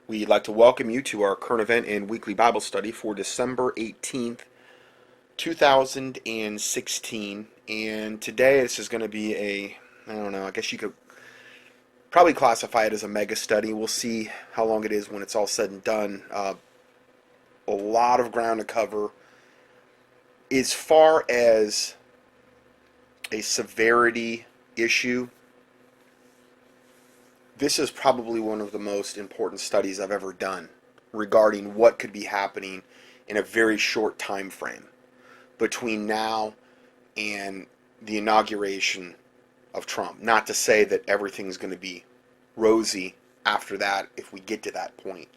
We'd like to welcome you to our current event and weekly Bible study for December 18th, 2016. And today this is going to be I don't know, I guess you could probably classify it as a mega study. We'll see how long it is when it's all said and done. A lot of ground to cover. As far as a severity issue, this is probably one of the most important studies I've ever done regarding what could be happening in a very short time frame between now and the inauguration of Trump. Not to say that everything's going to be rosy after that if we get to that point.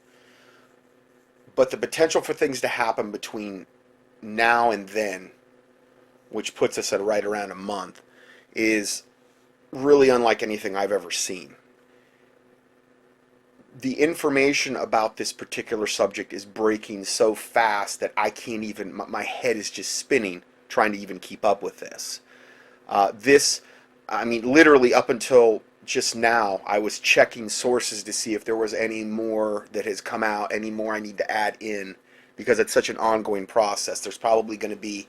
But the potential for things to happen between now and then, which puts us at right around a month, is really unlike anything I've ever seen. The information about this particular subject is breaking so fast that I can't even, my head is just spinning trying to even keep up with this. Literally up until just now, I was checking sources to see if there was any more that has come out, any more I need to add in, because it's such an ongoing process. There's probably going to be,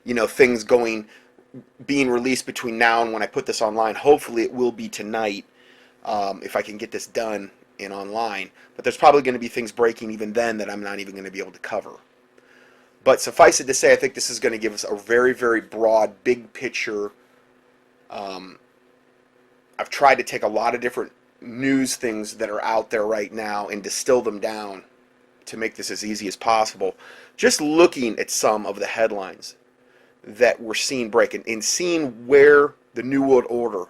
things being released between now and when I put this online. Hopefully it will be tonight, if I can get this done and online, but there's probably going to be things breaking even then that I'm not even going to be able to cover. But suffice it to say, I think this is going to give us a very, very broad, big picture. I've tried to take a lot of different news things that are out there right now and distill them down to make this as easy as possible. Just looking at some of the headlines that we're seeing breaking and seeing where the New World Order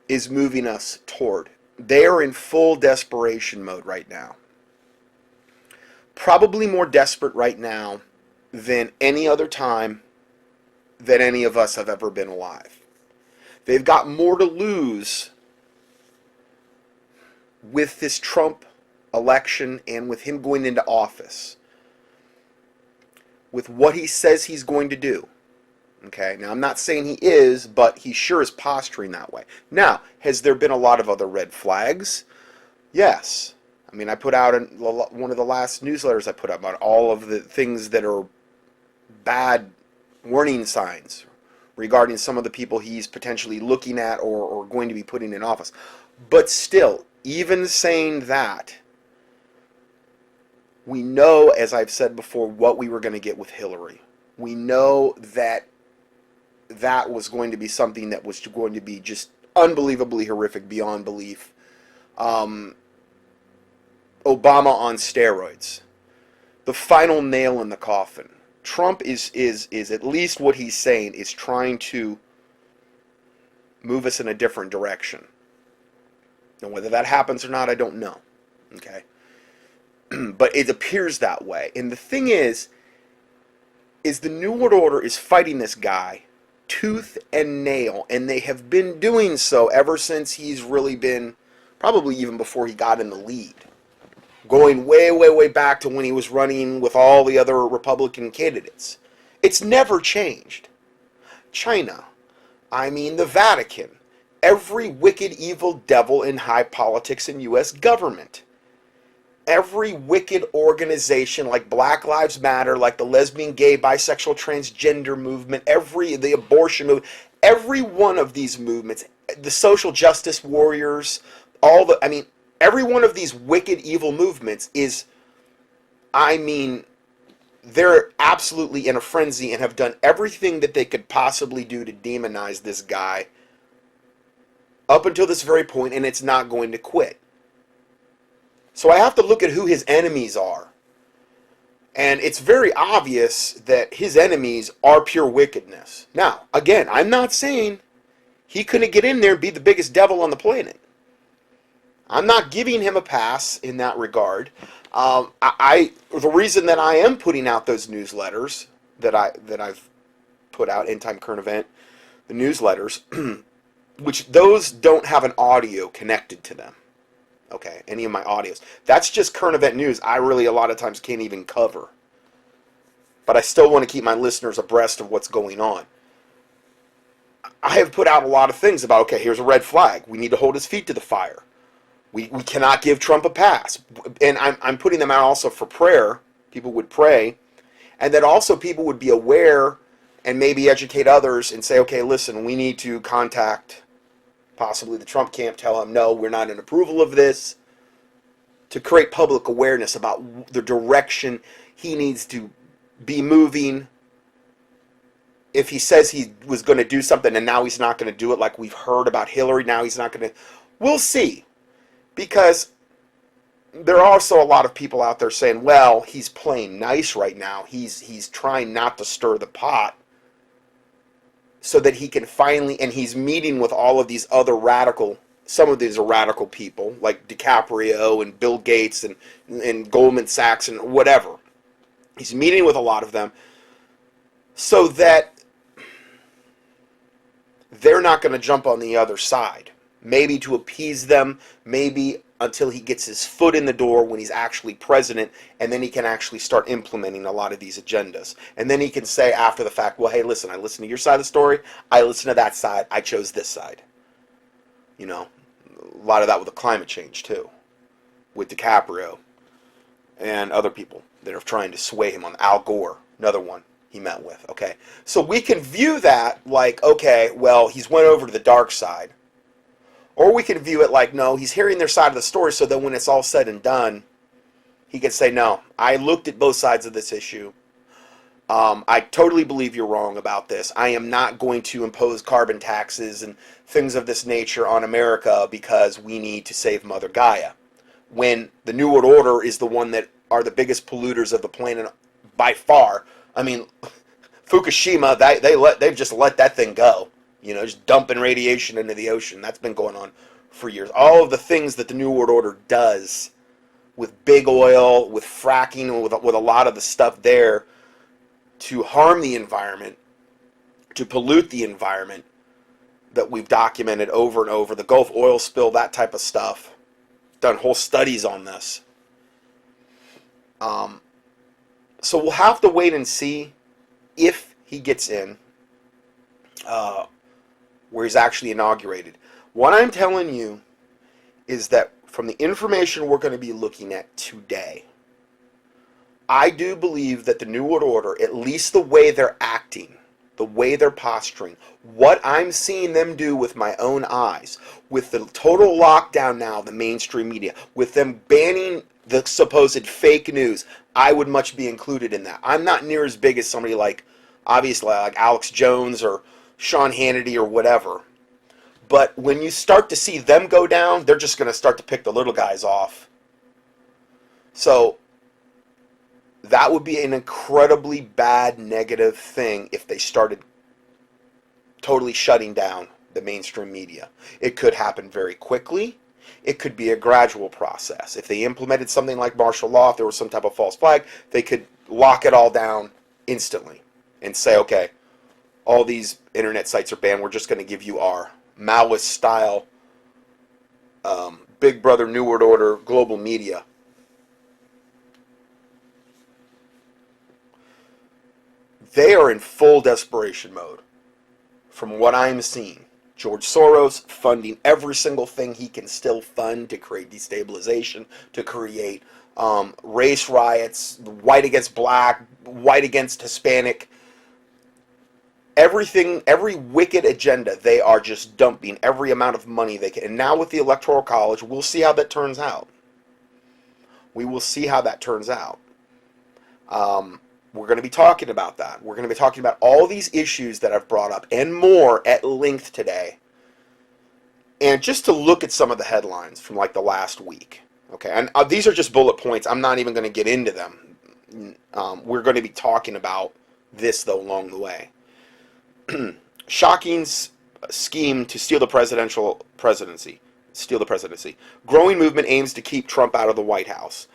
is moving us toward. They are in full desperation mode right now. Probably more desperate right now than any other time that any of us have ever been alive. They've got more to lose with this Trump election and with him going into office, with what he says he's going to do. Okay, now I'm not saying he is, but he sure is posturing that way. Now, has there been a lot of other red flags? Yes. I put out one of the last newsletters I put out about all of the things that are bad warning signs regarding some of the people he's potentially looking at or going to be putting in office. But still, even saying that, we know, as I've said before, what we were going to get with Hillary. We know that that was going to be something that was going to be just unbelievably horrific beyond belief. Obama on steroids. The final nail in the coffin. Trump is at least what he's saying is trying to move us in a different direction. And whether that happens or not, I don't know. Okay? But it appears that way. And the thing is the New World Order is fighting this guy tooth and nail, and they have been doing so ever since he's really been, probably even before he got in the lead. Going way, way, way back to when he was running with all the other Republican candidates. It's never changed. China, the Vatican, every wicked, evil devil in high politics in U.S. government. Every wicked organization like Black Lives Matter, like the lesbian, gay, bisexual, transgender movement, the abortion movement, every one of these movements, the social justice warriors, every one of these wicked, evil movements is, they're absolutely in a frenzy and have done everything that they could possibly do to demonize this guy up until this very point, and it's not going to quit. So I have to look at who his enemies are. And it's very obvious that his enemies are pure wickedness. Now, again, I'm not saying he couldn't get in there and be the biggest devil on the planet. I'm not giving him a pass in that regard. The reason that I am putting out those newsletters that I've put out, End Time Current Event, the newsletters, which those don't have an audio connected to them. Okay, any of my audios. That's just current event news I really a lot of times can't even cover. But I still want to keep my listeners abreast of what's going on. I have put out a lot of things about, okay, here's a red flag. We need to hold his feet to the fire. We cannot give Trump a pass. And I'm putting them out also for prayer. People would pray. And that also people would be aware and maybe educate others and say, okay, listen, we need to contact possibly the Trump camp, tell them, no, we're not in approval of this, to create public awareness about the direction he needs to be moving. If he says he was going to do something and now he's not going to do it, like we've heard about Hillary, now he's not going to, we'll see. Because there are also a lot of people out there saying, well, he's playing nice right now. He's trying not to stir the pot so that he can finally, and he's meeting with all of these other radical, some of these are radical people, like DiCaprio and Bill Gates and Goldman Sachs and whatever. He's meeting with a lot of them so that they're not going to jump on the other side. Maybe to appease them, maybe until he gets his foot in the door when he's actually president, and then he can actually start implementing a lot of these agendas. And then he can say after the fact, well, hey, listen, I listened to your side of the story, I listened to that side, I chose this side. You know, a lot of that with the climate change, too, with DiCaprio and other people that are trying to sway him on. Al Gore, another one he met with, okay? So we can view that like, okay, well, he's went over to the dark side. Or we can view it like, no, he's hearing their side of the story so that when it's all said and done, he can say, no, I looked at both sides of this issue. I totally believe you're wrong about this. I am not going to impose carbon taxes and things of this nature on America because we need to save Mother Gaia. When the New World Order is the one that are the biggest polluters of the planet by far. I mean, Fukushima, they've just let that thing go. You know, just dumping radiation into the ocean. That's been going on for years. All of the things that the New World Order does with big oil, with fracking, with a lot of the stuff there to harm the environment, to pollute the environment that we've documented over and over. The Gulf oil spill, that type of stuff. Done whole studies on this. So we'll have to wait and see if he gets in. Where he's actually inaugurated. What I'm telling you is that from the information we're going to be looking at today, I do believe that the New World Order, at least the way they're acting, the way they're posturing, what I'm seeing them do with my own eyes, with the total lockdown now of the mainstream media, with them banning the supposed fake news, I would much be included in that. I'm not near as big as somebody like, obviously, like Alex Jones or Sean Hannity or whatever. But when you start to see them go down, they're just going to start to pick the little guys off. So that would be an incredibly bad negative thing if they started totally shutting down the mainstream media. It could happen very quickly. It could be a gradual process. If they implemented something like martial law, if there was some type of false flag, they could lock it all down instantly and say, okay, all these internet sites are banned. We're just going to give you our Maoist-style Big Brother, New World Order, global media. They are in full desperation mode from what I'm seeing. George Soros funding every single thing he can still fund to create destabilization, to create race riots, white against black, white against Hispanic. Everything, every wicked agenda, they are just dumping every amount of money they can. And now with the Electoral College, we'll see how that turns out. We will see how that turns out. We're going to be talking about that. We're going to be talking about all these issues that I've brought up and more at length today. And just to look at some of the headlines from like the last week. Okay, and these are just bullet points. I'm not even going to get into them. We're going to be talking about this, though, along the way. Shocking scheme to steal the presidency. Growing movement aims to keep Trump out of the White House.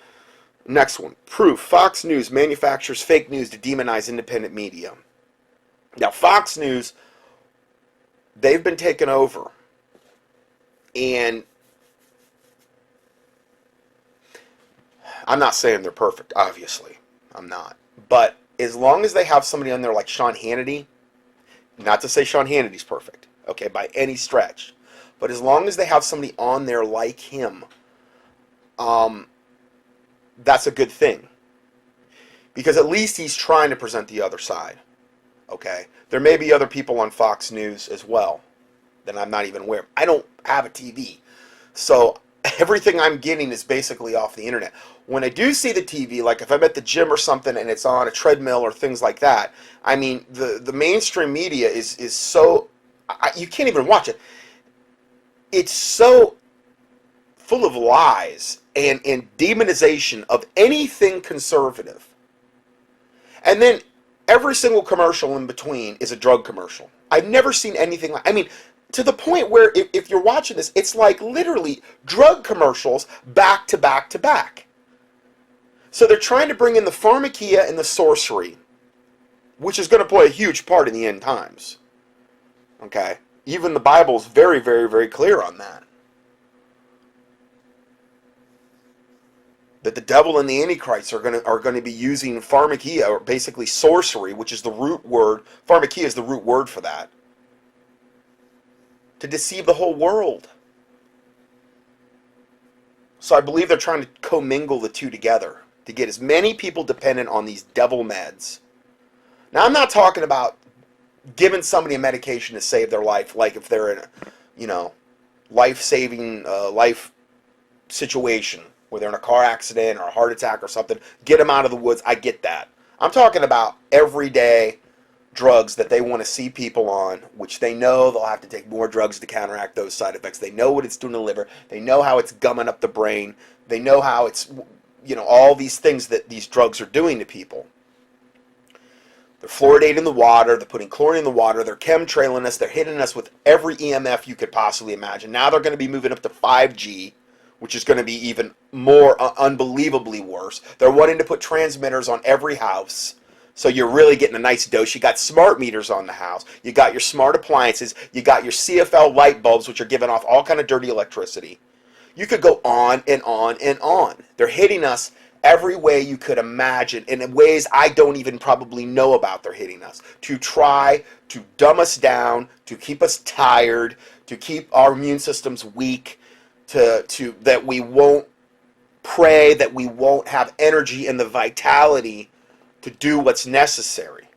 Next one. Proof. Fox News manufactures fake news to demonize independent media. Now, Fox News, they've been taken over. And I'm not saying they're perfect, obviously. I'm not. But as long as they have somebody on there like Sean Hannity, not to say Sean Hannity's perfect, okay, by any stretch, but as long as they have somebody on there like him, that's a good thing. Because at least he's trying to present the other side. Okay? There may be other people on Fox News as well that I'm not even aware of. I don't have a TV. So everything I'm getting is basically off the internet. When I do see the TV, like if I'm at the gym or something and it's on a treadmill or things like that, I mean, the mainstream media is so... you can't even watch it. It's so full of lies and demonization of anything conservative. And then every single commercial in between is a drug commercial. I've never seen anything like... I mean, to the point where if you're watching this, it's like literally drug commercials back to back to back. So they're trying to bring in the pharmakia and the sorcery, which is going to play a huge part in the end times. Okay? Even the Bible's very, very, very clear on that. That the devil and the Antichrist are going to be using pharmakia, or basically sorcery, which is the root word. Pharmakia is the root word for that, to deceive the whole world. So I believe they're trying to commingle the two together to get as many people dependent on these devil meds. Now, I'm not talking about giving somebody a medication to save their life, like if they're in a, life-saving life situation, where they're in a car accident or a heart attack or something, get them out of the woods. I get that. I'm talking about everyday drugs that they want to see people on, which they know they'll have to take more drugs to counteract those side effects. They know what it's doing to the liver. They know how it's gumming up the brain. They know how it's, all these things that these drugs are doing to people. They're fluoridating the water. They're putting chlorine in the water. They're chemtrailing us. They're hitting us with every EMF you could possibly imagine. Now they're going to be moving up to 5G, which is going to be even more unbelievably worse. They're wanting to put transmitters on every house, so you're really getting a nice dose. You got smart meters on the house. You got your smart appliances. You got your CFL light bulbs, which are giving off all kind of dirty electricity. You could go on and on and on. They're hitting us every way you could imagine, in ways I don't even probably know about. They're hitting us to try to dumb us down, to keep us tired, to keep our immune systems weak, to that we won't pray, that we won't have energy and the vitality to do what's necessary,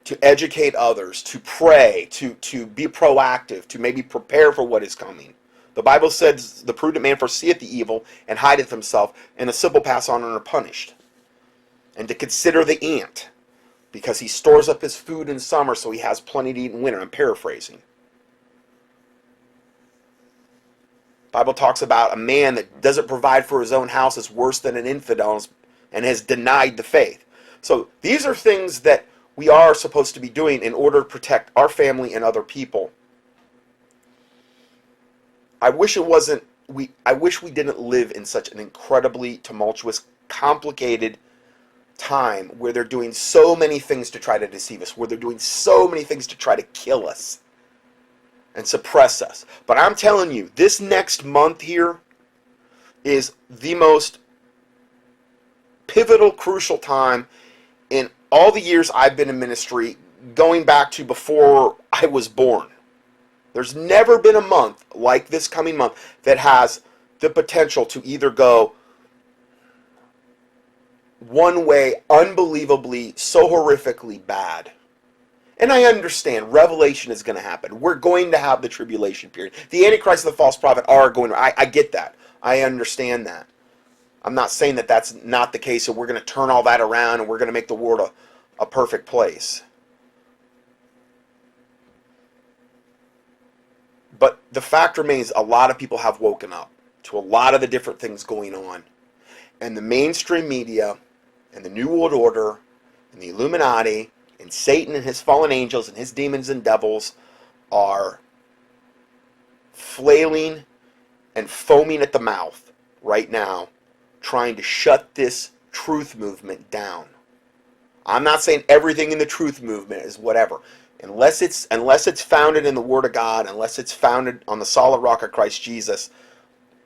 to educate others, to pray, to be proactive, to maybe prepare for what is coming. The Bible says, the prudent man foreseeth the evil and hideth himself, and the simple pass on and are punished. And to consider the ant, because he stores up his food in summer so he has plenty to eat in winter. I'm paraphrasing. Bible talks about a man that doesn't provide for his own house is worse than an infidel and has denied the faith. So these are things that we are supposed to be doing in order to protect our family and other people. I wish we didn't live in such an incredibly tumultuous, complicated time where they're doing so many things to try to deceive us, where they're doing so many things to try to kill us and suppress us. But I'm telling you, this next month here is the most pivotal, crucial time in all the years I've been in ministry, going back to before I was born. There's never been a month like this coming month that has the potential to either go one way unbelievably, so horrifically bad. And I understand, revelation is going to happen. We're going to have the tribulation period. The Antichrist and the false prophet are going to... I get that. I understand that. I'm not saying that that's not the case, and we're going to turn all that around and we're going to make the world a perfect place. But the fact remains, a lot of people have woken up to a lot of the different things going on. And the mainstream media and the New World Order and the Illuminati and Satan and his fallen angels and his demons and devils are flailing and foaming at the mouth right now, trying to shut this truth movement down. I'm not saying everything in the truth movement is whatever. Unless it's founded in the Word of God, unless it's founded on the solid rock of Christ Jesus,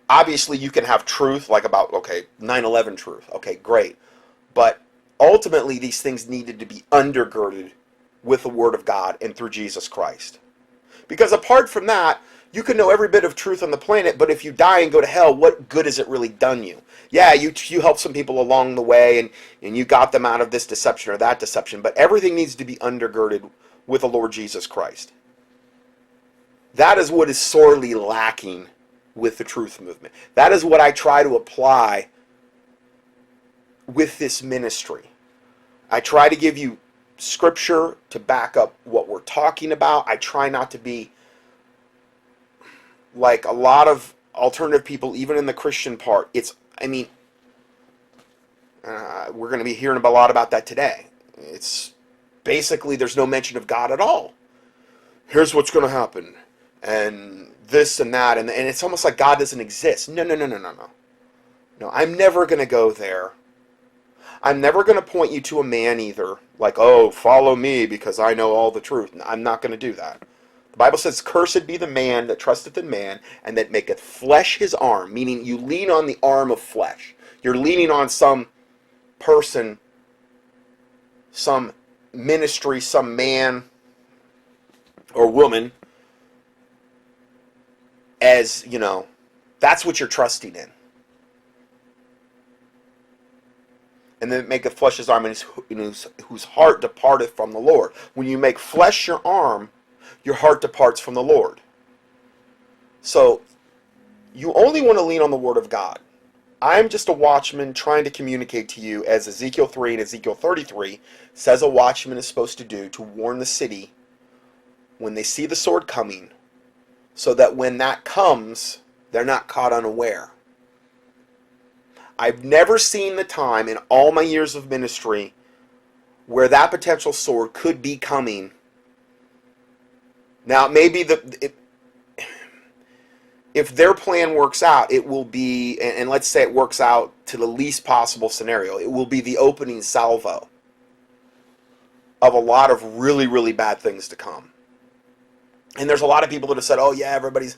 obviously you can have truth, like about, 9/11 truth. Okay, great. But ultimately, these things needed to be undergirded with the Word of God and through Jesus Christ. Because apart from that, You can know every bit of truth on the planet, but if you die and go to hell, what good has it really done you? Yeah, you helped some people along the way, and you got them out of this deception or that deception, but everything needs to be undergirded with the Lord Jesus Christ. That is what is sorely lacking with the truth movement. That is what I try to apply with this ministry. I try to give you scripture to back up what we're talking about. I try not to be like a lot of alternative people, even in the Christian part. We're going to be hearing a lot about that today. It's basically there's no mention of God at all. Here's what's going to happen, and this and that, and it's almost like God doesn't exist. No. No, I'm never going to go there. I'm never going to point you to a man either, like, oh, follow me because I know all the truth. I'm not going to do that. The Bible says, cursed be the man that trusteth in man, and that maketh flesh his arm, meaning you lean on the arm of flesh. You're leaning on some person, some ministry, some man or woman, as, that's what you're trusting in. And then maketh flesh his arm, and whose heart departeth from the Lord. When you make flesh your arm, your heart departs from the Lord. So, you only want to lean on the Word of God. I'm just a watchman trying to communicate to you, as Ezekiel 3 and Ezekiel 33 says a watchman is supposed to do, to warn the city when they see the sword coming, so that when that comes, they're not caught unaware. I've never seen the time in all my years of ministry where that potential sword could be coming. Now, maybe if their plan works out, it will be, and let's say it works out to the least possible scenario, it will be the opening salvo of a lot of really, really bad things to come. And there's a lot of people that have said, oh yeah, everybody's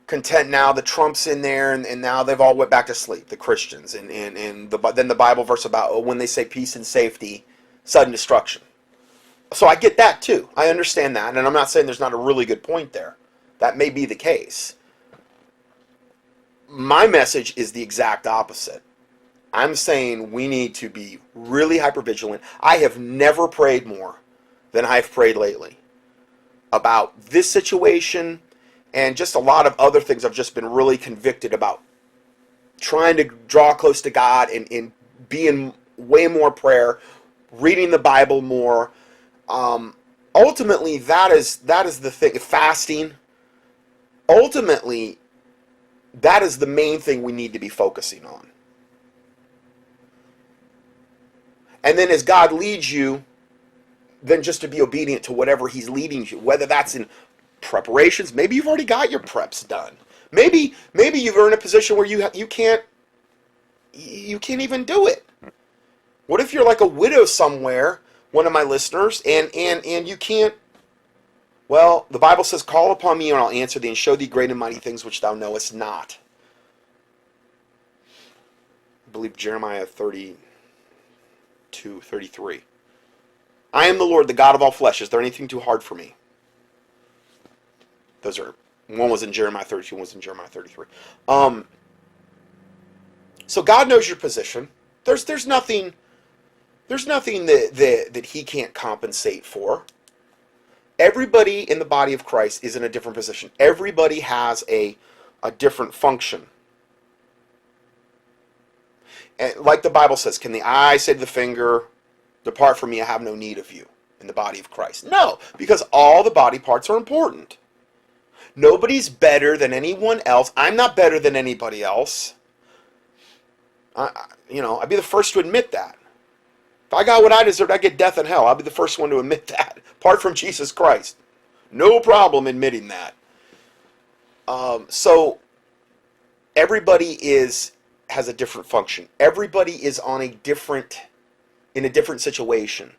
content now that Trump's in there, and now they've all went back to sleep, the Christians, and then the Bible verse about when they say peace and safety, sudden destruction. So I get that too. I understand that, and I'm not saying there's not a really good point there. That may be the case. My message is the exact opposite. I'm saying we need to be really hypervigilant. I have never prayed more than I've prayed lately about this situation, and just a lot of other things. I've just been really convicted about trying to draw close to God and being way more prayer, reading the Bible more. Ultimately, that is the thing. Fasting. Ultimately, that is the main thing we need to be focusing on. And then as God leads you, then just to be obedient to whatever He's leading you, whether that's in preparations. Maybe you've already got your preps done. Maybe you're in a position where you can't even do it. What if you're like a widow somewhere, one of my listeners, and you can't? Well, the Bible says, call upon me and I'll answer thee and show thee great and mighty things which thou knowest not. I believe Jeremiah 32:33. I am the Lord, the God of all flesh. Is there anything too hard for me? One was in Jeremiah 32, one was in Jeremiah 33. So God knows your position. There's nothing that He can't compensate for. Everybody in the body of Christ is in a different position. Everybody has a different function. And like the Bible says, can the eye say to the finger, depart from me, I have no need of you, in the body of Christ? No, because all the body parts are important. Nobody's better than anyone else. I'm not better than anybody else. I'd be the first to admit that. If I got what I deserved, I'd get death and hell. I'll be the first one to admit that. Apart from Jesus Christ. No problem admitting that. So, everybody has a different function. Everybody is in a different situation.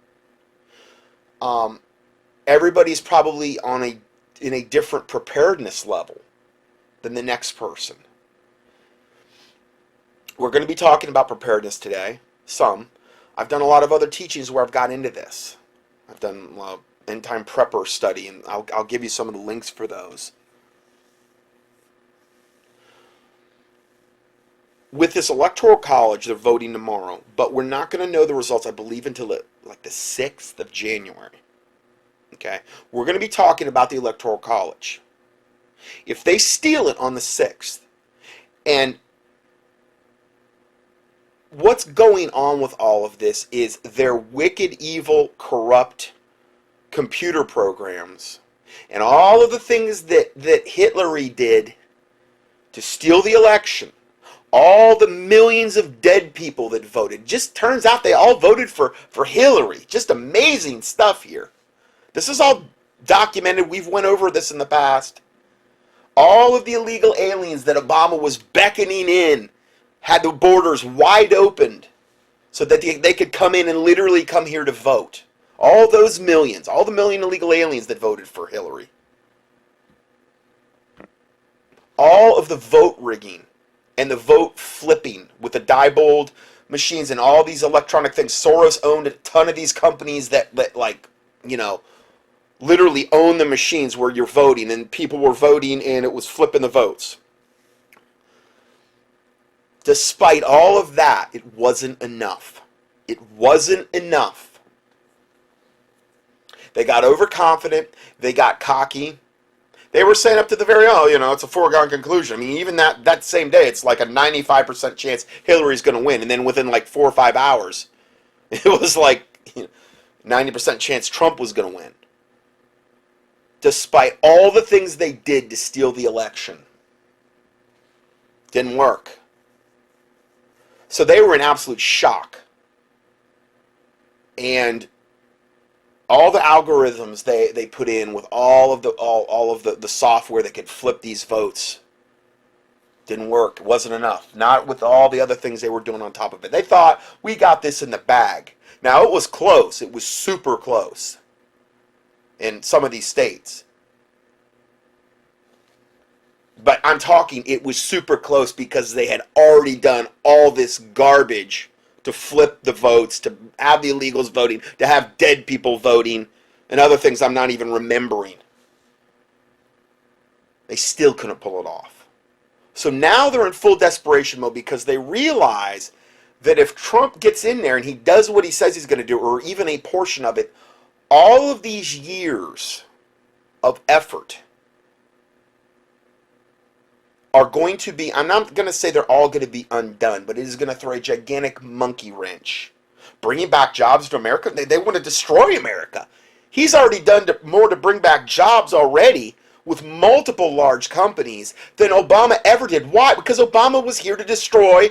Everybody's probably in a different preparedness level than the next person. We're going to be talking about preparedness today. I've done a lot of other teachings where I've got into this. I've done end time prepper study, and I'll give you some of the links for those. with this electoral college, they're voting tomorrow, but we're not going to know the results, I believe, until like the 6th of January. Okay? We're going to be talking about the electoral college. If they steal it on the 6th, and what's going on with all of this is their wicked, evil, corrupt computer programs and all of the things that Hitler did to steal the election, all the millions of dead people that voted, just turns out they all voted for Hillary. Just amazing stuff here. This is all documented. We've went over this in the past. All of the illegal aliens that Obama was beckoning in had the borders wide opened so that they could come in and literally come here to vote. All those millions, all the million illegal aliens that voted for Hillary. All of the vote rigging and the vote flipping with the Diebold machines and all these electronic things. Soros owned a ton of these companies that like, you know, literally own the machines where you're voting, and people were voting and it was flipping the votes. Despite all of that, it wasn't enough. It wasn't enough. They got overconfident. They got cocky. They were saying up to the very, it's a foregone conclusion. I mean, even that same day, it's like a 95% chance Hillary's going to win. And then within like 4 or 5 hours, it was like 90% chance Trump was going to win. Despite all the things they did to steal the election. Didn't work. So they were in absolute shock. And all the algorithms they put in with all of the software that could flip these votes didn't work. It wasn't enough. Not with all the other things they were doing on top of it. They thought, we got this in the bag. Now, it was close. It was super close in some of these states. But I'm talking, it was super close because they had already done all this garbage to flip the votes, to have the illegals voting, to have dead people voting, and other things I'm not even remembering. They still couldn't pull it off. So now they're in full desperation mode because they realize that if Trump gets in there and he does what he says he's going to do, or even a portion of it, all of these years of effort are going to be, I'm not going to say they're all going to be undone, but it is going to throw a gigantic monkey wrench. Bringing back jobs to America, they want to destroy America. He's already done more to bring back jobs already with multiple large companies than Obama ever did. Why? Because Obama was here to destroy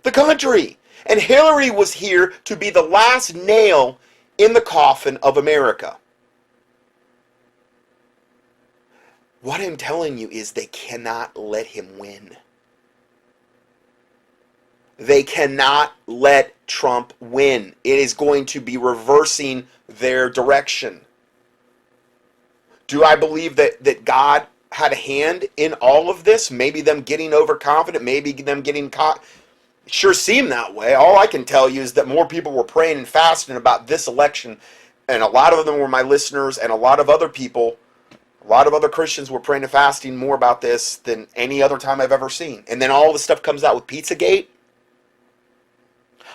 the country. And Hillary was here to be the last nail in the coffin of America. What I'm telling you is they cannot let him win. They cannot let Trump win. It is going to be reversing their direction. Do I believe that God had a hand in all of this? Maybe them getting overconfident, maybe them getting caught. It sure seemed that way. All I can tell you is that more people were praying and fasting about this election, and a lot of them were my listeners, and a lot of other people, a lot of other Christians were praying and fasting more about this than any other time I've ever seen. And then all the stuff comes out with Pizzagate.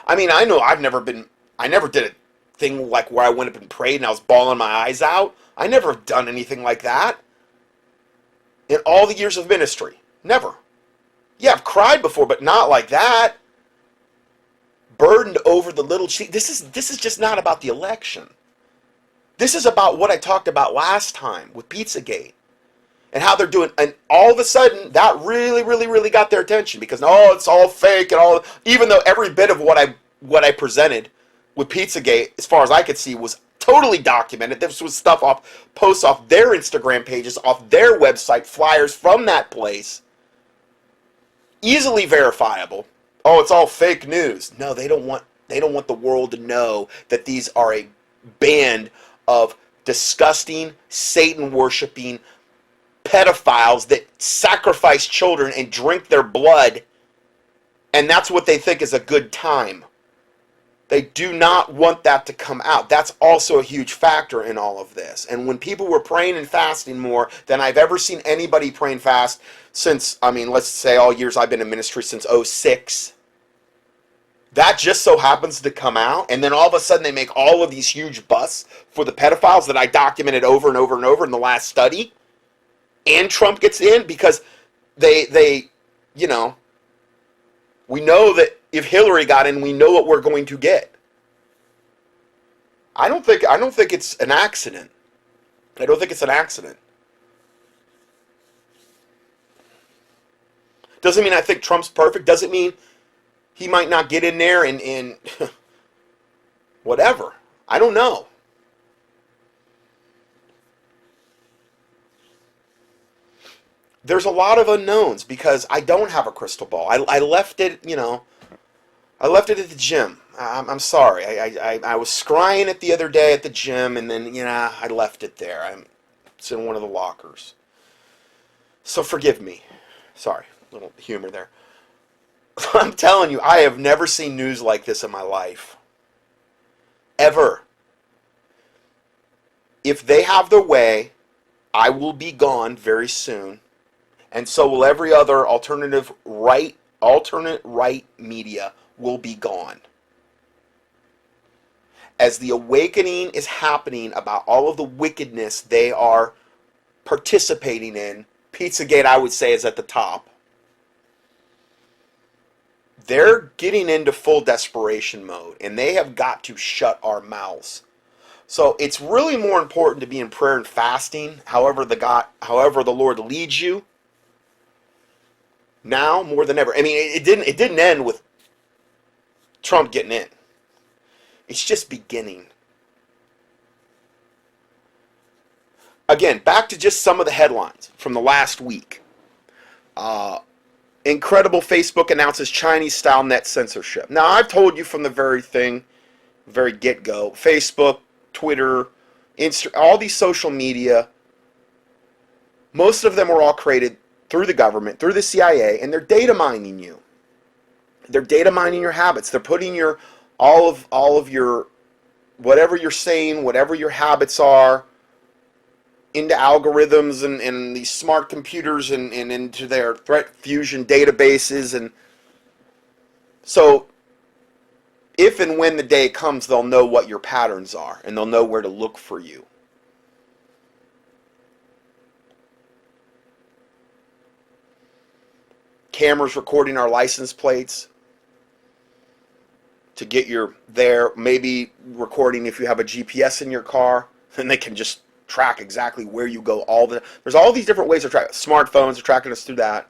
I mean, I know I never did a thing like where I went up and prayed and I was bawling my eyes out. I never have done anything like that in all the years of ministry. Never. Yeah, I've cried before, but not like that. Burdened over the little sheep. This is just not about the election. This is about what I talked about last time with Pizzagate and how they're doing. And all of a sudden, that really, really, really got their attention because it's all fake and all. Even though every bit of what I presented with Pizzagate, as far as I could see, was totally documented. This was stuff posts off their Instagram pages, off their website, flyers from that place, easily verifiable. Oh, it's all fake news. No, they don't want the world to know that these are a band of disgusting, Satan-worshiping pedophiles that sacrifice children and drink their blood, and that's what they think is a good time. They do not want that to come out. That's also a huge factor in all of this. And when people were praying and fasting more than I've ever seen anybody pray and fast since, I mean, let's say all years I've been in ministry since '06, that just so happens to come out, and then all of a sudden they make all of these huge busts for the pedophiles that I documented over and over and over in the last study, and Trump gets in because they you know, we know that if Hillary got in, we know what we're going to get. I don't think it's an accident. I don't think it's an accident. Doesn't mean I think Trump's perfect. Doesn't mean he might not get in there and whatever. I don't know. There's a lot of unknowns because I don't have a crystal ball. I left it, you know, I left it at the gym. I'm sorry. I was scrying it the other day at the gym, and then, you know, I left it there. It's in one of the lockers. So forgive me. Sorry, a little humor there. I'm telling you, I have never seen news like this in my life. Ever. If they have their way, I will be gone very soon. And so will every other alternate right media will be gone. As the awakening is happening about all of the wickedness they are participating in, Pizzagate, I would say, is at the top. They're getting into full desperation mode, and they have got to shut our mouths. So it's really more important to be in prayer and fasting, however the Lord leads you, now more than ever. I mean, it didn't end with Trump getting in. It's just beginning. Again, back to just some of the headlines from the last week. Incredible Facebook announces Chinese-style net censorship. Now, I've told you from the very get-go, Facebook, Twitter, all these social media, most of them were all created through the government, through the CIA, and they're data mining you. They're data mining your habits. They're putting all of your whatever you're saying, whatever your habits are, into algorithms and these smart computers and into their threat fusion databases. And so if and when the day comes, they'll know what your patterns are, and they'll know where to look for you. Cameras recording our license plates to get your there, maybe recording if you have a GPS in your car, then they can just track exactly where you go. There's all these different ways to track. Smartphones are tracking us through that.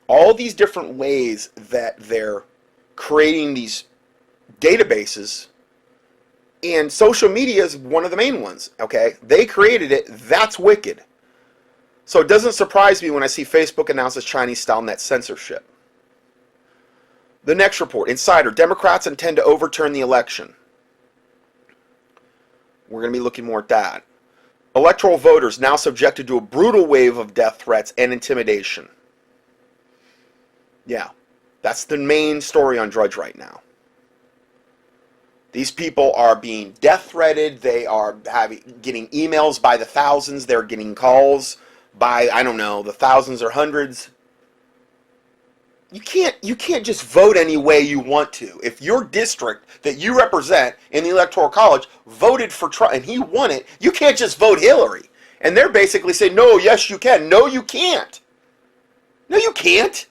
All these different ways that they're creating these databases, and social media is one of the main ones. Okay, they created it. That's wicked. So it doesn't surprise me when I see Facebook announces Chinese-style net censorship. The next report, Insider, Democrats intend to overturn the election. We're going to be looking more at that. Electoral voters now subjected to a brutal wave of death threats and intimidation. Yeah, that's the main story on Drudge right now. These people are being death threatened. They are getting emails by the thousands. They're getting calls by, I don't know, the thousands or hundreds. You can't just vote any way you want to. If your district that you represent in the Electoral College voted for Trump and he won it, you can't just vote Hillary. And they're basically saying, no, yes, you can. No, you can't. No, you can't.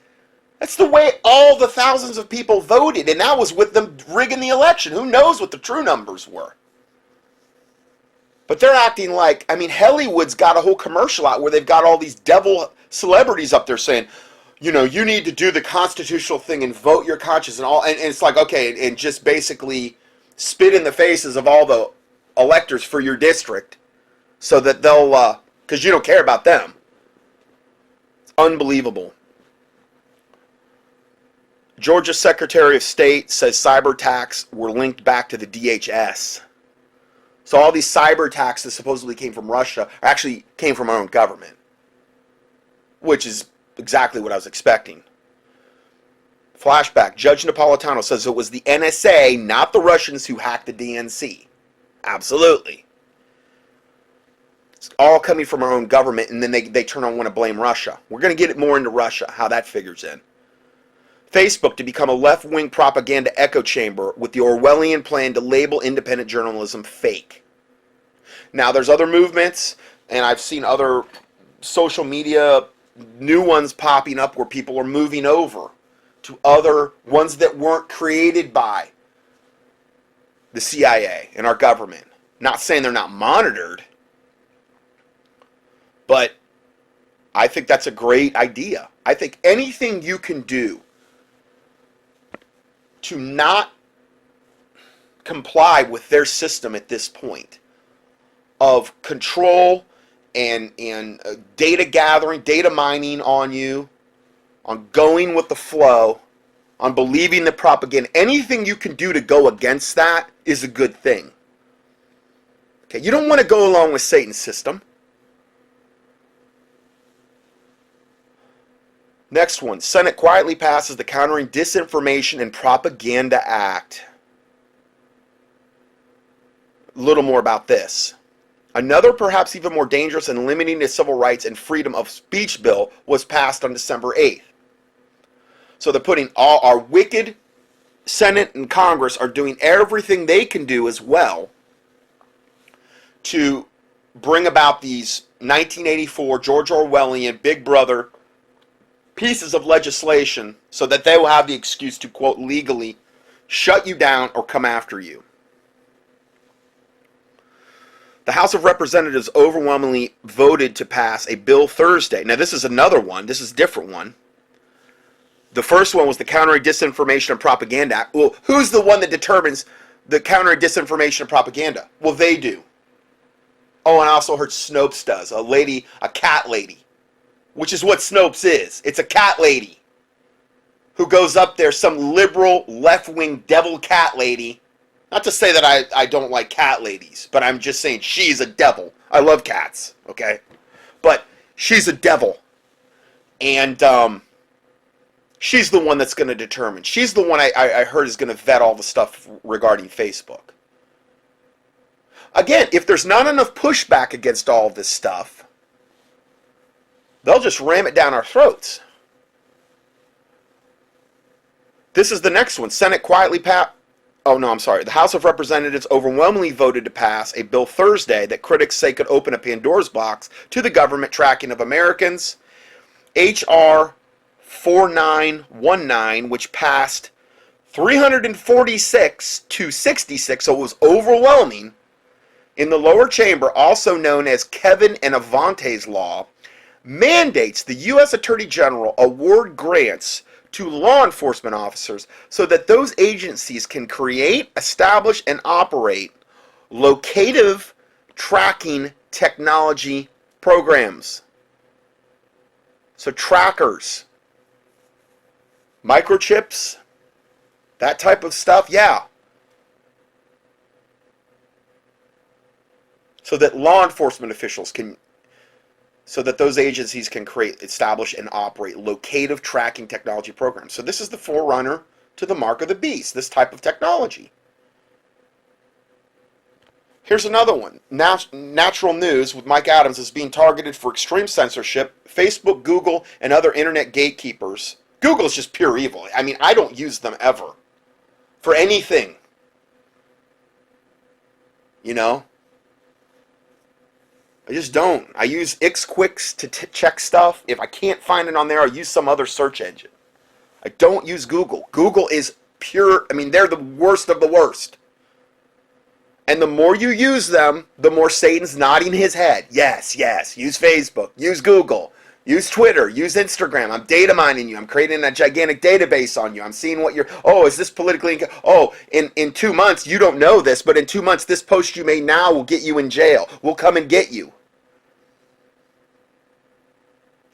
That's the way all the thousands of people voted, and that was with them rigging the election. Who knows what the true numbers were? But they're acting like, I mean, Hollywood's got a whole commercial out where they've got all these devil celebrities up there saying, you know, you need to do the constitutional thing and vote your conscience and all. And it's like, okay, and just basically spit in the faces of all the electors for your district so that they'll, because you don't care about them. It's unbelievable. Georgia's Secretary of State says cyber attacks were linked back to the DHS. So all these cyber attacks that supposedly came from Russia actually came from our own government, which is exactly what I was expecting. Flashback. Judge Napolitano says it was the NSA, not the Russians, who hacked the DNC. Absolutely. It's all coming from our own government, and then they turn on want to blame Russia. We're going to get it more into Russia, how that figures in. Facebook to become a left-wing propaganda echo chamber with the Orwellian plan to label independent journalism fake. Now, there's other movements, and I've seen other social media, new ones popping up where people are moving over to other ones that weren't created by the CIA and our government. Not saying they're not monitored, but I think that's a great idea. I think anything you can do to not comply with their system at this point of control and data gathering, data mining on you, on going with the flow, on believing the propaganda, anything you can do to go against that is a good thing. Okay, you don't want to go along with Satan's system. Next one, Senate quietly passes the Countering Disinformation and Propaganda Act. A little more about this. Another, perhaps even more dangerous and limiting the civil rights and freedom of speech bill was passed on December 8th. So they're putting all our wicked Senate and Congress are doing everything they can do as well to bring about these 1984 George Orwellian Big Brother pieces of legislation so that they will have the excuse to, quote, legally shut you down or come after you. The House of Representatives overwhelmingly voted to pass a bill Thursday. Now, this is another one. This is a different one. The first one was the Countering Disinformation and Propaganda Act. Well, who's the one that determines the Countering Disinformation and Propaganda? Well, they do. Oh, and I also heard Snopes does. A cat lady. Which is what Snopes is. It's a cat lady who goes up there, some liberal, left-wing devil cat lady. Not to say that I don't like cat ladies, but I'm just saying she's a devil. I love cats, okay? But she's a devil. And she's the one that's going to determine. She's the one I heard is going to vet all the stuff regarding Facebook. Again, if there's not enough pushback against all of this stuff, they'll just ram it down our throats. This is the next one. Senate quietly passed. Oh, no, I'm sorry. The House of Representatives overwhelmingly voted to pass a bill Thursday that critics say could open a Pandora's box to the government tracking of Americans. H.R. 4919, which passed 346 to 66, so it was overwhelming, in the lower chamber, also known as Kevin and Avante's Law, mandates the U.S. Attorney General award grants to law enforcement officers so that those agencies can create, establish, and operate locative tracking technology programs. So trackers, microchips, that type of stuff, yeah. So that law enforcement officials can, so that those agencies can create, establish, and operate locative tracking technology programs. So this is the forerunner to the mark of the beast, this type of technology. Here's another one. Natural News with Mike Adams is being targeted for extreme censorship. Facebook, Google, and other internet gatekeepers. Google is just pure evil. I mean, I don't use them ever for anything. You know? I just don't. I use Xquicks to check stuff. If I can't find it on there, I'll use some other search engine. I don't use Google. Google is pure, I mean, they're the worst of the worst. And the more you use them, the more Satan's nodding his head. Yes, yes, use Facebook, use Google, use Twitter, use Instagram. I'm data mining you. I'm creating a gigantic database on you. I'm seeing what you're, oh, is this politically, oh, in 2 months, you don't know this, but in 2 months, this post you made now will get you in jail. We'll come and get you.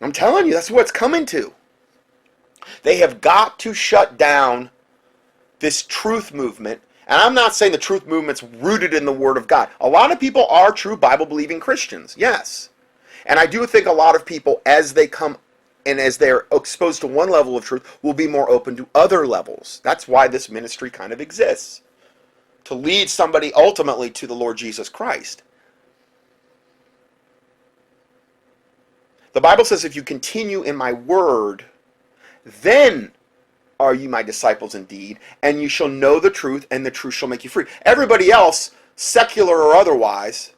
I'm telling you, that's what it's coming to. They have got to shut down this truth movement. And I'm not saying the truth movement's rooted in the Word of God. A lot of people are true Bible-believing Christians, yes. And I do think a lot of people, as they come and as they're exposed to one level of truth, will be more open to other levels. That's why this ministry kind of exists, to lead somebody ultimately to the Lord Jesus Christ. The Bible says, if you continue in my word, then are you my disciples indeed, and you shall know the truth, and the truth shall make you free. Everybody else, secular or otherwise,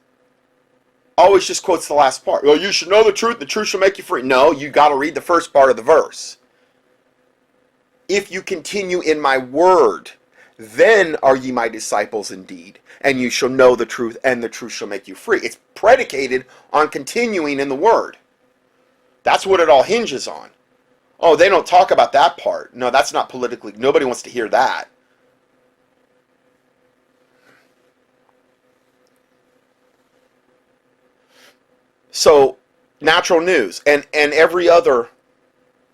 always just quotes the last part. Well, you should know the truth shall make you free. No, you got to read the first part of the verse. If you continue in my word, then are ye my disciples indeed, and you shall know the truth, and the truth shall make you free. It's predicated on continuing in the word. That's what it all hinges on. Oh, they don't talk about that part. No, that's not politically. Nobody wants to hear that. So, natural news and every other,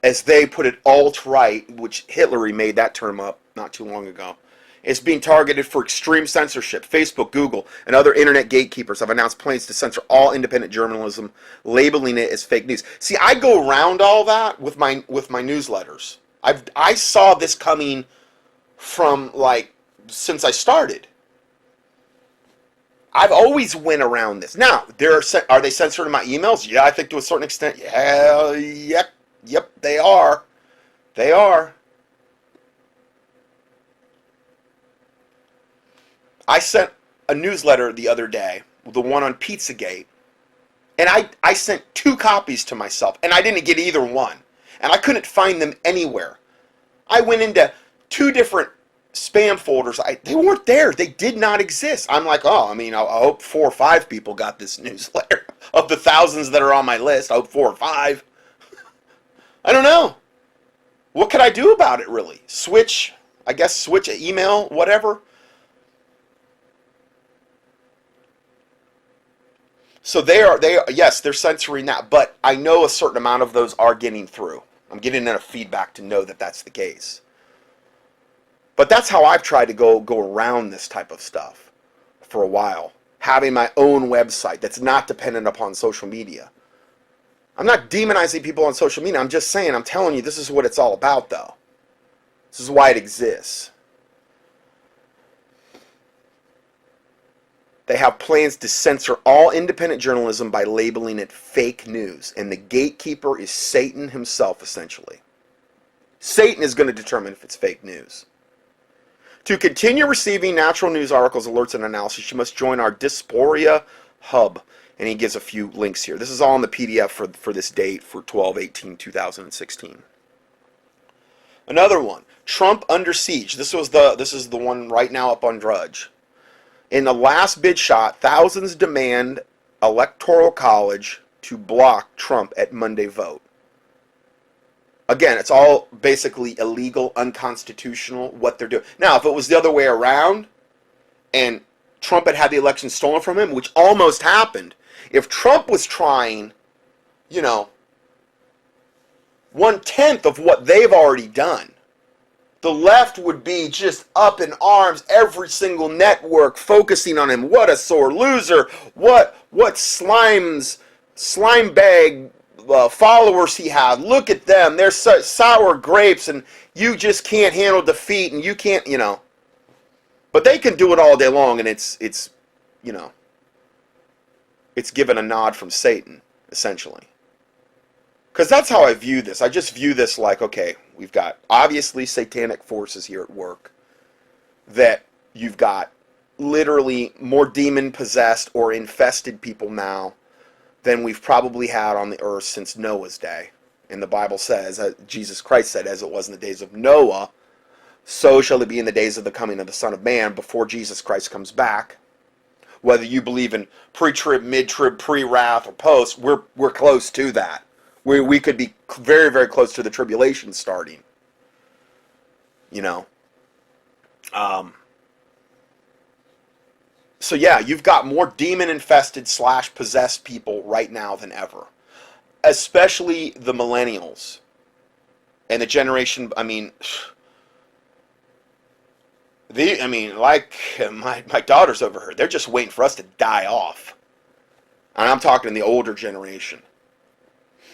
as they put it, alt-right, which Hitler made that term up not too long ago, is being targeted for extreme censorship. Facebook, Google, and other internet gatekeepers have announced plans to censor all independent journalism, labeling it as fake news. See, I go around all that with my newsletters. I saw this coming from, like, since I started. I've always went around this. Now, are they censoring my emails? Yeah, I think to a certain extent. Yeah, yep, they are. They are. I sent a newsletter the other day, the one on Pizzagate, and I sent 2 copies to myself, and I didn't get either one. And I couldn't find them anywhere. I went into 2 different spam folders. They weren't there. They did not exist. I'm like, oh, I mean, I hope 4 or 5 people got this newsletter. Of the thousands that are on my list, I hope 4 or 5. I don't know. What could I do about it, really? Switch email, whatever. So yes, they're censoring that, but I know a certain amount of those are getting through. I'm getting enough feedback to know that that's the case. But that's how I've tried to go around this type of stuff for a while. Having my own website that's not dependent upon social media. I'm not demonizing people on social media. I'm just saying, I'm telling you, this is what it's all about, though. This is why it exists. They have plans to censor all independent journalism by labeling it fake news. And the gatekeeper is Satan himself, essentially. Satan is going to determine if it's fake news. To continue receiving natural news articles, alerts, and analysis, you must join our Dysphoria Hub. And he gives a few links here. This is all in the PDF for this date, for 12/18/2016. Another one, Trump under siege. This is the one right now up on Drudge. In the last bid shot, thousands demand Electoral College to block Trump at Monday vote. Again, it's all basically illegal, unconstitutional, what they're doing. Now, if it was the other way around, and Trump had the election stolen from him, which almost happened, if Trump was trying, 1/10 of what they've alreody done, the left would be just up in arms, every single network focusing on him. What a sore loser. What slime bag followers he had. Look at them. They're sour grapes, and you just can't handle defeat, and you can't, But they can do it all day long, and it's given a nod from Satan, essentially. Because that's how I view this. I just view this like, okay, we've got obviously satanic forces here at work, that you've got literally more demon-possessed or infested people now than we've probably had on the earth since Noah's day. And the Bible says, Jesus Christ said, as it was in the days of Noah, so shall it be in the days of the coming of the Son of Man, before Jesus Christ comes back. Whether you believe in pre-trib, mid-trib, pre-wrath, or post, we're close to that. We could be very, very close to the tribulation starting. So yeah, you've got more demon-infested / possessed people right now than ever. Especially the millennials. And the generation, like my daughters over here, they're just waiting for us to die off. And I'm talking the older generation.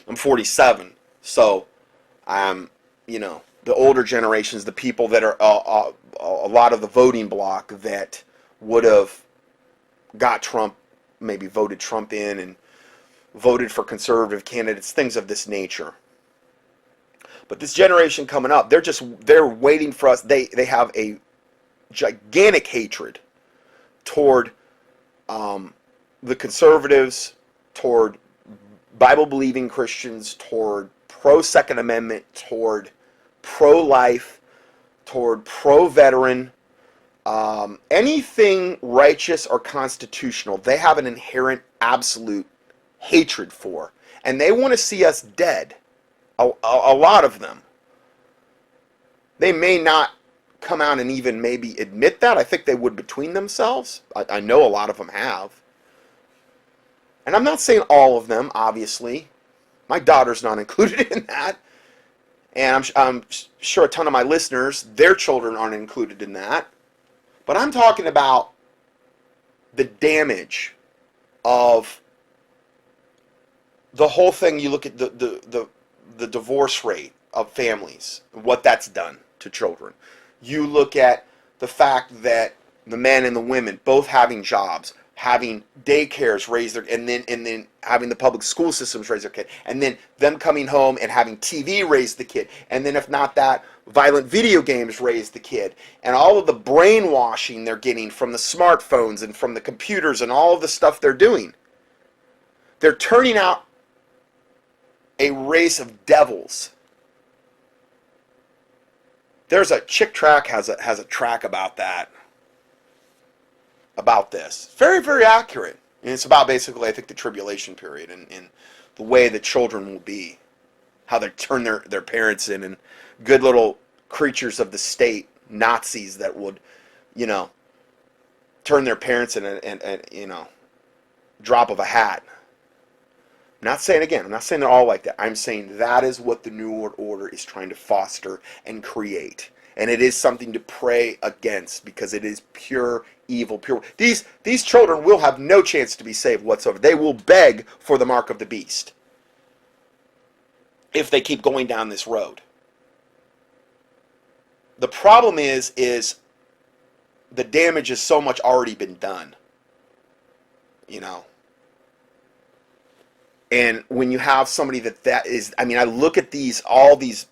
I'm 47. So, the older generations, the people that are a lot of the voting bloc that would have got Trump, maybe voted Trump in and voted for conservative candidates, things of this nature. But this generation coming up, they're waiting for us. They have a gigantic hatred toward the conservatives, toward Bible-believing Christians, toward pro-Second Amendment, toward pro-life, toward pro-veteran, anything righteous or constitutional. They have an inherent, absolute hatred for. And they want to see us dead. A lot of them. They may not come out and even maybe admit that. I think they would between themselves. I know a lot of them have. And I'm not saying all of them, obviously. My daughter's not included in that. And I'm sure a ton of my listeners, their children aren't included in that. But I'm talking about the damage of the whole thing. You look at the divorce rate of families, what that's done to children. You look at the fact that the men and the women both having jobs, having daycares raise their, and then having the public school systems raise their kid, and then them coming home and having TV raise the kid, and then if not that, violent video games raise the kid, and all of the brainwashing they're getting from the smartphones and from the computers and all of the stuff they're doing. They're turning out a race of devils. There's a Chick Track has a track about that. About this. Very, very accurate. And it's about basically, I think, the tribulation period and the way the children will be. How they turn their parents in, and good little creatures of the state, Nazis that would, turn their parents in and drop of a hat. I'm not saying they're all like that. I'm saying that is what the New World Order is trying to foster and create. And it is something to pray against, because it is pure evil. Pure. These children will have no chance to be saved whatsoever. They will beg for the mark of the beast if they keep going down this road. The problem is the damage has so much already been done. And when you have somebody that is, I look at all these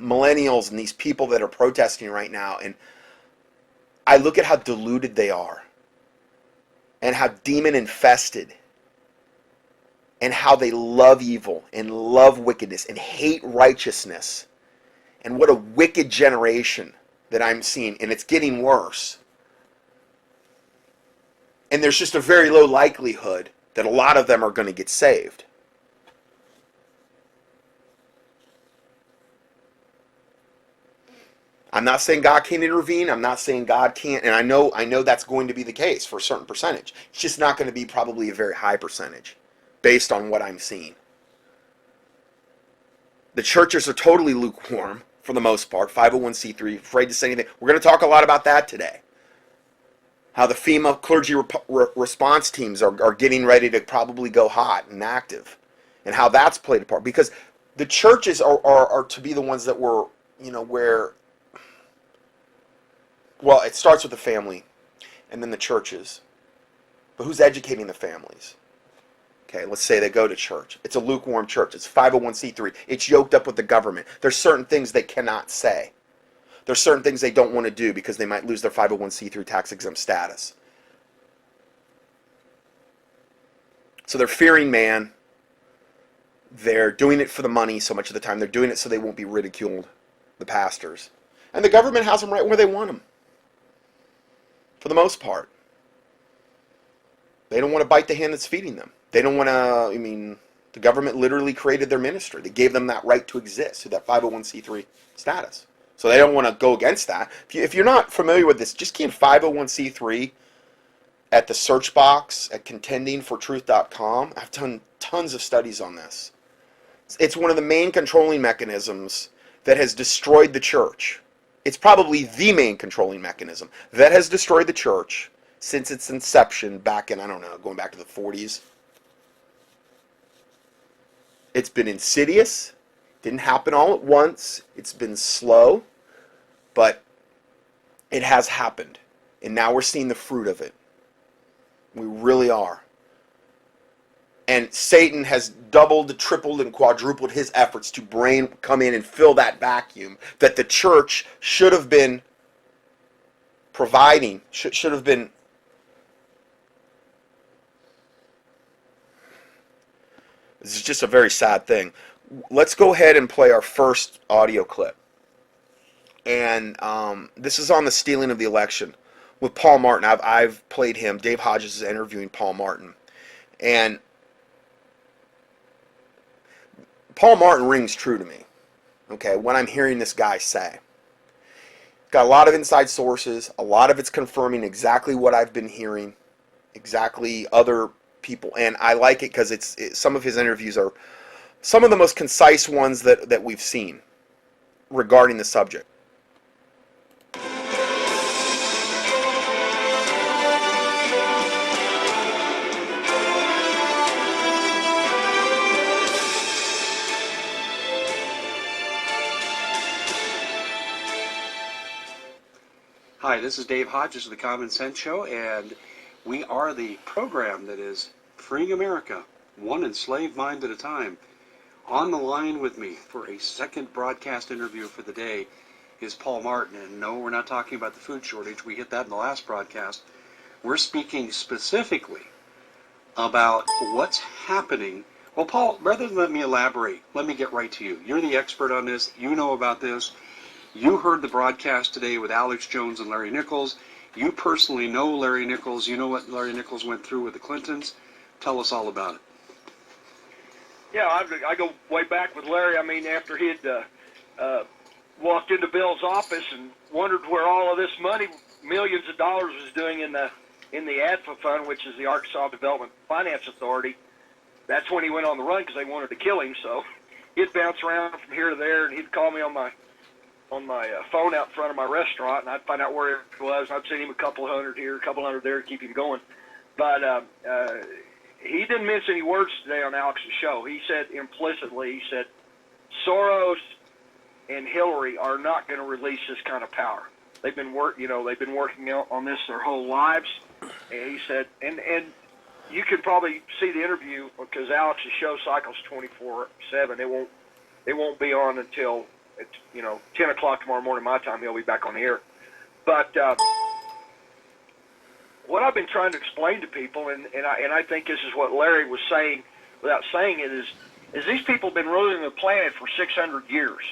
millennials and these people that are protesting right now, and I look at how deluded they are, and how demon infested, and how they love evil and love wickedness and hate righteousness, and what a wicked generation that I'm seeing, and it's getting worse. And there's just a very low likelihood that a lot of them are going to get saved. I'm not saying God can't intervene. I'm not saying God can't, and I know that's going to be the case for a certain percentage. It's just not going to be probably a very high percentage based on what I'm seeing. The churches are totally lukewarm for the most part, 501c3, afraid to say anything. We're going to talk a lot about that today. How the FEMA clergy response teams are getting ready to probably go hot and active, and how that's played a part. Because the churches are to be the ones that were, where, well, it starts with the family and then the churches. But who's educating the families? Okay, let's say they go to church. It's a lukewarm church. It's 501c3. It's yoked up with the government. There's certain things they cannot say. There's certain things they don't want to do because they might lose their 501c3 tax-exempt status. So they're fearing man. They're doing it for the money so much of the time. They're doing it so they won't be ridiculed, the pastors. And the government has them right where they want them, for the most part. They don't want to bite the hand that's feeding them. They don't want to, the government literally created their ministry. They gave them that right to exist, through that 501c3 status. So they don't want to go against that. If you're not familiar with this, just key in 501c3 at the search box at contendingfortruth.com. I've done tons of studies on this. It's one of the main controlling mechanisms that has destroyed the church. It's probably the main controlling mechanism that has destroyed the church since its inception back in, going back to the 40s. It's been insidious. Didn't happen all at once. It's been slow, but it has happened. And now we're seeing the fruit of it. We really are. And Satan has doubled, tripled, and quadrupled his efforts to come in and fill that vacuum that the church should have been providing, should have been. This is just a very sad thing. Let's go ahead and play our first audio clip. And this is on the stealing of the election with Paul Martin. I've played him. Dave Hodges is interviewing Paul Martin. And Paul Martin rings true to me, okay, when I'm hearing this guy say. Got a lot of inside sources. A lot of it's confirming exactly what I've been hearing, exactly other people. And I like it because some of his interviews are some of the most concise ones that we've seen regarding the subject. Hi, this is Dave Hodges of the Common Sense Show, and we are the program that is freeing America, one enslaved mind at a time. On the line with me for a second broadcast interview for the day is Paul Martin. And no, we're not talking about the food shortage. We hit that in the last broadcast. We're speaking specifically about what's happening. Well, Paul, rather than let me elaborate, let me get right to you. You're the expert on this. You know about this. You heard the broadcast today with Alex Jones and Larry Nichols. You personally know Larry Nichols. You know what Larry Nichols went through with the Clintons. Tell us all about it. Yeah, I go way back with Larry. I mean, after he'd walked into Bill's office and wondered where all of this money, millions of dollars, was doing in the ADFA fund, which is the Arkansas Development Finance Authority. That's when he went on the run because they wanted to kill him. So he'd bounce around from here to there, and he'd call me on my phone out in front of my restaurant, and I'd find out where it was. I'd send him a couple hundred here, a couple hundred there to keep him going. But he didn't mince any words today on Alex's show. He said implicitly, Soros and Hillary are not going to release this kind of power. They've been working on this their whole lives. And he said, and you could probably see the interview because Alex's show cycles 24/7. It won't be on until it's 10 o'clock tomorrow morning my time. He'll be back on the air. But what I've been trying to explain to people, and I think this is what Larry was saying without saying it, is these people have been ruling the planet for 600 years.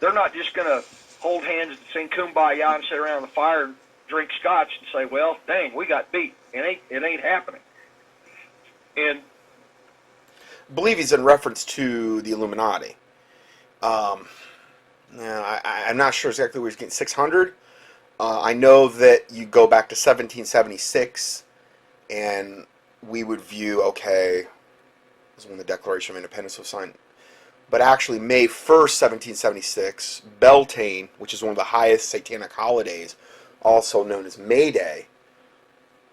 They're not just going to hold hands and sing Kumbaya and sit around the fire and drink scotch and say, well, dang, we got beat. It ain't happening. And I believe he's in reference to the Illuminati. I'm not sure exactly where he's getting 600. I know that you go back to 1776, and we would view, okay, this is when the Declaration of Independence was signed. But actually, May 1st, 1776, Beltane, which is one of the highest satanic holidays, also known as May Day,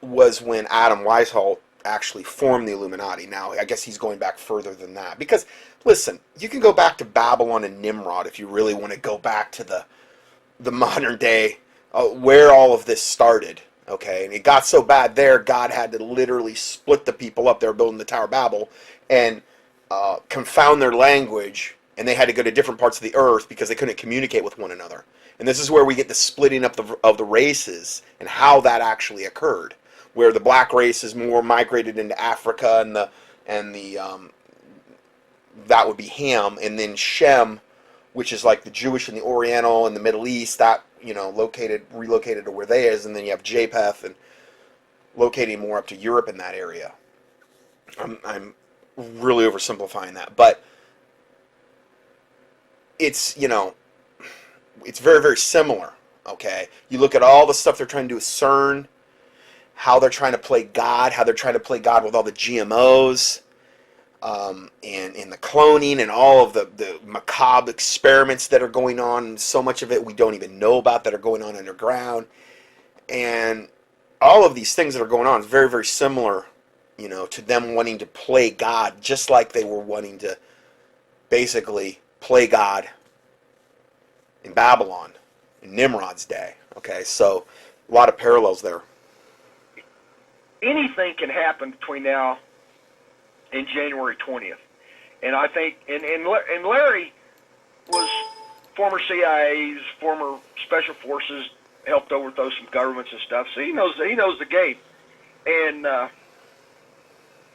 was when Adam Weishaupt actually formed the Illuminati. Now, I guess he's going back further than that. Because, listen, you can go back to Babylon and Nimrod if you really want to go back to the modern day where all of this started. Okay, and it got so bad there, God had to literally split the people up. They were building the Tower of Babel and confound their language, and they had to go to different parts of the earth because they couldn't communicate with one another. And this is where we get the splitting up of the races and how that actually occurred, where the black race is more migrated into Africa, and the that would be Ham, and then Shem, which is like the Jewish and the Oriental and the Middle East, that relocated to where they is, and then you have Japheth and locating more up to Europe in that area. I'm really oversimplifying that, but it's it's very, very similar. Okay, you look at all the stuff they're trying to do with CERN, how they're trying to play God, with all the GMOs, and the cloning and all of the macabre experiments that are going on. So much of it we don't even know about that are going on underground. And all of these things that are going on is very, very similar, to them wanting to play God, just like they were wanting to basically play God in Babylon in Nimrod's day. Okay, so a lot of parallels there. Anything can happen between now and January 20th. And I think, and Larry was former CIA's, former Special Forces, helped overthrow some governments and stuff, so he knows the game. And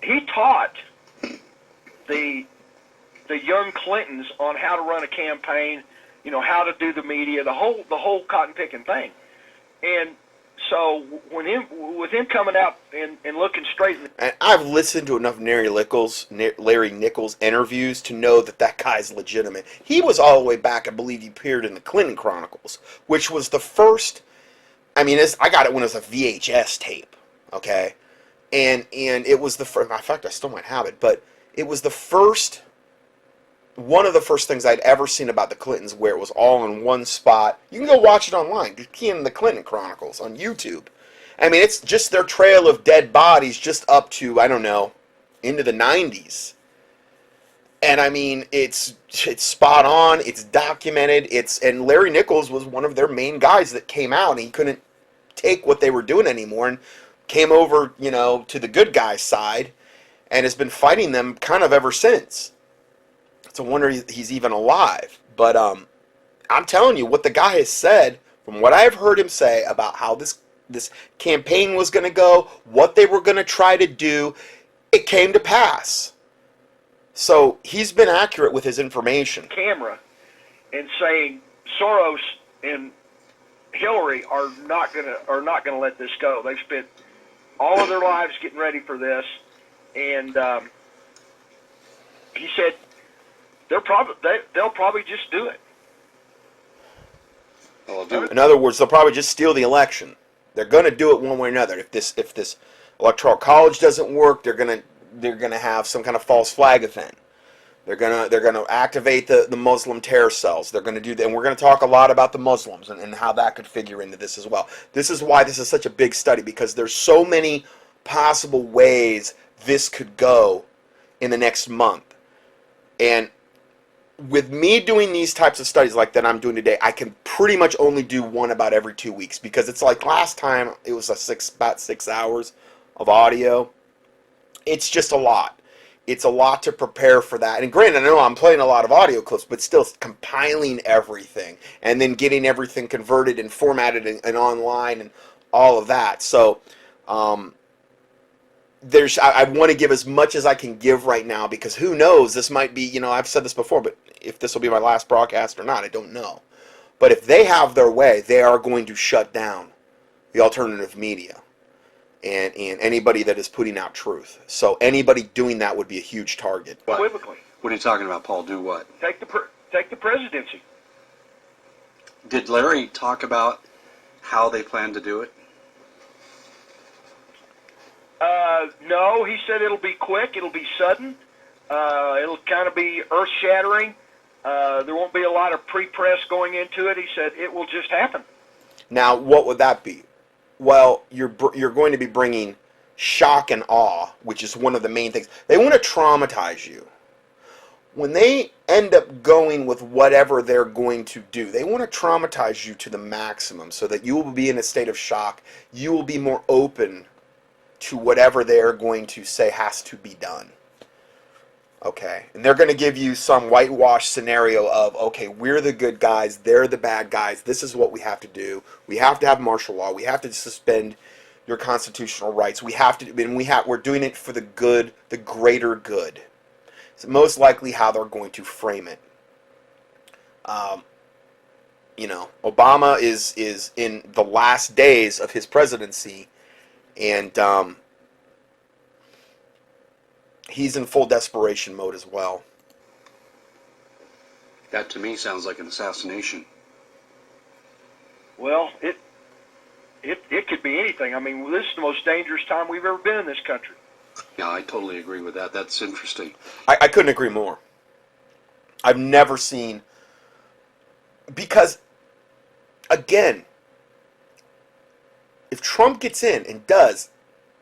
he taught the young Clintons on how to run a campaign, how to do the media, the whole cotton picking thing. And so with him coming out and looking straight, and I've listened to enough Larry Nichols interviews to know that guy's legitimate. He was all the way back, I believe he appeared in the Clinton Chronicles, which was the first. I mean, I got it when it was a VHS tape, okay, and it was the first. In fact, I still might have it, but it was the first. One of the first things I'd ever seen about the Clintons where it was all in one spot. You can go watch it online. Just key in the Clinton Chronicles on YouTube. I mean, it's just their trail of dead bodies just up to, I don't know, into the 90s. And I mean, it's spot on. It's documented. And Larry Nichols was one of their main guys that came out, and he couldn't take what they were doing anymore and came over, to the good guys' side and has been fighting them kind of ever since. It's a wonder he's even alive. But I'm telling you, what the guy has said, from what I've heard him say about how this campaign was going to go, what they were going to try to do, it came to pass. So he's been accurate with his information. Camera and saying Soros and Hillary are not gonna let this go. They've spent all of their lives getting ready for this, and he said they'll probably just do it. In other words, they'll probably just steal the election. They're going to do it one way or another. If this electoral college doesn't work, they're going to have some kind of false flag event. They're going to activate the Muslim terror cells. They're going to do that, and we're going to talk a lot about the Muslims and how that could figure into this as well. This is why this is such a big study, because there's so many possible ways this could go in the next month. And with me doing these types of studies like that I'm doing today, I can pretty much only do one about every 2 weeks, because it's like last time it was about 6 hours of audio. It's just a lot. It's a lot to prepare for that. And granted, I know I'm playing a lot of audio clips, but still compiling everything and then getting everything converted and formatted and online and all of that. So I want to give as much as I can give right now, because who knows, this might be, I've said this before, but if this will be my last broadcast or not, I don't know. But if they have their way, they are going to shut down the alternative media and anybody that is putting out truth. So anybody doing that would be a huge target. Equivocally. What are you talking about, Paul? Do what? Take the presidency. Did Larry talk about how they plan to do it? No, he said it'll be quick, it'll be sudden, it'll kind of be earth-shattering. There won't be a lot of pre-press going into it. He said it will just happen. Now, what would that be? Well, you're going to be bringing shock and awe, which is one of the main things. They want to traumatize you. When they end up going with whatever they're going to do, they want to traumatize you to the maximum so that you will be in a state of shock. You will be more open to whatever they're going to say has to be done. Okay, and they're going to give you some whitewash scenario of, okay, we're the good guys, they're the bad guys, this is what we have to do. We have to have martial law, we have to suspend your constitutional rights, we're doing it for the good, the greater good. It's most likely how they're going to frame it. Obama is in the last days of his presidency, and he's in full desperation mode as well. That to me sounds like an assassination. Well, it could be anything. I mean, this is the most dangerous time we've ever been in this country. Yeah, I totally agree with that. That's interesting. I couldn't agree more. I've never seen, because, again, if Trump gets in and does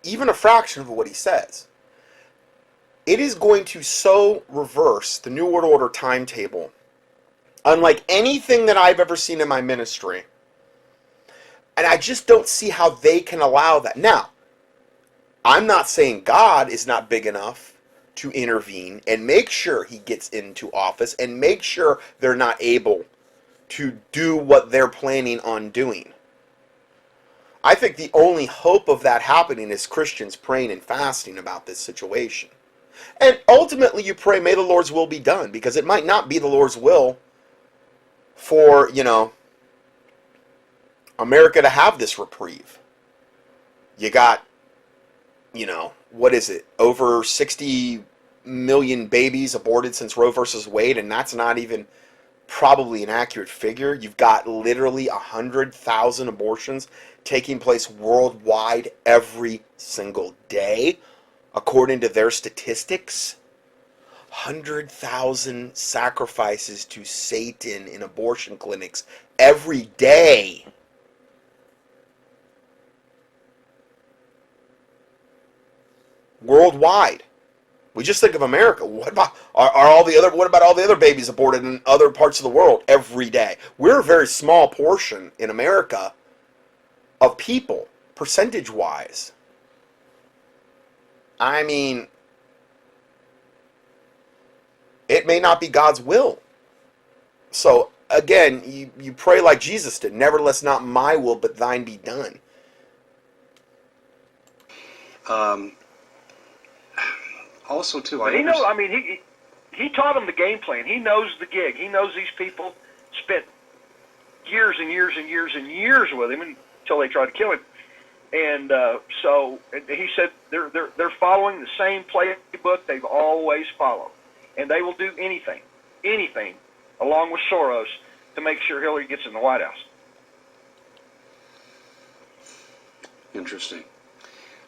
even a fraction of what he says, it is going to so reverse the New World Order timetable unlike anything that I've ever seen in my ministry. And I just don't see how they can allow that. Now, I'm not saying God is not big enough to intervene and make sure he gets into office and make sure they're not able to do what they're planning on doing. I think the only hope of that happening is Christians praying and fasting about this situation. And ultimately you pray, may the Lord's will be done, because it might not be the Lord's will for, America to have this reprieve. You got, what is it? Over 60 million babies aborted since Roe versus Wade, and that's not even probably an accurate figure. You've got literally 100,000 abortions taking place worldwide every single day, according to their statistics. 100,000 sacrifices to Satan in abortion clinics every day. Worldwide. We just think of America. What about what about all the other babies aborted in other parts of the world every day? We're a very small portion in America of people, percentage-wise. I mean, it may not be God's will. So, again, you pray like Jesus did. Nevertheless, not my will, but thine be done. Also, too, but he knows. I mean, he taught them the game plan. He knows the gig. He knows these people spent years and years and years and years with him until they tried to kill him. And so he said they're following the same playbook they've always followed, and they will do anything, along with Soros, to make sure Hillary gets in the White House. Interesting.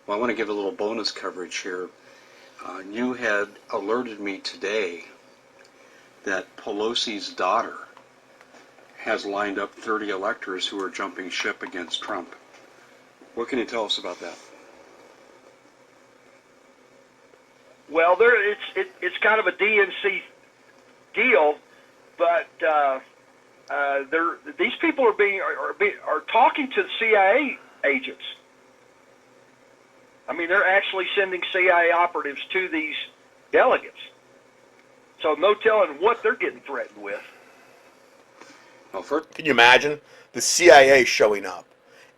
Well, I want to give a little bonus coverage here. You had alerted me today that Pelosi's daughter has lined up 30 electors who are jumping ship against Trump. What can you tell us about that? Well, it's kind of a DNC deal, but these people are talking to the CIA agents. I mean, they're actually sending CIA operatives to these delegates. So no telling what they're getting threatened with. Well, can you imagine the CIA showing up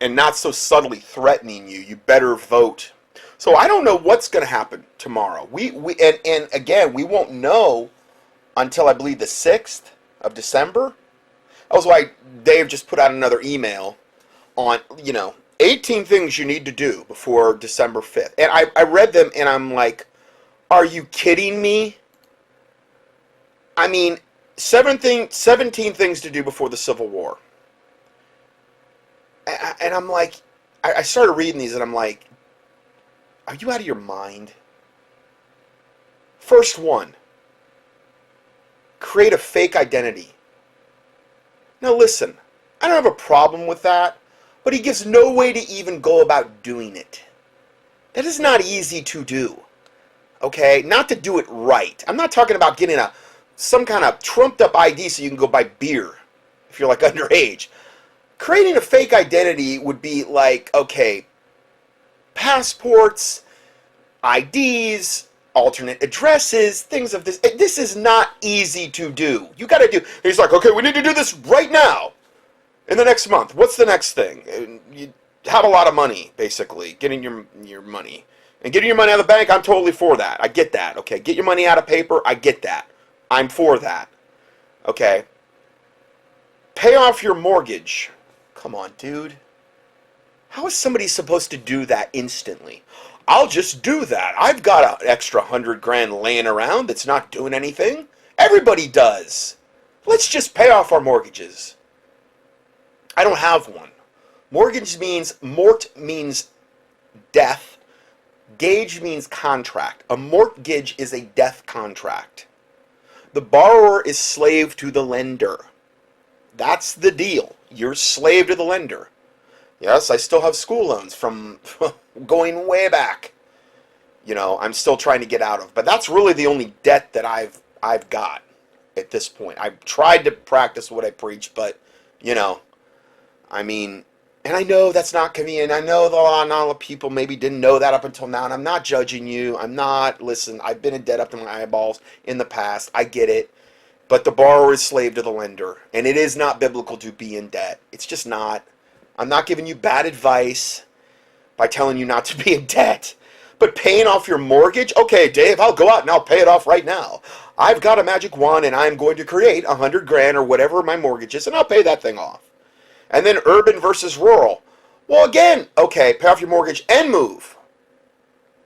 and not so subtly threatening you? You better vote. So I don't know what's going to happen tomorrow. And again, we won't know until I believe the 6th of December. That was why Dave just put out another email on 18 things you need to do before December 5th. And I read them and I'm like, are you kidding me? I mean, 17 things to do before the Civil War. And I'm like, I started reading these and I'm like, are you out of your mind? First one, create a fake identity. Now listen, I don't have a problem with that. But he gives no way to even go about doing it. That is not easy to do. Okay? Not to do it right. I'm not talking about getting some kind of trumped up ID so you can go buy beer if you're like underage. Creating a fake identity would be like, okay, passports, IDs, alternate addresses, things of this. This is not easy to do. You got to do. He's like, okay, we need to do this right now. In the next month, what's the next thing? You have a lot of money, basically, getting your money. And getting your money out of the bank, I'm totally for that. I get that, okay? Get your money out of paper, I get that. I'm for that, okay? Pay off your mortgage. Come on, dude. How is somebody supposed to do that instantly? I'll just do that. I've got an extra $100,000 laying around that's not doing anything. Everybody does. Let's just pay off our mortgages. I don't have one. Mortgage means, mort means death. Gage means contract. A mortgage is a death contract. The borrower is slave to the lender. That's the deal. You're slave to the lender. Yes, I still have school loans from going way back. I'm still trying to get out of. But that's really the only debt that I've got. at this point. I've tried to practice what I preach, but, you know, I mean, and I know that's not convenient. I know that a lot of people maybe didn't know that up until now, and I'm not judging you. Listen, I've been in debt up to my eyeballs in the past. I get it. But the borrower is slave to the lender, and it is not biblical to be in debt. It's just not. I'm not giving you bad advice by telling you not to be in debt. But paying off your mortgage? Okay, Dave, I'll go out and I'll pay it off right now. I've got a magic wand and I'm going to create $100,000 or whatever my mortgage is, and I'll pay that thing off. And then urban versus rural. Well, again, okay, pay off your mortgage and move.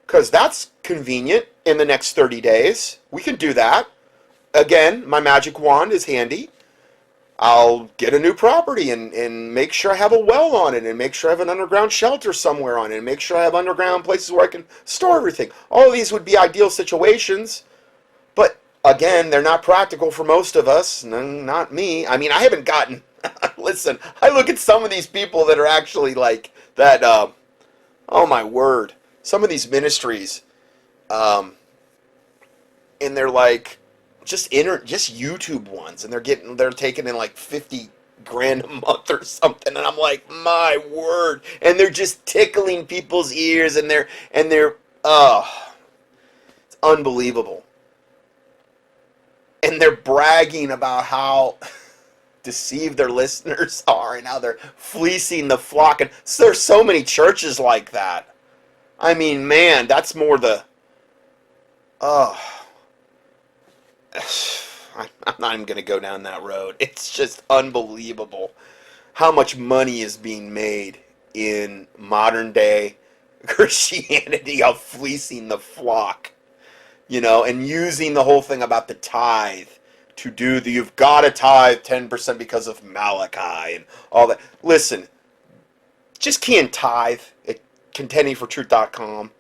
Because that's convenient in the next 30 days. We can do that. Again, my magic wand is handy. I'll get a new property and make sure I have a well on it and make sure I have an underground shelter somewhere on it and make sure I have underground places where I can store everything. All of these would be ideal situations, but again, they're not practical for most of us, not me. I mean, I haven't gotten, listen, I look at some of these people that are actually like that, oh my word, some of these ministries, and they're like, just YouTube ones, and they're taking in like $50,000 a month or something, and I'm like, my word, and they're just tickling people's ears, and they're it's unbelievable, and they're bragging about how deceived their listeners are and how they're fleecing the flock, and so there's so many churches like that. I mean, man, that's more the I'm not even going to go down that road. It's just unbelievable how much money is being made in modern day Christianity of fleecing the flock, you know, and using the whole thing about the tithe to do you've got to tithe 10% because of Malachi and all that. Listen, just can't tithe at contendingfortruth.com,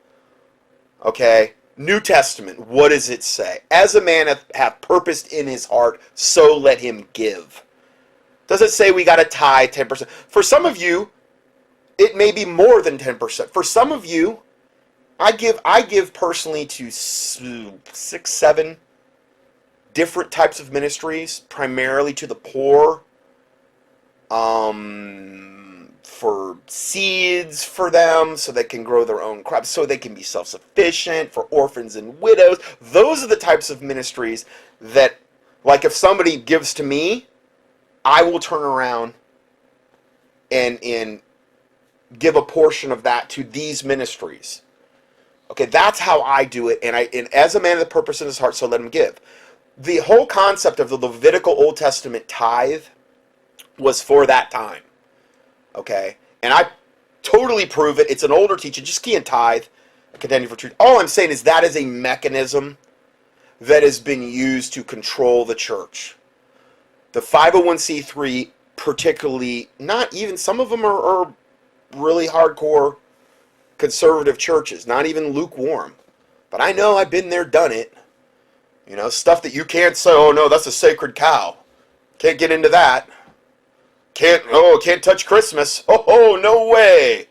okay? New Testament, what does it say? As a man hath purposed in his heart, so let him give. Does it say we got to tithe 10%? For some of you, it may be more than 10%. For some of you, I give personally to 6, 7 different types of ministries, primarily to the poor, for seeds for them so they can grow their own crops, so they can be self-sufficient, for orphans and widows. Those are the types of ministries that, like, if somebody gives to me, I will turn around and give a portion of that to these ministries. Okay, that's how I do it, and as a man of the purpose in his heart, so let him give. The whole concept of the Levitical Old Testament tithe was for that time. Okay, and I totally prove it. It's an older teaching. Just can't tithe. Contending for truth. All I'm saying is that is a mechanism that has been used to control the church. The 501c3, particularly, not even, some of them are really hardcore conservative churches, not even lukewarm. But I know I've been there, done it. You know, stuff that you can't say, oh no, that's a sacred cow. Can't get into that. Can't touch Christmas. Oh, no way.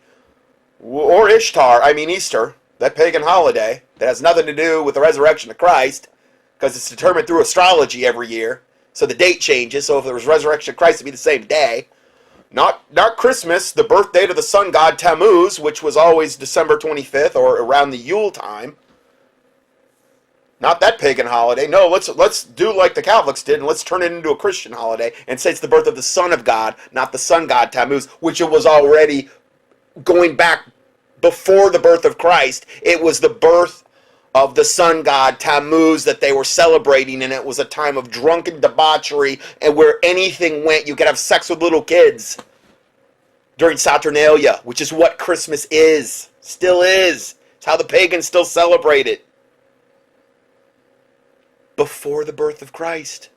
Or Ishtar, Easter, that pagan holiday that has nothing to do with the resurrection of Christ, because it's determined through astrology every year. So the date changes, so if there was resurrection of Christ, it'd be the same day. Not Christmas, the birth date of the sun god Tammuz, which was always December 25th or around the Yule time. Not that pagan holiday. No, let's do like the Catholics did, and let's turn it into a Christian holiday and say it's the birth of the Son of God, not the sun god Tammuz, which it was already going back before the birth of Christ. It was the birth of the sun god Tammuz that they were celebrating, and it was a time of drunken debauchery, and where anything went. You could have sex with little kids during Saturnalia, which is what Christmas is, still is. It's how the pagans still celebrate it. Before the birth of Christ.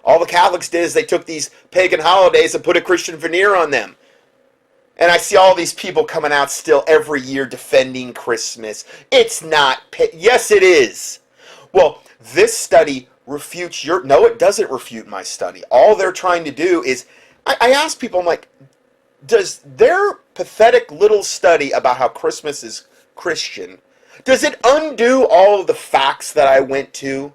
All the Catholics did is they took these pagan holidays and put a Christian veneer on them. And I see all these people coming out still every year defending Christmas. It's not. Yes, it is. Well, this study refutes your... No, it doesn't refute my study. All they're trying to do is... I ask people, I'm like, does their pathetic little study about how Christmas is Christian, does it undo all of the facts that I went to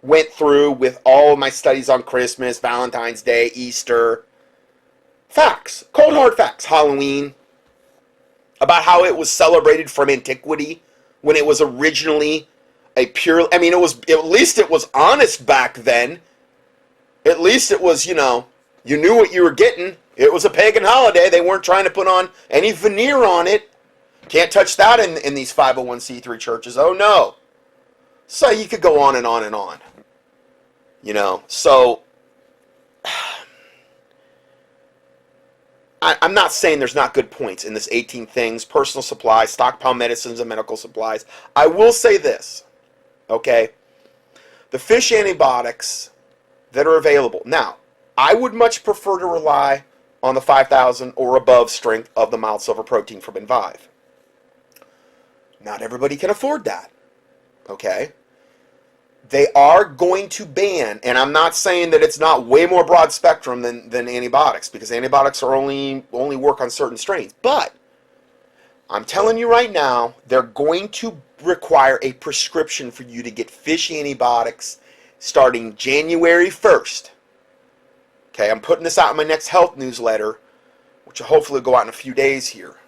went through with all of my studies on Christmas, Valentine's Day, Easter. Facts. Cold hard facts. Halloween. About how it was celebrated from antiquity when it was originally a pure... I mean, it was, at least it was honest back then. At least it was, you know, you knew what you were getting. It was a pagan holiday. They weren't trying to put on any veneer on it. Can't touch that in these 501c3 churches. Oh, no. So you could go on and on and on. You know, so... I'm not saying there's not good points in this 18 things, personal supplies, stockpile medicines, and medical supplies. I will say this, okay? The fish antibiotics that are available. Now, I would much prefer to rely on the 5,000 or above strength of the mild silver protein from Envive. Not everybody can afford that, okay? They are going to ban, and I'm not saying that it's not way more broad spectrum than antibiotics, because antibiotics are only work on certain strains. But I'm telling you right now, they're going to require a prescription for you to get fish antibiotics starting January 1st. Okay, I'm putting this out in my next health newsletter, which will hopefully go out in a few days here.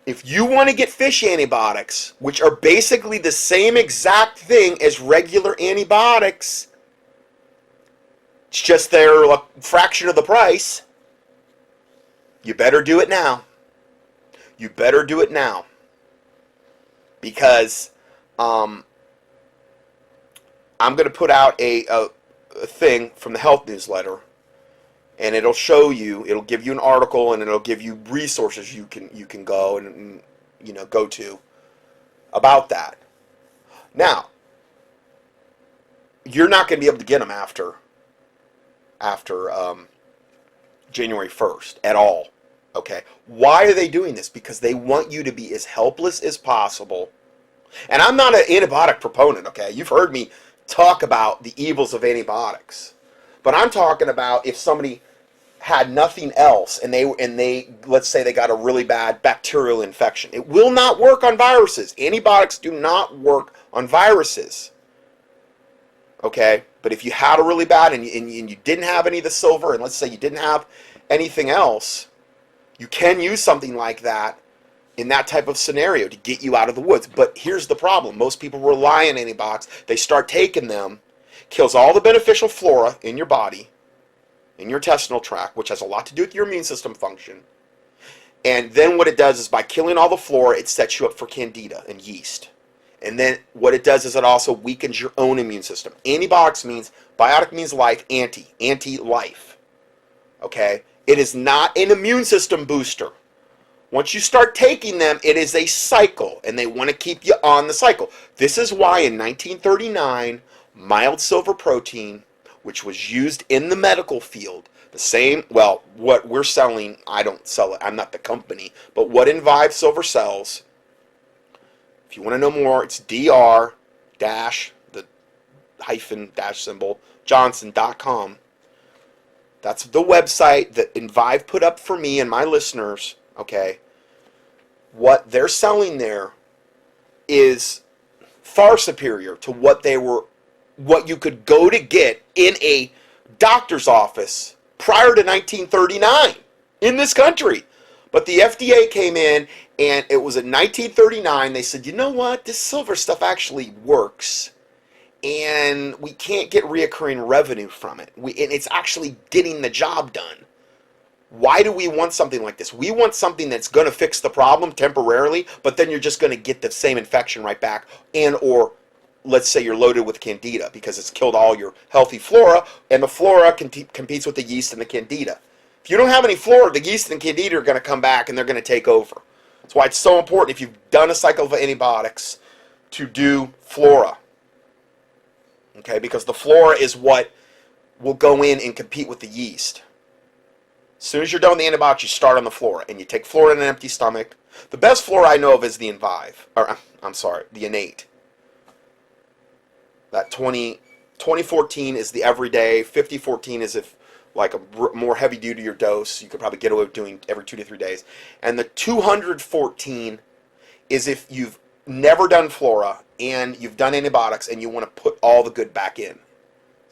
If you want to get fish antibiotics, which are basically the same exact thing as regular antibiotics, it's just they're a fraction of the price, you better do it now. You better do it now. Because I'm going to put out a thing from the health newsletter, and it'll show you, it'll give you an article, and it'll give you resources you can go and you know, go to about that. Now, you're not going to be able to get them after January 1st at all. Okay, why are they doing this? Because they want you to be as helpless as possible. And I'm not an antibiotic proponent. Okay, you've heard me talk about the evils of antibiotics. But I'm talking about if somebody had nothing else and they let's say they got a really bad bacterial infection. It will not work on viruses. Antibiotics do not work on viruses. Okay? But if you had a really bad and you didn't have any of the silver, and let's say you didn't have anything else, you can use something like that in that type of scenario to get you out of the woods. But here's the problem. Most people rely on antibiotics. They start taking them. Kills all the beneficial flora in your body, in your intestinal tract, which has a lot to do with your immune system function. And then what it does is by killing all the flora, it sets you up for candida and yeast. And then what it does is it also weakens your own immune system. Antibiotics means, biotic means life, anti-life. Okay? It is not an immune system booster. Once you start taking them, it is a cycle, and they want to keep you on the cycle. This is why in 1939, mild silver protein, which was used in the medical field, the same, well, what we're selling, I don't sell it, I'm not the company, but what Envive Silver sells, if you want to know more, it's dr the hyphen dash symbol Johnson.com. That's the website that Envive put up for me and my listeners, okay? What they're selling there is far superior to what you could go to get in a doctor's office prior to 1939 in this country. But the FDA came in, and it was in 1939, they said, you know what, this silver stuff actually works, and we can't get reoccurring revenue from it. And it's actually getting the job done. Why do we want something like this? We want something that's going to fix the problem temporarily, but then you're just going to get the same infection right back, and or let's say you're loaded with candida because it's killed all your healthy flora, and the flora competes with the yeast and the candida. If you don't have any flora, the yeast and candida are going to come back and they're going to take over. That's why it's so important, if you've done a cycle of antibiotics, to do flora. Okay, because the flora is what will go in and compete with the yeast. As soon as you're done with the antibiotics, you start on the flora, and you take flora in an empty stomach. The best flora I know of is the the innate. That 2014 is the everyday. 5014 is if like a more heavy duty your dose. You could probably get away with doing every 2 to 3 days. And the 214 is if you've never done flora and you've done antibiotics and you want to put all the good back in.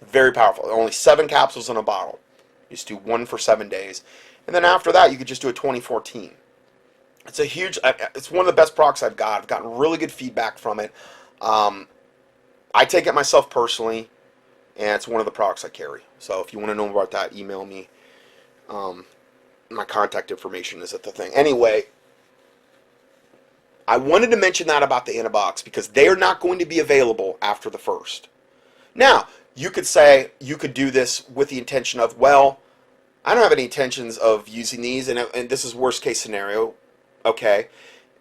Very powerful. Only 7 capsules in a bottle. You just do 1 for 7 days. And then after that, you could just do a 2014. It's a huge, it's one of the best products I've got. I've gotten really good feedback from it. I take it myself personally, and it's one of the products I carry. So if you want to know more about that, email me. My contact information is at the thing. Anyway, I wanted to mention that about the antibiotics because they are not going to be available after the 1st. Now, you could say you could do this with the intention of, well, I don't have any intentions of using these, and this is worst case scenario, okay?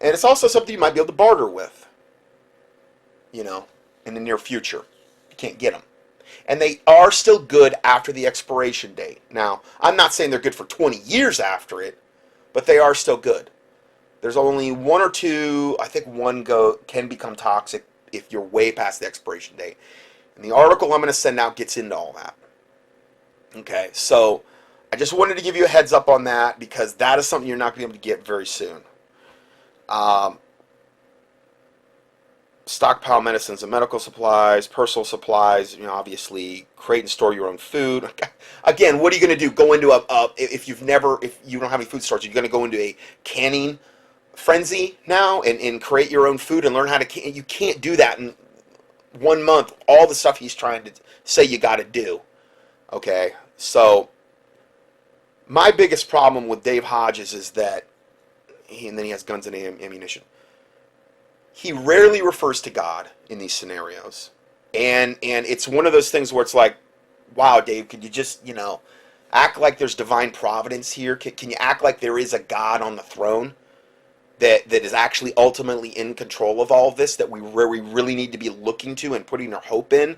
And it's also something you might be able to barter with, you know, in the near future. You can't get them. And they are still good after the expiration date. Now, I'm not saying they're good for 20 years after it, but they are still good. There's only 1 or 2, I think 1 can become toxic if you're way past the expiration date. And the article I'm going to send out gets into all that. Okay, so I just wanted to give you a heads up on that because that is something you're not going to be able to get very soon. Stockpile medicines and medical supplies, personal supplies, you know, obviously create and store your own food. Again, what are you going to do? Go into if you don't have any food storage, you're going to go into a canning frenzy now and create your own food and learn how to can. You can't do that in 1 month. All the stuff he's trying to say you got to do. Okay, so my biggest problem with Dave Hodges is that, and then he has guns and ammunition. He rarely refers to God in these scenarios, and it's one of those things where it's like, wow, Dave, could you just, you know, act like there's divine providence here? Can you act like there is a God on the throne that is actually ultimately in control of all of this, where we really need to be looking to and putting our hope in?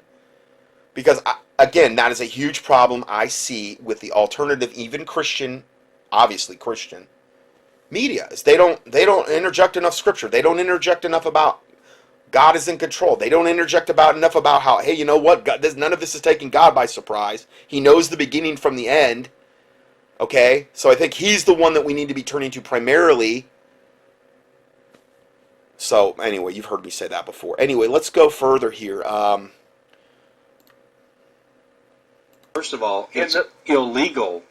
Because, again, that is a huge problem I see with the alternative, even Christian, obviously Christian, media. Is they don't interject enough scripture. They don't interject enough about God is in control. They don't interject enough about how, hey, you know what? None of this is taking God by surprise. He knows the beginning from the end. Okay? So I think he's the one that we need to be turning to primarily. So, anyway, you've heard me say that before. Anyway, let's go further here. First of all, it's illegal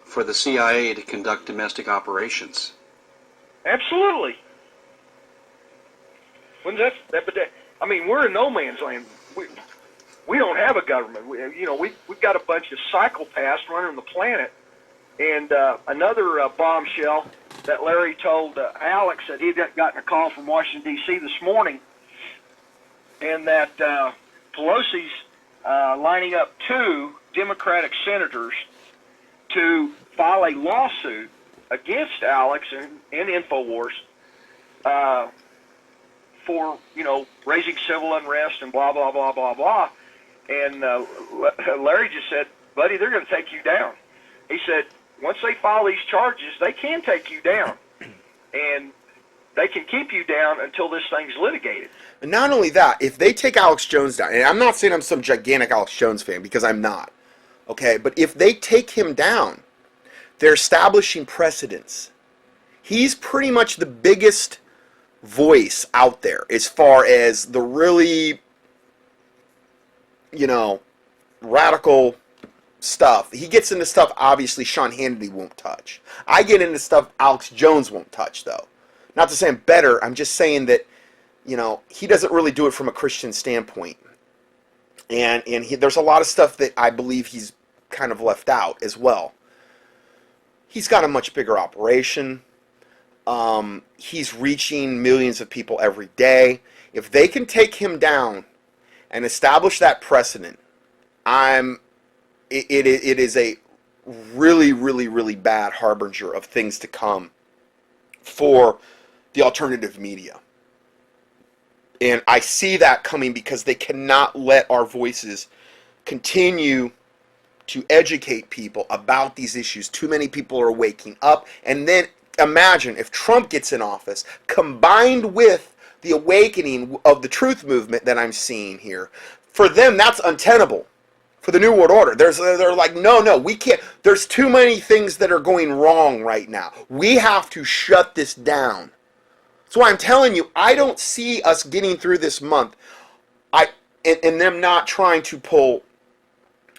for the CIA to conduct domestic operations. Absolutely. I mean, we're in no man's land. We don't have a government. We've got a bunch of psychopaths running the planet. And another bombshell that Larry told Alex that he'd gotten a call from Washington, D.C. this morning, and that Pelosi's lining up 2 Democratic senators to file a lawsuit against Alex and InfoWars for, raising civil unrest and blah, blah, blah, blah, blah. And Larry just said, buddy, they're going to take you down. He said, once they file these charges, they can take you down. And they can keep you down until this thing's litigated. And not only that, if they take Alex Jones down, and I'm not saying I'm some gigantic Alex Jones fan, because I'm not, okay, but if they take him down, they're establishing precedents. He's pretty much the biggest voice out there as far as the really, radical stuff. He gets into stuff, obviously, Sean Hannity won't touch. I get into stuff Alex Jones won't touch, though. Not to say I'm better, I'm just saying that, he doesn't really do it from a Christian standpoint. And there's a lot of stuff that I believe he's kind of left out as well. He's got a much bigger operation. He's reaching millions of people every day. If they can take him down and establish that precedent, it is a really, really, really bad harbinger of things to come for the alternative media. And I see that coming because they cannot let our voices continue to educate people about these issues. Too many people are waking up. And then imagine if Trump gets in office, combined with the awakening of the truth movement that I'm seeing here. For them, that's untenable. For the New World Order, they're like, no, we can't. There's too many things that are going wrong right now. We have to shut this down. That's why I'm telling you, I don't see us getting through this month. And them not trying to pull.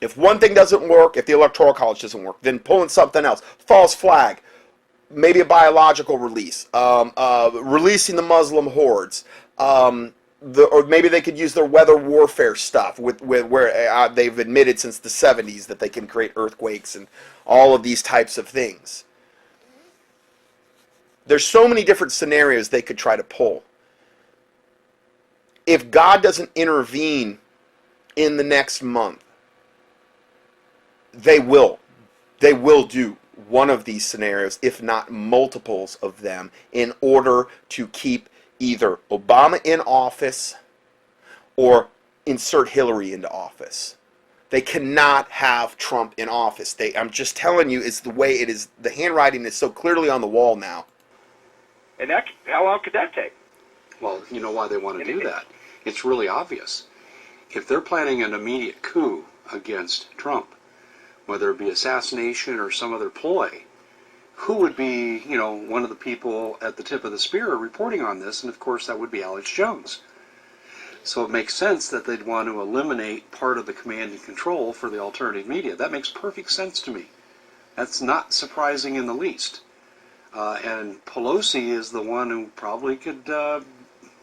If one thing doesn't work, if the Electoral College doesn't work, then pulling something else. False flag, maybe a biological release, releasing the Muslim hordes, or maybe they could use their weather warfare stuff with where they've admitted since the 70s that they can create earthquakes and all of these types of things. There's so many different scenarios they could try to pull. If God doesn't intervene in the next month, they will do one of these scenarios, if not multiples of them, in order to keep either Obama in office or insert Hillary into office. They cannot have Trump in office. I'm just telling you, it's the way it is. The handwriting is so clearly on the wall now. And how long could that take? Well, you know why they want to do that. It's really obvious. If they're planning an immediate coup against Trump, whether it be assassination or some other ploy, who would be, one of the people at the tip of the spear reporting on this? And of course, that would be Alex Jones. So it makes sense that they'd want to eliminate part of the command and control for the alternative media. That makes perfect sense to me. That's not surprising in the least. And Pelosi is the one who probably could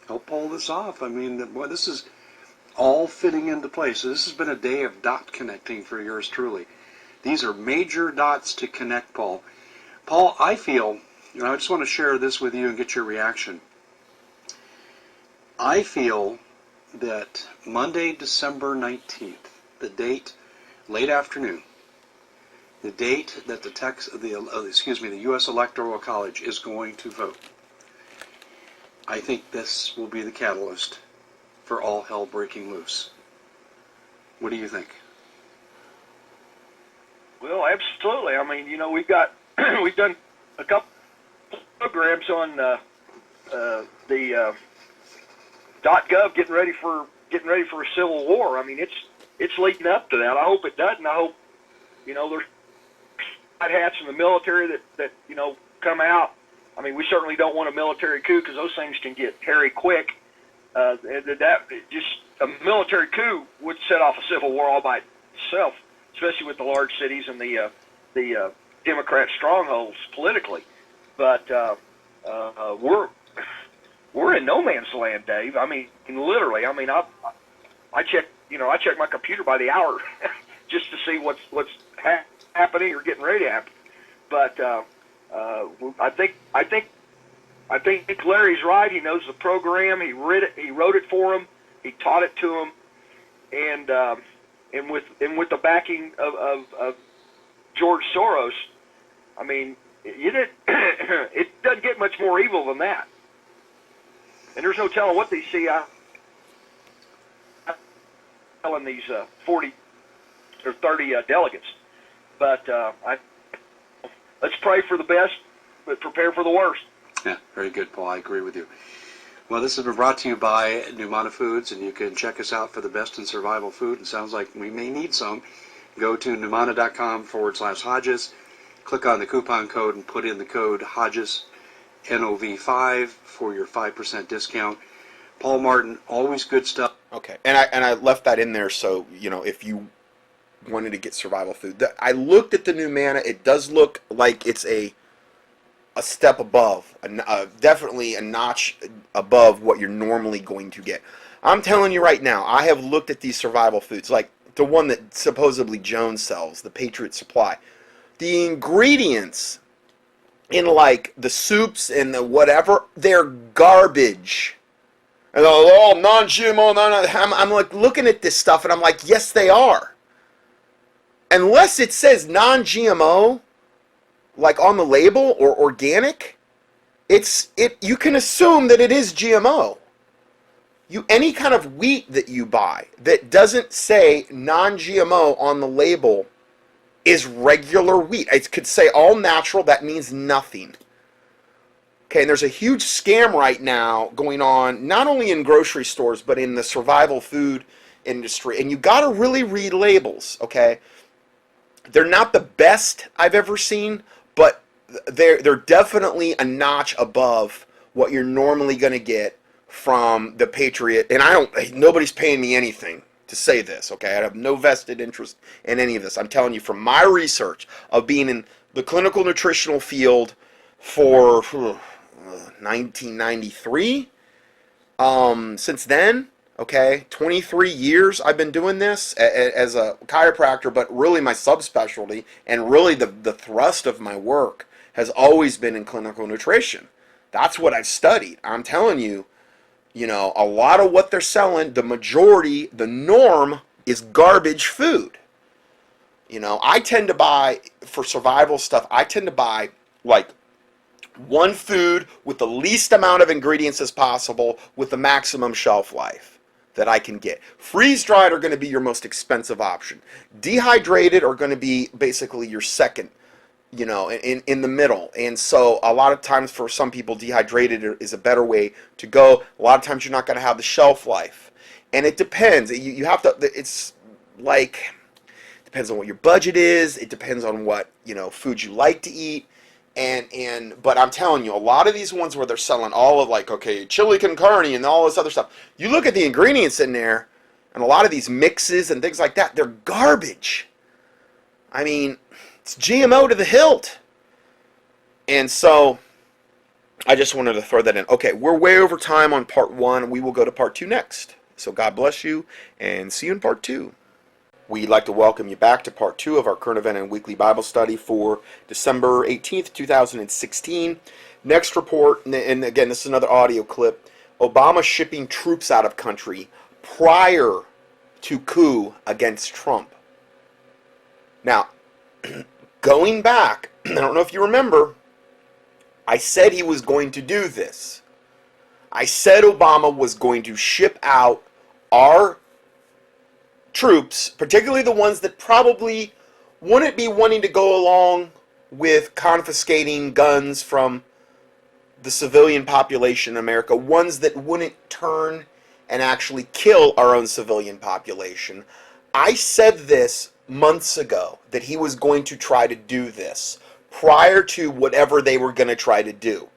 help pull this off. I mean, boy, this is all fitting into place. So this has been a day of dot connecting for yours truly. These are major dots to connect, Paul. Paul, I feel, I just want to share this with you and get your reaction. I feel that Monday, December 19th, the date, late afternoon, the date that the U.S. Electoral College is going to vote, I think this will be the catalyst for all hell breaking loose. What do you think? Well, absolutely. I mean, we've done a couple programs on the .gov getting ready for a civil war. I mean, it's leading up to that. I hope it doesn't. I hope there's hats in the military that come out. I mean, we certainly don't want a military coup because those things can get hairy quick. A military coup would set off a civil war all by itself, especially with the large cities and the Democrat strongholds politically. But we're in no man's land, Dave. I mean, literally. I mean, I check my computer by the hour just to see what's happening or getting ready to happen. But I think Larry's right. He knows the program. He wrote it for him. He taught it to him, and with the backing of George Soros, I mean, it doesn't get much more evil than that. And there's no telling what these CIA telling these 40 or 30 delegates. But let's pray for the best, but prepare for the worst. Yeah, very good, Paul. I agree with you. Well, this has been brought to you by Numana Foods, and you can check us out for the best in survival food. It sounds like we may need some. Go to numana.com/Hodges. Click on the coupon code and put in the code Hodges, NOV5, for your 5% discount. Paul Martin, always good stuff. Okay, and I left that in there so, if you wanted to get survival food. I looked at the Numana. It does look like it's a step above, definitely a notch above what you're normally going to get. I'm telling you right now, I have looked at these survival foods, like the one that supposedly Jones sells, the Patriot Supply. The ingredients in like the soups and the whatever, they're garbage. And non-GMO, I'm like looking at this stuff and I'm like, yes, they are. Unless it says non-GMO, like on the label, or organic, you can assume that it is GMO. Any kind of wheat that you buy that doesn't say non-GMO on the label is regular wheat. It could say all natural. That means nothing. Okay, and there's a huge scam right now going on, not only in grocery stores, but in the survival food industry. And you got to really read labels, okay? They're not the best I've ever seen, but they're definitely a notch above what you're normally going to get from the Patriot. And nobody's paying me anything to say this, okay? I have no vested interest in any of this. I'm telling you from my research of being in the clinical nutritional field for 1993. Since then, okay, 23 years I've been doing this as a chiropractor, but really my subspecialty and really the thrust of my work has always been in clinical nutrition. That's what I've studied. I'm telling you, a lot of what they're selling, the majority, the norm is garbage food. I tend to buy, for survival stuff, I tend to buy like one food with the least amount of ingredients as possible with the maximum shelf life that I can get. Freeze-dried are going to be your most expensive option. Dehydrated are going to be basically your second, in the middle. And so a lot of times for some people, dehydrated is a better way to go. A lot of times you're not going to have the shelf life. And it depends. You have to, it's like, depends on what your budget is. It depends on what, food you like to eat. But I'm telling you, a lot of these ones where they're selling all of like, okay, chili con carne and all this other stuff, you look at the ingredients in there, and a lot of these mixes and things like that, they're garbage. I mean, it's GMO to the hilt. And so, I just wanted to throw that in. Okay, we're way over time on part 1. We will go to part 2 next. So God bless you, and see you in part 2. We'd like to welcome you back to part 2 of our current event and weekly Bible study for December 18th, 2016. Next report, and again, this is another audio clip, Obama shipping troops out of country prior to coup against Trump. Now, going back, I don't know if you remember, I said he was going to do this. I said Obama was going to ship out our troops, particularly the ones that probably wouldn't be wanting to go along with confiscating guns from the civilian population in America, ones that wouldn't turn and actually kill our own civilian population. I said this months ago, that he was going to try to do this prior to whatever they were going to try to do.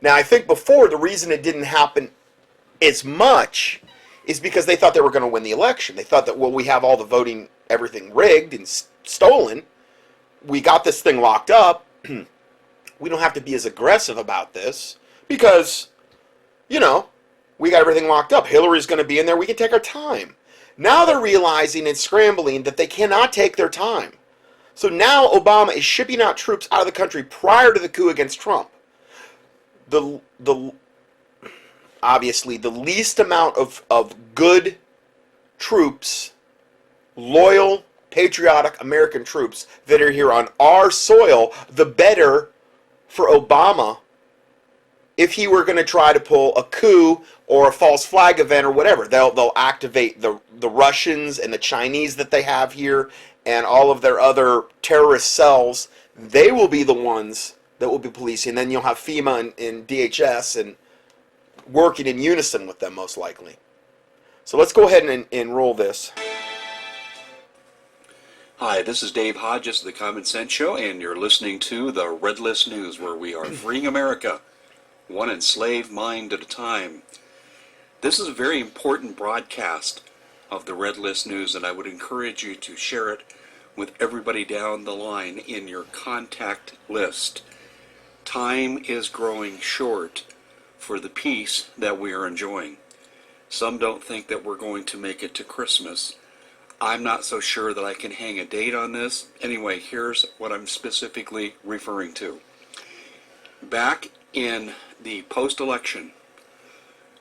Now, I think before, the reason it didn't happen as much is because they thought they were going to win the election. They thought that, well, we have all the voting, everything rigged and stolen. We got this thing locked up. We don't have to be as aggressive about this because, we got everything locked up. Hillary's going to be in there. We can take our time. Now they're realizing and scrambling that they cannot take their time. So now Obama is shipping out troops out of the country prior to the coup against Trump. Obviously, the least amount of good troops, loyal, patriotic American troops that are here on our soil, the better for Obama if he were going to try to pull a coup or a false flag event or whatever. They'll activate the Russians and the Chinese that they have here and all of their other terrorist cells. They will be the ones that will be policing. And then you'll have FEMA and DHS and working in unison with them, most likely. So let's go ahead and roll this. Hi, this is Dave Hodges of the Common Sense Show, and you're listening to the Red List News, where we are freeing America, one enslaved mind at a time. This is a very important broadcast of the Red List News, and I would encourage you to share it with everybody down the line in your contact list. Time is growing short for the peace that we are enjoying. Some don't think that we're going to make it to Christmas. I'm not so sure that I can hang a date on this. Anyway, here's what I'm specifically referring to. Back in the post-election,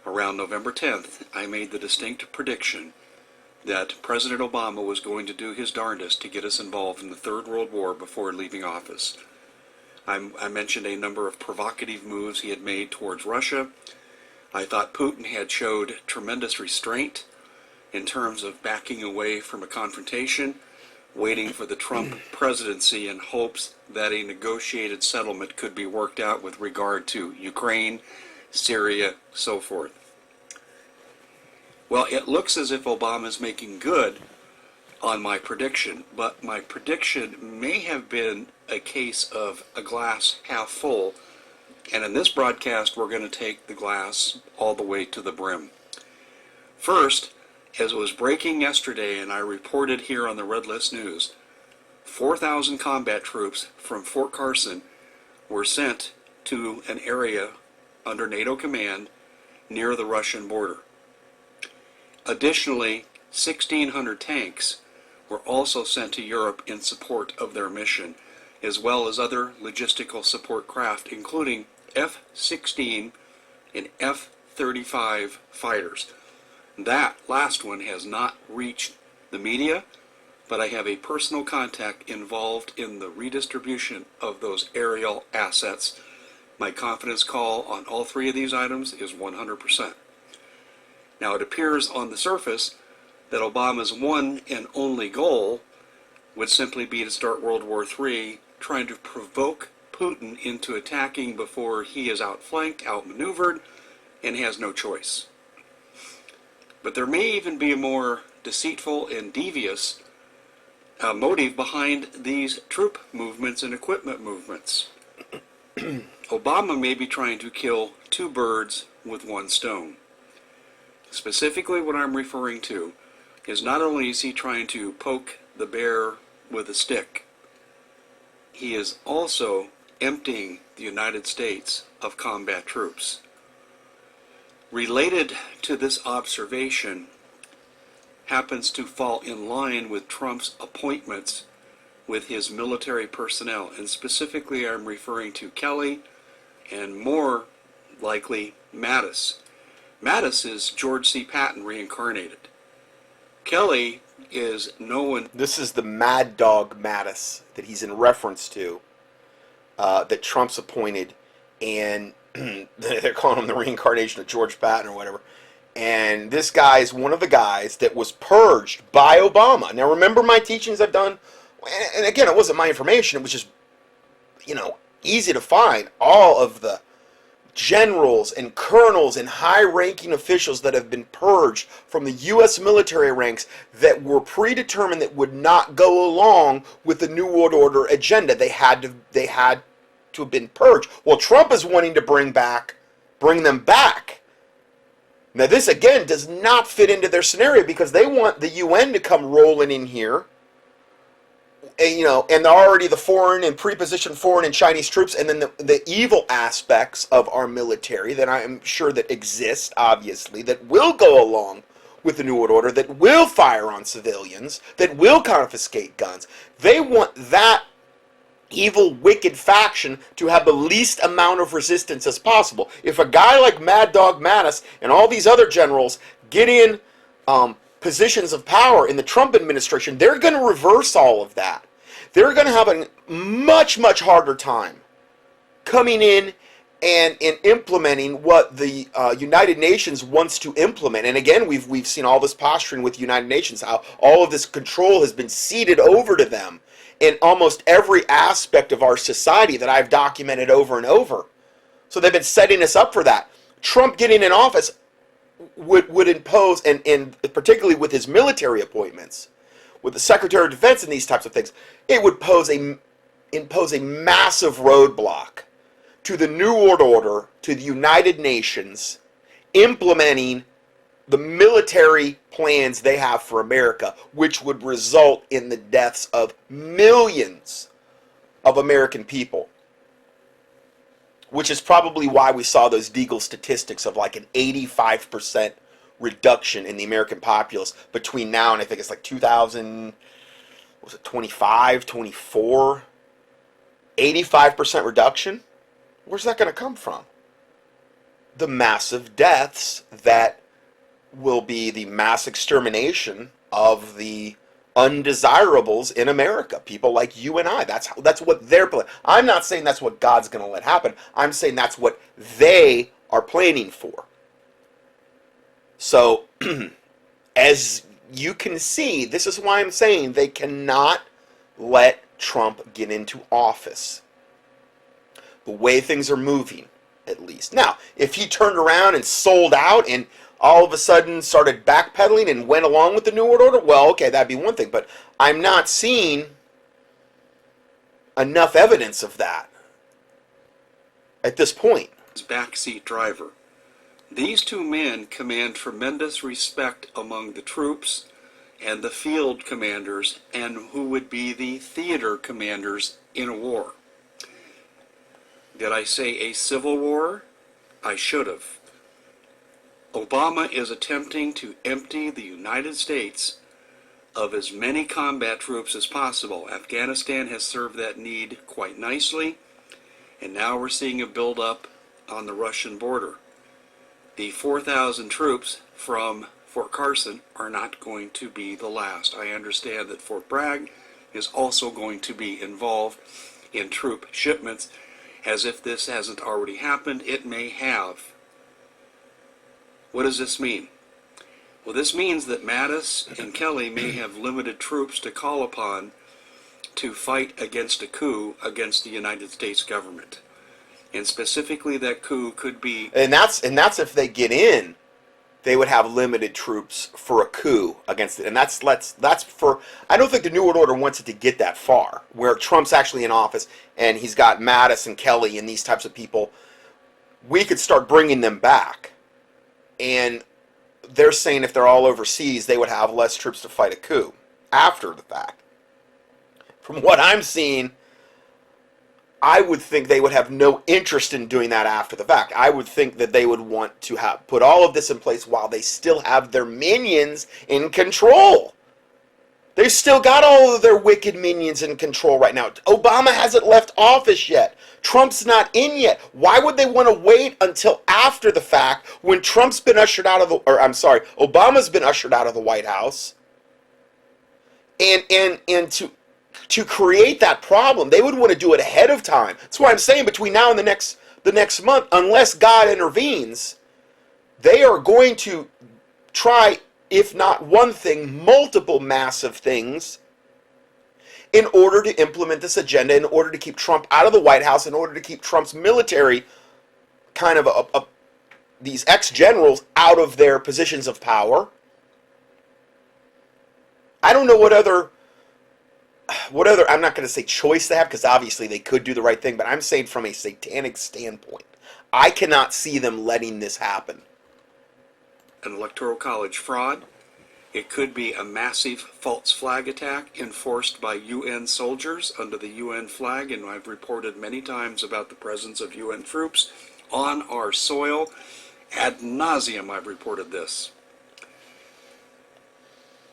around November 10th, I made the distinct prediction that President Obama was going to do his darndest to get us involved in the Third World War before leaving office. I mentioned a number of provocative moves he had made towards Russia. I thought Putin had showed tremendous restraint in terms of backing away from a confrontation, waiting for the Trump presidency in hopes that a negotiated settlement could be worked out with regard to Ukraine, Syria, so forth. Well, it looks as if Obama is making good on my prediction, but my prediction may have been a case of a glass half full And in this broadcast, we're going to take the glass all the way to the brim. First, as it was breaking yesterday, and I reported here on the Red List News, 4,000 combat troops from Fort Carson were sent to an area under NATO command near the Russian border. Additionally, 1,600 tanks were also sent to Europe in support of their mission, as well as other logistical support craft, including F-16 and F-35 fighters. That last one has not reached the media, but I have a personal contact involved in the redistribution of those aerial assets. My confidence call on all three of these items is 100%. Now, it appears on the surface that Obama's one and only goal would simply be to start World War III, trying to provoke Putin into attacking before he is outflanked, outmaneuvered, and has no choice. But there may even be a more deceitful and devious motive behind these troop movements and equipment movements. Obama may be trying to kill two birds with one stone. Specifically, what I'm referring to is not only is he trying to poke the bear with a stick, he is also emptying the United States of combat troops. Related to this observation happens to fall in line with Trump's appointments with his military personnel, and specifically I'm referring to Kelly and more likely Mattis. Mattis is George C. Patton reincarnated. Kelly is known... This is the Mad Dog Mattis that he's in reference to, that Trump's appointed, and they're calling him the reincarnation of George Patton or whatever. And this guy is one of the guys that was purged by Obama. Now, remember my teachings I've done? And again, it wasn't my information. It was just, easy to find. All of the generals and colonels and high-ranking officials that have been purged from the U.S. military ranks that were predetermined that would not go along with the New World Order agenda. They had to have been purged. Well, Trump is wanting to bring them back. Now, this, again, does not fit into their scenario because they want the UN to come rolling in here, and already the foreign and pre-positioned foreign and Chinese troops, and then the evil aspects of our military that I am sure that exist, obviously, that will go along with the New World Order, that will fire on civilians, that will confiscate guns. They want that evil, wicked faction to have the least amount of resistance as possible. If a guy like Mad Dog Mattis and all these other generals get in positions of power in the Trump administration, they're going to reverse all of that. They're going to have a much, much harder time coming in and implementing what the United Nations wants to implement. And again, we've seen all this posturing with the United Nations, how all of this control has been ceded over to them in almost every aspect of our society that I've documented over and over. So they've been setting us up for that. Trump getting in office would impose, and particularly with his military appointments, with the Secretary of Defense and these types of things, it would impose a massive roadblock to the New World Order, to the United Nations, implementing the military plans they have for America, which would result in the deaths of millions of American people. Which is probably why we saw those Deagle statistics of like an 85% reduction in the American populace between now and I think it's like 2025, 24? 85% reduction? Where's that going to come from? The massive deaths that will be the mass extermination of the undesirables in America, people like you and I. That's what they're planning. I'm not saying that's what God's going to let happen. I'm saying that's what they are planning for. So, as you can see, this is why I'm saying they cannot let Trump get into office. The way things are moving, at least. Now, if he turned around and sold out and all of a sudden started backpedaling and went along with the New World Order, well, okay, that'd be one thing. But I'm not seeing enough evidence of that. at this point. Backseat driver. These two men command tremendous respect among the troops and the field commanders, and who would be the theater commanders in a war. Did I say a civil war? I should have. Obama is attempting to empty the United States of as many combat troops as possible. Afghanistan has served that need quite nicely, and now we're seeing a build-up on the Russian border. The 4,000 troops from Fort Carson are not going to be the last. I understand that Fort Bragg is also going to be involved in troop shipments. As if this hasn't already happened, it may have. What does this mean? Well, this means that Mattis and Kelly may have limited troops to call upon to fight against a coup against the United States government. And specifically, that coup could be... And that's if they get in, they would have limited troops for a coup against it. And that's for... I don't think the New World Order wants it to get that far, where Trump's actually in office, and he's got Mattis and Kelly and these types of people. We could start bringing them back. And they're saying if they're all overseas, they would have less troops to fight a coup after the fact. From what I'm seeing, I would think they would have no interest in doing that after the fact. I would think that they would want to put all of this in place while they still have their minions in control. They've still got all of their wicked minions in control right now. Obama hasn't left office yet. Trump's not in yet. Why would they want to wait until after the fact when Trump's been ushered out of the, or I'm sorry, Obama's been ushered out of the White House? And to create that problem, they would want to do it ahead of time. That's why I'm saying between now and the next month, unless God intervenes, they are going to try, if not one thing, multiple massive things in order to implement this agenda, in order to keep Trump out of the White House, in order to keep Trump's military kind of these ex-generals out of their positions of power. I don't know what other, I'm not going to say choice they have, because obviously they could do the right thing, but I'm saying from a satanic standpoint, I cannot see them letting this happen. An electoral college fraud. It could be a massive false flag attack enforced by UN soldiers under the UN flag, and I've reported many times about the presence of UN troops on our soil. Ad nauseum, I've reported this.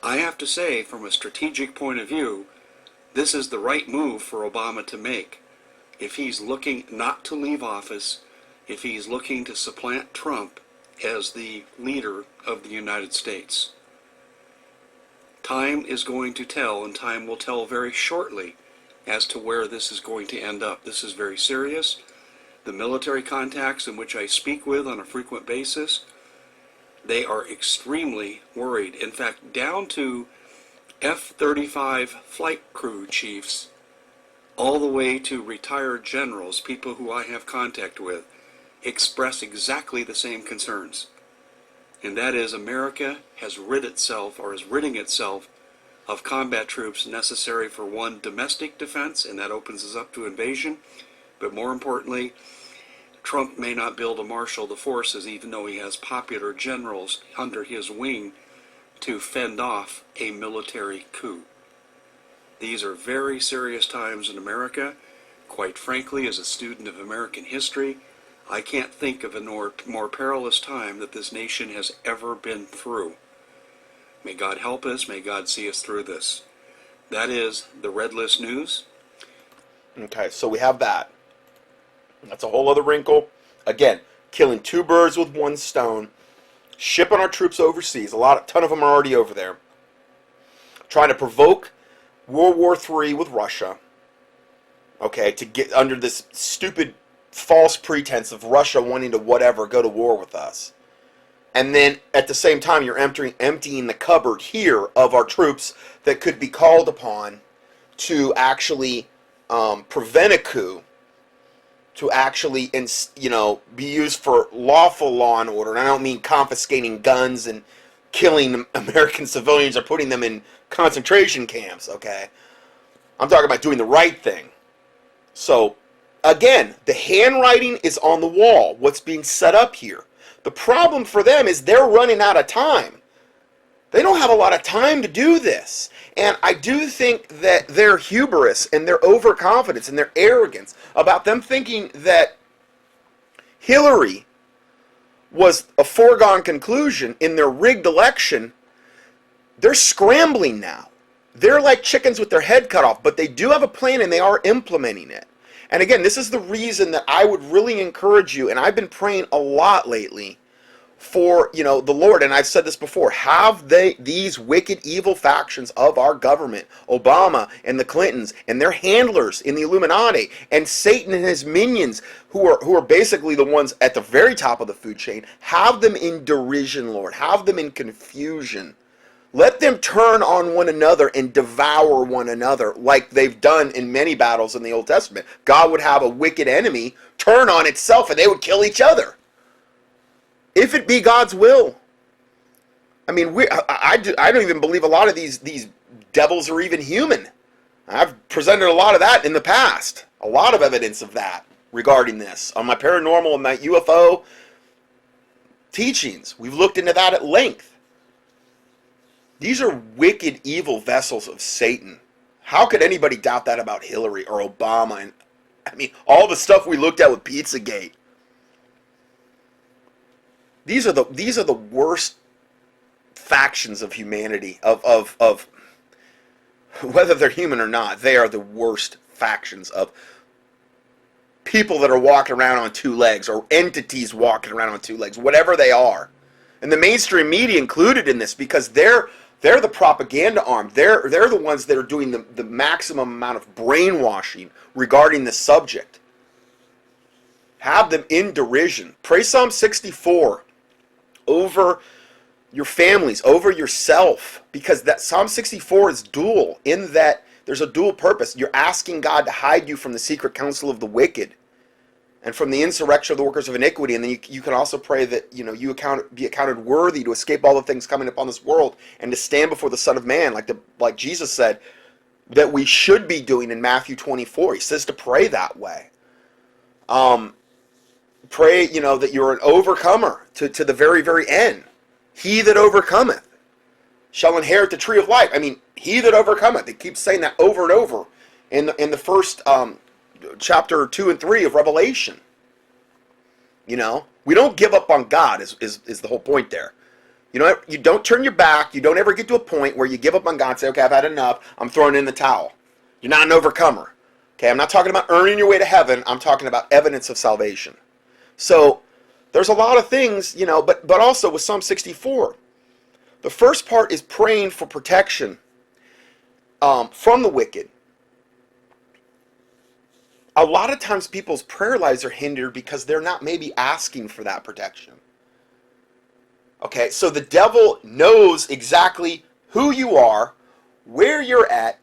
I have to say, from a strategic point of view, this is the right move for Obama to make. If he's looking not to leave office, if he's looking to supplant Trump as the leader of the United States. Time is going to tell, and time will tell very shortly as to where this is going to end up. This is very serious. The military contacts in which I speak with on a frequent basis, they are extremely worried. In fact, down to F-35 flight crew chiefs, all the way to retired generals, people who I have contact with, express exactly the same concerns. And that is, America has rid itself, or is ridding itself, of combat troops necessary for one, domestic defense, and that opens us up to invasion. But more importantly, Trump may not be able to marshal the forces, even though he has popular generals under his wing, to fend off a military coup. These are very serious times in America. Quite frankly, as a student of American history, I can't think of a more perilous time that this nation has ever been through. May God help us. May God see us through this. That is the Red List News. Okay, so we have that. That's a whole other wrinkle. Again, killing two birds with one stone. Shipping our troops overseas. A ton of them are already over there. Trying to provoke World War III with Russia. Okay, to get under this stupid false pretense of Russia wanting to go to war with us. And then at the same time you're emptying the cupboard here of our troops that could be called upon to actually prevent a coup, to actually be used for lawful law and order. And I don't mean confiscating guns and killing American civilians or putting them in concentration camps, okay? I'm talking about doing the right thing. So again, the handwriting is on the wall, what's being set up here. The problem for them is they're running out of time. They don't have a lot of time to do this. And I do think that their hubris and their overconfidence and their arrogance about them thinking that Hillary was a foregone conclusion in their rigged election, they're scrambling now. They're like chickens with their head cut off, but they do have a plan and they are implementing it. And again, this is the reason that I would really encourage you, and I've been praying a lot lately for, the Lord, and I've said this before, have these wicked, evil factions of our government, Obama and the Clintons and their handlers in the Illuminati, and Satan and his minions, who are basically the ones at the very top of the food chain, have them in derision, Lord. Have them in confusion. Let them turn on one another and devour one another like they've done in many battles in the Old Testament. God would have a wicked enemy turn on itself and they would kill each other. If it be God's will. I mean, I don't even believe a lot of these devils are even human. I've presented a lot of that in the past. A lot of evidence of that regarding this. On my paranormal and my UFO teachings, we've looked into that at length. These are wicked, evil vessels of Satan. How could anybody doubt that about Hillary or Obama? And I mean, all the stuff we looked at with Pizzagate. These are the worst factions of humanity, of whether they're human or not. They are the worst factions of people that are walking around on two legs, or entities walking around on two legs, whatever they are. And the mainstream media included in this, because they're the propaganda arm. They're the ones that are doing the maximum amount of brainwashing regarding the subject. Have them in derision. Pray Psalm 64 over your families, over yourself, because that Psalm 64 is dual, in that there's a dual purpose. You're asking God to hide you from the secret counsel of the wicked and from the insurrection of the workers of iniquity. And then you can also pray that you be accounted worthy to escape all the things coming upon this world and to stand before the Son of Man, like Jesus said that we should be doing in Matthew 24. He says to pray that way. Pray, that you're an overcomer to the very, very end. He that overcometh shall inherit the tree of life. I mean, he that overcometh. They keep saying that over and over in the first chapter 2 and 3 of Revelation. We don't give up on God is the whole point there. You don't turn your back. You don't ever get to a point where you give up on God and say, okay, I've had enough. I'm throwing in the towel. You're not an overcomer. Okay, I'm not talking about earning your way to heaven. I'm talking about evidence of salvation. So there's a lot of things, but also with Psalm 64, the first part is praying for protection from the wicked. A lot of times people's prayer lives are hindered because they're not maybe asking for that protection. Okay, so the devil knows exactly who you are, where you're at,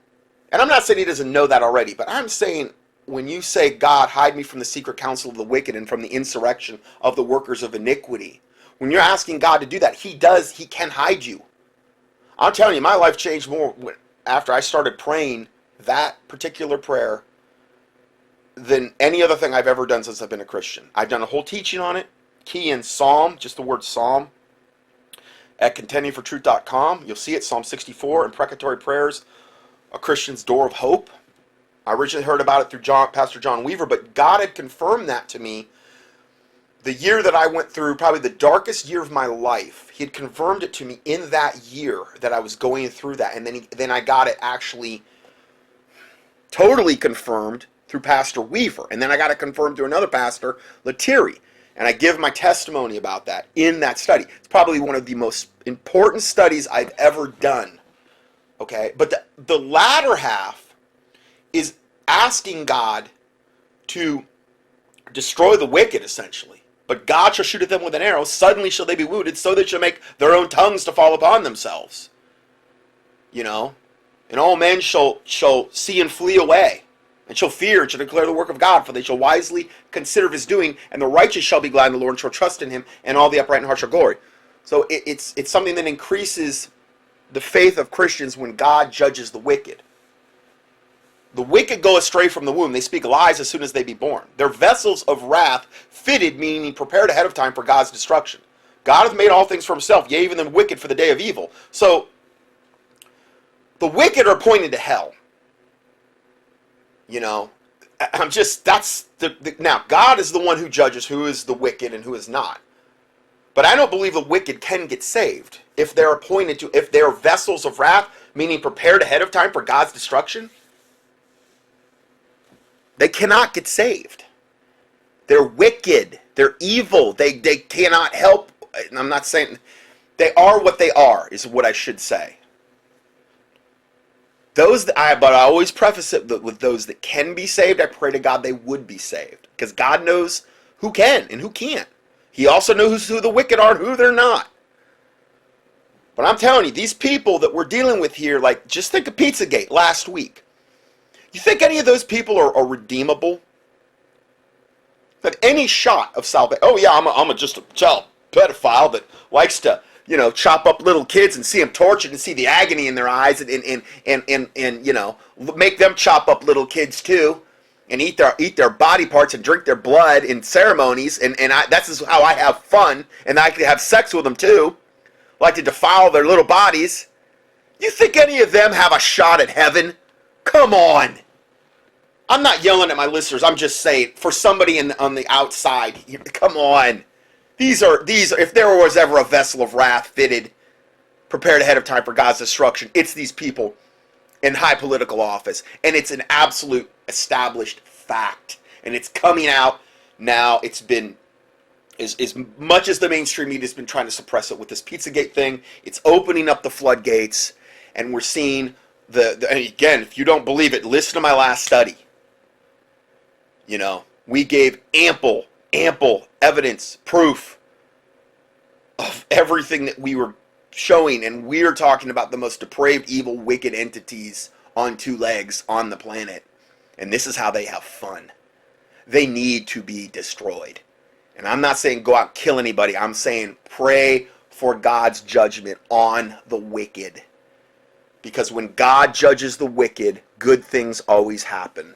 and I'm not saying he doesn't know that already, but I'm saying when you say, God, hide me from the secret counsel of the wicked and from the insurrection of the workers of iniquity, when you're asking God to do that, he can hide you. I'm telling you, my life changed more after I started praying that particular prayer than any other thing I've ever done since I've been a Christian. I've done a whole teaching on it. Key in Psalm, just the word Psalm, at contendingfortruth.com. You'll see it, Psalm 64, Imprecatory Prayers, A Christian's Door of Hope. I originally heard about it through Pastor John Weaver, but God had confirmed that to me the year that I went through, probably the darkest year of my life. He had confirmed it to me in that year that I was going through that. And then I got it actually totally confirmed through Pastor Weaver. And then I got it confirmed through another pastor, Lettieri. And I give my testimony about that in that study. It's probably one of the most important studies I've ever done. Okay? But the latter half is asking God to destroy the wicked, essentially. But God shall shoot at them with an arrow, suddenly shall they be wounded, so they shall make their own tongues to fall upon themselves. And all men shall see and flee away, and shall fear and shall declare the work of God, for they shall wisely consider of his doing, and the righteous shall be glad in the Lord, and shall trust in him, and all the upright in heart shall glory. So it's something that increases the faith of Christians when God judges the wicked. The wicked go astray from the womb. They speak lies as soon as they be born. They're vessels of wrath, fitted, meaning prepared ahead of time for God's destruction. God hath made all things for himself, yea, even the wicked for the day of evil. So, the wicked are pointed to hell. You know, now, God is the one who judges who is the wicked and who is not. But I don't believe the wicked can get saved if they're appointed to, if they're vessels of wrath, meaning prepared ahead of time for God's destruction. They cannot get saved. They're wicked. They're evil. They cannot help. And I'm not saying, they are what they are, is what I should say. But I always preface it with those that can be saved. I pray to God they would be saved. Because God knows who can and who can't. He also knows who the wicked are and who they're not. But I'm telling you, these people that we're dealing with here, like, just think of Pizzagate last week. You think any of those people are redeemable? That any shot of salvation, oh yeah, I'm just a child pedophile that likes to, you know, chop up little kids and see them tortured and see the agony in their eyes and you know, make them chop up little kids too. And eat their body parts and drink their blood in ceremonies, and that's how I have fun, and I can have sex with them too. I like to defile their little bodies. You think any of them have a shot at heaven? Come on. I'm not yelling at my listeners. I'm just saying, for somebody on the outside, come on. These are if there was ever a vessel of wrath fitted, prepared ahead of time for God's destruction, it's these people in high political office, and it's an absolute established fact, and it's coming out now. It's been as much as the mainstream media has been trying to suppress it with this Pizzagate thing, it's opening up the floodgates, and we're seeing and again, if you don't believe it, listen to my last study. You know, we gave ample evidence, proof of everything that we were showing, and we're talking about the most depraved, evil, wicked entities on two legs on the planet. And this is how they have fun. They need to be destroyed. And I'm not saying go out and kill anybody. I'm saying pray for God's judgment on the wicked. Because when God judges the wicked, good things always happen.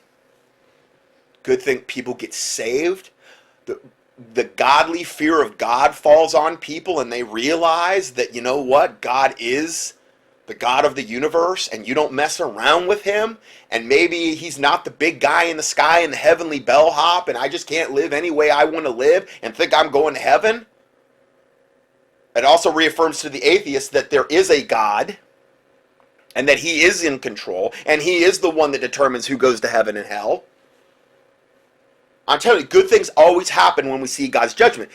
Good thing, people get saved. The godly fear of God falls on people, and they realize that, you know what, God is the God of the universe, and you don't mess around with him, and maybe he's not the big guy in the sky in the heavenly bellhop, and I just can't live any way I want to live and think I'm going to heaven. It also reaffirms to the atheist that there is a God, and that he is in control, and he is the one that determines who goes to heaven and hell. I'm telling you, good things always happen when we see God's judgment.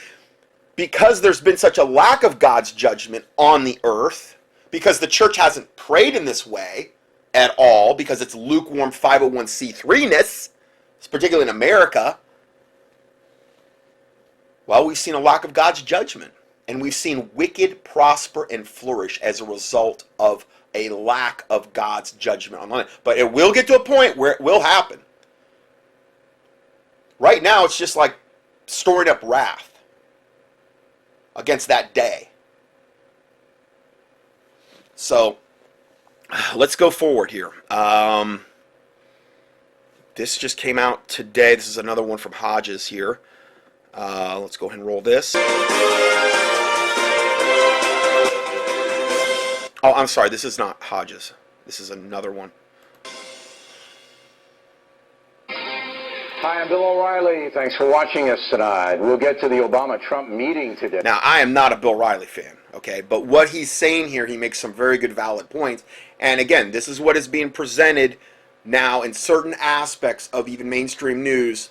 Because there's been such a lack of God's judgment on the earth, because the church hasn't prayed in this way at all, because it's lukewarm 501c3-ness, particularly in America, well, we've seen a lack of God's judgment. And we've seen wicked prosper and flourish as a result of a lack of God's judgment on it. But it will get to a point where it will happen. Right now, it's just like storing up wrath against that day. So, let's go forward here. This just came out today. This is another one from Hodges here. Let's go ahead and roll this. Oh, I'm sorry. This is not Hodges. This is another one. Hi, I'm Bill O'Reilly. Thanks for watching us tonight. We'll get to the Obama-Trump meeting today. Now, I am not a Bill O'Reilly fan, okay? But what he's saying here, he makes some very good, valid points. And again, this is what is being presented now in certain aspects of even mainstream news,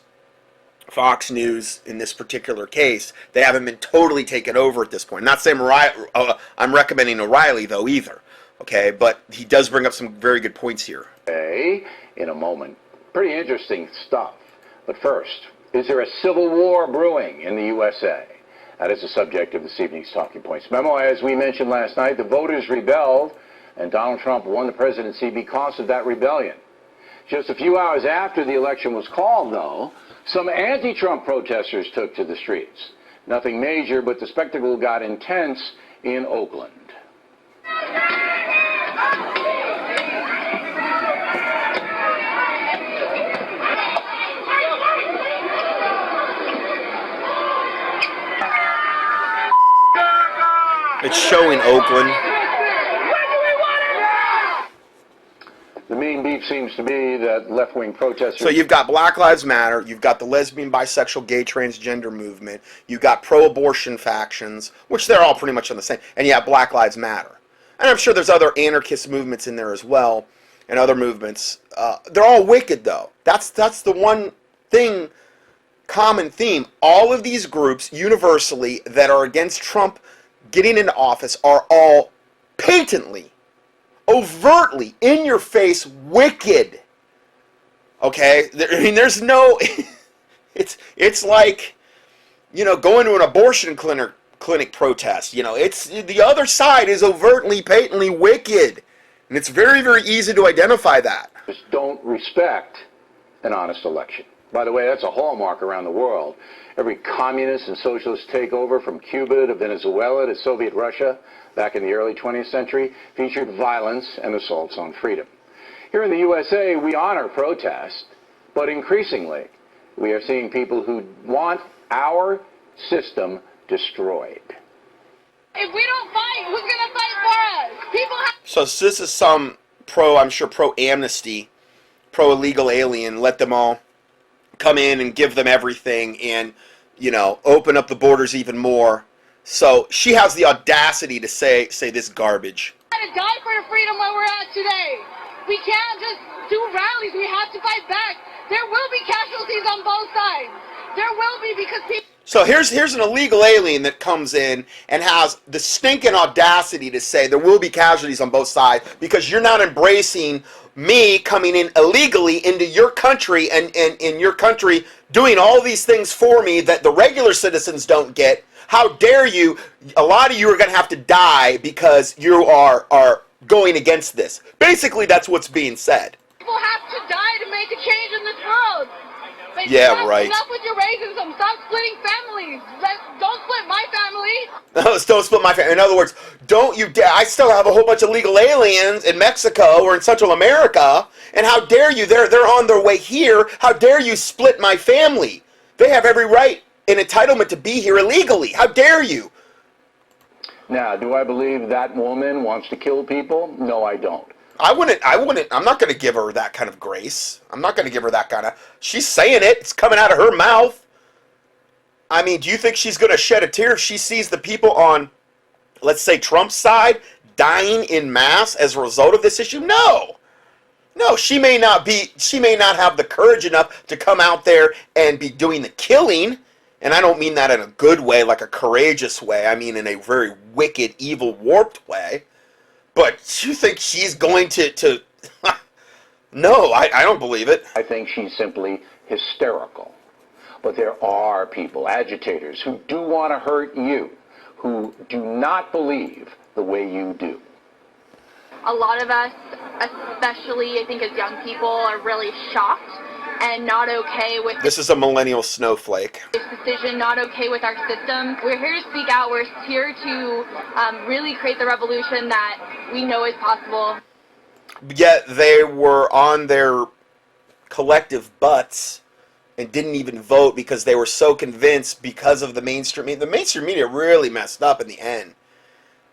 Fox News in this particular case. They haven't been totally taken over at this point. Not saying I'm recommending O'Reilly, though, either, okay? But he does bring up some very good points here. In a moment. Pretty interesting stuff. But first, is there a civil war brewing in the USA? That is the subject of this evening's Talking Points memo. As we mentioned last night, the voters rebelled, and Donald Trump won the presidency because of that rebellion. Just a few hours after the election was called, though, some anti-Trump protesters took to the streets. Nothing major, but the spectacle got intense in Oakland. It's showing Oakland. The main beef seems to be that left-wing protesters... So you've got Black Lives Matter, you've got the lesbian, bisexual, gay, transgender movement, you've got pro-abortion factions, which they're all pretty much on the same, and you have Black Lives Matter. And I'm sure there's other anarchist movements in there as well, and other movements. They're all wicked, though. That's the one thing, common theme. All of these groups, universally, that are against Trump getting into office are all patently, overtly, in your face, wicked. Okay? I mean, there's no... It's like, going to an abortion clinic protest. It's the other side is overtly, patently wicked. And it's very, very easy to identify that. Just don't respect an honest election. By the way, that's a hallmark around the world. Every communist and socialist takeover from Cuba to Venezuela to Soviet Russia back in the early 20th century featured violence and assaults on freedom. Here in the USA, we honor protest, but increasingly, we are seeing people who want our system destroyed. If we don't fight, who's going to fight for us? People have... So this is some pro-amnesty, pro-illegal alien, let them all come in and give them everything and, open up the borders even more. So she has the audacity to say this garbage. We're going to die for the freedom where we're at today. We can't just do rallies. We have to fight back. There will be casualties on both sides. There will be, because people... So here's an illegal alien that comes in and has the stinking audacity to say there will be casualties on both sides because you're not embracing me coming in illegally into your country and in your country doing all these things for me that the regular citizens don't get. How dare you? A lot of you are going to have to die because you are going against this. Basically, that's what's being said. People have to die to make a change in this world. But Yeah, right. Enough with your racism. Stop splitting families. Don't split my family. Don't split my family. In other words, don't you dare. I still have a whole bunch of legal aliens in Mexico or in Central America, and how dare you? They're on their way here. How dare you split my family? They have every right and entitlement to be here illegally. How dare you? Now, do I believe that woman wants to kill people? No, I don't. I wouldn't, I'm not going to give her that kind of grace. I'm not going to give her that kind of, she's saying it, it's coming out of her mouth. I mean, do you think she's going to shed a tear if she sees the people on, let's say, Trump's side dying in mass as a result of this issue? No. No, she may not have the courage enough to come out there and be doing the killing. And I don't mean that in a good way, like a courageous way. I mean in a very wicked, evil, warped way. But you think she's going to... No, I don't believe it. I think she's simply hysterical. But there are people, agitators, who do want to hurt you, who do not believe the way you do. A lot of us, especially I think as young people, are really shocked and not okay with this is a millennial snowflake. This decision, not okay with our system. We're here to speak out. We're here to really create the revolution that we know is possible. Yet they were on their collective butts and didn't even vote because they were so convinced because of the mainstream media. The mainstream media really messed up in the end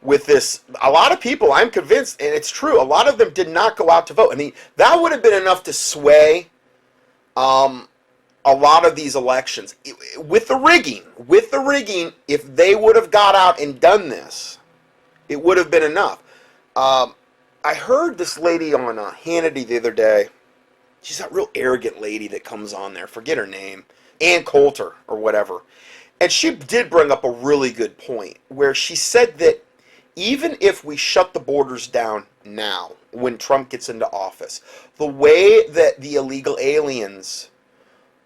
with this. A lot of people, I'm convinced, and it's true, a lot of them did not go out to vote. I mean, that would have been enough to sway a lot of these elections. With the rigging, if they would have got out and done this, it would have been enough. I heard this lady on Hannity the other day. She's that real arrogant lady that comes on there. Forget her name. Ann Coulter or whatever. And she did bring up a really good point where she said that even if we shut the borders down now, when Trump gets into office, the way that the illegal aliens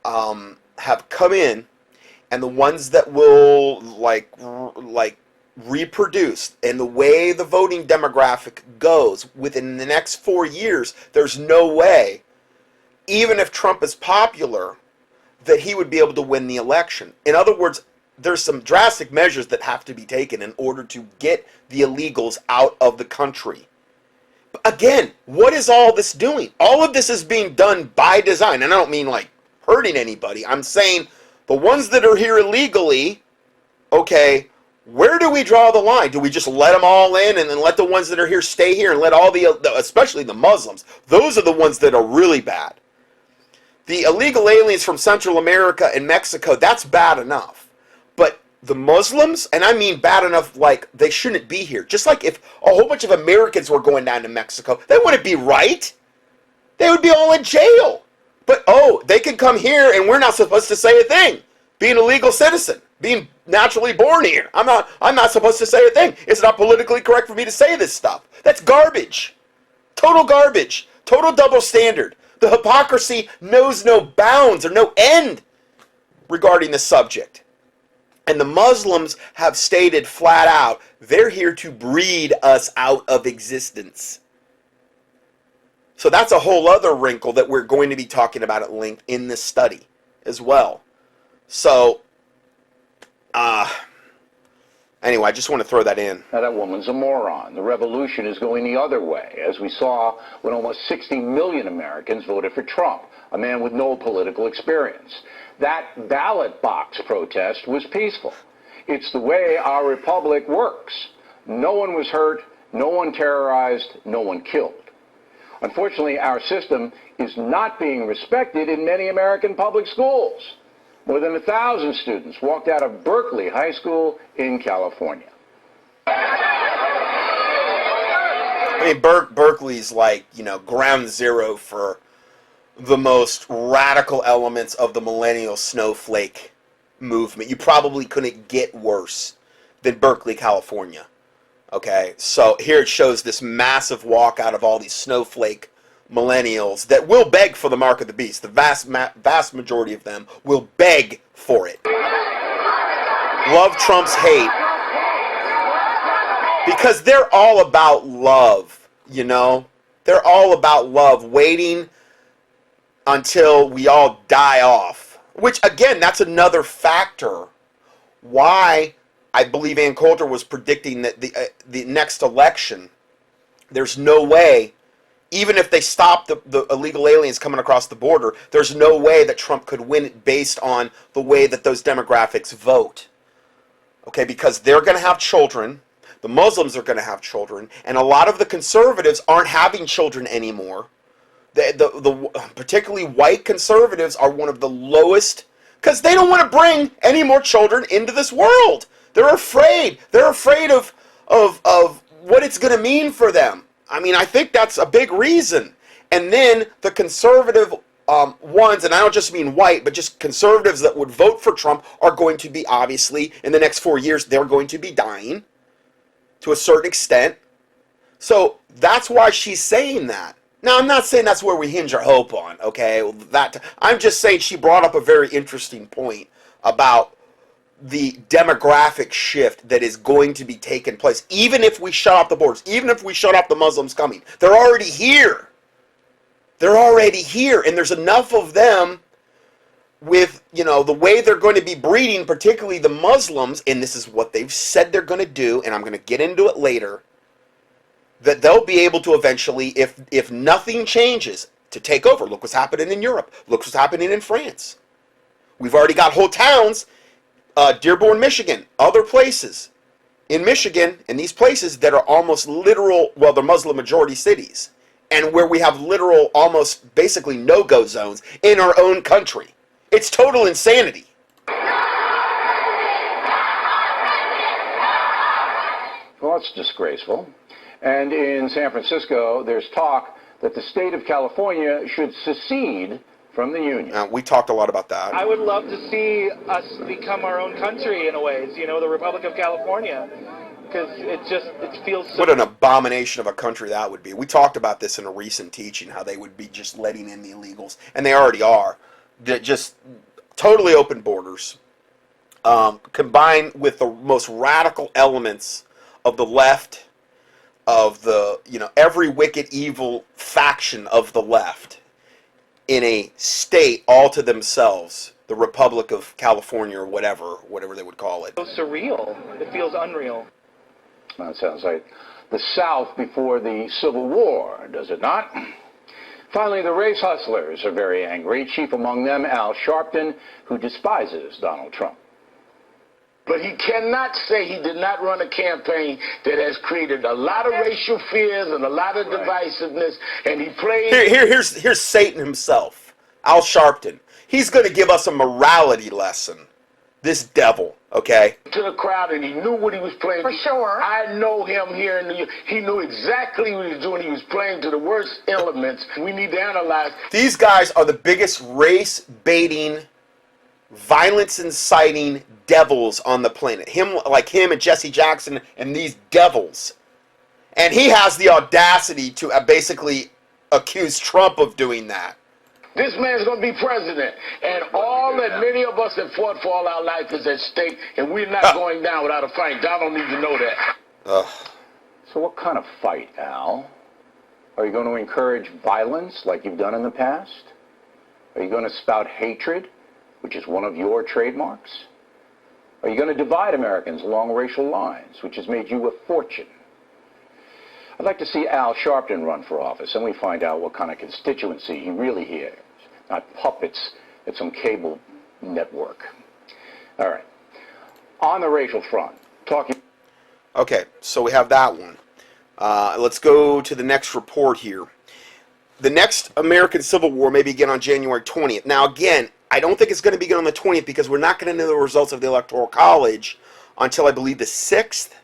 have come in, and the ones that will like reproduce, and the way the voting demographic goes within the next 4 years, there's no way, even if Trump is popular, that he would be able to win the election. In other words, there's some drastic measures that have to be taken in order to get the illegals out of the country. But again, what is all this doing? All of this is being done by design. And I don't mean like hurting anybody. I'm saying the ones that are here illegally, okay, Where do we draw the line? Do we just let them all in and then let the ones that are here stay here and let all especially the Muslims, those are the ones that are really bad. The illegal aliens from Central America and Mexico, that's bad enough. But the Muslims, and I mean bad enough like they shouldn't be here. Just like if a whole bunch of Americans were going down to Mexico, that wouldn't be right. They would be all in jail. But, oh, they can come here and we're not supposed to say a thing. Being a legal citizen, being naturally born here. I'm not supposed to say a thing. It's not politically correct for me to say this stuff. That's garbage. Total garbage. Total double standard. The hypocrisy knows no bounds or no end regarding the subject. And the Muslims have stated flat out, they're here to breed us out of existence. So that's a whole other wrinkle that we're going to be talking about at length in this study as well. So, anyway, I just want to throw that in. Now, that woman's a moron. The revolution is going the other way, as we saw when almost 60 million Americans voted for Trump, a man with no political experience. That ballot box protest was peaceful. It's the way our republic works. No one was hurt, no one terrorized, no one killed. Unfortunately, our system is not being respected in many American public schools. More than 1,000 students walked out of Berkeley High School in California. I mean, Berkeley's like, ground zero for the most radical elements of the millennial snowflake movement. You probably couldn't get worse than Berkeley, California. Okay, so here it shows this massive walkout of all these snowflake millennials that will beg for the mark of the beast. The vast majority of them will beg for it. Love trumps hate. Because they're all about love, They're all about love, waiting until we all die off. Which, again, that's another factor why I believe Ann Coulter was predicting that the next election, there's no way, even if they stop the illegal aliens coming across the border, there's no way that Trump could win it based on the way that those demographics vote. Okay, because they're going to have children, the Muslims are going to have children, and a lot of the conservatives aren't having children anymore. The particularly white conservatives are one of the lowest, because they don't want to bring any more children into this world. They're afraid. They're afraid of what it's going to mean for them. I mean, I think that's a big reason. And then the conservative ones, and I don't just mean white, but just conservatives that would vote for Trump are going to be, obviously, in the next 4 years, they're going to be dying to a certain extent. So that's why she's saying that. Now, I'm not saying that's where we hinge our hope on, okay? I'm just saying she brought up a very interesting point about the demographic shift that is going to be taking place, even if we shut off the borders, even if we shut off the Muslims coming. They're already here. They're already here, and there's enough of them with, the way they're going to be breeding, particularly the Muslims, and this is what they've said they're going to do, and I'm going to get into it later, that they'll be able to eventually, if nothing changes, to take over. Look what's happening in Europe. Look what's happening in France. We've already got whole towns, Dearborn, Michigan, other places in Michigan, and these places that are almost literal, well, they're Muslim majority cities, and where we have literal, almost basically no-go zones in our own country. It's total insanity. Well, it's disgraceful. And in San Francisco, there's talk that the state of California should secede from the Union. We talked a lot about that. I would love to see us become our own country in a way, the Republic of California, because it feels so... What an abomination of a country that would be. We talked about this in a recent teaching, how they would be just letting in the illegals, and they already are. They're just totally open borders, combined with the most radical elements of the left, of the, every wicked, evil faction of the left, in a state all to themselves, the Republic of California or whatever they would call it. It's so surreal. It feels unreal. That sounds like the South before the Civil War, does it not? Finally, the race hustlers are very angry, chief among them Al Sharpton, who despises Donald Trump. But he cannot say he did not run a campaign that has created a lot of racial fears and a lot of divisiveness, and he played... Here's Satan himself, Al Sharpton. He's going to give us a morality lesson. This devil, okay? To the crowd, and he knew what he was playing. For sure. I know him here in New York. He knew exactly what he was doing. He was playing to the worst elements. We need to analyze. These guys are the biggest race-baiting, violence-inciting devils on the planet. Him and Jesse Jackson and these devils. And he has the audacity to basically accuse Trump of doing that. This man's going to be president. And all that many of us have fought for all our life is at stake, and we're not going down without a fight. Donald needs to know that. So what kind of fight, Al? Are you going to encourage violence like you've done in the past? Are you going to spout hatred, which is one of your trademarks? Are you going to divide Americans along racial lines, which has made you a fortune? I'd like to see Al Sharpton run for office, and we find out what kind of constituency he really hears, not puppets at some cable network. All right. On the racial front, talking... Okay, so we have that one. Let's go to the next report here. The next American Civil War may begin on January 20th. Now, again, I don't think it's going to begin on the 20th because we're not going to know the results of the Electoral College until, I believe, the 6th.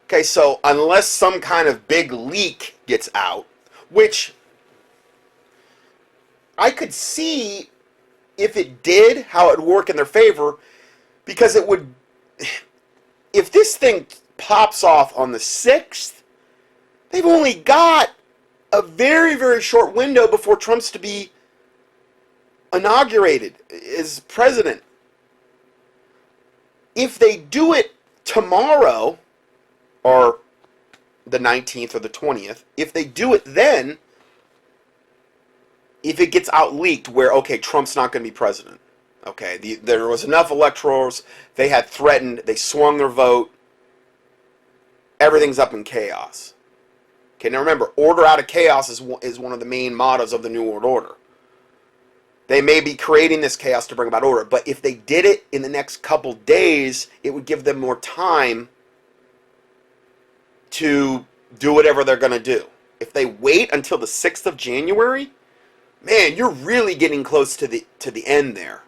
Okay, so unless some kind of big leak gets out, which I could see if it did, how it would work in their favor, because it would, if this thing pops off on the 6th, they've only got a very, very short window before Trump's to be inaugurated as president. If they do it tomorrow, or the 19th or the 20th, if they do it then, if it gets out leaked where, okay, Trump's not going to be president, okay, there was enough electors, they had threatened, they swung their vote, everything's up in chaos. Okay, now remember, order out of chaos is one of the main mottos of the New World Order. They may be creating this chaos to bring about order, but if they did it in the next couple days, it would give them more time to do whatever they're going to do. If they wait until the 6th of January, man, you're really getting close to the end there.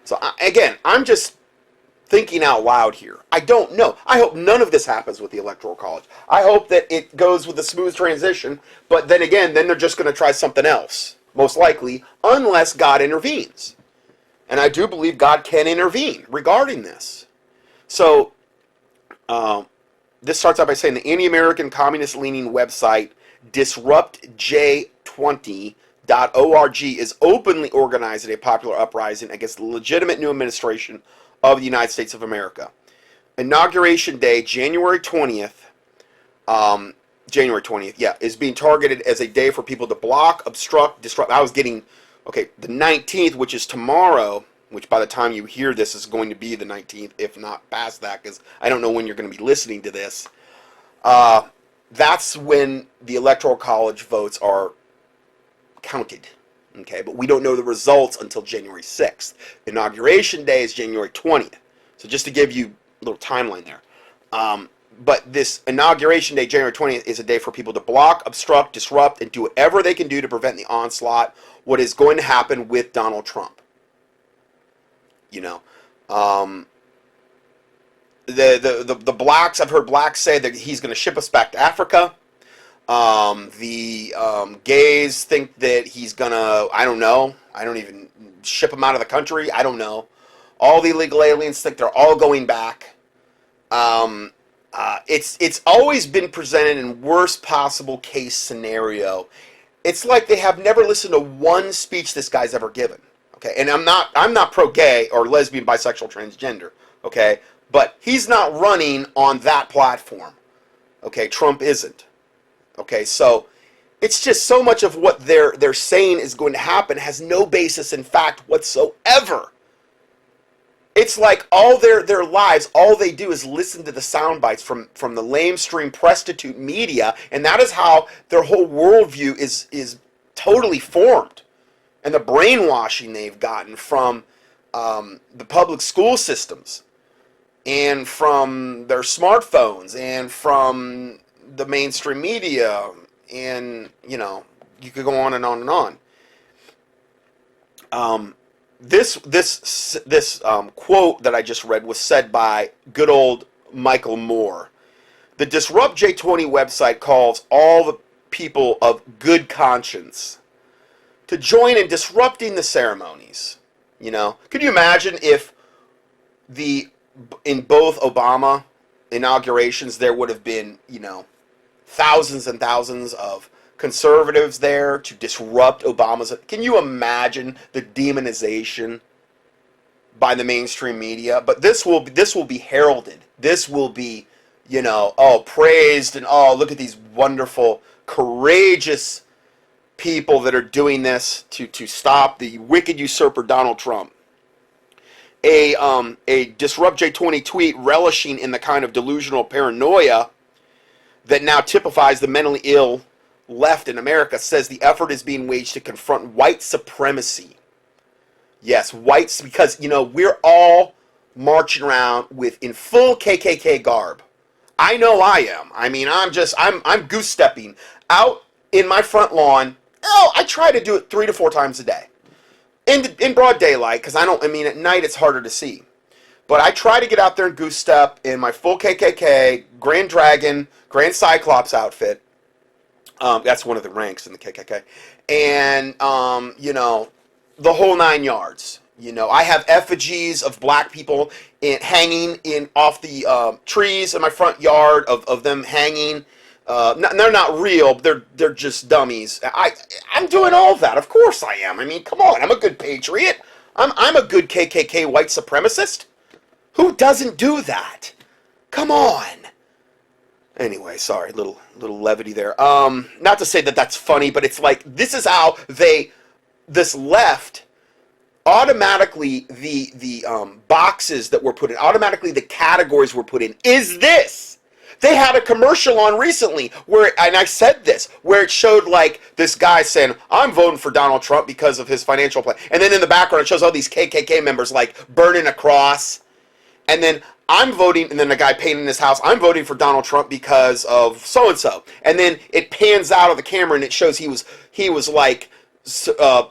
So again, I'm just thinking out loud here. I don't know. I hope none of this happens with the Electoral College. I hope that it goes with a smooth transition, but then again, then they're just going to try something else, most likely, unless God intervenes. And I do believe God can intervene regarding this. So, this starts out by saying the anti-American communist-leaning website DisruptJ20.org is openly organizing a popular uprising against the legitimate new administration of the United States of America. Inauguration Day, January 20th, is being targeted as a day for people to block, obstruct, disrupt. I was getting, okay, the 19th, which is tomorrow, which by the time you hear this is going to be the 19th, if not past that, because I don't know when you're going to be listening to this. That's when the Electoral College votes are counted. Okay, but we don't know the results until January 6th. Inauguration Day is January 20th. So just to give you a little timeline there. But this Inauguration Day, January 20th, is a day for people to block, obstruct, disrupt, and do whatever they can do to prevent the onslaught, what is going to happen with Donald Trump. You know, the blacks, I've heard blacks say that he's going to ship us back to Africa. The gays think that he's going to, I don't know, I don't even ship them out of the country. I don't know. All the illegal aliens think they're all going back. It's always been presented in worst possible case scenario. It's like they have never listened to one speech this guy's ever given. Okay, and I'm not pro-gay or lesbian, bisexual, transgender. Okay, but he's not running on that platform. Okay, Trump isn't. Okay, so it's just so much of what they're saying is going to happen has no basis in fact whatsoever. It's like all their lives, all they do is listen to the sound bites from the lamestream prostitute media, and that is how their whole worldview is totally formed. And the brainwashing they've gotten from the public school systems and from their smartphones and from the mainstream media, and you know, you could go on and on and on. This quote that I just read was said by good old Michael Moore. The Disrupt J20 website calls all the people of good conscience to join in disrupting the ceremonies. You know, could you imagine if in both Obama inaugurations there would have been, you know, thousands and thousands of conservatives there to disrupt Obama's. Can you imagine the demonization by the mainstream media? But this will be heralded. This will be, you know, oh, praised, and oh, look at these wonderful, courageous people that are doing this to stop the wicked usurper Donald Trump. A Disrupt J20 tweet relishing in the kind of delusional paranoia that now typifies the mentally ill left in America says the effort is being waged to confront white supremacy. Yes, whites, because, you know, we're all marching around in full KKK garb. I know I am. I mean, I'm goose stepping out in my front lawn. Oh, I try to do it 3 to 4 times a day. In broad daylight, because at night it's harder to see. But I try to get out there and goose step in my full KKK, Grand Dragon, Grand Cyclops outfit. That's one of the ranks in the KKK. And, you know, the whole 9 yards. You know, I have effigies of black people hanging off the trees in my front yard of them hanging. They're not real, they're just dummies. I'm doing all of that. Of course I am. I mean, come on. I'm a good patriot. I'm a good KKK white supremacist. Who doesn't do that? Come on. Anyway, sorry, little levity there. Not to say that that's funny, but it's like this is how this left automatically the boxes that were put in, automatically the categories were put in. Is this? They had a commercial on recently where, and I said this, where it showed like this guy saying, I'm voting for Donald Trump because of his financial plan. And then in the background it shows all these KKK members like burning a cross. And then I'm voting, and then the guy painting his house, I'm voting for Donald Trump because of so-and-so. And then it pans out of the camera and it shows he was like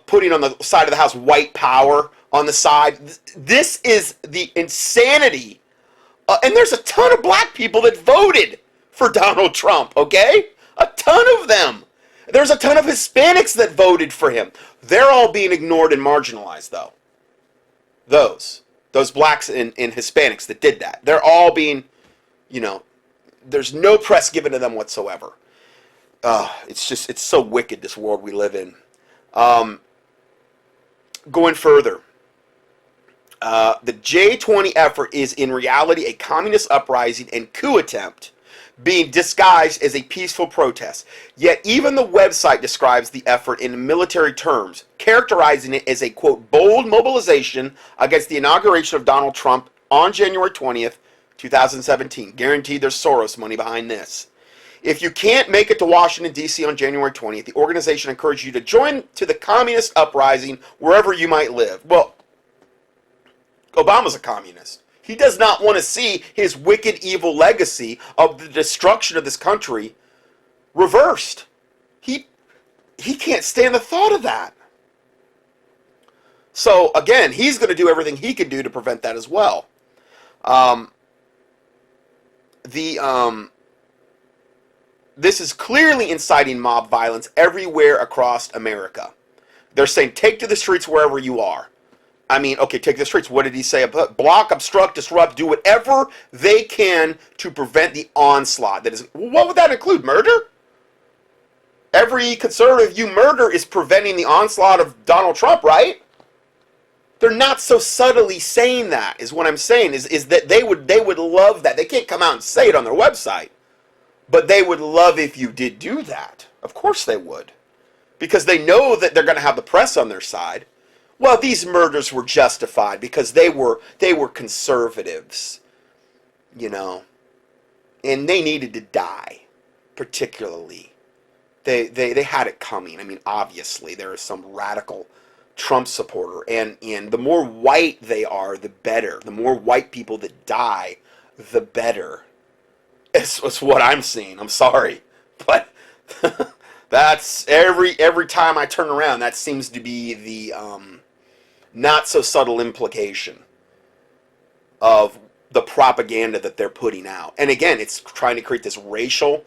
putting on the side of the house white power on the side. This is the insanity. And there's a ton of black people that voted for Donald Trump, okay? A ton of them. There's a ton of Hispanics that voted for him. They're all being ignored and marginalized, though. Those blacks and Hispanics that did that. They're all being, you know, there's no press given to them whatsoever. It's so wicked, this world we live in. Going further. The J20 effort is in reality a communist uprising and coup attempt being disguised as a peaceful protest. Yet even the website describes the effort in military terms, characterizing it as a, quote, bold mobilization against the inauguration of Donald Trump on January 20th, 2017. Guaranteed there's Soros money behind this. If you can't make it to Washington, D.C. on January 20th, the organization encourages you to join to the communist uprising wherever you might live. Well, Obama's a communist. He does not want to see his wicked, evil legacy of the destruction of this country reversed. He can't stand the thought of that. So, again, he's going to do everything he can do to prevent that as well. This is clearly inciting mob violence everywhere across America. They're saying, take to the streets wherever you are. I mean, okay, take the streets. What did he say? Block, obstruct, disrupt, do whatever they can to prevent the onslaught. That is, what would that include? Murder? Every conservative you murder is preventing the onslaught of Donald Trump, right? They're not so subtly saying that, is what I'm saying, is that they would love that. They can't come out and say it on their website, but they would love if you did do that. Of course they would, because they know that they're going to have the press on their side. Well, these murders were justified because they were conservatives, you know, and they needed to die, particularly. They had it coming. I mean, obviously, there are some radical Trump supporter. And the more white they are, the better. The more white people that die, the better. It's what I'm seeing. I'm sorry. But that's every time I turn around, that seems to be the not so subtle implication of the propaganda that they're putting out. And again, it's trying to create this racial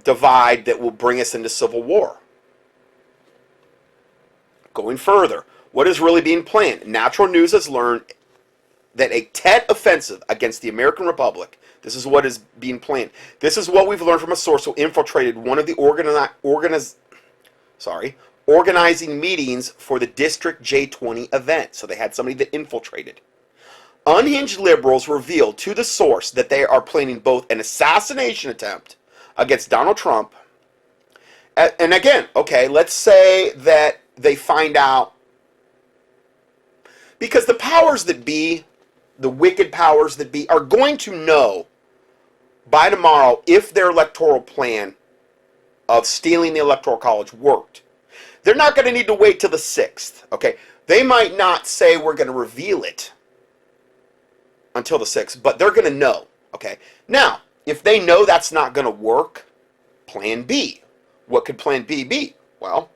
divide that will bring us into civil war. Going further, what is really being planned? Natural News has learned that a Tet offensive against the American Republic, this is what is being planned. This is what we've learned from a source who infiltrated one of the organizing meetings for the District J20 event. So they had somebody that infiltrated. Unhinged liberals revealed to the source that they are planning both an assassination attempt against Donald Trump, and again, okay, let's say that they find out, because the powers that be, the wicked powers that be, are going to know by tomorrow if their electoral plan of stealing the Electoral College worked. They're not going to need to wait till the 6th, okay? They might not say we're going to reveal it until the 6th, but they're going to know, okay? Now, if they know that's not going to work, plan B. What could plan B be? Well,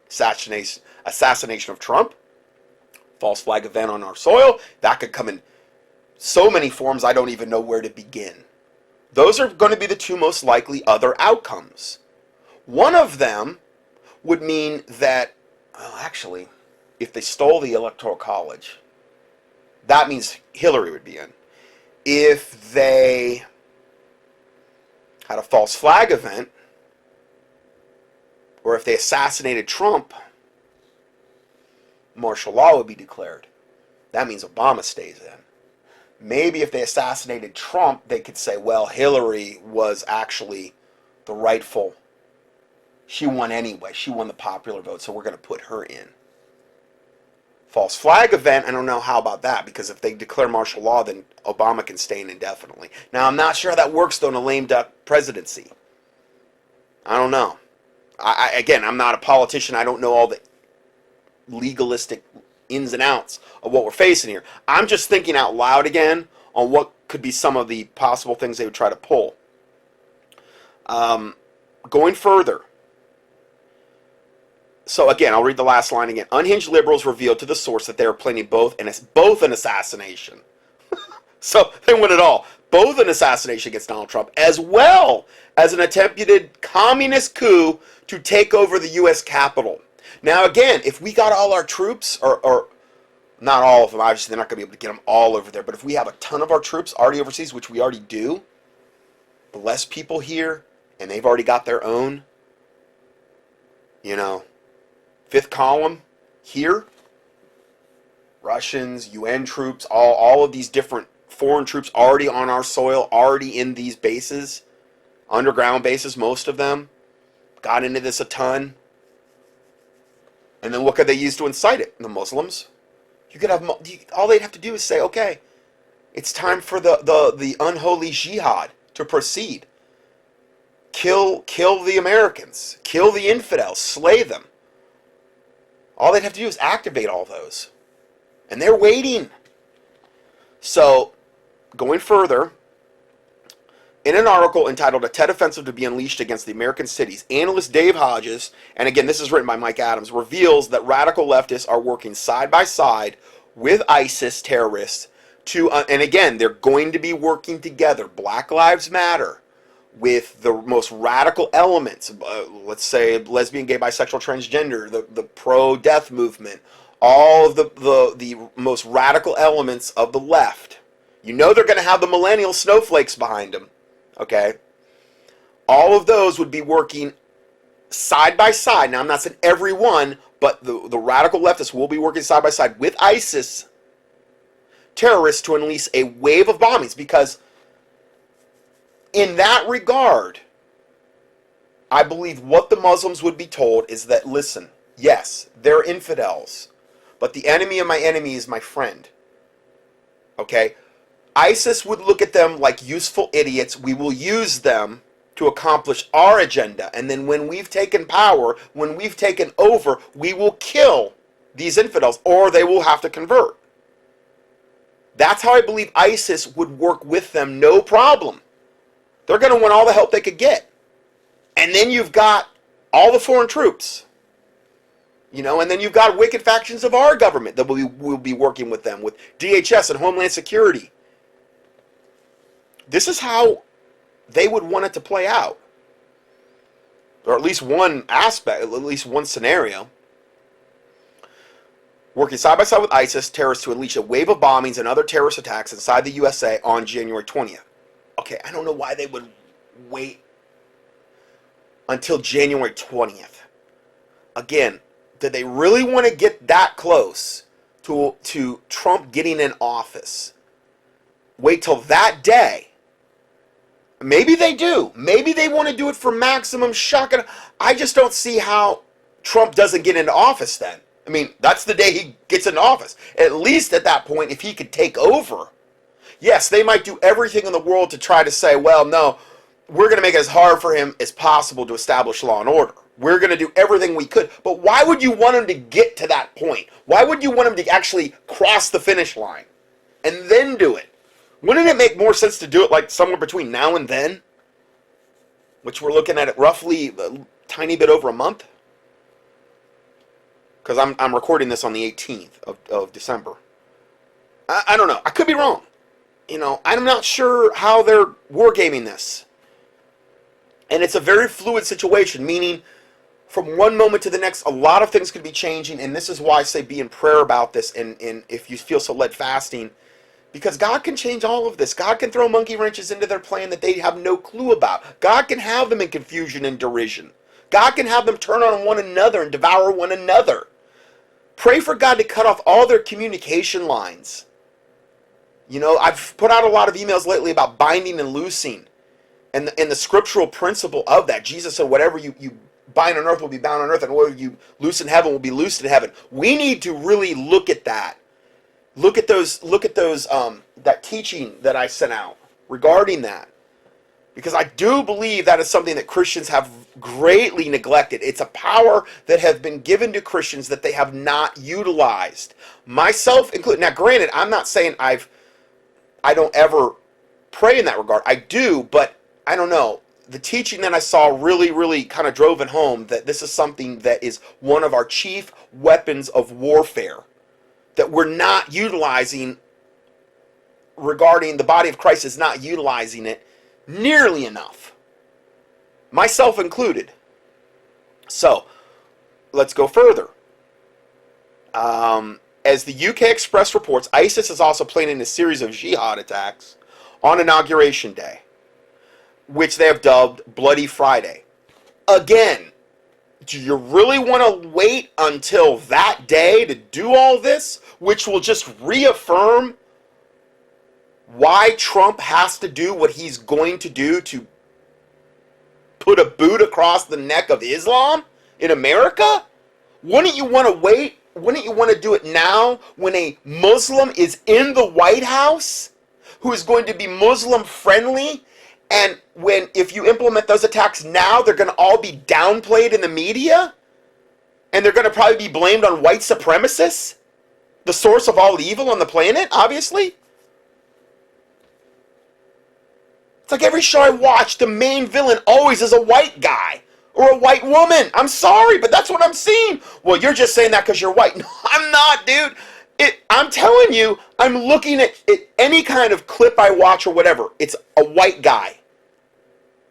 assassination of Trump, false flag event on our soil. That could come in so many forms I don't even know where to begin. Those are going to be the two most likely other outcomes. One of them would mean that, well, actually, if they stole the Electoral College, that means Hillary would be in. If they had a false flag event, or if they assassinated Trump, martial law would be declared. That means Obama stays in. Maybe if they assassinated Trump, they could say, well, Hillary was actually the rightful, she won anyway, she won the popular vote, so we're going to put her in. False flag event, I don't know how about that, because if they declare martial law, then Obama can stay in indefinitely. Now, I'm not sure how that works, though, in a lame duck presidency. I don't know. Again, I'm not a politician. I don't know all the legalistic ins and outs of what we're facing here. I'm just thinking out loud again on what could be some of the possible things they would try to pull. Going further. So again, I'll read the last line again. Unhinged liberals revealed to the source that they are planning both an assassination. So they win it all. Both an assassination against Donald Trump, as well as an attempted communist coup to take over the U.S. Capitol. Now again, if we got all our troops, or not all of them, obviously they're not going to be able to get them all over there, but if we have a ton of our troops already overseas, which we already do, less people here, and they've already got their own, fifth column here, Russians, UN troops, all of these different foreign troops already on our soil, already in these bases, underground bases, most of them, got into this a ton. And then what could they use to incite it? The Muslims. You could have all they'd have to do is say, okay, it's time for the unholy jihad to proceed. Kill the Americans, kill the infidels, slay them. All they'd have to do is activate all those. And they're waiting. So, going further, in an article entitled "A Tet Offensive to be Unleashed Against the American Cities," analyst Dave Hodges, and again this is written by Mike Adams, reveals that radical leftists are working side by side with ISIS terrorists to, and again, they're going to be working together, Black Lives Matter, with the most radical elements, let's say lesbian, gay, bisexual, transgender, the pro-death movement, all of the most radical elements of the left. You know they're going to have the millennial snowflakes behind them. Okay? All of those would be working side by side. Now, I'm not saying every one, but the radical leftists will be working side by side with ISIS terrorists to unleash a wave of bombings, because in that regard, I believe what the Muslims would be told is that, listen, yes, they're infidels, but the enemy of my enemy is my friend. Okay? ISIS would look at them like useful idiots. We will use them to accomplish our agenda. And then when we've taken power, when we've taken over, we will kill these infidels, or they will have to convert. That's how I believe ISIS would work with them, no problem. They're going to want all the help they could get. And then you've got all the foreign troops. You know, and then you've got wicked factions of our government that will be working with them, with DHS and Homeland Security. This is how they would want it to play out. Or at least one aspect, at least one scenario. Working side by side with ISIS, terrorists to unleash a wave of bombings and other terrorist attacks inside the USA on January 20th. Okay, I don't know why they would wait until January 20th. Again, did they really want to get that close to Trump getting in office? Wait till that day. Maybe they do. Maybe they want to do it for maximum shock. I just don't see how Trump doesn't get into office then. I mean, that's the day he gets into office. At least at that point, if he could take over. Yes, they might do everything in the world to try to say, well, no, we're going to make it as hard for him as possible to establish law and order. We're going to do everything we could. But why would you want him to get to that point? Why would you want him to actually cross the finish line and then do it? Wouldn't it make more sense to do it like somewhere between now and then? Which we're looking at it roughly a tiny bit over a month. Because I'm recording this on the 18th of December. I don't know. I could be wrong. You know, I'm not sure how they're wargaming this. And it's a very fluid situation, meaning from one moment to the next, a lot of things could be changing. And this is why I say be in prayer about this. And if you feel so led, fasting. Because God can change all of this. God can throw monkey wrenches into their plan that they have no clue about. God can have them in confusion and derision. God can have them turn on one another and devour one another. Pray for God to cut off all their communication lines. You know, I've put out a lot of emails lately about binding and loosing. And the scriptural principle of that. Jesus said, whatever you bind on earth will be bound on earth, and whatever you loose in heaven will be loosed in heaven. We need to really look at that. Look at that teaching that I sent out regarding that. Because I do believe that is something that Christians have greatly neglected. It's a power that has been given to Christians that they have not utilized. Myself included. Now, granted, I'm not saying I don't ever pray in that regard. I do, but I don't know. The teaching that I saw really kind of drove it home that this is something that is one of our chief weapons of warfare that we're not utilizing regarding the body of Christ is not utilizing it nearly enough. Myself included. So, let's go further. As the UK Express reports, ISIS is also planning a series of jihad attacks on Inauguration Day, which they have dubbed Bloody Friday. Again, do you really want to wait until that day to do all this, which will just reaffirm why Trump has to do what he's going to do to put a boot across the neck of Islam in America? Wouldn't you want to wait? Wouldn't you want to do it now when a Muslim is in the White House who is going to be Muslim friendly? And if you implement those attacks now, they're going to all be downplayed in the media? And they're going to probably be blamed on white supremacists? The source of all evil on the planet, obviously? It's like every show I watch, the main villain always is a white guy. Or a white woman. I'm sorry, but that's what I'm seeing. Well, you're just saying that because you're white. No, I'm not, dude. I'm telling you, I'm looking at any kind of clip I watch or whatever. It's a white guy.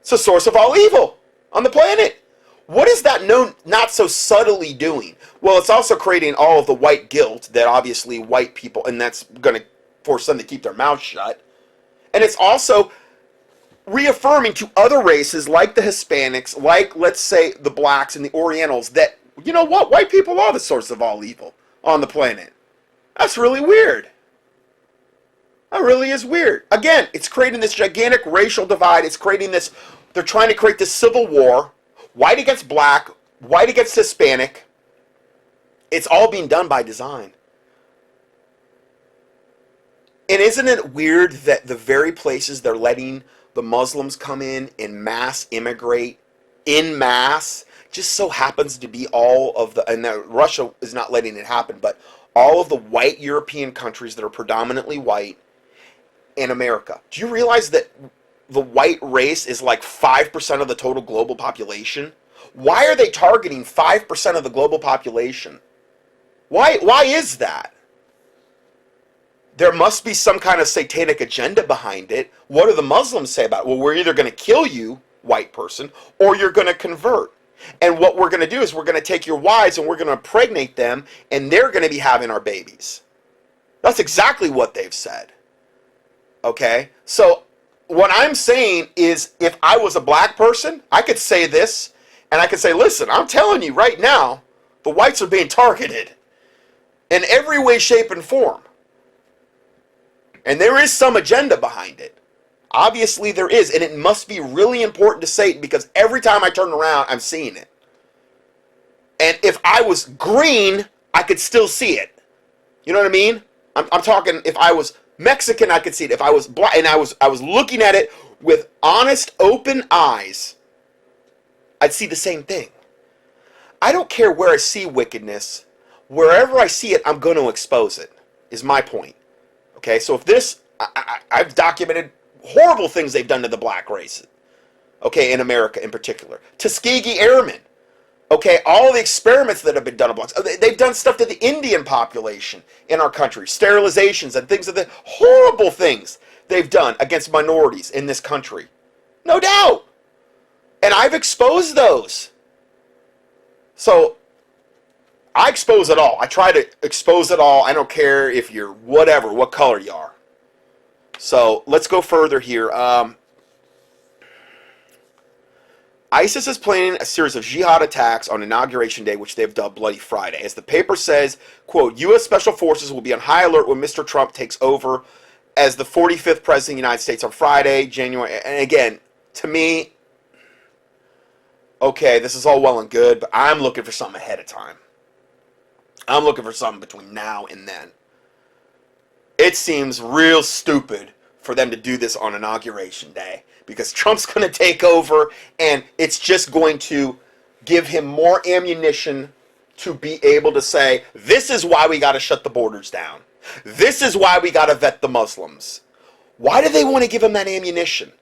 It's the source of all evil on the planet. What is that not so subtly doing? Well, it's also creating all of the white guilt that obviously white people, and that's going to force them to keep their mouths shut. And it's also reaffirming to other races like the Hispanics, like, let's say, the blacks and the Orientals, that, you know what, white people are the source of all evil on the planet. That's really weird. That really is weird. Again, it's creating this gigantic racial divide. It's creating this, they're trying to create this civil war, white against black, white against Hispanic. It's all being done by design. And isn't it weird that the very places they're letting the Muslims come in and mass immigrate in mass. Just so happens to be all of the, and Russia is not letting it happen, but all of the white European countries that are predominantly white in America. Do you realize that the white race is like 5% of the total global population? Why are they targeting 5% of the global population? Why is that? There must be some kind of satanic agenda behind it. What do the Muslims say about it? Well, we're either going to kill you, white person, or you're going to convert. And what we're going to do is we're going to take your wives and we're going to impregnate them, and they're going to be having our babies. That's exactly what they've said. Okay? So what I'm saying is, if I was a black person, I could say this, and I could say, listen, I'm telling you right now, the whites are being targeted in every way, shape, and form. And there is some agenda behind it. Obviously there is, and it must be really important to Satan, because every time I turn around, I'm seeing it. And if I was green, I could still see it. You know what I mean? I'm talking, if I was Mexican, I could see it. If I was black, and I was looking at it with honest, open eyes, I'd see the same thing. I don't care where I see wickedness. Wherever I see it, I'm going to expose it, is my point. Okay, so if this, I've documented horrible things they've done to the black race, okay, in America in particular. Tuskegee Airmen, okay, all the experiments that have been done on blacks. They've done stuff to the Indian population in our country, sterilizations and things of the horrible things they've done against minorities in this country. No doubt. And I've exposed those. So I expose it all. I try to expose it all. I don't care if you're whatever, what color you are. So let's go further here. ISIS is planning a series of jihad attacks on Inauguration Day, which they've dubbed Bloody Friday. As the paper says, quote, U.S. Special Forces will be on high alert when Mr. Trump takes over as the 45th President of the United States on Friday, January. And again, to me, okay, this is all well and good, but I'm looking for something ahead of time. I'm looking for something between now and then. It seems real stupid for them to do this on Inauguration Day, because Trump's going to take over, and it's just going to give him more ammunition to be able to say, this is why we got to shut the borders down. This is why we got to vet the Muslims. Why do they want to give him that ammunition?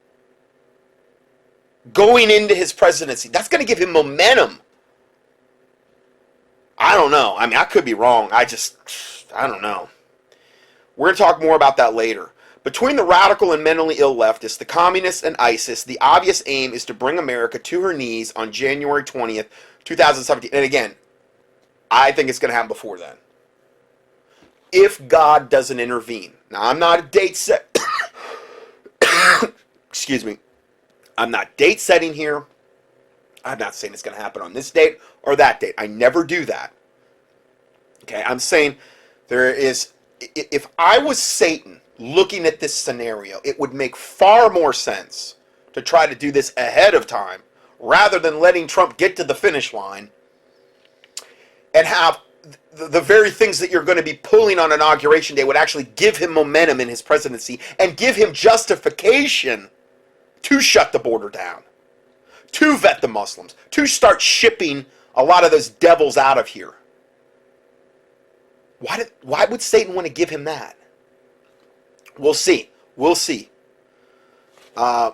Going into his presidency, that's going to give him momentum. I don't know. I mean, I could be wrong. I don't know. We're going to talk more about that later. Between the radical and mentally ill leftists, the communists, and ISIS, the obvious aim is to bring America to her knees on January 20th, 2017. And again, I think it's going to happen before then. If God doesn't intervene. Now, I'm not a date set. Excuse me. I'm not date setting here. I'm not saying it's going to happen on this date or that date. I never do that. Okay, I'm saying there is, if I was Satan looking at this scenario, it would make far more sense to try to do this ahead of time rather than letting Trump get to the finish line and have the very things that you're going to be pulling on Inauguration Day would actually give him momentum in his presidency and give him justification to shut the border down, to vet the Muslims, to start shipping a lot of those devils out of here. Why would Satan want to give him that? We'll see. We'll see. And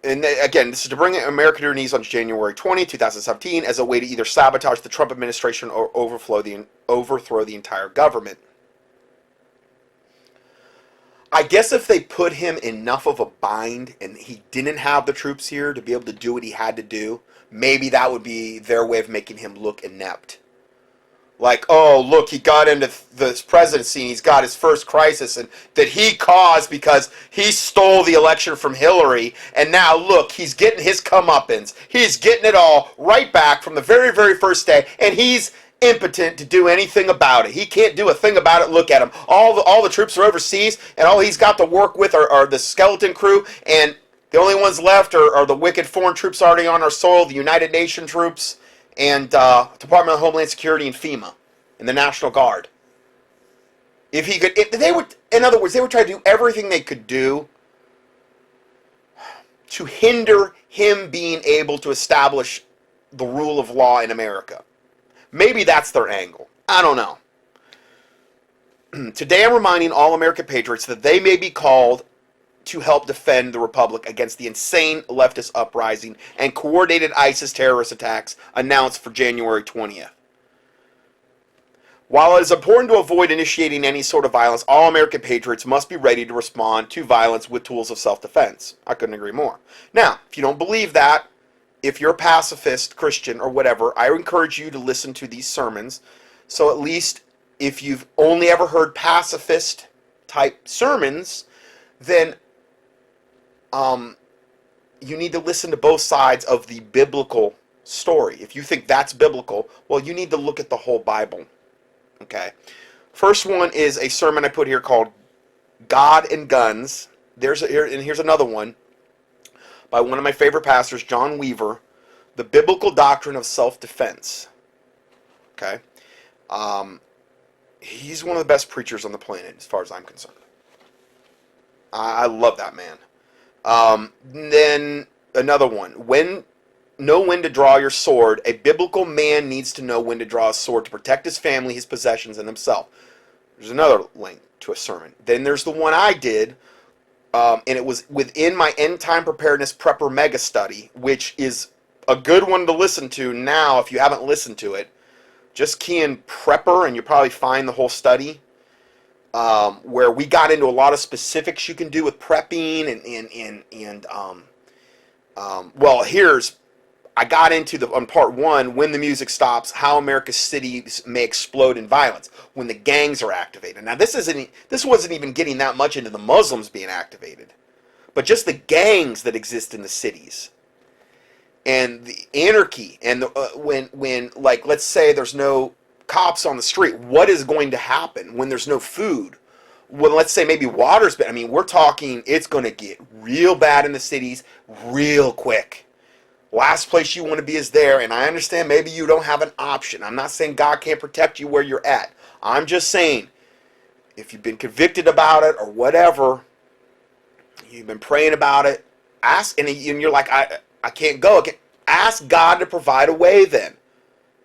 again, this is to bring America to her knees on January 20, 2017, as a way to either sabotage the Trump administration or overthrow the entire government. I guess if they put him enough of a bind and he didn't have the troops here to be able to do what he had to do, maybe that would be their way of making him look inept. Like, oh, look, he got into this presidency and he's got his first crisis and that he caused because he stole the election from Hillary, and now, look, he's getting his comeuppance. He's getting it all right back from the very, very first day, and he's impotent to do anything about it. He can't do a thing about it. Look at him. All the troops are overseas, and all he's got to work with are the skeleton crew, and the only ones left are the wicked foreign troops already on our soil, the United Nations troops, and Department of Homeland Security and FEMA, and the National Guard. If he could, if they would, in other words, they would try to do everything they could do to hinder him being able to establish the rule of law in America. Maybe that's their angle. I don't know. Today I'm reminding all American patriots that they may be called to help defend the Republic against the insane leftist uprising and coordinated ISIS terrorist attacks announced for January 20th. While it is important to avoid initiating any sort of violence, all American patriots must be ready to respond to violence with tools of self-defense. I couldn't agree more. Now, if you don't believe that, if you're a pacifist, Christian, or whatever, I encourage you to listen to these sermons. So at least if you've only ever heard pacifist-type sermons, then you need to listen to both sides of the biblical story. If you think that's biblical, well, you need to look at the whole Bible. Okay. First one is a sermon I put here called God and Guns. Here's another one by one of my favorite pastors, John Weaver, The Biblical Doctrine of Self-Defense. Okay. He's one of the best preachers on the planet as far as I'm concerned. I love that man. Then another one, know when to draw your sword. A biblical man needs to know when to draw a sword to protect his family, his possessions, and himself. There's another link to a sermon. Then there's the one I did, and it was within my End Time Preparedness Prepper Mega Study, which is a good one to listen to now if you haven't listened to it. Just key in Prepper, and you'll probably find the whole study, where we got into a lot of specifics you can do with prepping, I got into on part one, when the music stops, how America's cities may explode in violence when the gangs are activated. Now this wasn't even getting that much into the Muslims being activated, but just the gangs that exist in the cities and the anarchy and when like, let's say there's no cops on the street, what is going to happen when there's no food? Well, let's say maybe water's bad. I mean, we're talking it's going to get real bad in the cities real quick. Last place you want to be is there, and I understand maybe you don't have an option. I'm not saying God can't protect you where you're at. I'm just saying, if you've been convicted about it or whatever, you've been praying about it, ask, and you're like, I can't go. Ask God to provide a way then.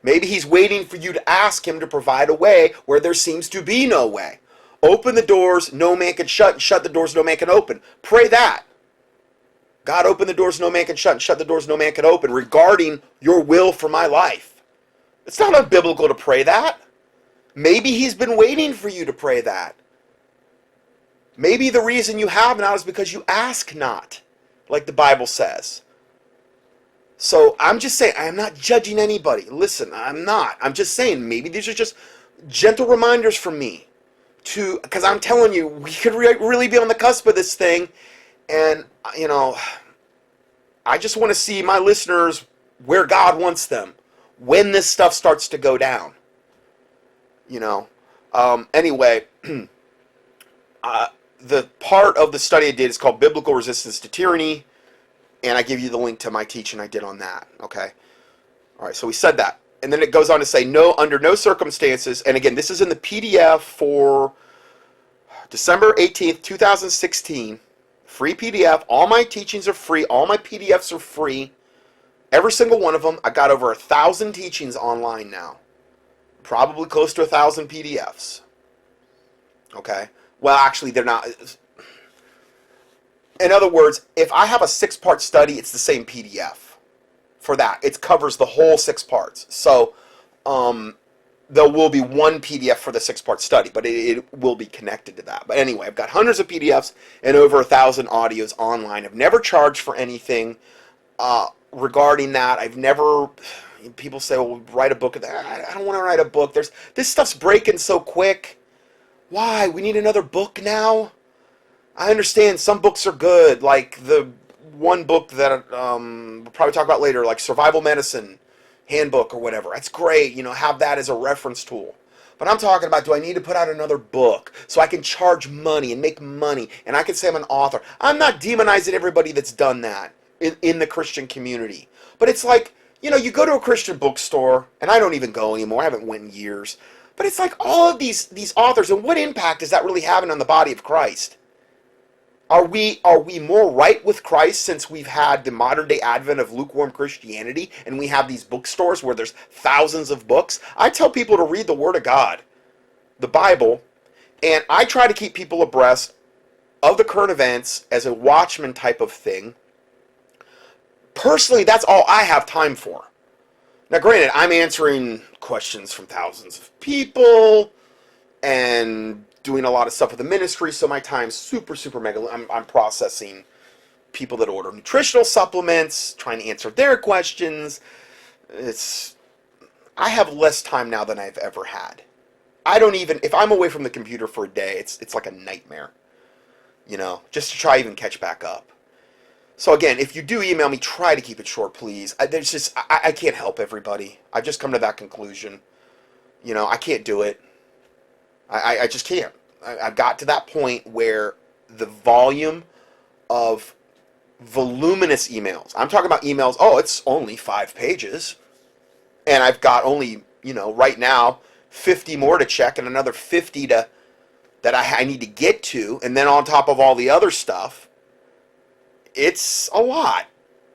Maybe he's waiting for you to ask him to provide a way where there seems to be no way. Open the doors no man can shut, and shut the doors no man can open. Pray that. God, open the doors no man can shut, and shut the doors no man can open regarding your will for my life. It's not unbiblical to pray that. Maybe he's been waiting for you to pray that. Maybe the reason you have not is because you ask not, like the Bible says. So I'm just saying, I'm not judging anybody. Listen, I'm not. I'm just saying, maybe these are just gentle reminders from me. Because I'm telling you, we could really be on the cusp of this thing. And, I just want to see my listeners where God wants them when this stuff starts to go down. Anyway, the part of the study I did is called Biblical Resistance to Tyranny, and I give you the link to my teaching I did on that, okay? All right, so we said that. And then it goes on to say, no, under no circumstances, and again, this is in the PDF for December 18th, 2016, free PDF. All my teachings are free. All my PDFs are free. Every single one of them. I got over 1,000 teachings online now. Probably close to 1,000 PDFs. Okay? Well, actually, they're not. In other words, if I have a 6-part study, it's the same PDF for that. It covers the whole 6 parts. So, there will be one PDF for the 6-part study, but it will be connected to that. But anyway, I've got hundreds of PDFs and over 1,000 audios online. I've never charged for anything regarding that. I've never. People say, "Well, write a book." I don't want to write a book. This stuff's breaking so quick. Why? We need another book now? I understand some books are good, like the one book that we'll probably talk about later, like Survival Medicine Handbook or whatever. That's great, have that as a reference tool. But I'm talking about, do I need to put out another book so I can charge money and make money and I can say I'm an author? I'm not demonizing everybody that's done that in the Christian community. But it's like, you go to a Christian bookstore, and I don't even go anymore. I haven't went in years. But it's like all of these authors, and what impact is that really having on the body of Christ? Are we more right with Christ since we've had the modern day advent of lukewarm Christianity and we have these bookstores where there's thousands of books? I tell people to read the Word of God, the Bible, and I try to keep people abreast of the current events as a watchman type of thing. Personally, that's all I have time for. Now, granted, I'm answering questions from thousands of people and doing a lot of stuff with the ministry, so my time's super mega. I'm processing people that order nutritional supplements, trying to answer their questions. I have less time now than I've ever had. I don't even, if I'm away from the computer for a day, it's like a nightmare, just to try even catch back up. So again, if you do email me, try to keep it short, please. I can't help everybody. I've just come to that conclusion. I can't do it. I just can't. I've got to that point where the volume of voluminous emails, I'm talking about emails, it's only 5 pages, and I've got only, right now, 50 more to check and another 50 that I need to get to, and then on top of all the other stuff, it's a lot.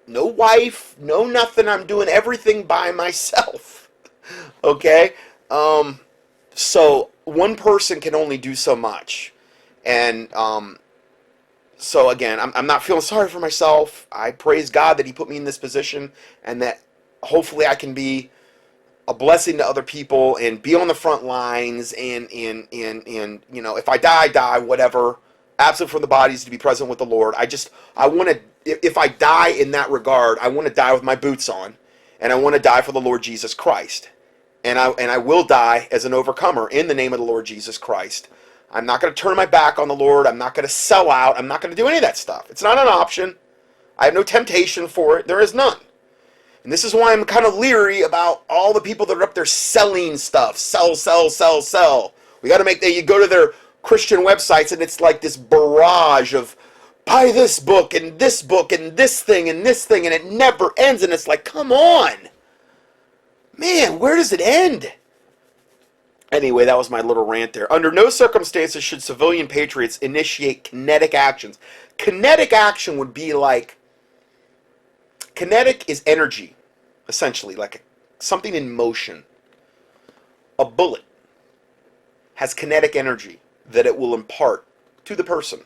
No wife, no nothing. I'm doing everything by myself. Okay? So one person can only do so much. And so again, I'm not feeling sorry for myself. I praise God that He put me in this position and that hopefully I can be a blessing to other people and be on the front lines and if I die, whatever. Absent from the bodies to be present with the Lord. I want to, if I die in that regard, I want to die with my boots on, and I want to die for the Lord Jesus Christ. And I will die as an overcomer in the name of the Lord Jesus Christ. I'm not going to turn my back on the Lord. I'm not going to sell out. I'm not going to do any of that stuff. It's not an option. I have no temptation for it. There is none. And this is why I'm kind of leery about all the people that are up there selling stuff. Sell. We got to make that. You go to their Christian websites and it's like this barrage of buy this book and this book and this thing and this thing, and it never ends. And it's like, come on. Man, where does it end? Anyway, that was my little rant there. Under no circumstances should civilian patriots initiate kinetic actions. Kinetic action would be like, kinetic is energy, essentially, like something in motion. A bullet has kinetic energy that it will impart to the person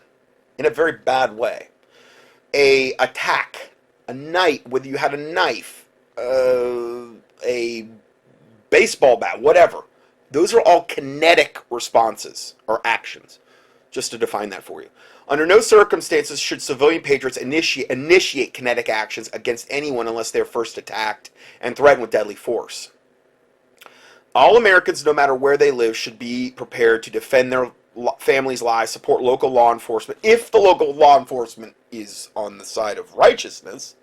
in a very bad way. A attack, a knife, whether you had a knife, a baseball bat, whatever. Those are all kinetic responses or actions, just to define that for you. Under no circumstances should civilian patriots initiate kinetic actions against anyone unless they are first attacked and threatened with deadly force. All Americans, no matter where they live, should be prepared to defend their families' lives, support local law enforcement, if the local law enforcement is on the side of righteousness.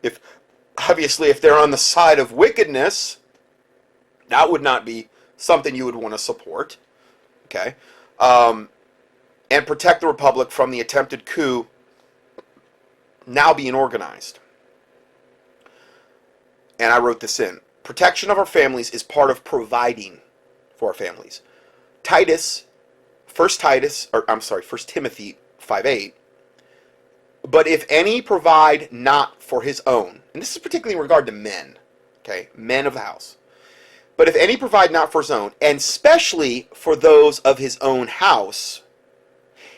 If they're on the side of wickedness, that would not be something you would want to support. Okay? And protect the Republic from the attempted coup now being organized. And I wrote this in. Protection of our families is part of providing for our families. 1 Timothy 5:8. But if any provide not for his own, and this is particularly in regard to men, okay, men of the house. But if any provide not for his own, and especially for those of his own house,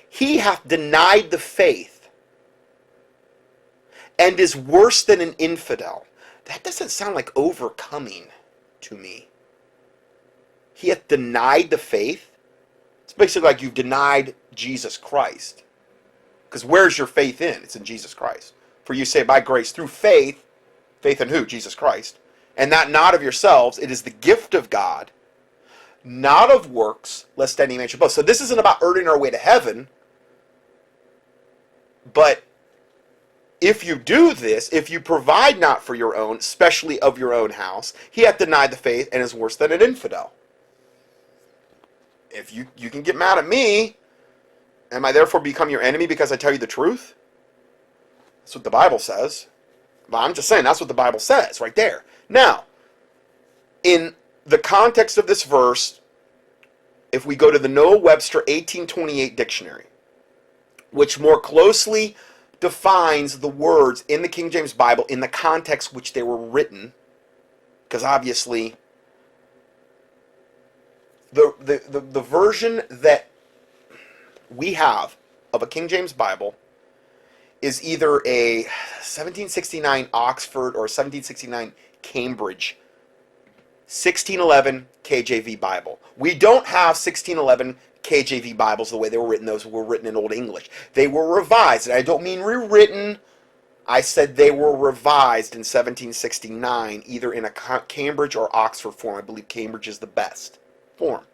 he hath denied the faith, and is worse than an infidel. That doesn't sound like overcoming to me. He hath denied the faith. It's basically like you've denied Jesus Christ. Because where's your faith in? It's in Jesus Christ. For you say by grace through faith. Faith in who? Jesus Christ. And that not of yourselves. It is the gift of God. Not of works, lest any man should boast. So this isn't about earning our way to heaven. But if you do this, if you provide not for your own, especially of your own house, he hath denied the faith and is worse than an infidel. If you can get mad at me, am I therefore become your enemy because I tell you the truth? That's what the Bible says. Well, I'm just saying that's what the Bible says right there. Now, in the context of this verse, if we go to the Noah Webster 1828 dictionary, which more closely defines the words in the King James Bible in the context which they were written, because obviously the version that we have of a King James Bible is either a 1769 Oxford or a 1769 Cambridge 1611 KJV Bible. We don't have 1611 KJV Bibles the way they were written. Those were written in Old English. They were revised, and I don't mean rewritten. I said they were revised in 1769, either in a Cambridge or Oxford form. I believe Cambridge is the best form.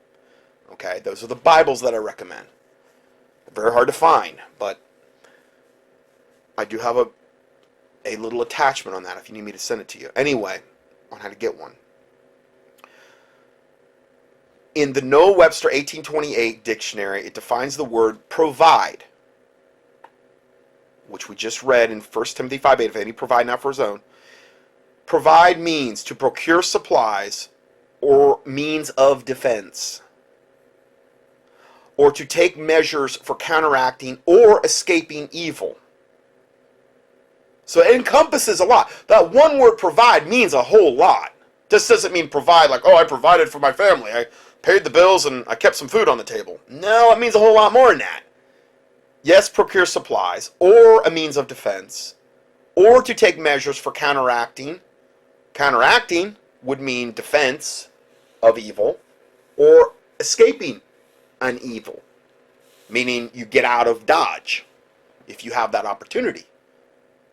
Okay, those are the Bibles that I recommend. They're very hard to find, but I do have a little attachment on that if you need me to send it to you. Anyway, on how to get one. In the Noah Webster 1828 dictionary, it defines the word provide, which we just read in 1 Timothy 5:8, if any provide not for his own. Provide means to procure supplies or means of defense, or to take measures for counteracting or escaping evil. So it encompasses a lot. That one word provide means a whole lot. This doesn't mean provide like, oh, I provided for my family. I paid the bills and I kept some food on the table. No, it means a whole lot more than that. Yes, procure supplies, or a means of defense, or to take measures for counteracting. Counteracting would mean defense of evil, or escaping an evil, meaning you get out of dodge if you have that opportunity.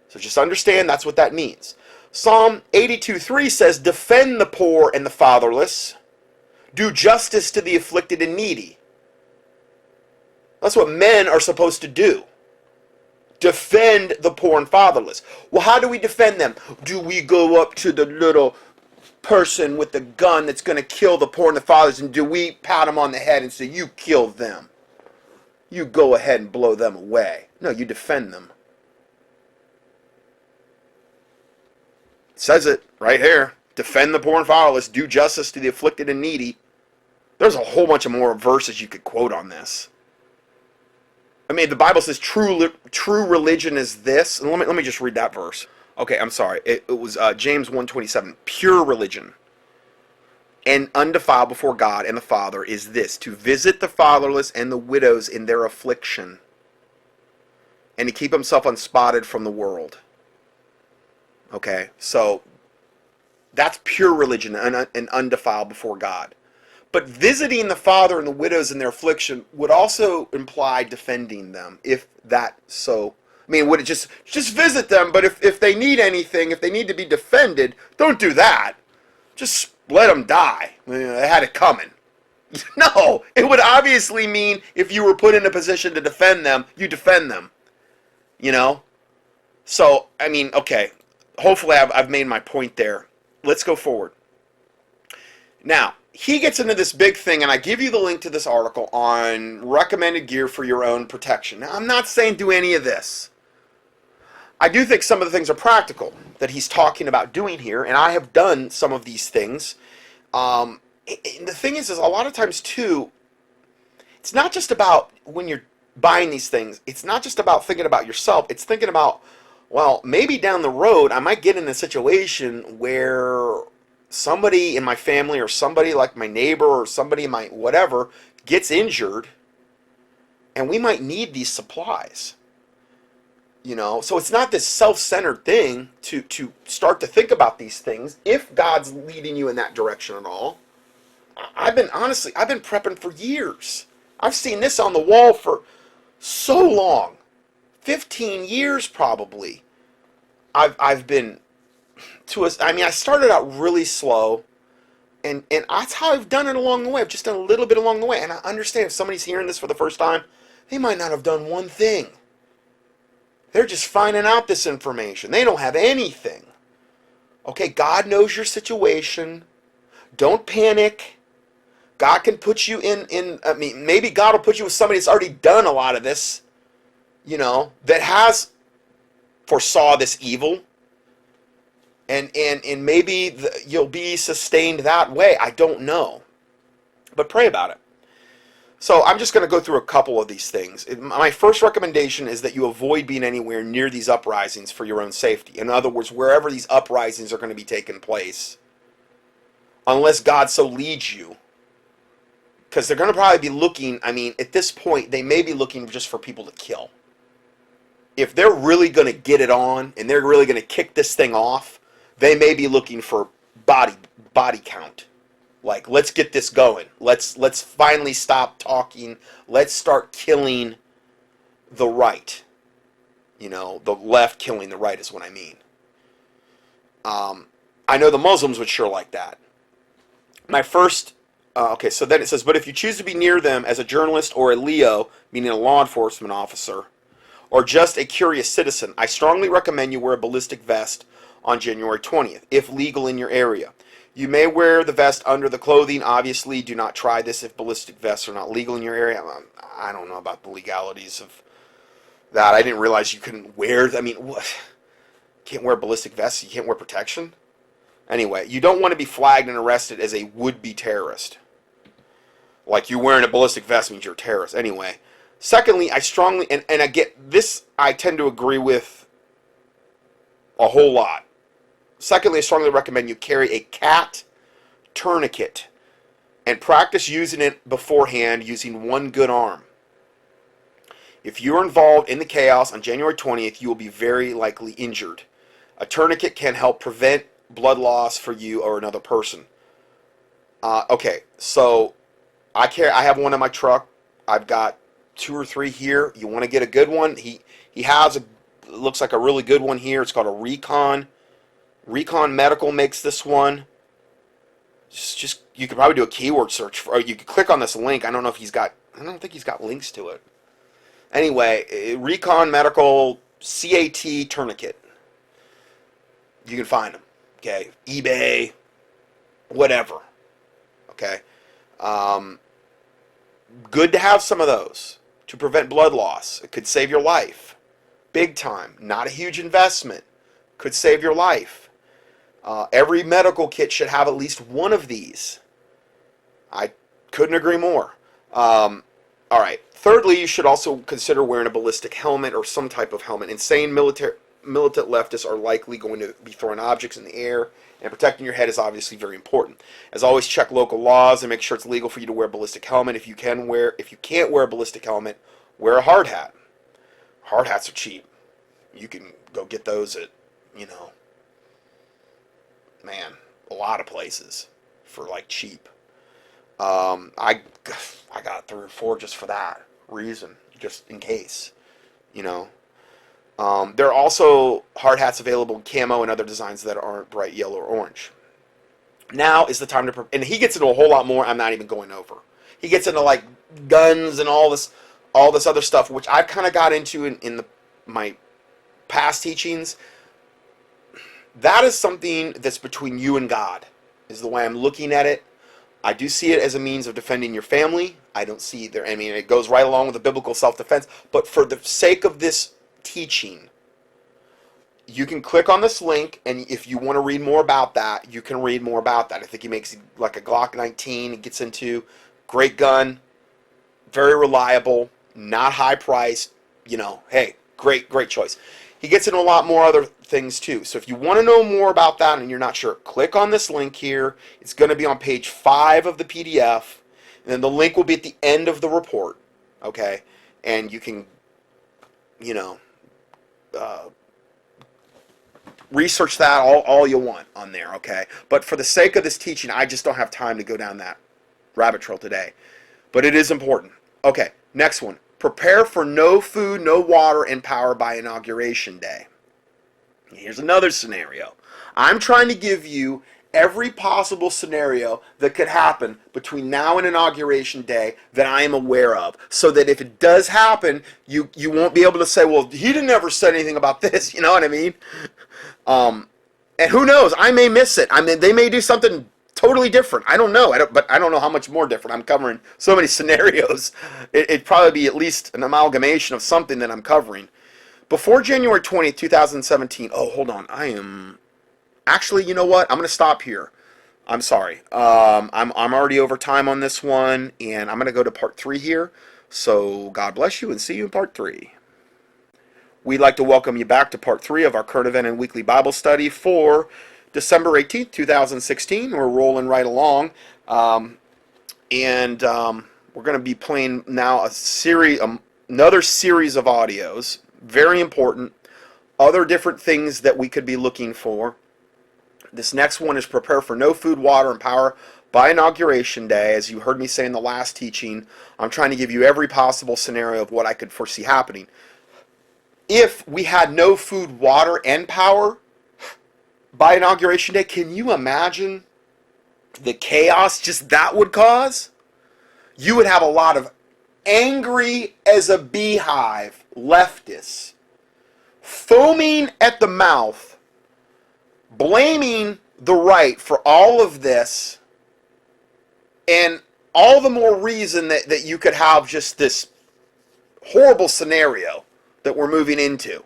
So just understand that's what that means. Psalm 82:3 says, defend the poor and the fatherless. Do justice to the afflicted and needy. That's what men are supposed to do. Defend the poor and fatherless. Well, how do we defend them? Do we go up to the little person with the gun that's going to kill the poor and the fatherless, and do we pat them on the head and say, you kill them? You go ahead and blow them away. No, you defend them. It says it right here. Defend the poor and fatherless. Do justice to the afflicted and needy. There's a whole bunch of more verses you could quote on this. I mean, the Bible says true religion is this. And let me just read that verse. Okay, I'm sorry. It was James 1:27. Pure religion and undefiled before God and the Father is this, to visit the fatherless and the widows in their affliction, and to keep himself unspotted from the world. Okay, so that's pure religion and undefiled before God. But visiting the father and the widows in their affliction would also imply defending them, if that so. I mean, would it just visit them, but if they need anything, if they need to be defended, don't do that. Just let them die. I mean, they had it coming. No, it would obviously mean if you were put in a position to defend them, you defend them. You know? So, I mean, okay. Hopefully I've made my point there. Let's go forward. Now, he gets into this big thing, and I give you the link to this article on recommended gear for your own protection. Now, I'm not saying do any of this. I do think some of the things are practical that he's talking about doing here, and I have done some of these things. And the thing is a lot of times, too, it's not just about when you're buying these things. It's not just about thinking about yourself. It's thinking about, well, maybe down the road I might get in a situation where somebody in my family or somebody like my neighbor or somebody in my whatever gets injured, and we might need these supplies. You know, so it's not this self-centered thing to start to think about these things if God's leading you in that direction at all. I've been prepping for years. I've seen this on the wall for so long, 15 years probably. I've been I started out really slow, and that's how I've done it along the way. I've just done a little bit along the way, and I understand if somebody's hearing this for the first time, they might not have done one thing. They're just finding out this information. They don't have anything. Okay, God knows your situation. Don't panic. God can put you maybe God will put you with somebody that's already done a lot of this, you know, that has foresaw this evil. And maybe you'll be sustained that way. I don't know. But pray about it. So I'm just going to go through a couple of these things. My first recommendation is that you avoid being anywhere near these uprisings for your own safety. In other words, wherever these uprisings are going to be taking place, unless God so leads you, because they're going to probably be looking, I mean, at this point, they may be looking just for people to kill. If they're really going to get it on, and they're really going to kick this thing off, they may be looking for body count. Like, let's get this going. Let's finally stop talking. Let's start killing the right. You know, the left killing the right is what I mean. I know the Muslims would sure like that. My first, okay, so then it says, but if you choose to be near them as a journalist or a LEO, meaning a law enforcement officer, or just a curious citizen, I strongly recommend you wear a ballistic vest on January 20th, if legal in your area. You may wear the vest under the clothing. Obviously, do not try this if ballistic vests are not legal in your area. I don't know about the legalities of that. I didn't realize you couldn't wear, I mean, what? Can't wear ballistic vests? You can't wear protection? Anyway, you don't want to be flagged and arrested as a would-be terrorist. Like, you wearing a ballistic vest means you're a terrorist. Anyway, secondly, I strongly, and I get this, I tend to agree with a whole lot. Secondly, I strongly recommend you carry a cat tourniquet and practice using it beforehand using one good arm. If you're involved in the chaos on January 20th, you will be very likely injured. A tourniquet can help prevent blood loss for you or another person. Okay, so I have one in my truck. I've got 2 or 3 here. You want to get a good one? He has looks like a really good one here. It's called a Recon. Recon Medical makes this one. Just you could probably do a keyword search or you could click on this link. I don't know if I don't think he's got links to it. Anyway, Recon Medical CAT tourniquet. You can find them. Okay, eBay, whatever. Okay, good to have some of those to prevent blood loss. It could save your life, big time. Not a huge investment. Could save your life. Every medical kit should have at least one of these. I couldn't agree more. All right. Thirdly, you should also consider wearing a ballistic helmet or some type of helmet. Insane militant leftists are likely going to be throwing objects in the air, and protecting your head is obviously very important. As always, check local laws and make sure it's legal for you to wear a ballistic helmet. If you can't wear a ballistic helmet, wear a hard hat. Hard hats are cheap. You can go get those at, man, a lot of places for like cheap. I got 3 or 4 just for that reason, just in case, There are also hard hats available in camo and other designs that aren't bright yellow or orange. Now is the time to, and he gets into a whole lot more I'm not even going over. He gets into like guns and all this other stuff, which I've kind of got into in my past teachings. That is something that's between you and God, is the way I'm looking at it. I do see it as a means of defending your family. I don't see there, it goes right along with the biblical self-defense. But for the sake of this teaching, you can click on this link, and if you want to read more about that, you can read more about that. I think he makes like a Glock 19. He gets into great gun, very reliable, not high priced. Hey, great choice. He gets into a lot more other things too. So if you want to know more about that and you're not sure, click on this link here. It's going to be on page 5 of the PDF. And then the link will be at the end of the report. Okay? And you can, research that all you want on there. Okay? But for the sake of this teaching, I just don't have time to go down that rabbit trail today. But it is important. Okay, next one. Prepare for no food, no water, and power by Inauguration Day. Here's another scenario. I'm trying to give you every possible scenario that could happen between now and Inauguration Day that I am aware of, so that if it does happen, you won't be able to say, well, he didn't ever say anything about this, you know what I mean? And who knows, I may miss it. They may do something totally different. I don't know. But I don't know how much more different. I'm covering so many scenarios. It'd probably be at least an amalgamation of something that I'm covering. Before January 20th, 2017, oh, hold on. Actually, you know what? I'm going to stop here. I'm sorry. I'm already over time on this one, and I'm going to go to part 3 here. So God bless you, and see you in part 3. We'd like to welcome you back to part 3 of our current event and weekly Bible study for December 18th, 2016. We're rolling right along, and we're going to be playing now another series of audios. Very important. Other different things that we could be looking for. This next one is prepare for no food, water, and power by Inauguration Day. As you heard me say in the last teaching, I'm trying to give you every possible scenario of what I could foresee happening. If we had no food, water, and power by Inauguration Day, can you imagine the chaos just that would cause? You would have a lot of angry as a beehive leftists foaming at the mouth, blaming the right for all of this, and all the more reason that you could have just this horrible scenario that we're moving into.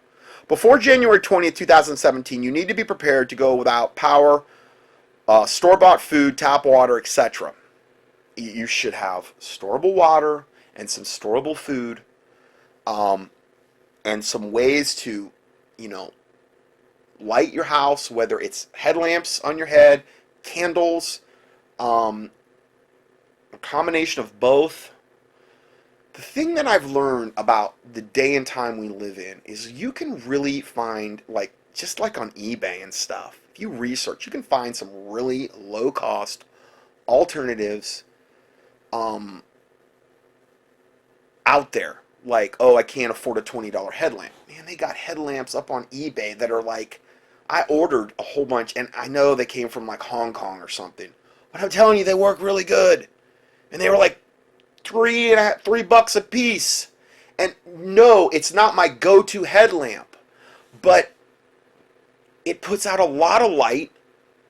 Before January 20th, 2017, you need to be prepared to go without power, store-bought food, tap water, etc. You should have storable water and some storable food, and some ways to, light your house, whether it's headlamps on your head, candles, a combination of both. The thing that I've learned about the day and time we live in is you can really find, just like on eBay and stuff, if you research, you can find some really low-cost alternatives out there. Like, I can't afford a $20 headlamp. Man, they got headlamps up on eBay that are I ordered a whole bunch, and I know they came from Hong Kong or something. But I'm telling you, they work really good. And they were $3 a piece. And no, it's not my go-to headlamp, but it puts out a lot of light.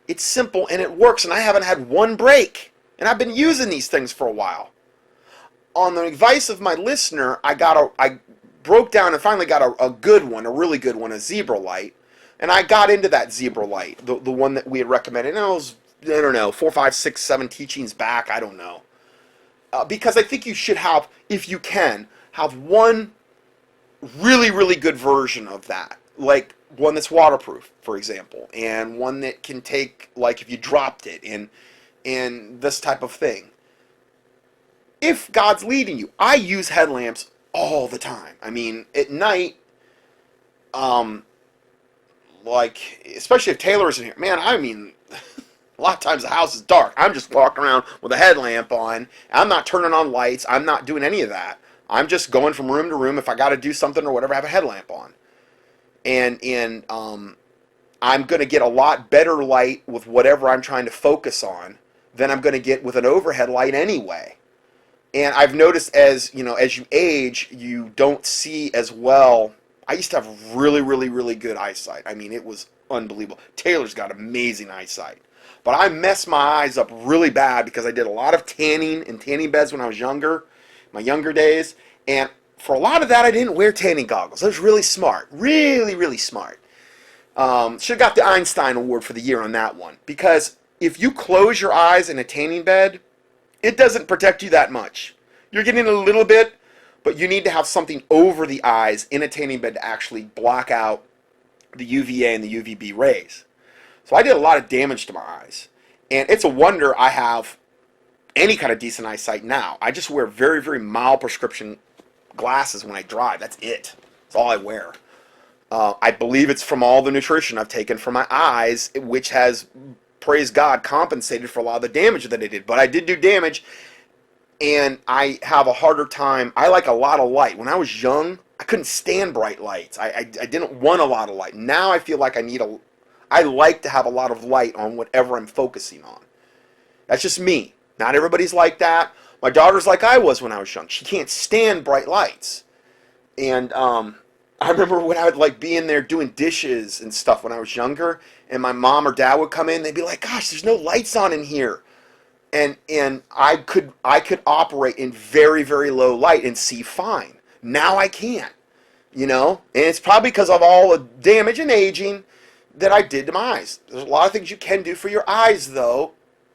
It's simple and it works, and I haven't had one break. And I've been using these things for a while. On the advice of my listener, I broke down and finally got a good one, a really good one, a zebra light. And I got into that zebra light, the one that we had recommended. And it was, 4, 5, 6, 7 teachings back, I don't know. Because I think you should have, if you can, have one really, really good version of that. Like one that's waterproof, for example. And one that can take, if you dropped it, and this type of thing. If God's leading you, I use headlamps all the time. I mean, at night, especially if Taylor is in here, man, a lot of times the house is dark. I'm just walking around with a headlamp on. I'm not turning on lights. I'm not doing any of that. I'm just going from room to room. If I got to do something or whatever, I have a headlamp on. And I'm going to get a lot better light with whatever I'm trying to focus on than I'm going to get with an overhead light anyway. And I've noticed as you age, you don't see as well. I used to have really, really, really good eyesight. I mean, it was unbelievable. Taylor's got amazing eyesight. But I messed my eyes up really bad because I did a lot of tanning in tanning beds when I was younger, my younger days. And for a lot of that, I didn't wear tanning goggles. I was really smart. Really, really smart. Should have got the Einstein Award for the year on that one. Because if you close your eyes in a tanning bed, it doesn't protect you that much. You're getting a little bit, but you need to have something over the eyes in a tanning bed to actually block out the UVA and the UVB rays. So I did a lot of damage to my eyes. And it's a wonder I have any kind of decent eyesight now. I just wear very, very mild prescription glasses when I drive. That's it. That's all I wear. I believe it's from all the nutrition I've taken for my eyes, which has, praise God, compensated for a lot of the damage that I did. But I did do damage, and I have a harder time. I like a lot of light. When I was young, I couldn't stand bright lights. I didn't want a lot of light. Now I feel like I like to have a lot of light on whatever I'm focusing on. That's just me. Not everybody's like that. My daughter's like I was when I was young. She can't stand bright lights. And I remember when I would be in there doing dishes and stuff when I was younger, and my mom or dad would come in, they'd be like, gosh, there's no lights on in here. And I could operate in very, very low light and see fine. Now I can't. And it's probably because of all the damage and aging that I did to my eyes. There's a lot of things you can do for your eyes, though,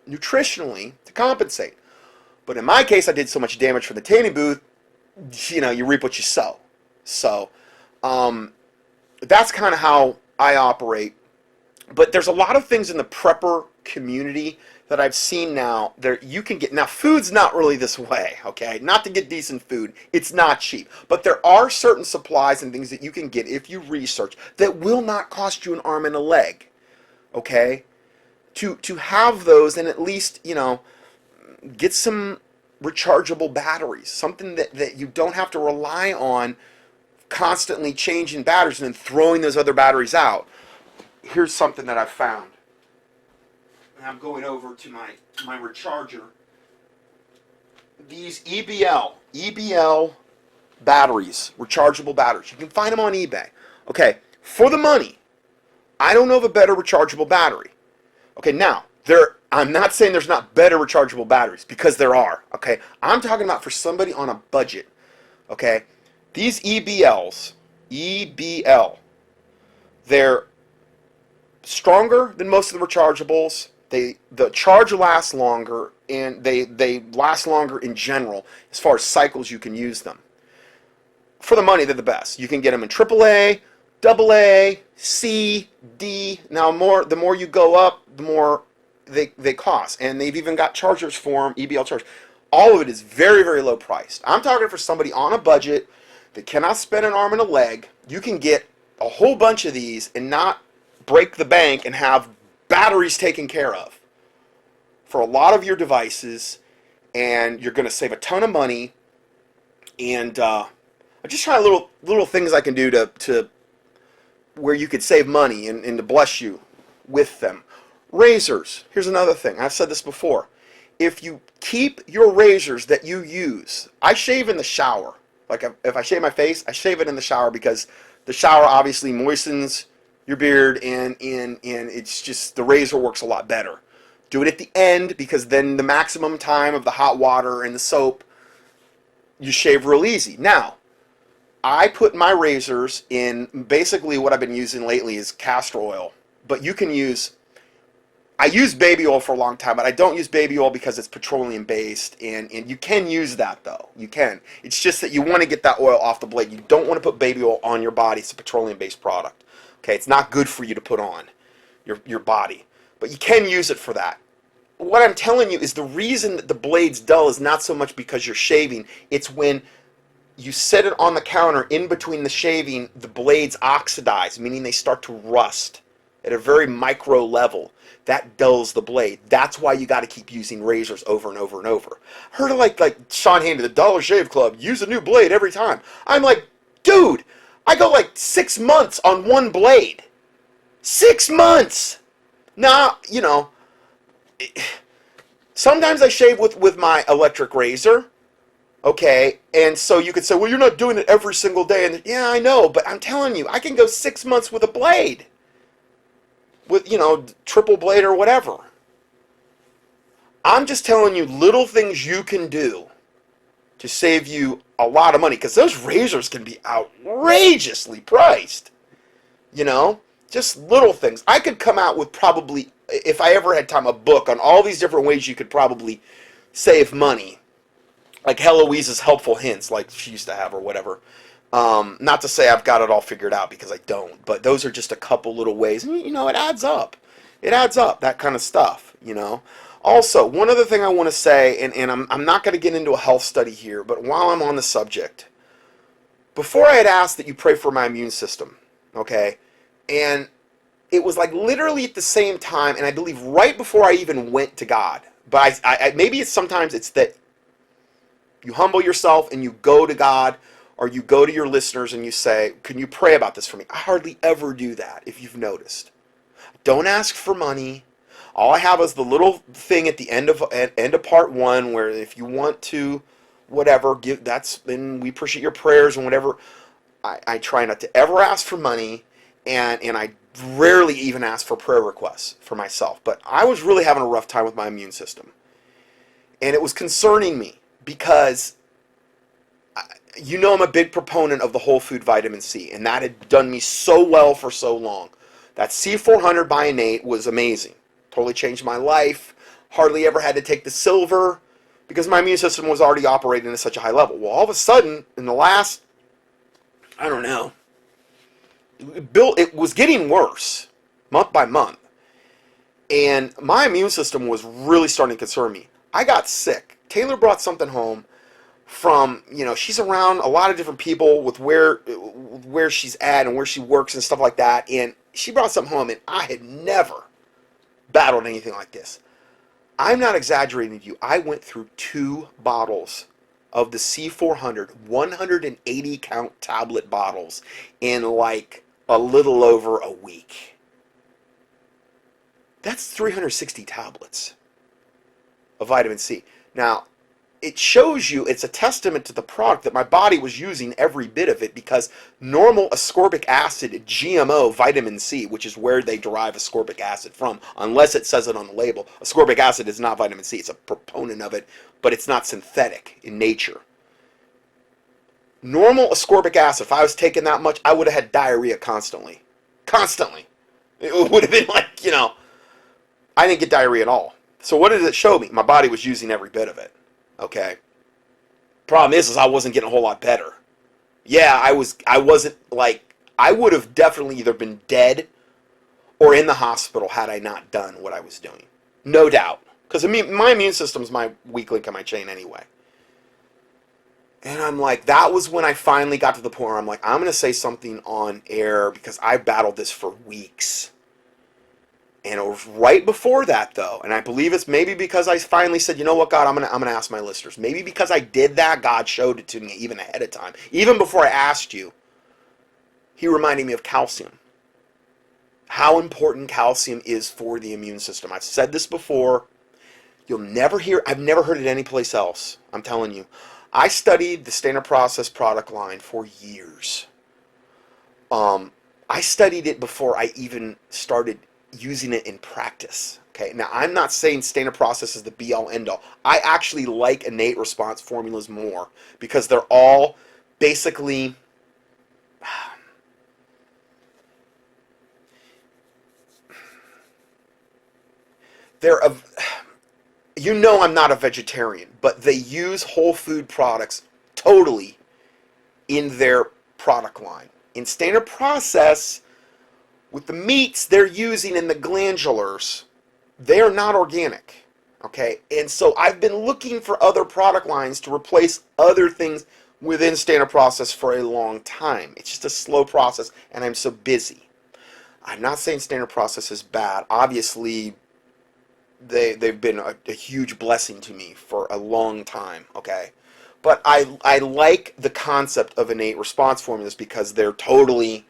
nutritionally to compensate. But in my case, I did so much damage from the tanning booth, you reap what you sow. So that's kind of how I operate. But there's a lot of things in the prepper community that I've seen now there you can get. Now, food's not really this way, okay? Not to get decent food. It's not cheap. But there are certain supplies and things that you can get if you research that will not cost you an arm and a leg, okay? To have those and at least, get some rechargeable batteries, something that you don't have to rely on constantly changing batteries and then throwing those other batteries out. Here's something that I found. And I'm going over to my recharger. These EBL batteries, rechargeable batteries. You can find them on eBay. Okay, for the money, I don't know of a better rechargeable battery. Okay, now, I'm not saying there's not better rechargeable batteries, because there are, okay? I'm talking about for somebody on a budget, okay? These EBL, they're stronger than most of the rechargeables. The charge lasts longer, and they last longer in general as far as cycles you can use them. For the money, they're the best. You can get them in AAA, AA, C, D. Now, the more you go up, the more they cost. And they've even got chargers for them, EBL chargers. All of it is very, very low priced. I'm talking for somebody on a budget that cannot spend an arm and a leg. You can get a whole bunch of these and not break the bank and have batteries taken care of for a lot of your devices, and you're going to save a ton of money. And I'm just trying little things I can do to where you could save money and to bless you with them. Razors. Here's another thing. I've said this before. If you keep your razors that you use, I shave in the shower. Like if I shave my face, I shave it in the shower because the shower obviously moistens your beard, and it's just, the razor works a lot better. Do it at the end, because then the maximum time of the hot water and the soap, you shave real easy. Now, I put my razors in, basically what I've been using lately is castor oil, but you can use, I use baby oil for a long time, but I don't use baby oil because it's petroleum based, and you can use that though. You can. It's just that you want to get that oil off the blade. You don't want to put baby oil on your body. It's a petroleum based product. Okay, it's not good for you to put on your body, but you can use it for that. What I'm telling you is the reason that the blade's dull is not so much because you're shaving. It's when you set it on the counter in between the shaving, the blades oxidize, meaning they start to rust at a very micro level. That dulls the blade. That's why you got to keep using razors over and over and over. I heard of like Sean Haney, the Dollar Shave Club, use a new blade every time. I'm like, dude, I go like 6 months on one blade. 6 months! Now, sometimes I shave with my electric razor, okay, and so you could say, well, you're not doing it every single day. And yeah, I know, but I'm telling you, I can go 6 months with a blade. With, triple blade or whatever. I'm just telling you little things you can do to save you a lot of money, because those razors can be outrageously priced. Just little things. I could come out with probably, if I ever had time, a book on all these different ways you could probably save money. Like Heloise's Helpful Hints, like she used to have, or whatever. Not to say I've got it all figured out, because I don't, but those are just a couple little ways. And, it adds up. It adds up, that kind of stuff, Also, one other thing I want to say, and I'm not going to get into a health study here, but while I'm on the subject, before I had asked that you pray for my immune system, okay, and it was like literally at the same time, and I believe right before I even went to God, but I maybe sometimes it's that you humble yourself and you go to God, or you go to your listeners and you say, can you pray about this for me? I hardly ever do that, if you've noticed. Don't ask for money. All I have is the little thing at the end of part 1, where if you want to, whatever, give. And we appreciate your prayers and whatever. I try not to ever ask for money, and I rarely even ask for prayer requests for myself. But I was really having a rough time with my immune system, and it was concerning me because I'm a big proponent of the whole food vitamin C, and that had done me so well for so long. That C400 by Innate was amazing. Totally changed my life. hardly ever had to take the silver because my immune system was already operating at such a high level. Well, all of a sudden, in the last, I don't know, it was getting worse month by month. And my immune system was really starting to concern me. I got sick. Taylor brought something home from, she's around a lot of different people with where she's at and where she works and stuff like that. And she brought something home, and I had never battled anything like this. I'm not exaggerating to you. I went through 2 bottles of the C400 180 count tablet bottles in like a little over a week. That's 360 tablets of vitamin C. Now, it shows you, it's a testament to the product that my body was using every bit of it, because normal ascorbic acid, GMO vitamin C, which is where they derive ascorbic acid from, unless it says it on the label. Ascorbic acid is not vitamin C. It's a proponent of it, but it's not synthetic in nature. Normal ascorbic acid, if I was taking that much, I would have had diarrhea constantly. Constantly. It would have been like, I didn't get diarrhea at all. So what did it show me? My body was using every bit of it. Okay. Problem is I wasn't getting a whole lot better. Yeah, I wasn't like, I would have definitely either been dead or in the hospital had I not done what I was doing. No doubt. Because my immune system's my weak link in my chain anyway. And I'm like, that was when I finally got to the point where I'm like, I'm going to say something on air because I battled this for weeks. And it was right before that, though, and I believe it's maybe because I finally said, you know what, God, I'm gonna ask my listeners. Maybe because I did that, God showed it to me even ahead of time. Even before I asked you, He reminded me of calcium. How important calcium is for the immune system. I've said this before. I've never heard it anyplace else. I'm telling you. I studied the standard process product line for years. I studied it before I even started using it in practice. Okay, now I'm not saying standard process is the be-all end-all. I actually like innate response formulas more because they're all basically I'm not a vegetarian, but they use whole food products totally in their product line. In standard process, with the meats they're using in the glandulars, they are not organic, okay? And so I've been looking for other product lines to replace other things within standard process for a long time. It's just a slow process, and I'm so busy. I'm not saying standard process is bad. Obviously, they've been a huge blessing to me for a long time, okay? But I like the concept of innate response formulas because they're totally...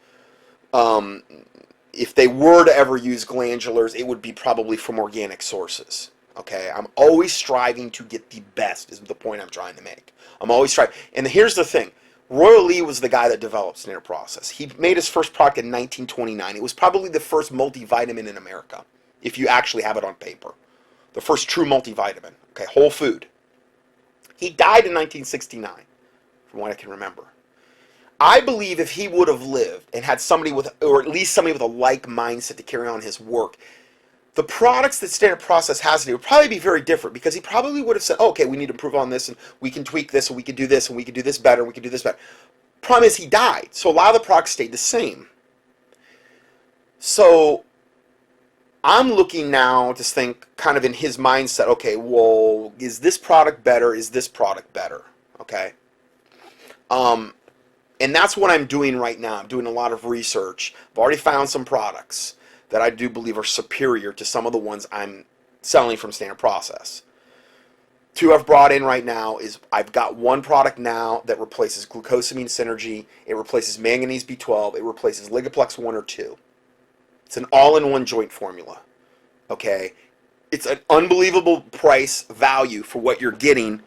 if they were to ever use glandulars, it would be probably from organic sources. Okay, I'm always striving to get the best, is the point I'm trying to make. I'm always striving. And here's the thing. Royal Lee was the guy that developed standard process. He made his first product in 1929. It was probably the first multivitamin in America, if you actually have it on paper. The first true multivitamin. Okay, whole food. He died in 1969, from what I can remember. I believe if he would have lived and had somebody or at least somebody with a like mindset to carry on his work, the products that standard process has today would probably be very different, because he probably would have said, oh, okay, we need to improve on this, and we can tweak this, and we can do this, and we can do this better, and we can do this better. Problem is, he died, so a lot of the products stayed the same. So I'm looking now to think kind of in his mindset, okay, well, is this product better? Is this product better? Okay. And that's what I'm doing right now. I'm doing a lot of research. I've already found some products that I do believe are superior to some of the ones I'm selling from standard process. 2 I've brought in right now is I've got one product now that replaces glucosamine synergy. It replaces manganese B12. It replaces Ligaplex 1 or 2. It's an all-in-one joint formula. Okay? It's an unbelievable price value for what you're getting.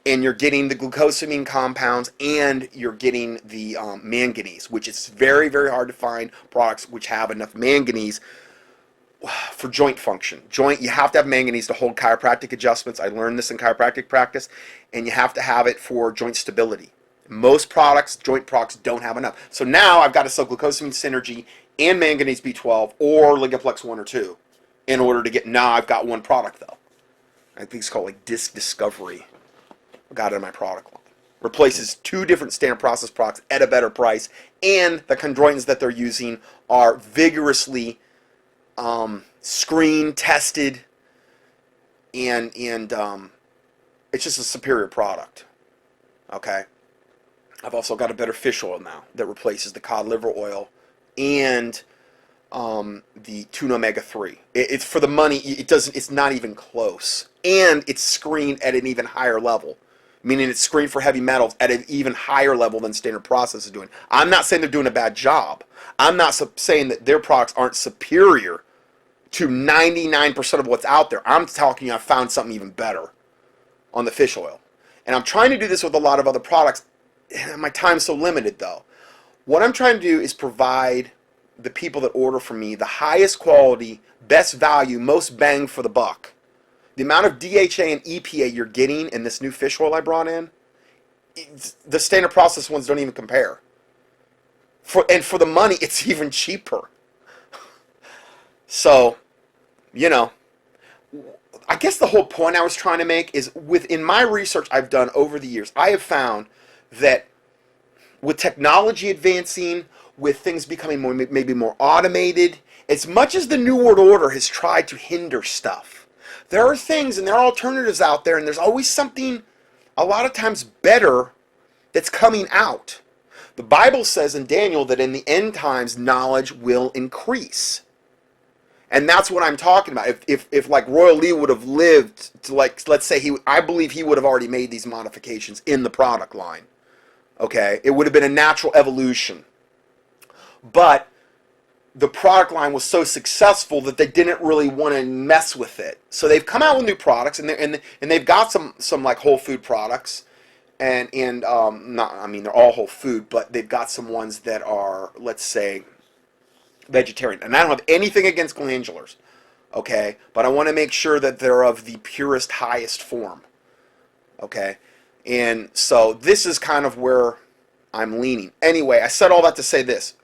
And you're getting the glucosamine compounds, and you're getting the manganese, which is very, very hard to find products which have enough manganese for joint function. You have to have manganese to hold chiropractic adjustments. I learned this in chiropractic practice. And you have to have it for joint stability. Most products, joint products, don't have enough. So now I've got to sell glucosamine synergy and manganese B12 or Ligaplex 1 or 2 in order to get, now I've got one product though. I think it's called like Disc Discovery. I got it in my product line. Replaces 2 different standard process products at a better price, and the chondroitins that they're using are vigorously screened, tested, and it's just a superior product. Okay. I've also got a better fish oil now that replaces the cod liver oil and the tuna omega-3. It's for the money. It's not even close, and it's screened at an even higher level, meaning it's screened for heavy metals at an even higher level than standard process is doing. I'm not saying they're doing a bad job. I'm not saying that their products aren't superior to 99% of what's out there. I'm talking I found something even better on the fish oil. And I'm trying to do this with a lot of other products. My time's so limited, though. What I'm trying to do is provide the people that order from me the highest quality, best value, most bang for the buck. The amount of DHA and EPA you're getting in this new fish oil I brought in, the standard process ones don't even compare. And for the money, it's even cheaper. So, you know, I guess the whole point I was trying to make is within my research I've done over the years, I have found that with technology advancing, with things becoming maybe more automated, as much as the New World Order has tried to hinder stuff, there are things and there are alternatives out there, and there's always something a lot of times better that's coming out. The Bible says in Daniel that in the end times knowledge will increase. And that's what I'm talking about. If like Royal Lee would have lived to, like, let's say I believe he would have already made these modifications in the product line. Okay? It would have been a natural evolution. But the product line was so successful that they didn't really want to mess with it. So they've come out with new products, and they've got some like whole food products, and not, I mean, they're all whole food, but they've got some ones that are, let's say, vegetarian. And I don't have anything against glandulars, okay? But I want to make sure that they're of the purest, highest form, okay? And so this is kind of where I'm leaning. Anyway, I said all that to say this.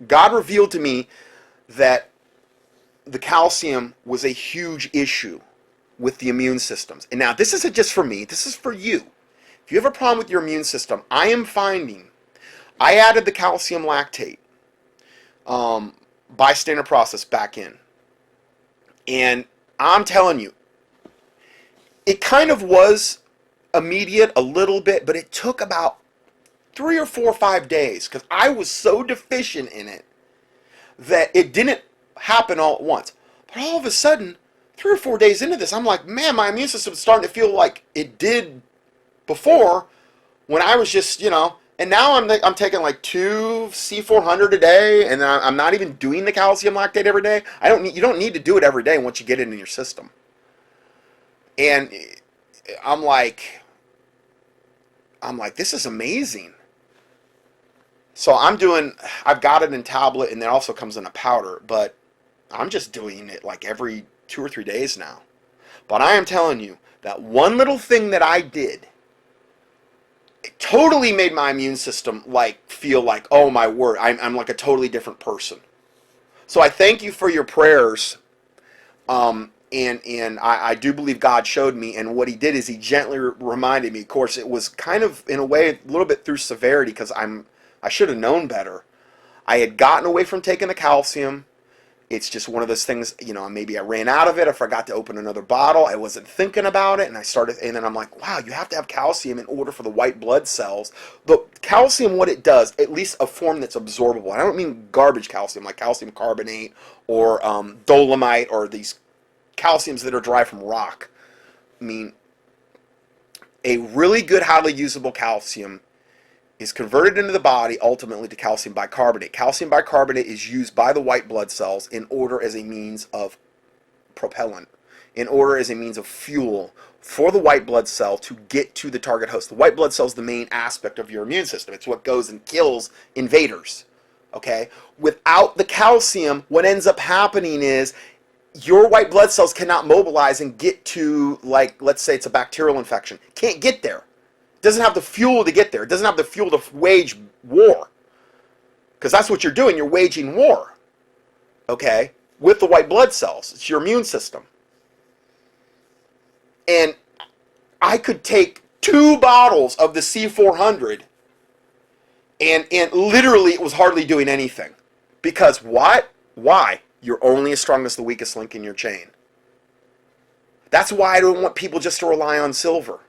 God revealed to me that the calcium was a huge issue with the immune systems. And now, this isn't just for me. This is for you. If you have a problem with your immune system, I am finding, I added the calcium lactate by standard process back in. And I'm telling you, it kind of was immediate a little bit, but it took about 3 or 4 or 5 days, because I was so deficient in it that it didn't happen all at once. But all of a sudden, 3 or 4 days into this, I'm like, man, my immune system is starting to feel like it did before, when I was just, you know, and now I'm taking like 2 C400 a day, and I'm not even doing the calcium lactate every day. You don't need to do it every day once you get it in your system. And I'm like, this is amazing. So I've got it in tablet, and it also comes in a powder, but I'm just doing it like every 2 or 3 days now. But I am telling you that one little thing that I did, it totally made my immune system feel like, oh my word, I'm like a totally different person. So I thank you for your prayers, and I do believe God showed me, and what he did is he gently reminded me. Of course, it was kind of, in a way, a little bit through severity, because I should have known better. I had gotten away from taking the calcium. It's just one of those things, you know, maybe I ran out of it. I forgot to open another bottle. I wasn't thinking about it. And then I'm like, wow, you have to have calcium in order for the white blood cells. But calcium, what it does, at least a form that's absorbable. I don't mean garbage calcium, like calcium carbonate or dolomite, or these calciums that are derived from rock. I mean, a really good, highly usable calcium is converted into the body ultimately to calcium bicarbonate. Calcium bicarbonate is used by the white blood cells in order as a means of propellant, in order as a means of fuel for the white blood cell to get to the target host. The white blood cell is the main aspect of your immune system. It's what goes and kills invaders. Okay? Without the calcium, what ends up happening is your white blood cells cannot mobilize and get to, like, let's say it's a bacterial infection. Can't get there. It doesn't have the fuel to get there. It doesn't have the fuel to wage war. Because that's what you're doing. You're waging war. Okay? With the white blood cells. It's your immune system. And I could take 2 bottles of the C400 and literally it was hardly doing anything. Because what? Why? You're only as strong as the weakest link in your chain. That's why I don't want people just to rely on silver.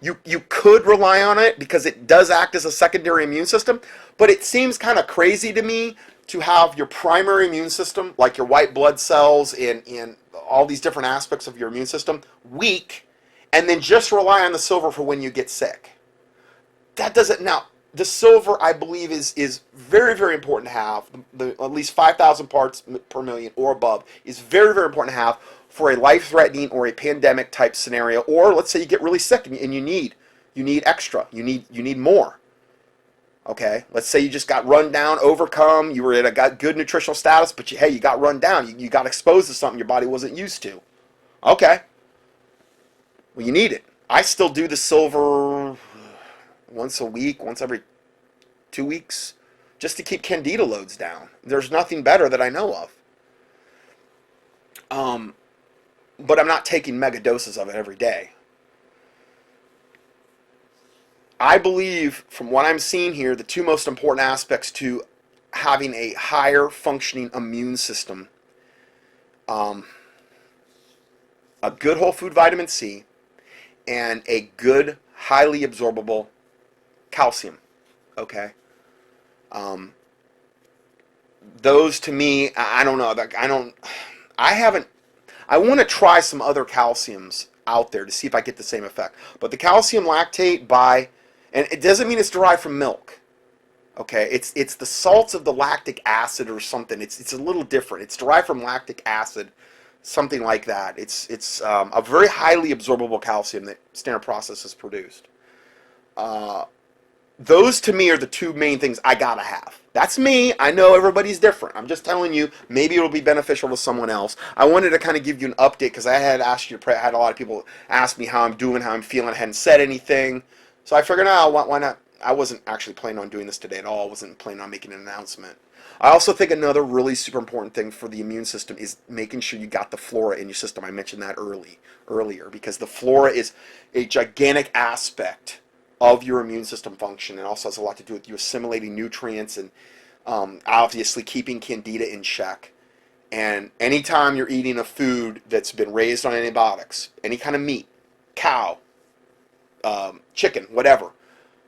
You could rely on it because it does act as a secondary immune system, but it seems kind of crazy to me to have your primary immune system, like your white blood cells and all these different aspects of your immune system, weak, and then just rely on the silver for when you get sick. That doesn't, now, the silver, I believe, is very, very important to have. At least 5,000 parts per million or above is very, very important to have for a life-threatening or a pandemic type scenario, or let's say you get really sick and you need extra, you need more. Okay, let's say you just got run down, overcome, you were at a good nutritional status, but you got run down, you got exposed to something your body wasn't used to. Okay, well, you need it. I still do the silver once a week, once every 2 weeks, just to keep candida loads down. There's nothing better that I know of. But I'm not taking mega doses of it every day. I believe, from what I'm seeing here, the 2 most important aspects to having a higher functioning immune system, a good whole food vitamin C, and a good, highly absorbable calcium. Okay? Those to me, I don't know. I want to try some other calciums out there to see if I get the same effect. But the calcium lactate and it doesn't mean it's derived from milk. Okay, it's the salts of the lactic acid or something. It's a little different. It's derived from lactic acid, something like that. It's a very highly absorbable calcium that Standard Process has produced. Those to me are the 2 main things I gotta have. That's me. I know everybody's different. I'm just telling you, maybe it'll be beneficial to someone else. I wanted to kind of give you an update because I had asked you, I had a lot of people ask me how I'm doing, how I'm feeling. I hadn't said anything. So I figured, why not? I wasn't actually planning on doing this today at all. I wasn't planning on making an announcement. I also think another really super important thing for the immune system is making sure you got the flora in your system. I mentioned that earlier because the flora is a gigantic aspect of your immune system function. It also has a lot to do with you assimilating nutrients and obviously keeping candida in check. And anytime you're eating a food that's been raised on antibiotics, any kind of meat, cow, chicken, whatever,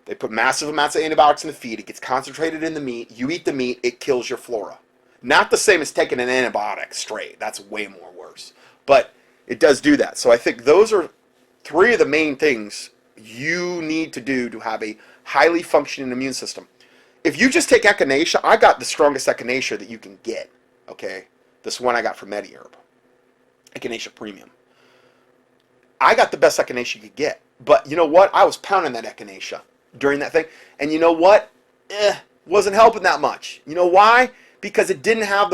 they put massive amounts of antibiotics in the feed. It gets concentrated in the meat. You eat the meat, it kills your flora. Not the same as taking an antibiotic straight. That's way more worse. But it does do that. So I think those are 3 of the main things you need to do to have a highly functioning immune system. If you just take echinacea, I got the strongest echinacea that you can get. Okay, this one I got from MediHerb, echinacea premium. I got the best echinacea you could get, but you know what? I was pounding that echinacea during that thing, and you know what? Wasn't helping that much. You know why? Because it didn't have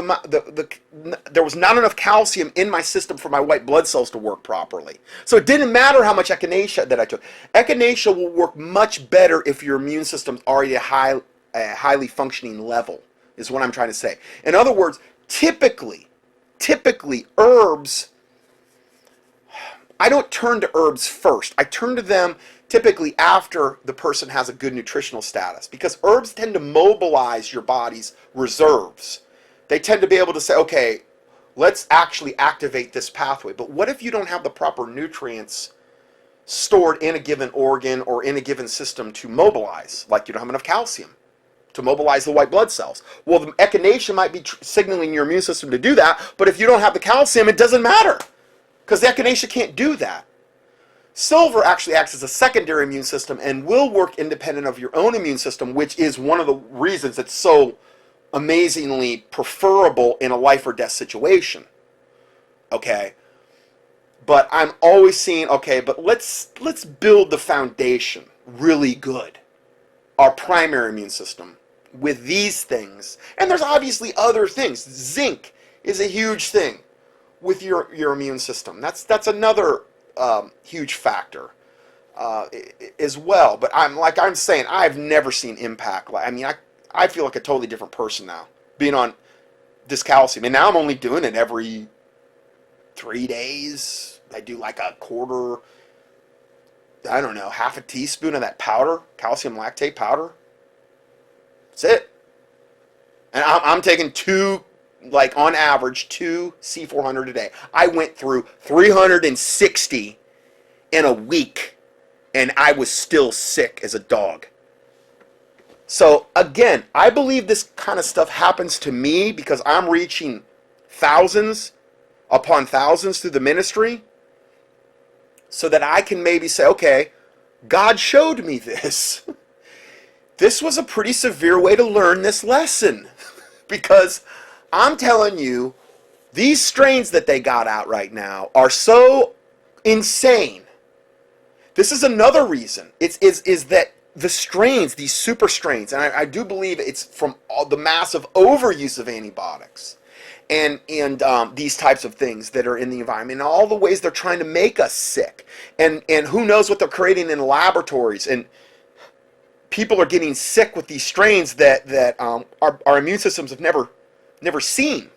there was not enough calcium in my system for my white blood cells to work properly. So it didn't matter how much echinacea that I took. Echinacea will work much better if your immune system's already at a highly functioning level, is what I'm trying to say. In other words, typically herbs, I don't turn to herbs first. I turn to them typically after the person has a good nutritional status, because herbs tend to mobilize your body's reserves. They tend to be able to say, okay, let's actually activate this pathway. But what if you don't have the proper nutrients stored in a given organ or in a given system to mobilize? Like you don't have enough calcium to mobilize the white blood cells. Well, the echinacea might be signaling your immune system to do that, but if you don't have the calcium, it doesn't matter, because the echinacea can't do that. Silver actually acts as a secondary immune system and will work independent of your own immune system, which is one of the reasons it's so amazingly preferable in a life or death situation. Okay? But I'm always seeing, okay, but let's build the foundation really good. Our primary immune system with these things. And there's obviously other things. Zinc is a huge thing with your immune system. That's another huge factor as well. But I'm saying, I've never seen impact. I mean, I feel like a totally different person now, being on this calcium. And now I'm only doing it every 3 days. I do like a quarter, I don't know, half a teaspoon of that powder, calcium lactate powder. That's it. And I'm taking on average, 2 C400 a day. I went through 360 in a week, and I was still sick as a dog. So, again, I believe this kind of stuff happens to me because I'm reaching thousands upon thousands through the ministry, so that I can maybe say, okay, God showed me this. This was a pretty severe way to learn this lesson. Because I'm telling you, these strains that they got out right now are so insane. This is another reason. Is that the strains, these super strains, and I do believe it's from all the massive overuse of antibiotics and these types of things that are in the environment, and all the ways they're trying to make us sick, and who knows what they're creating in laboratories, and people are getting sick with these strains that our immune systems have never seen.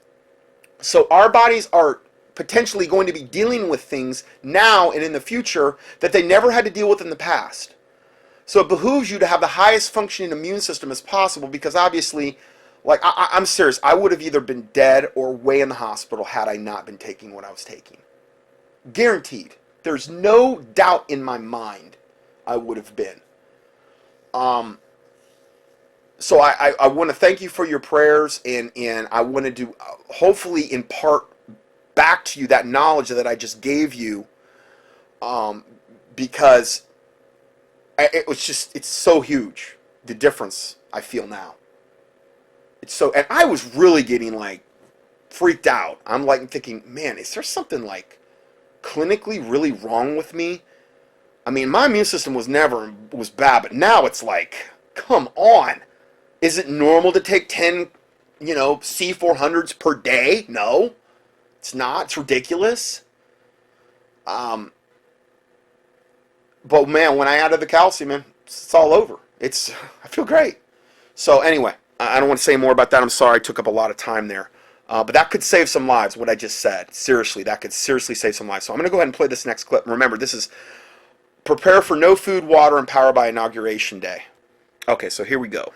So our bodies are potentially going to be dealing with things now and in the future that they never had to deal with in the past. So it behooves you to have the highest functioning immune system as possible, because obviously, like, I'm serious, I would have either been dead or way in the hospital had I not been taking what I was taking. Guaranteed. There's no doubt in my mind I would have been. So I want to thank you for your prayers, and I want to do, hopefully impart back to you that knowledge that I just gave you, because it's so huge, the difference I feel now. And I was really getting like freaked out. I'm like thinking, man, is there something like clinically really wrong with me? I mean, my immune system was bad, but now it's like, come on. Is it normal to take 10, C400s per day? No, it's not. It's ridiculous. But man, when I added the calcium, man, it's all over. I feel great. So anyway, I don't want to say more about that. I'm sorry I took up a lot of time there. But that could save some lives, what I just said. Seriously, that could seriously save some lives. So I'm going to go ahead and play this next clip. Remember, this is Prepare for No Food, Water, and Power by Inauguration Day. Okay, so here we go.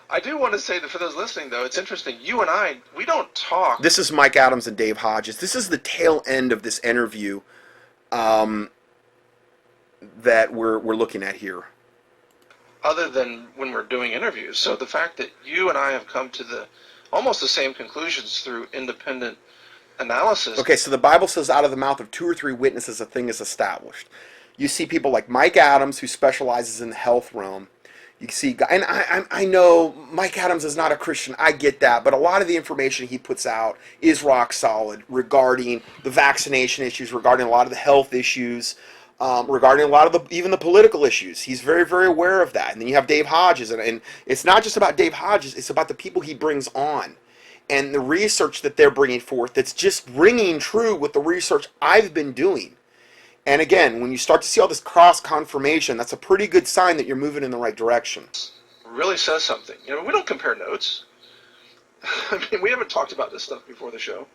I do want to say that for those listening, though, it's interesting. You and I, we don't talk. This is Mike Adams and Dave Hodges. This is the tail end of this interview that we're looking at here. Other than when we're doing interviews. So the fact that you and I have come to almost the same conclusions through independent analysis. Okay, so the Bible says out of the mouth of 2 or 3 witnesses a thing is established. You see people like Mike Adams, who specializes in the health realm. You see, and I know Mike Adams is not a Christian, I get that, but a lot of the information he puts out is rock solid regarding the vaccination issues, regarding a lot of the health issues, regarding a lot of even the political issues. He's very, very aware of that. And then you have Dave Hodges, and it's not just about Dave Hodges, it's about the people he brings on and the research that they're bringing forth that's just ringing true with the research I've been doing. And again, when you start to see all this cross-confirmation, that's a pretty good sign that you're moving in the right direction. Really says something. We don't compare notes. I mean, we haven't talked about this stuff before the show.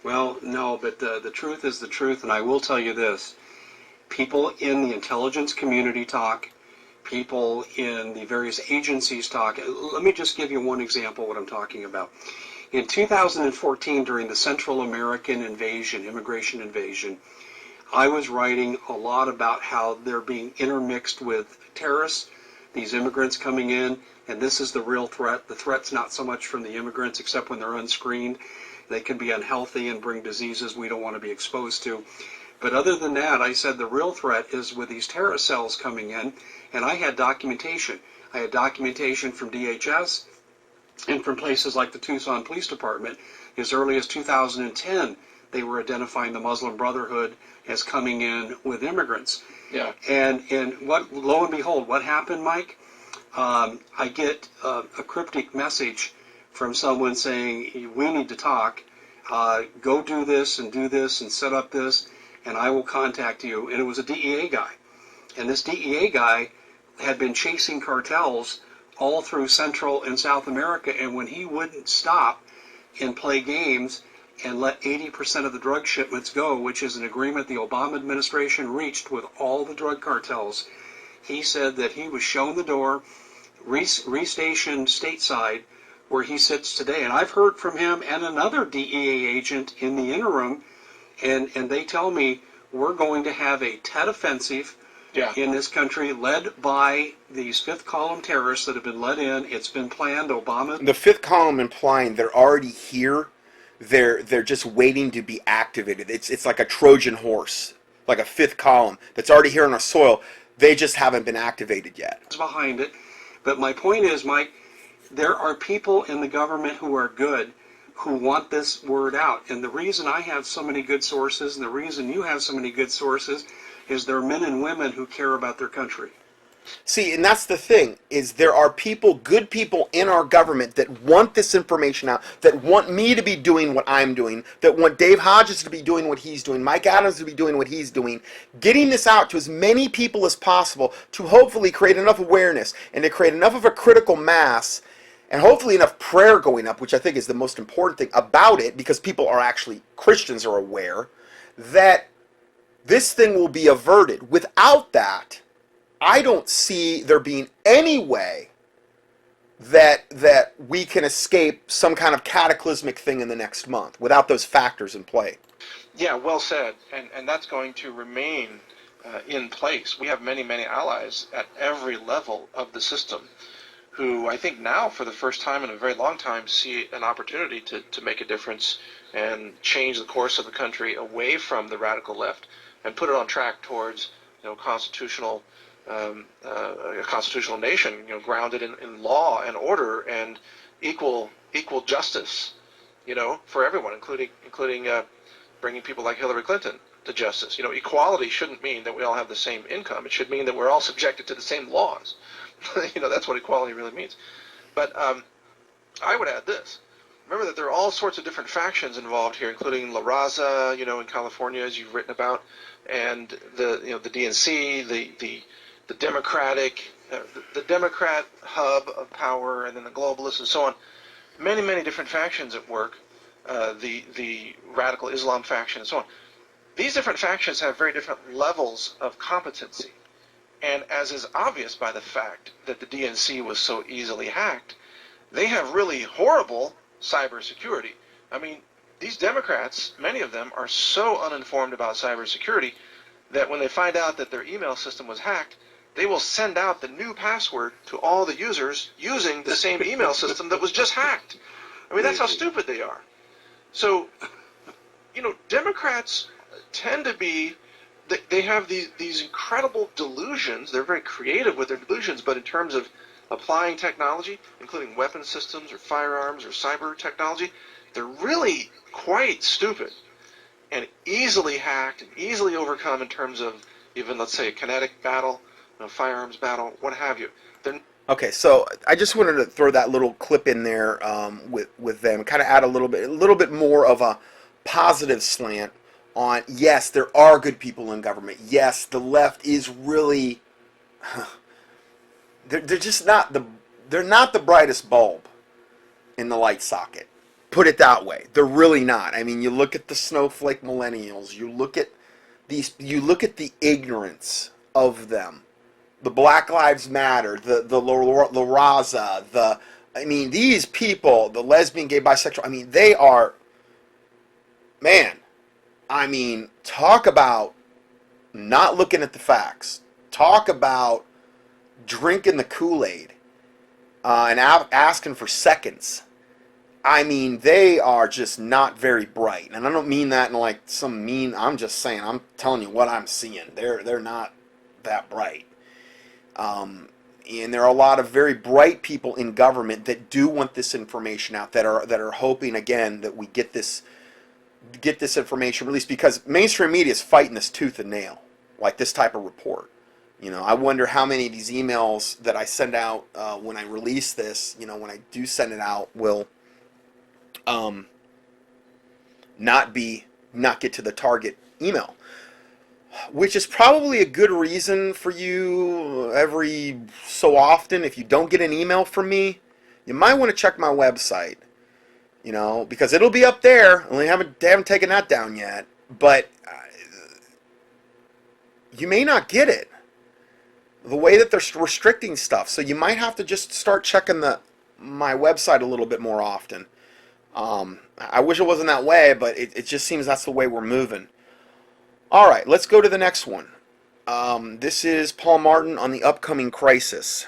Well, no, but the truth is the truth, and I will tell you this. People in the intelligence community talk. People in the various agencies talk. Let me just give you one example of what I'm talking about. In 2014, during the Central American immigration invasion, I was writing a lot about how they're being intermixed with terrorists, these immigrants coming in, and this is the real threat. The threat's not so much from the immigrants, except when they're unscreened. They can be unhealthy and bring diseases we don't want to be exposed to. But other than that, I said the real threat is with these terrorist cells coming in, and I had documentation. I had documentation from DHS and from places like the Tucson Police Department. As early as 2010, they were identifying the Muslim Brotherhood as coming in with immigrants. Yeah. And what, lo and behold, what happened, Mike? I get a cryptic message from someone saying, we need to talk. Go do this and set up this, and I will contact you. And it was a DEA guy. And this DEA guy had been chasing cartels all through Central and South America, and when he wouldn't stop and play games and let 80% of the drug shipments go, which is an agreement the Obama administration reached with all the drug cartels. He said that he was shown the door, restationed stateside, where he sits today. And I've heard from him and another DEA agent in the interim, and they tell me we're going to have a Tet offensive in this country led by these fifth column terrorists that have been let in. It's been planned. Obama. The fifth column implying they're already here. They're just waiting to be activated. It's like a Trojan horse, like a fifth column that's already here on our soil. They just haven't been activated yet. Behind it. But my point is, Mike, there are people in the government who are good, who want this word out. And the reason I have so many good sources, and the reason you have so many good sources, is there are men and women who care about their country. See, and that's the thing, is there are people, good people in our government that want this information out, that want me to be doing what I'm doing, that want Dave Hodges to be doing what he's doing, Mike Adams to be doing what he's doing, getting this out to as many people as possible to hopefully create enough awareness and to create enough of a critical mass and hopefully enough prayer going up, which I think is the most important thing about it, because people are actually, Christians are aware, that this thing will be averted. Without that, I don't see there being any way that we can escape some kind of cataclysmic thing in the next month without those factors in play. Yeah, well said. And that's going to remain in place. We have many, many allies at every level of the system who I think now, for the first time in a very long time, see an opportunity to make a difference and change the course of the country away from the radical left and put it on track towards, constitutional a constitutional nation, grounded in law and order and equal justice, for everyone, including bringing people like Hillary Clinton to justice. Equality shouldn't mean that we all have the same income. It should mean that we're all subjected to the same laws. That's what equality really means. But I would add this. Remember that there are all sorts of different factions involved here, including La Raza, in California, as you've written about, and the DNC, the Democratic, the Democrat hub of power, and then the globalists, and so on. Many, many different factions at work. The radical Islam faction, and so on. These different factions have very different levels of competency. And as is obvious by the fact that the DNC was so easily hacked, they have really horrible cybersecurity. I mean, these Democrats, many of them, are so uninformed about cybersecurity that when they find out that their email system was hacked, they will send out the new password to all the users using the same email system that was just hacked. I mean, that's how stupid they are. So, Democrats tend to be, they have these incredible delusions. They're very creative with their delusions, but in terms of applying technology, including weapon systems or firearms or cyber technology, they're really quite stupid and easily hacked and easily overcome in terms of even, let's say, a kinetic battle, a firearms battle, what have you. Okay, so I just wanted to throw that little clip in there with them, kind of add a little bit more of a positive slant on, yes, there are good people in government. Yes, the left is really, they're just not they're not the brightest bulb in the light socket. Put it that way. They're really not. I mean, you look at the snowflake millennials. You look at the ignorance of them. The Black Lives Matter, the La Raza, these people, the lesbian, gay, bisexual, they are, talk about not looking at the facts. Talk about drinking the Kool-Aid and asking for seconds. They are just not very bright. And I don't mean that in like some mean, I'm just saying, I'm telling you what I'm seeing. They're not that bright. And there are a lot of very bright people in government that do want this information out, that are hoping, again, that we get this information released, because mainstream media is fighting this tooth and nail, like this type of report. I wonder how many of these emails that I send out when I release this, when I do send it out, will not get to the target email. Which is probably a good reason for you every so often, if you don't get an email from me, you might want to check my website. You know, because it'll be up there, and they haven't taken that down yet. But you may not get it the way that they're restricting stuff. So you might have to just start checking my website a little bit more often. I wish it wasn't that way, but it just seems that's the way we're moving. All right, let's go to the next one. This is Paul Martin on the upcoming crisis.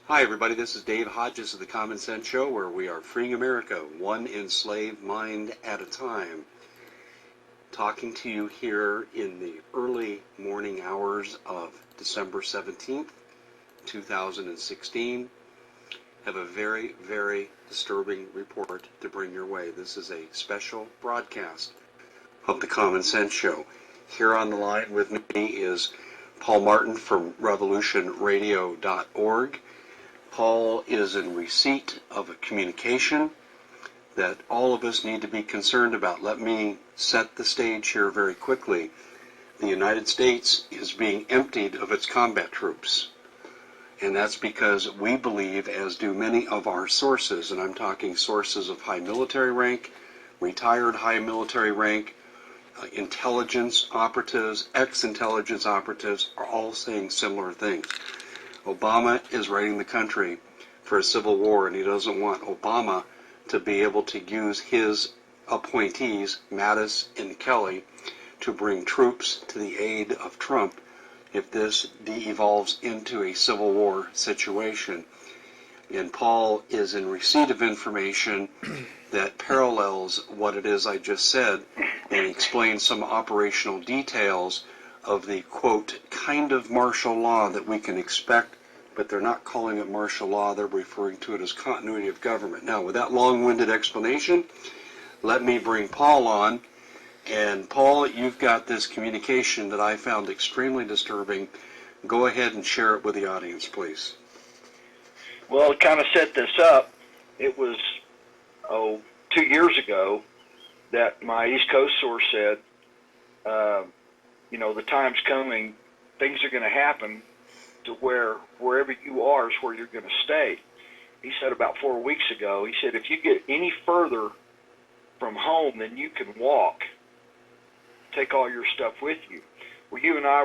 Hi, everybody. This is Dave Hodges of the Common Sense Show, where we are freeing America one enslaved mind at a time. Talking to you here in the early morning hours of December 17th, 2016. Have a very, very disturbing report to bring your way. This is a special broadcast of the Common Sense Show. Here on the line with me is Paul Martin from revolutionradio.org. Paul is in receipt of a communication that all of us need to be concerned about. Let me set the stage here very quickly. The United States is being emptied of its combat troops. And that's because we believe, as do many of our sources, and I'm talking sources of high military rank, retired high military rank, intelligence operatives, ex-intelligence operatives, are all saying similar things. Obama is readying the country for a civil war, and he doesn't want Obama to be able to use his appointees, Mattis and Kelly, to bring troops to the aid of Trump if this de-evolves into a civil war situation. And Paul is in receipt of information that parallels what it is I just said and explains some operational details of the, quote, kind of martial law that we can expect, but they're not calling it martial law. They're referring to it as continuity of government. Now, with that long-winded explanation, let me bring Paul on. And Paul, you've got this communication that I found extremely disturbing. Go ahead and share it with the audience, please. Well, to kind of set this up, it was, 2 years ago that my East Coast source said, the time's coming, things are going to happen to where wherever you are is where you're going to stay. He said about 4 weeks ago, he said, if you get any further from home than you can walk, take all your stuff with you. Well, you and I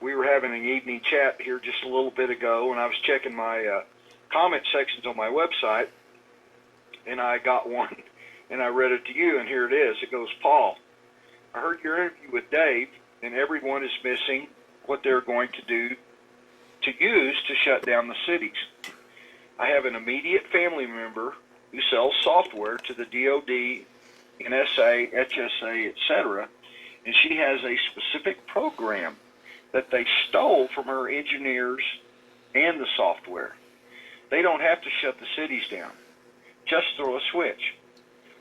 we were having an evening chat here just a little bit ago, and I was checking my comment sections on my website, and I got one, and I read it to you, and here it is. It goes, Paul, I heard your interview with Dave, and everyone is missing what they're going to do to use to shut down the cities. I have an immediate family member who sells software to the DOD, NSA, HSA, etc., and she has a specific program that they stole from her engineers and the software. They don't have to shut the cities down. Just throw a switch.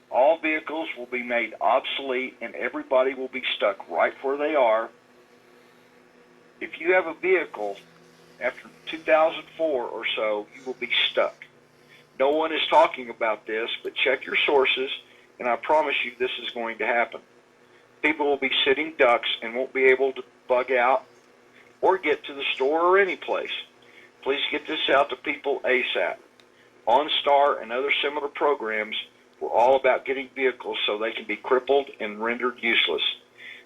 All vehicles will be made obsolete and everybody will be stuck right where they are. If you have a vehicle after 2004 or so, you will be stuck. No one is talking about this, but check your sources, and I promise you this is going to happen. People will be sitting ducks and won't be able to bug out or get to the store or any place. Please get this out to people ASAP. OnStar and other similar programs were all about getting vehicles so they can be crippled and rendered useless.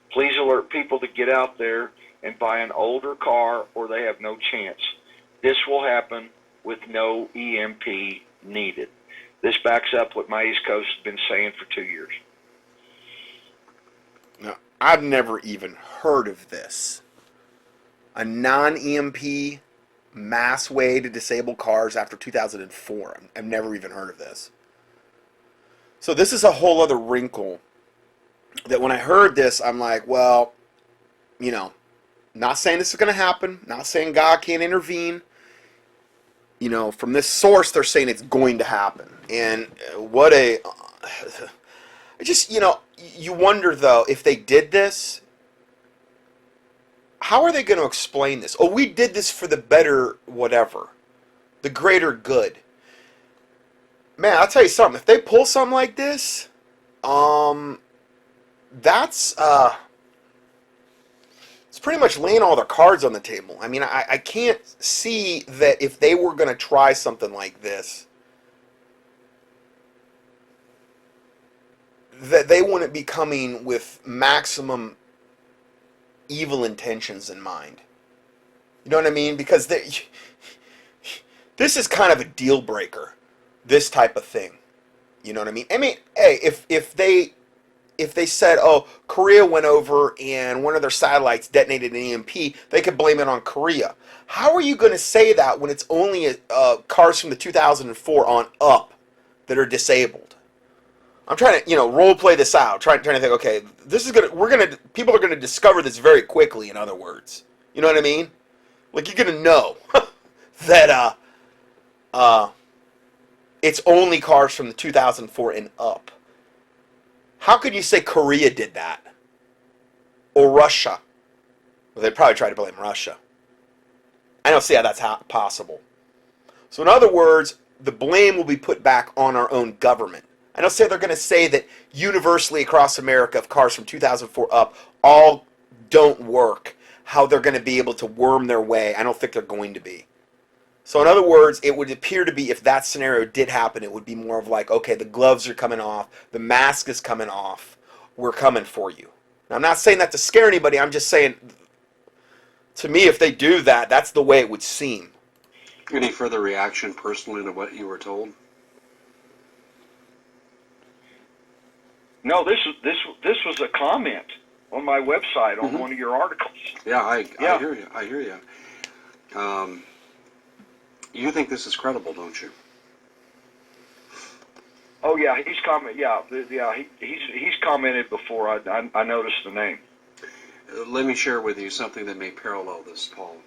Please alert people to get out there and buy an older car or they have no chance. This will happen with no EMP needed. This backs up what my East Coast has been saying for 2 years. Now, I've never even heard of this. A non-EMP mass way to disable cars after 2004. I've never even heard of this. So this is a whole other wrinkle that when I heard this, I'm like, well, not saying this is going to happen, not saying God can't intervene. From this source, they're saying it's going to happen. And what a... you wonder, though, if they did this, how are they going to explain this? Oh, we did this for the better whatever, the greater good. man, I'll tell you something. If they pull something like this, that's it's pretty much laying all their cards on the table. I mean, I can't see that if they were going to try something like this, that they wouldn't be coming with maximum evil intentions in mind. You know what I mean? Because this is kind of a deal breaker, this type of thing. You know what I mean? I mean, hey, if they said, oh, Korea went over and one of their satellites detonated an EMP, they could blame it on Korea. How are you going to say that when it's only cars from the 2004 on up that are disabled? I'm trying to, role play this out. Trying to think. Okay, this is people are gonna discover this very quickly. In other words, you know what I mean? Like you're gonna know that it's only cars from the 2004 and up. How could you say Korea did that? Or Russia? Well, they'd probably try to blame Russia. I don't see how that's possible. So in other words, the blame will be put back on our own government. I don't say they're going to say that universally across America, if cars from 2004 up all don't work, how they're going to be able to worm their way. I don't think they're going to be. So in other words, it would appear to be, if that scenario did happen, it would be more of like, okay, the gloves are coming off, the mask is coming off, we're coming for you. Now, I'm not saying that to scare anybody, I'm just saying, to me, if they do that, that's the way it would seem. Any further reaction personally to what you were told? No, this was a comment on my website on one of your articles. Yeah, I hear you. I hear you. You think this is credible, don't you? Oh yeah, he's commented before. I noticed the name. Let me share with you something that may parallel this, Paul,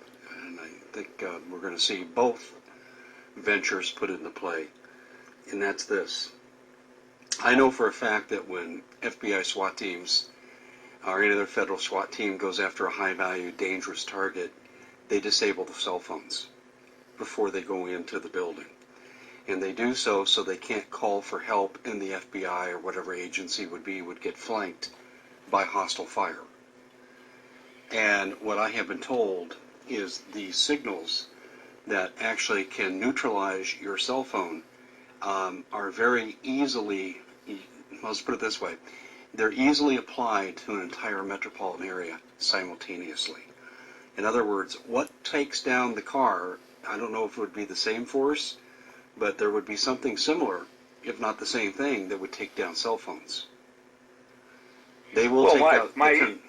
and I think we're going to see both ventures put into play, and that's this. I know for a fact that when FBI SWAT teams or any other federal SWAT team goes after a high-value, dangerous target, they disable the cell phones before they go into the building. And they do so they can't call for help, and the FBI or whatever agency would get flanked by hostile fire. And what I have been told is the signals that actually can neutralize your cell phone are very easily, let's put it this way, they're easily applied to an entire metropolitan area simultaneously. In other words, what takes down the car, I don't know if it would be the same force, but there would be something similar, if not the same thing, that would take down cell phones. They will take out.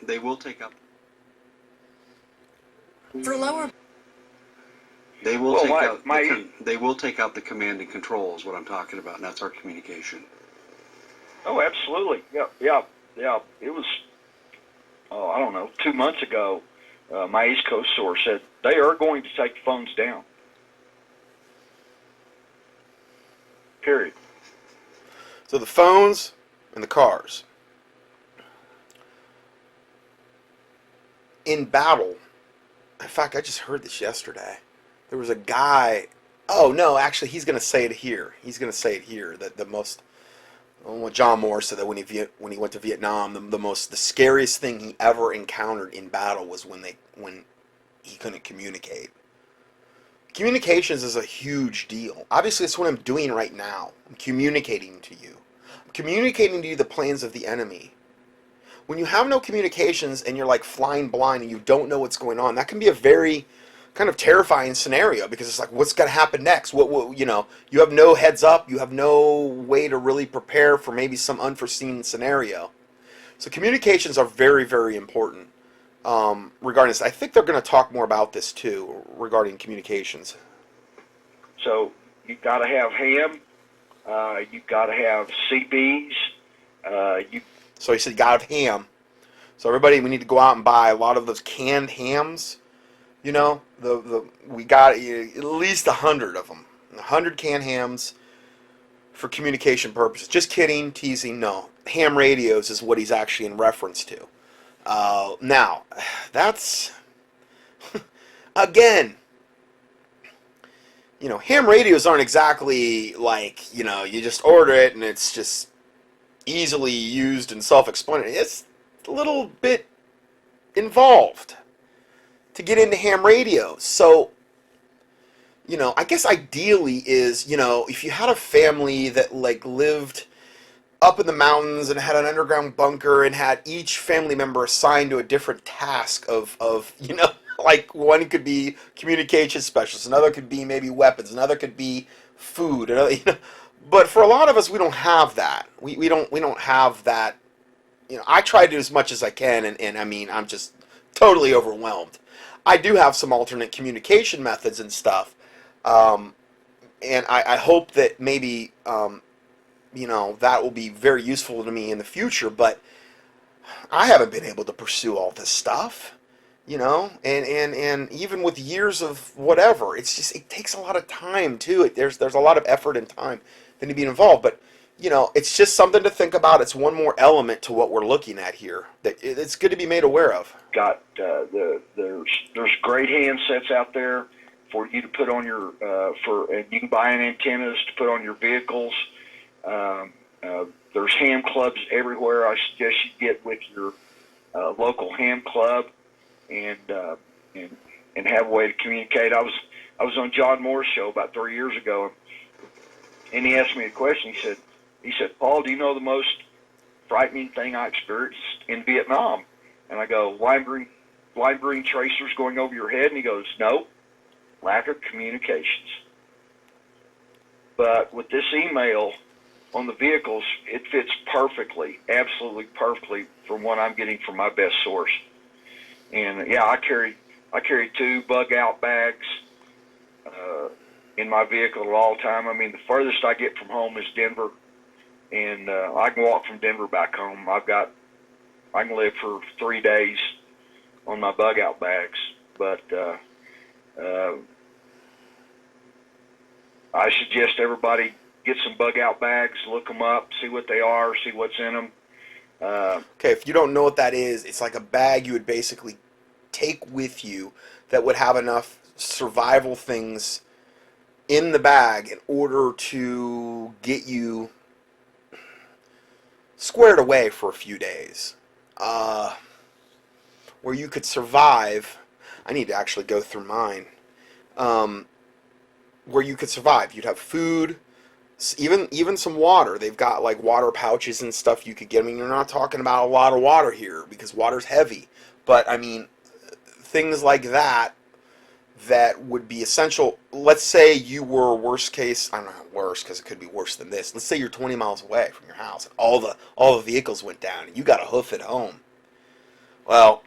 They will take out. For lower. They will take out. They will take out the command and control is what I'm talking about, and that's our communication. Oh, absolutely. Yeah. It was, I don't know, 2 months ago, my East Coast source said they are going to take the phones down. Period. So the phones and the cars. In battle, in fact, I just heard this yesterday. There was a guy, actually he's going to say it here. That the most, what John Moore said, that when he went to Vietnam, the scariest thing he ever encountered in battle was when he couldn't communicate. Communications is a huge deal. Obviously, it's what I'm doing right now. I'm communicating to you. I'm communicating to you the plans of the enemy. When you have no communications and you're like flying blind and you don't know what's going on, that can be a very kind of terrifying scenario, because it's like, what's going to happen next? You have no heads up. You have no way to really prepare for maybe some unforeseen scenario. So communications are very, very important. Regarding this, I think they're going to talk more about this too, regarding communications. So you've got to have ham. You've got to have CBs. So he said you got to have ham. So everybody, we need to go out and buy a lot of those canned hams. We got at least 100 of them. 100 canned hams for communication purposes. Just kidding, teasing. No, ham radios is what he's actually in reference to. Now, that's, again, ham radios aren't exactly like, you just order it and it's just easily used and self-explanatory. It's a little bit involved to get into ham radios. So, I guess ideally is, if you had a family that like lived up in the mountains and had an underground bunker and had each family member assigned to a different task of like one could be communication specialist, another could be maybe weapons, another could be food, another, but for a lot of us, we don't have that. We don't have that. I try to do as much as I can, and I mean, I'm just totally overwhelmed. I do have some alternate communication methods and stuff, and I hope that maybe that will be very useful to me in the future. But I haven't been able to pursue all this stuff, and even with years of whatever, it takes a lot of time too. There's a lot of effort and time that need to be involved, but it's just something to think about. It's one more element to what we're looking at here that it's good to be made aware of. There's great handsets out there for you to put on your and you can buy an antennas to put on your vehicles. There's ham clubs everywhere. I suggest you get with your local ham club and have a way to communicate. I was on John Moore's show about 3 years ago, and he asked me a question. He said, Paul, do you know the most frightening thing I experienced in Vietnam? And I go, lime green tracers going over your head? And he goes, no, lack of communications. But with this email on the vehicles, it fits perfectly, absolutely perfectly from what I'm getting from my best source. And yeah, I carry 2 bug out bags in my vehicle at all time. I mean, the furthest I get from home is Denver, and I can walk from Denver back home. I can live for 3 days on my bug out bags, but I suggest everybody get some bug out bags, look them up, see what they are, see what's in them. Okay, if you don't know what that is, it's like a bag you would basically take with you that would have enough survival things in the bag in order to get you squared away for a few days. Where you could survive. I need to actually go through mine. Where you could survive. You'd have food, even some water. They've got like water pouches and stuff you could get. I mean, you're not talking about a lot of water here because water's heavy. But, I mean, things like that would be essential. Let's say you were worst case, I don't know, worse because it could be worse than this. Let's say you're 20 miles away from your house and all the vehicles went down and you got to hoof it home. Well,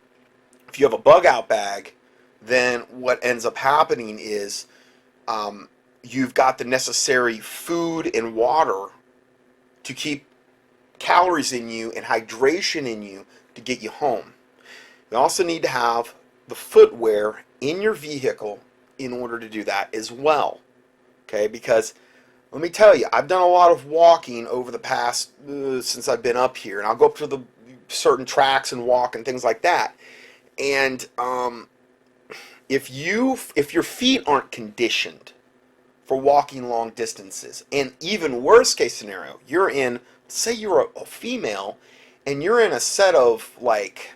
if you have a bug out bag, then what ends up happening is you've got the necessary food and water to keep calories in you and hydration in you to get you home. You also need to have the footwear in your vehicle in order to do that as well. Okay, because let me tell you, I've done a lot of walking over the past since I've been up here, and I'll go up to the certain tracks and walk and things like that. And if your feet aren't conditioned for walking long distances, and even worst case scenario, say you're a female and you're in a set of like,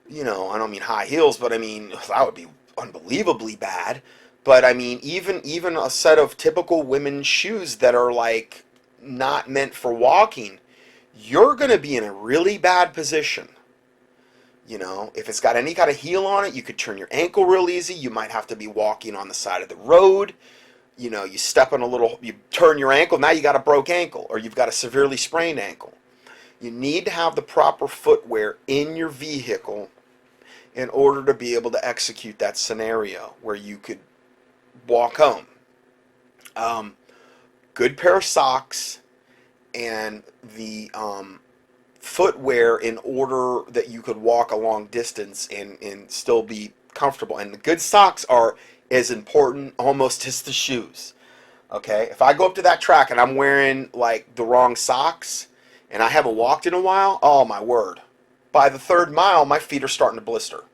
I don't mean high heels, but I mean that would be unbelievably bad. But I mean even a set of typical women's shoes that are like not meant for walking, you're going to be in a really bad position. If it's got any kind of heel on it, you could turn your ankle real easy. You might have to be walking on the side of the road. You step on you turn your ankle, now you got a broke ankle, or you've got a severely sprained ankle. You need to have the proper footwear in your vehicle in order to be able to execute that scenario where you could walk home. Good pair of socks and the footwear in order that you could walk a long distance and still be comfortable. And the good socks are as important almost as the shoes. Okay, if I go up to that track and I'm wearing like the wrong socks and I haven't walked in a while, oh my word. By the 3rd mile, my feet are starting to blister.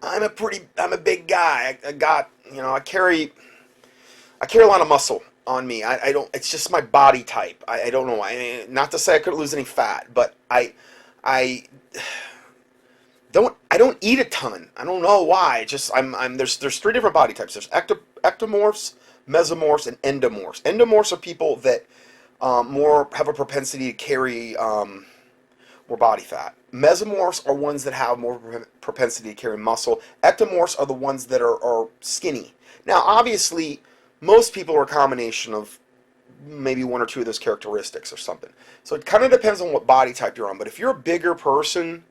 I'm a big guy. I carry I carry a lot of muscle on me. I don't. It's just my body type. I don't know. Not to say I couldn't lose any fat, but I don't eat a ton. I don't know why. Just there's three different body types. There's ectomorphs, mesomorphs, and endomorphs. Endomorphs are people that more have a propensity to carry more body fat. Mesomorphs are ones that have more propensity to carry muscle. Ectomorphs are the ones that are skinny. Now, obviously, most people are a combination of maybe one or two of those characteristics or something. So it kind of depends on what body type you're on. But if you're a bigger person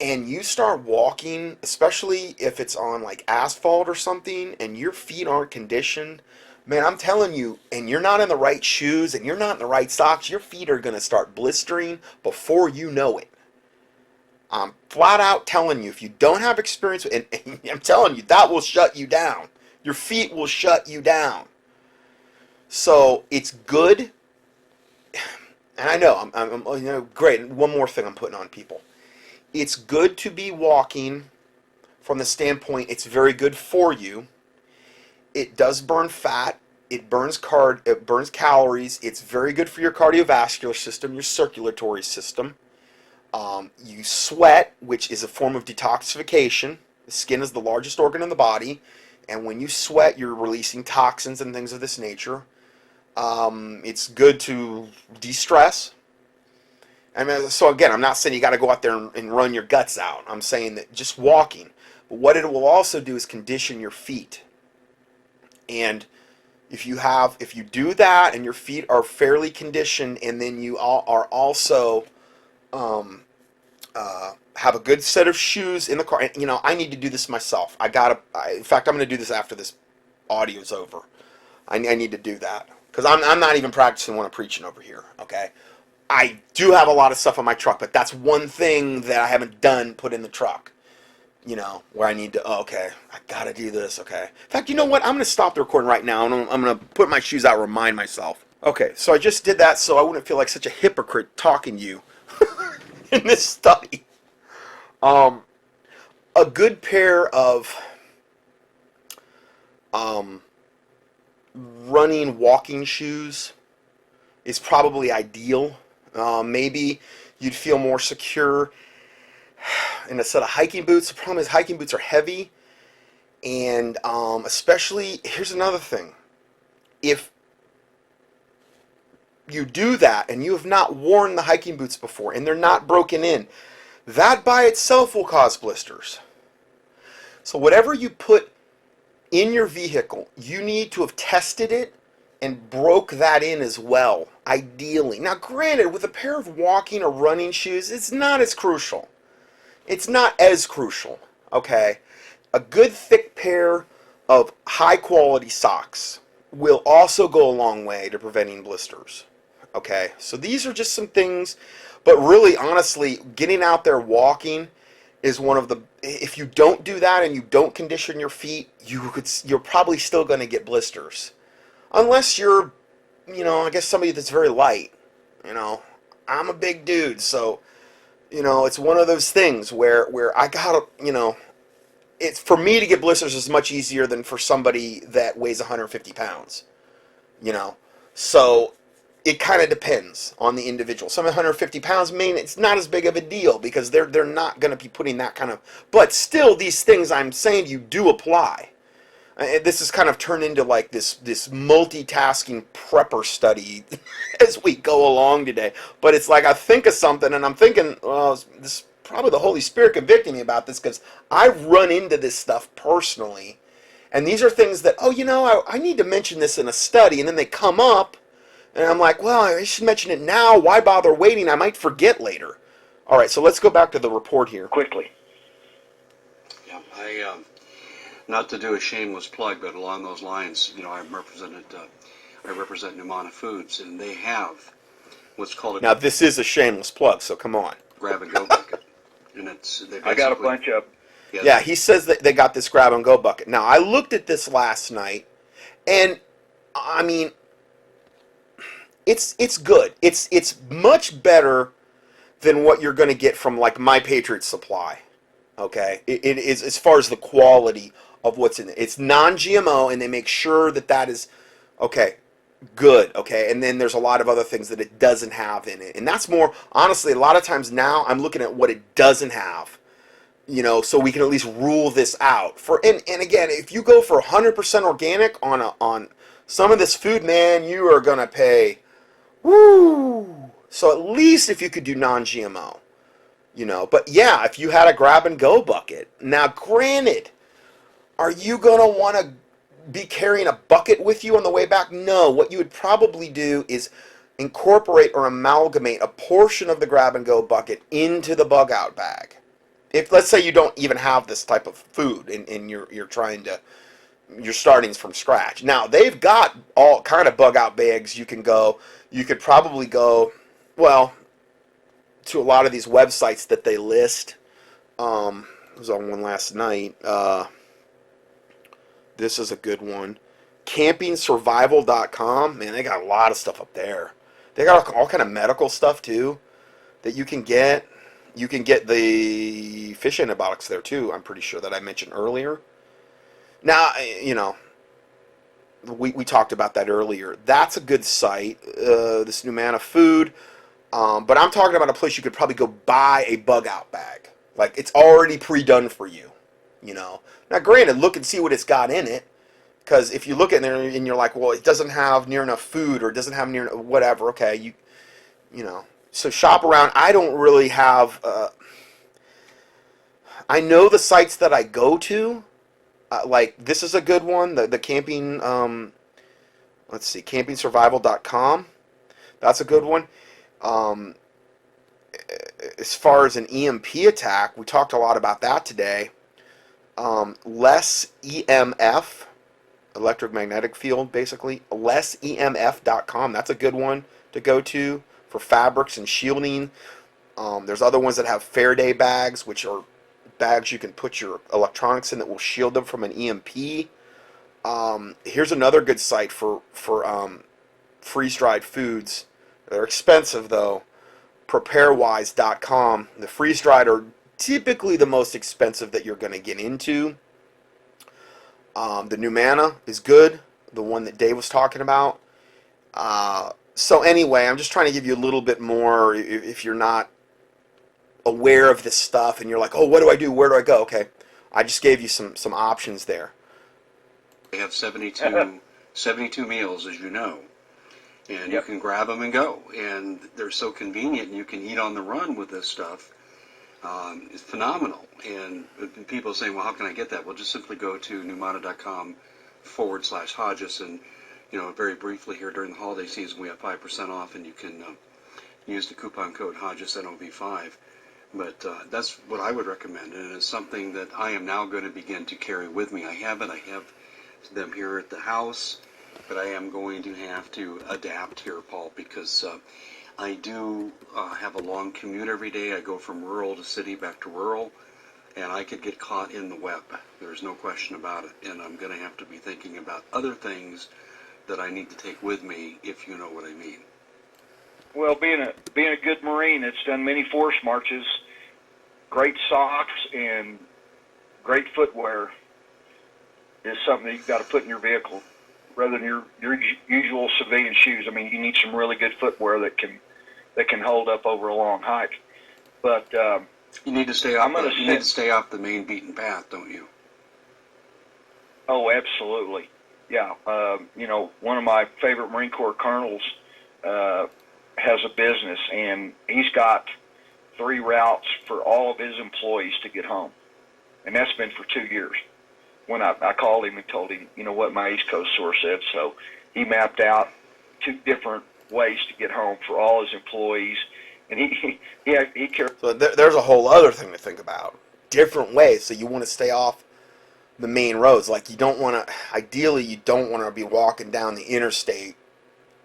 and you start walking, especially if it's on like asphalt or something, and your feet aren't conditioned, man, I'm telling you, and you're not in the right shoes and you're not in the right socks, your feet are going to start blistering before you know it. I'm flat out telling you, if you don't have experience, and I'm telling you, that will shut you down. Your feet will shut you down. So it's good, and I know, I'm great. One more thing I'm putting on people. It's good to be walking from the standpoint it's very good for you. It does burn fat. It burns calories. It's very good for your cardiovascular system, your circulatory system. You sweat, which is a form of detoxification. The skin is the largest organ in the body, and when you sweat, you're releasing toxins and things of this nature. It's good to de-stress. I mean, so again, I'm not saying you got to go out there and run your guts out. I'm saying that just walking. But what it will also do is condition your feet. And if you do that and your feet are fairly conditioned, and then you are also have a good set of shoes in the car. You know, I need to do this myself. In fact, I'm going to do this after this audio's over. I need to do that because I'm not even practicing when I'm preaching over here. Okay. I do have a lot of stuff on my truck, but that's one thing that I haven't put in the truck, you know, where I need to, okay, I got to do this, okay. In fact, you know what? I'm going to stop the recording right now, and I'm going to put my shoes out and remind myself. Okay, so I just did that so I wouldn't feel like such a hypocrite talking to you in this study. A good pair of walking shoes is probably ideal. Maybe you'd feel more secure in a set of hiking boots. The problem is hiking boots are heavy, and especially, here's another thing. If you do that and you have not worn the hiking boots before and they're not broken in, that by itself will cause blisters. So whatever you put in your vehicle, you need to have tested it and broke that in as well, ideally. Now, granted, with a pair of walking or running shoes, it's not as crucial. It's not as crucial, okay? A good thick pair of high-quality socks will also go a long way to preventing blisters, okay? So these are just some things, but really, honestly, getting out there walking is one of the, if you don't do that and you don't condition your feet, you're probably still going to get blisters. Unless you're, you know, I guess somebody that's very light. You know, I'm a big dude, so, you know, it's one of those things where I gotta, you know, it's for me to get blisters is much easier than for somebody that weighs 150 pounds. You know, so it kind of depends on the individual. Some 150 pounds, it's not as big of a deal because they're not going to be putting that kind of, but still these things I'm saying you do apply. This has kind of turned into like this multitasking prepper study as we go along today. But it's like I think of something and I'm thinking, well, this is probably the Holy Spirit convicting me about this because I've run into this stuff personally. And these are things that, oh, you know, I need to mention this in a study. And then they come up and I'm like, well, I should mention it now. Why bother waiting? I might forget later. All right, so let's go back to the report here. Quickly. Yeah, not to do a shameless plug, but along those lines, you know, I represent Numana Foods, and they have what's called a... Now, this is a shameless plug, so come on. Grab-and-go bucket. And I got a bunch of... Yeah, he says that they got this grab-and-go bucket. Now, I looked at this last night, and, I mean, it's good. It's much better than what you're going to get from, like, My Patriot Supply, okay? It is, as far as the quality of what's in it. It's non-GMO, and they make sure that that is okay. Good, okay, and then there's a lot of other things that it doesn't have in it, and that's more, honestly, a lot of times now I'm looking at what it doesn't have, so we can at least rule this out. And again, if you go for 100% organic on some of this food, man, you are gonna pay, woo. So at least if you could do non-GMO, but yeah, if you had a grab and go bucket, now granted, are you gonna want to be carrying a bucket with you on the way back? No. What you would probably do is incorporate or amalgamate a portion of the grab and go bucket into the bug out bag. If, let's say, you don't even have this type of food and you're starting from scratch. Now they've got all kind of bug out bags. You could probably go, well, to a lot of these websites that they list. I was on one last night. This is a good one. CampingSurvival.com. Man, they got a lot of stuff up there. They got all kind of medical stuff too that you can get. You can get the fish antibiotics there too, I'm pretty sure, that I mentioned earlier. Now, we talked about that earlier. That's a good site, this Numana Food. But I'm talking about a place you could probably go buy a bug out bag. Like, it's already pre-done for you, Now, granted, look and see what it's got in it. Because if you look at it and you're like, well, it doesn't have near enough food, or it doesn't have near whatever, okay, So shop around. I don't really have, I know the sites that I go to, like this is a good one, the camping, let's see, CampingSurvival.com. That's a good one. As far as an EMP attack, we talked a lot about that today. Less EMF, electromagnetic field, basically. LessEMF.com. That's a good one to go to for fabrics and shielding. There's other ones that have Faraday bags, which are bags you can put your electronics in that will shield them from an EMP. Here's another good site for freeze-dried foods. They're expensive, though. Preparewise.com. The freeze-dried are typically the most expensive that you're going to get into. The Numana is good, the one that Dave was talking about. So anyway, I'm just trying to give you a little bit more if you're not aware of this stuff and you're like, oh, what do I do? Where do I go? Okay, I just gave you some options there. They have 72 meals, as you know, and you can grab them and go. And they're so convenient, and you can eat on the run with this stuff. It's phenomenal. And people say, well, how can I get that? Well, just simply go to Numana.com/Hodges, and very briefly here during the holiday season, we have 5% off, and you can use the coupon code HodgesNOV5. But that's what I would recommend, and it's something that I am now going to begin to carry with me. I have them here at the house, but I am going to have to adapt here, Paul, because I do have a long commute every day. I go from rural to city, back to rural, and I could get caught in the web. There's no question about it, and I'm going to have to be thinking about other things that I need to take with me, if you know what I mean. Well, being a good Marine that's done many force marches, great socks and great footwear is something that you've got to put in your vehicle rather than your usual civilian shoes. I mean, you need some really good footwear that can hold up over a long hike. But you need to stay off. You need to stay off the main beaten path, don't you? Oh, absolutely. Yeah. One of my favorite Marine Corps colonels has a business, and he's got 3 routes for all of his employees to get home, and that's been for 2 years. When I called him and told him, what my East Coast source said, so he mapped out 2 different ways to get home for all his employees, and he cared. So there's a whole other thing to think about. Different ways. So you want to stay off the main roads. Like ideally you don't want to be walking down the interstate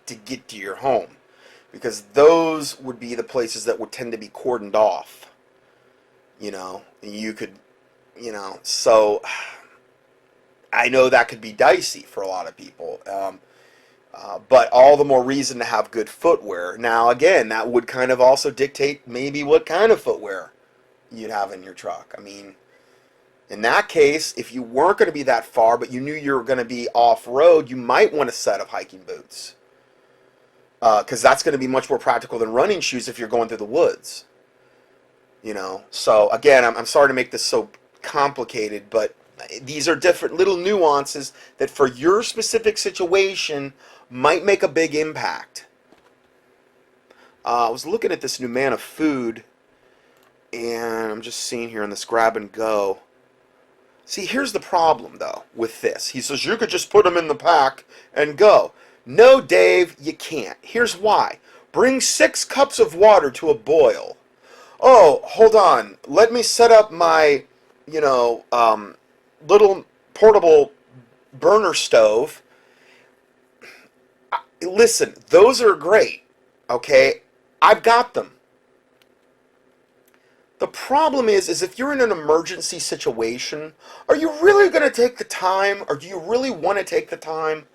to get to your home, because those would be the places that would tend to be cordoned off. And you could, so I know that could be dicey for a lot of people. But all the more reason to have good footwear. Now, again, that would kind of also dictate maybe what kind of footwear you'd have in your truck. I mean, In that case, if you weren't going to be that far, but you knew you were going to be off-road, you might want a set of hiking boots. Because that's going to be much more practical than running shoes if you're going through the woods. You know, so again, I'm sorry to make this so complicated, but these are different little nuances that for your specific situation might make a big impact. I was looking at this new man of food, and I'm just seeing here in this grab and go. See, here's the problem, though, with this. He says, you could just put them in the pack and go. No, Dave, you can't. Here's why. Bring 6 cups of water to a boil. Oh, hold on. Let me set up my, little portable burner stove. Listen, those are great, okay? I've got them. The problem is if you're in an emergency situation, are you really going to take the time, or do you really want to take the time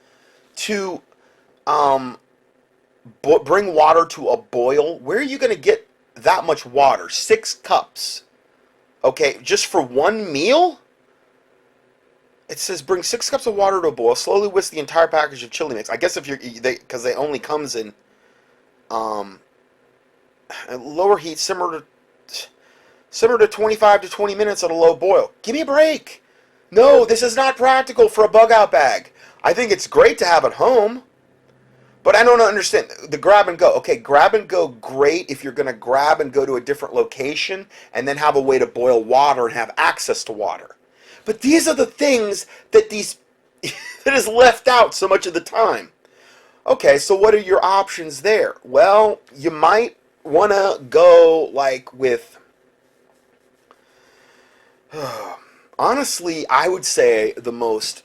to bring water to a boil? Where are you going to get that much water? 6 cups. Okay, just for one meal? It says bring 6 cups of water to a boil. Slowly whisk the entire package of chili mix. I guess if because they only comes in lower heat, simmer to 25 to 20 minutes at a low boil. Give me a break. No, this is not practical for a bug out bag. I think it's great to have at home, but I don't understand the grab and go. Okay, grab and go, great if you're going to grab and go to a different location and then have a way to boil water and have access to water. But these are the things that that is left out so much of the time. Okay, so what are your options there? Well, you might want to go like with, honestly, I would say the most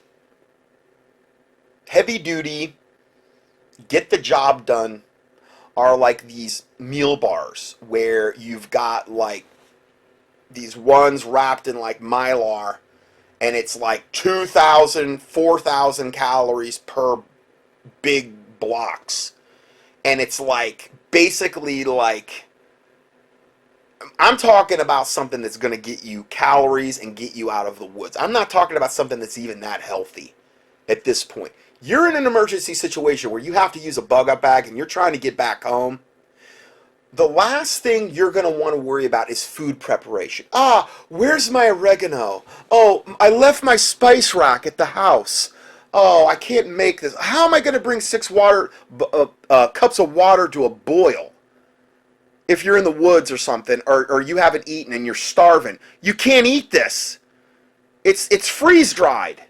heavy duty, get the job done are like these meal bars where you've got like these ones wrapped in like Mylar, and it's like 2,000, 4,000 calories per big blocks. And it's like, basically like, I'm talking about something that's going to get you calories and get you out of the woods. I'm not talking about something that's even that healthy at this point. You're in an emergency situation where you have to use a bug out bag and you're trying to get back home. The last thing you're going to want to worry about is food preparation. Where's my oregano? Oh, I left my spice rack at the house. Oh, I can't make this. How am I going to bring 6 cups of water to a boil? If you're in the woods or something, or you haven't eaten and you're starving, you can't eat this. It's freeze dried.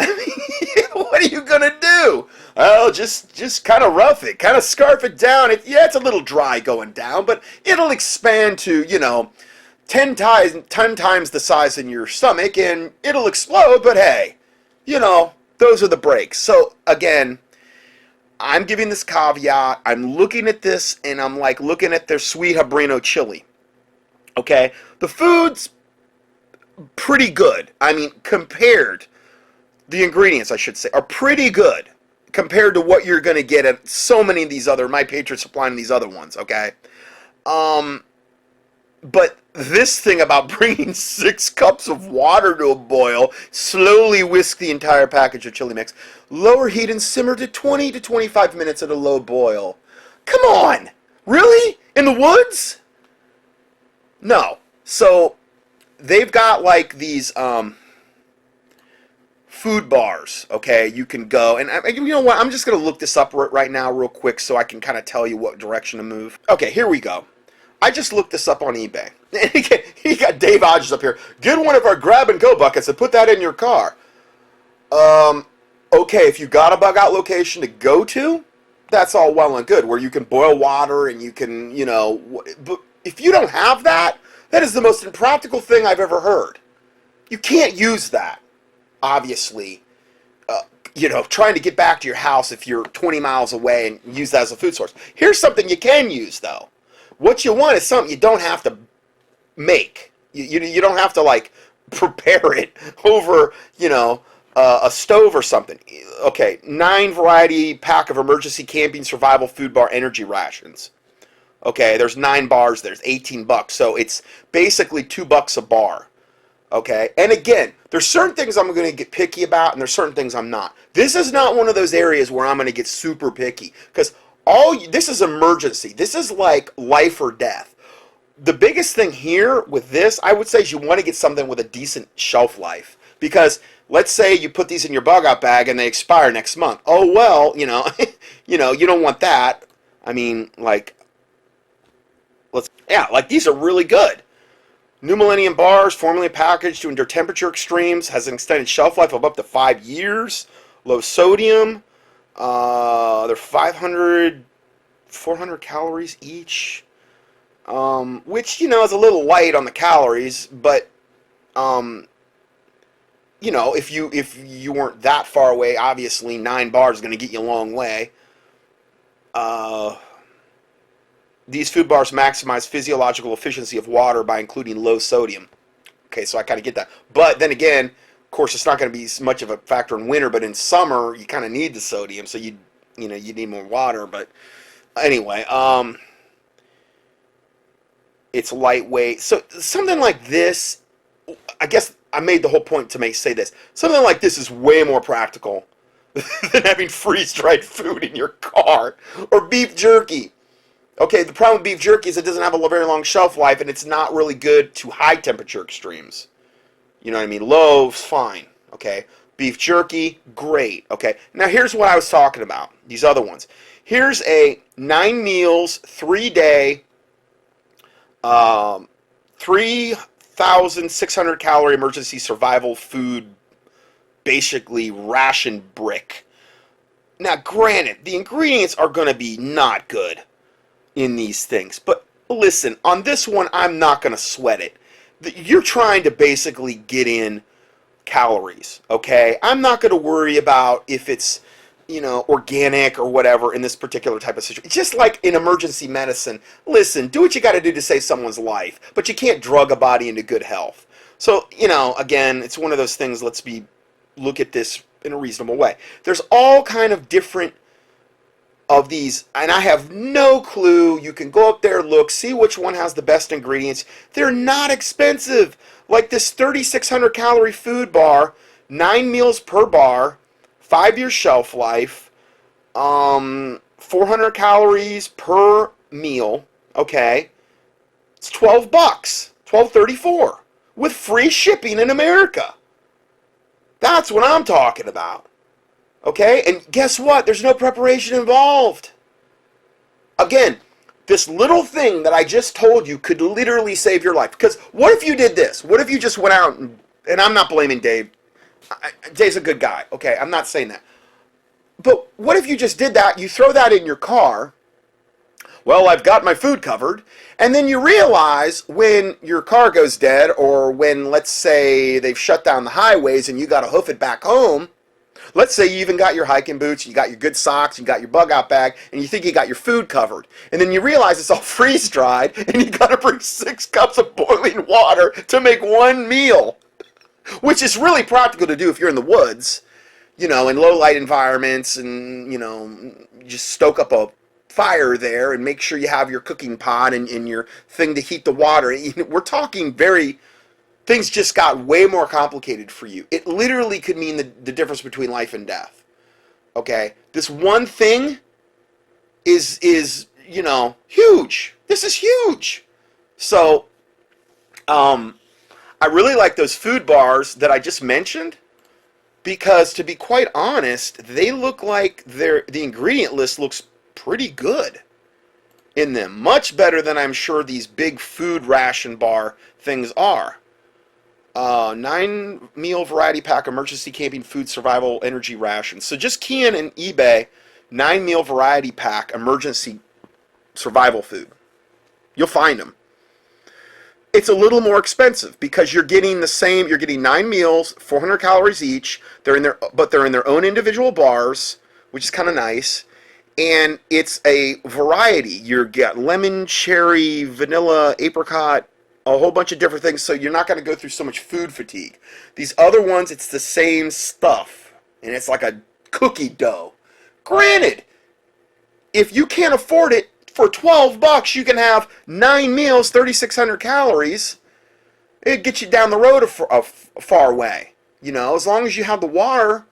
I mean, what are you gonna do? Oh, just kind of rough it, kind of scarf it down. It's a little dry going down, but it'll expand to 10 times the size in your stomach, and it'll explode. But hey, those are the breaks. So again, I'm giving this caveat. I'm looking at this, and I'm like looking at their sweet Habanero chili. Okay, the food's pretty good. I mean, the ingredients, I should say, are pretty good compared to what you're going to get at so many of these other, My Patriot Supply and these other ones, okay? But this thing about bringing 6 cups of water to a boil, slowly whisk the entire package of chili mix, lower heat and simmer to 20 to 25 minutes at a low boil. Come on! Really? In the woods? No. So, they've got like these, food bars, okay? You can go, and you know what? I'm just going to look this up right now real quick so I can kind of tell you what direction to move. Okay, here we go. I just looked this up on eBay. He got Dave Hodges up here. Get one of our grab-and-go buckets and put that in your car. Okay, if you got a bug-out location to go to, that's all well and good, where you can boil water and you can, but if you don't have that, that is the most impractical thing I've ever heard. You can't use that. Obviously, trying to get back to your house if you're 20 miles away and use that as a food source. Here's something you can use, though. What you want is something you don't have to make. You don't have to, like, prepare it over, a stove or something. Okay, 9 variety pack of emergency camping survival food bar energy rations. Okay, there's 9 bars, there's $18, so it's basically $2 a bar. Okay, and again, there's certain things I'm going to get picky about, and there's certain things I'm not. This is not one of those areas where I'm going to get super picky, because this is emergency. This is like life or death. The biggest thing here with this, I would say, is you want to get something with a decent shelf life, because let's say you put these in your bug out bag and they expire next month. Oh well, you don't want that. I mean, like these are really good. New Millennium bars, formally packaged to endure temperature extremes, has an extended shelf life of up to 5 years. Low sodium. They're 400 calories each, which, is a little light on the calories, but, if you weren't that far away, obviously 9 bars is going to get you a long way. These food bars maximize physiological efficiency of water by including low sodium. Okay, so I kind of get that. But then again, of course, it's not going to be as much of a factor in winter, but in summer, you kind of need the sodium, so you need more water. But anyway, it's lightweight. So something like this, I guess I made the whole point to say this. Something like this is way more practical than having freeze-dried food in your car or beef jerky. Okay, the problem with beef jerky is it doesn't have a very long shelf life, and it's not really good to high temperature extremes. You know what I mean? Loaves, fine. Okay, beef jerky, great. Okay, now here's what I was talking about. These other ones. Here's a 9 meals, 3-day, 3,600 calorie emergency survival food, basically ration brick. Now, granted, the ingredients are going to be not good in these things, but listen, on this one, I'm not going to sweat it. You're trying to basically get in calories, okay? I'm not going to worry about if it's, organic or whatever in this particular type of situation. It's just like in emergency medicine. Listen, do what you got to do to save someone's life, but you can't drug a body into good health. So, again, it's one of those things, look at this in a reasonable way. There's all kind of different of these, and I have no clue. You can go up there, look, see which one has the best ingredients. They're not expensive. Like this 3,600 calorie food bar, 9 meals per bar, 5-year shelf life, 400 calories per meal. Okay, it's $12, $12.34 with free shipping in America. That's what I'm talking about. Okay, and guess what? There's no preparation involved. Again, this little thing that I just told you could literally save your life. Because what if you did this? What if you just went out and I'm not blaming Dave. Dave's a good guy. Okay, I'm not saying that. But what if you just did that? You throw that in your car. Well, I've got my food covered. And then you realize when your car goes dead, or when, let's say, they've shut down the highways and you got to hoof it back home. Let's say you even got your hiking boots, you got your good socks, you got your bug out bag, and you think you got your food covered. And then you realize it's all freeze-dried, and you got to bring 6 cups of boiling water to make one meal. Which is really practical to do if you're in the woods, in low-light environments, and, just stoke up a fire there and make sure you have your cooking pot and your thing to heat the water. We're talking things just got way more complicated for you. It literally could mean the difference between life and death. Okay? This one thing is huge. This is huge. So, I really like those food bars that I just mentioned, because to be quite honest, they look like the ingredient list looks pretty good in them. Much better than I'm sure these big food ration bar things are. 9 meal variety pack emergency camping food survival energy rations. So just key in eBay 9 meal variety pack emergency survival food. You'll find them. It's a little more expensive because you're getting you're getting 9 meals, 400 calories each. They're in their own individual bars, which is kind of nice. And it's a variety. You get lemon, cherry, vanilla, apricot, a whole bunch of different things, so you're not going to go through so much food fatigue. These other ones, it's the same stuff, and it's like a cookie dough. Granted, if you can't afford it, for $12 you can have 9 meals, 3,600 calories, It gets you down the road a far way. You know, as long as you have the water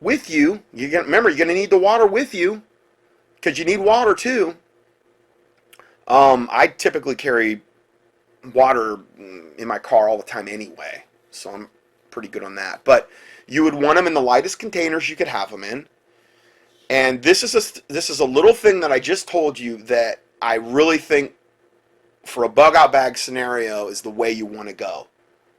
with you, remember, you're going to need the water with you because you need water too. I typically carry water in my car all the time anyway, so I'm pretty good on that. But you would want them in the lightest containers you could have them in. And this is a little thing that I just told you that I really think for a bug out bag scenario is the way you want to go.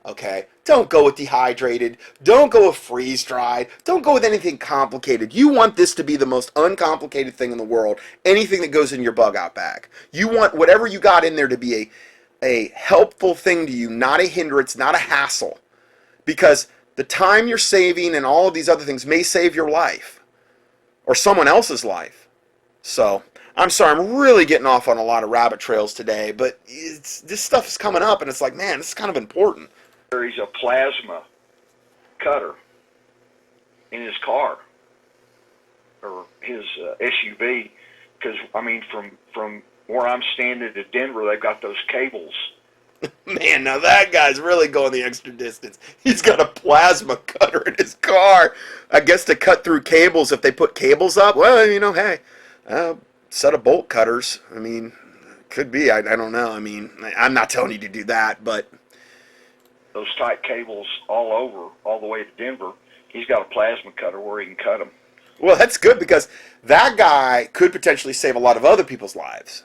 Okay? Don't go with dehydrated. Don't go with freeze dried. Don't go with anything complicated. You want this to be the most uncomplicated thing in the world. Anything that goes in your bug out bag. You want whatever you got in there to be a helpful thing to you, not a hindrance, not a hassle. Because the time you're saving and all of these other things may save your life or someone else's life. So, I'm sorry, I'm really getting off on a lot of rabbit trails today, but this stuff is coming up and it's like, man, this is kind of important. He's a plasma cutter in his car or his SUV, because I mean, from where I'm standing to Denver, they've got those cables. Man, now that guy's really going the extra distance. He's got a plasma cutter in his car. I guess to cut through cables if they put cables up. Well, you know, hey, set of bolt cutters. I mean, could be. I don't know. I mean, I'm not telling you to do that, but those tight cables all the way to Denver, he's got a plasma cutter where he can cut them. Well, that's good because that guy could potentially save a lot of other people's lives.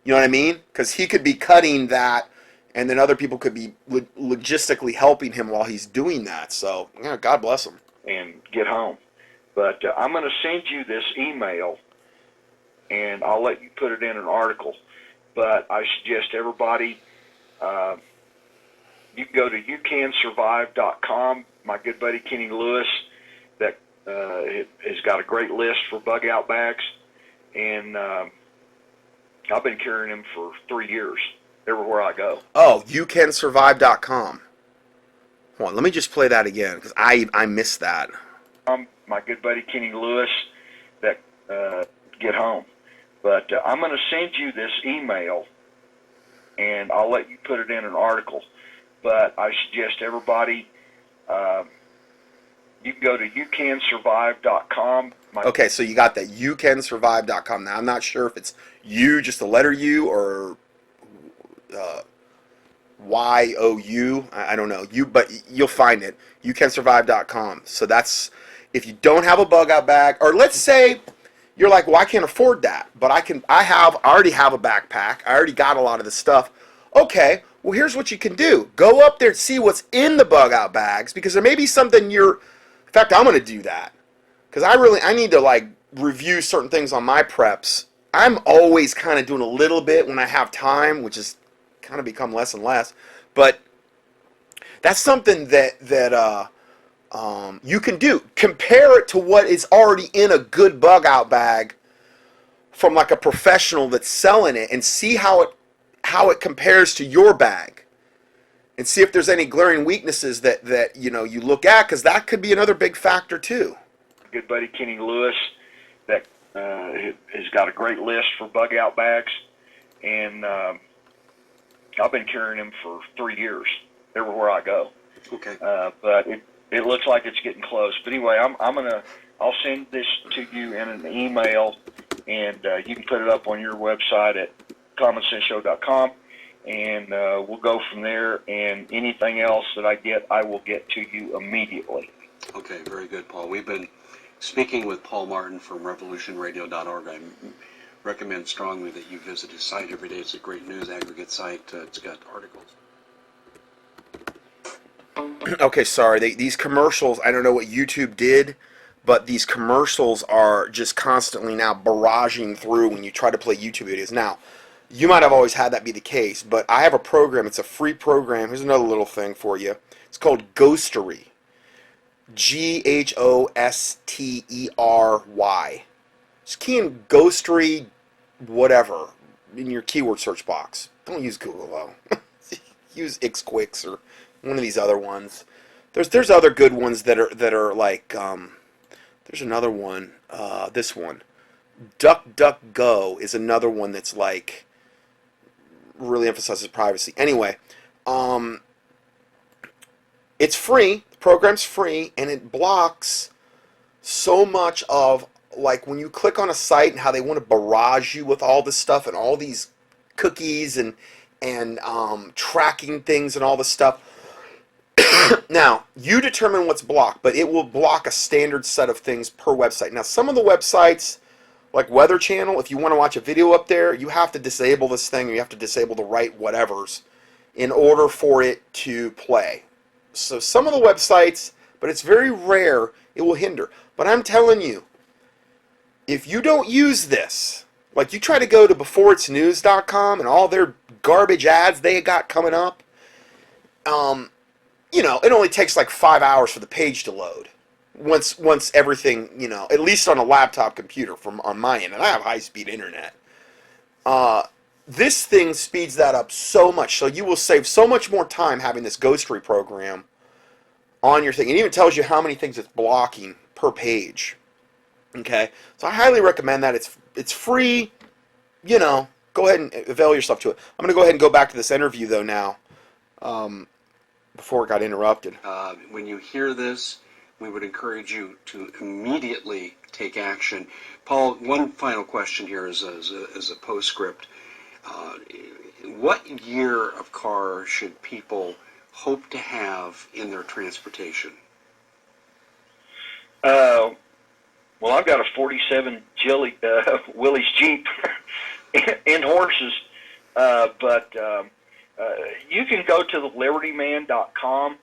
You know what I mean? Because he could be cutting that, and then other people could be logistically helping him while he's doing that. So, yeah, God bless him. And get home. But I'm going to send you this email, and I'll let you put it in an article. But I suggest everybody, you can go to youcansurvive.com. My good buddy Kenny Lewis that has got a great list for bug out bags, and I've been carrying them for 3 years everywhere I go. Oh, youcansurvive.com. Hold on, let me just play that again because I missed that. My good buddy Kenny Lewis that get home. But I'm going to send you this email, and I'll let you put it in an article. But I suggest everybody, you can go to youcansurvive.com. Okay, so you got that, youcansurvive.com. Now, I'm not sure if it's you, just the letter U, or Y-O-U. I don't know. But you'll find it, youcansurvive.com. So that's, if you don't have a bug out bag, or let's say you're like, well, I can't afford that, but I already have a backpack. I already got a lot of the stuff. Okay, well, here's what you can do. Go up there and see what's in the bug out bags, because there may be something in fact, I'm going to do that, because I need to, like, review certain things on my preps. I'm always kind of doing a little bit when I have time, which has kind of become less and less, but that's something that you can do. Compare it to what is already in a good bug out bag from like a professional that's selling it, and see how it compares to your bag, and see if there's any glaring weaknesses that you look at, because that could be another big factor too. Good buddy Kenny Lewis that has got a great list for bug out bags, and I've been carrying them for 3 years everywhere I go. Okay. But it looks like it's getting close. But anyway, I'll send this to you in an email, and you can put it up on your website at commonsenseshow.com, and we'll go from there. And anything else that I get, I will get to you immediately. Okay, very good, Paul. We've been speaking with Paul Martin from revolutionradio.org. I recommend strongly that you visit his site every day. It's a great news aggregate site. It's got articles. Okay, sorry. These commercials, I don't know what YouTube did, but these commercials are just constantly now barraging through when you try to play YouTube videos. Now, you might have always had that be the case, but I have a program. It's a free program. Here's another little thing for you. It's called Ghostery. Ghostery. Just key in Ghostery, whatever, in your keyword search box. Don't use Google, though. Use Xquix or one of these other ones. There's other good ones that are like, there's another one, this one. DuckDuckGo is another one that's like, really emphasizes privacy. Anyway, it's free. The program's free, and it blocks so much of, like, when you click on a site and how they want to barrage you with all this stuff and all these cookies and tracking things and all this stuff. Now, you determine what's blocked, but it will block a standard set of things per website. Now, some of the websites, like Weather Channel, if you want to watch a video up there, you have to disable this thing, or you have to disable the right whatevers in order for it to play. So some of the websites, but it's very rare, it will hinder. But I'm telling you, if you don't use this, like you try to go to beforeitsnews.com and all their garbage ads they got coming up, you know, it only takes like 5 hours for the page to load. Once everything, you know, at least on a laptop computer on my end, and I have high-speed internet. This thing speeds that up so much, so you will save so much more time having this ghostery program on your thing. It even tells you how many things it's blocking per page. Okay, so I highly recommend that. It's free. You know, go ahead and avail yourself to it. I'm going to go ahead and go back to this interview though now. Before it got interrupted. When you hear this, we would encourage you to immediately take action. Paul, one final question here as a postscript. What year of car should people hope to have in their transportation? Well, I've got a 47 Willys Jeep and horses, but you can go to the libertyman.com,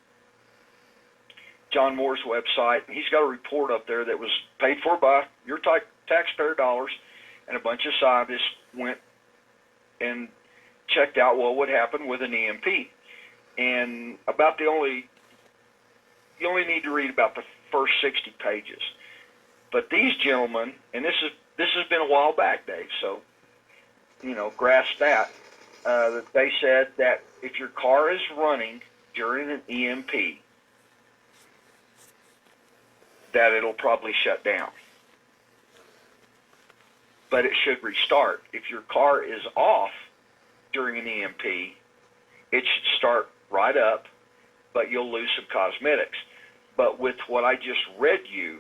John Moore's website, and he's got a report up there that was paid for by your taxpayer dollars, and a bunch of scientists went and checked out what would happen with an EMP. And you only need to read about the first 60 pages. But these gentlemen, and this has been a while back, Dave, so, you know, grasp that, that they said that if your car is running during an EMP, that it'll probably shut down. But it should restart. If your car is off during an EMP, it should start right up, but you'll lose some cosmetics. But with what I just read you,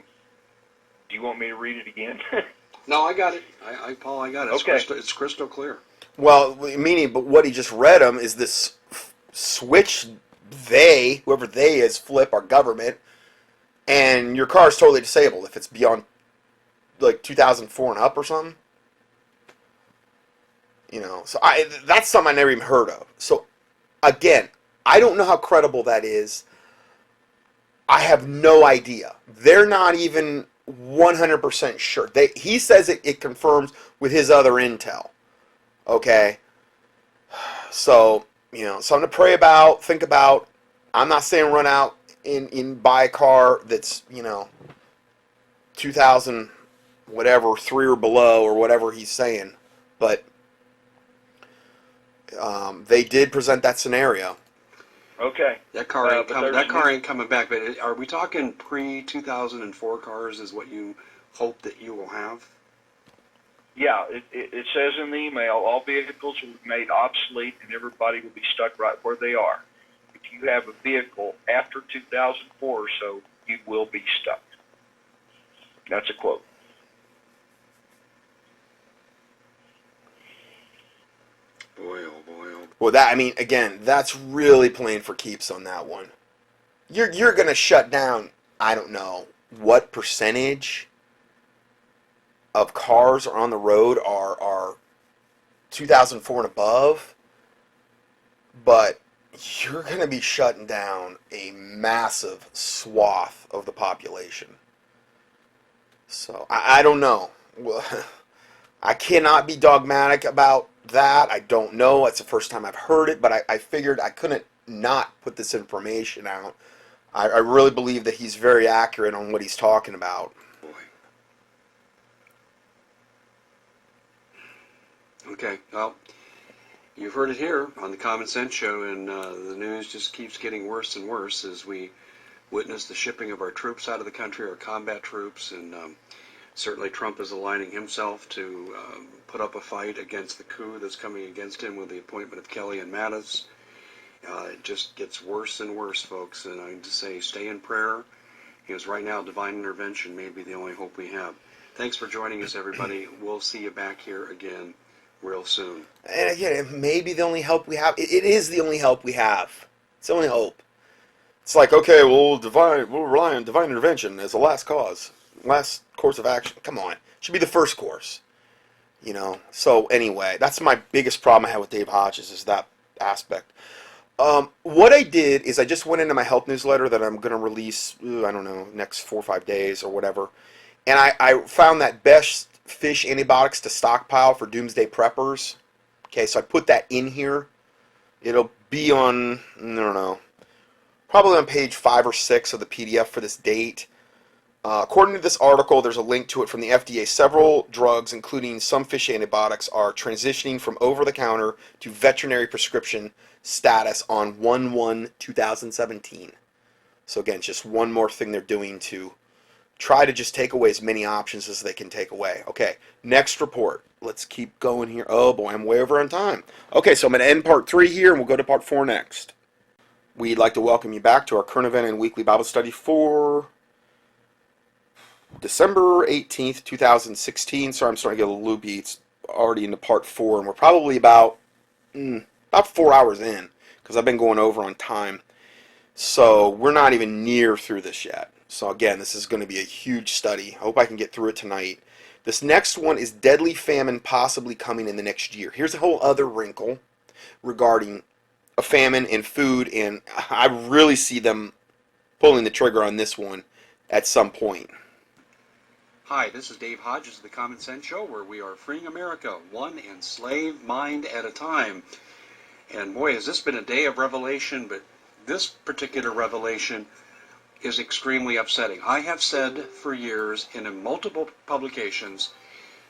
do you want me to read it again? No, I got it. Paul, I got it. Okay. It's crystal clear. Well, meaning, but what he just read him is this switch. Whoever they is, flip our government, and your car is totally disabled if it's beyond like 2004 and up or something. You know, so that's something I never even heard of. So again, I don't know how credible that is. I have no idea. They're not even 100% sure. He says it confirms with his other intel. Okay? So, you know, something to pray about, think about. I'm not saying run out and buy a car that's, you know, 2000 whatever, 3 or below, or whatever he's saying. But they did present that scenario. Okay. That car ain't coming back. But are we talking pre-2004 cars is what you hope that you will have? Yeah, it says in the email, all vehicles will be made obsolete and everybody will be stuck right where they are. If you have a vehicle after 2004 or so, you will be stuck. That's a quote. Boy, oh boy, oh. Well, that, I mean, again, that's really playing for keeps on that one. You're going to shut down, I don't know, what percentage of cars are on the road are 2004 and above, but you're going to be shutting down a massive swath of the population. So, I don't know. Well, I cannot be dogmatic about that. I don't know. It's the first time I've heard it, but I figured I couldn't not put this information out. I really believe that he's very accurate on what he's talking about. Boy. Okay, well, you've heard it here on the Common Sense Show, and the news just keeps getting worse and worse as we witness the shipping of our troops out of the country, our combat troops, and certainly Trump is aligning himself to put up a fight against the coup that's coming against him with the appointment of Kelly and Mattis. It just gets worse and worse, folks. And I just say stay in prayer, because right now divine intervention may be the only hope we have. Thanks for joining us, everybody. We'll see you back here again real soon. And again, it may be the only help we have. It is the only help we have. It's the only hope. It's like, okay, we'll rely on divine intervention as a last cause, last course of action. Come on, it should be the first course, you know. So anyway, that's my biggest problem I had with Dave Hodges, is that aspect. What I did is I just went into my health newsletter that I'm going to release, I don't know, next 4 or 5 days or whatever, and I found that best fish antibiotics to stockpile for doomsday preppers. Okay, so I put that in here. It'll be on, I don't know, probably on page 5 or 6 of the PDF for this date. According to this article, there's a link to it from the FDA. Several drugs, including some fish antibiotics, are transitioning from over-the-counter to veterinary prescription status on 1/1/2017. So again, just one more thing they're doing to try to just take away as many options as they can take away. Okay, next report. Let's keep going here. Oh boy, I'm way over on time. Okay, so I'm going to end part 3 here, and we'll go to part 4 next. We'd like to welcome you back to our current event and weekly Bible study for December 18th, 2016. Sorry, I'm starting to get a little loopy. It's already into part 4, and we're probably about 4 hours in, because I've been going over on time. So we're not even near through this yet. So again, this is going to be a huge study. I hope I can get through it tonight. This next one is deadly famine possibly coming in the next year. Here's a whole other wrinkle regarding a famine and food, and I really see them pulling the trigger on this one at some point. Hi, this is Dave Hodges of the Common Sense Show, where we are freeing America one enslaved mind at a time. And boy, has this been a day of revelation, but this particular revelation is extremely upsetting. I have said for years in multiple publications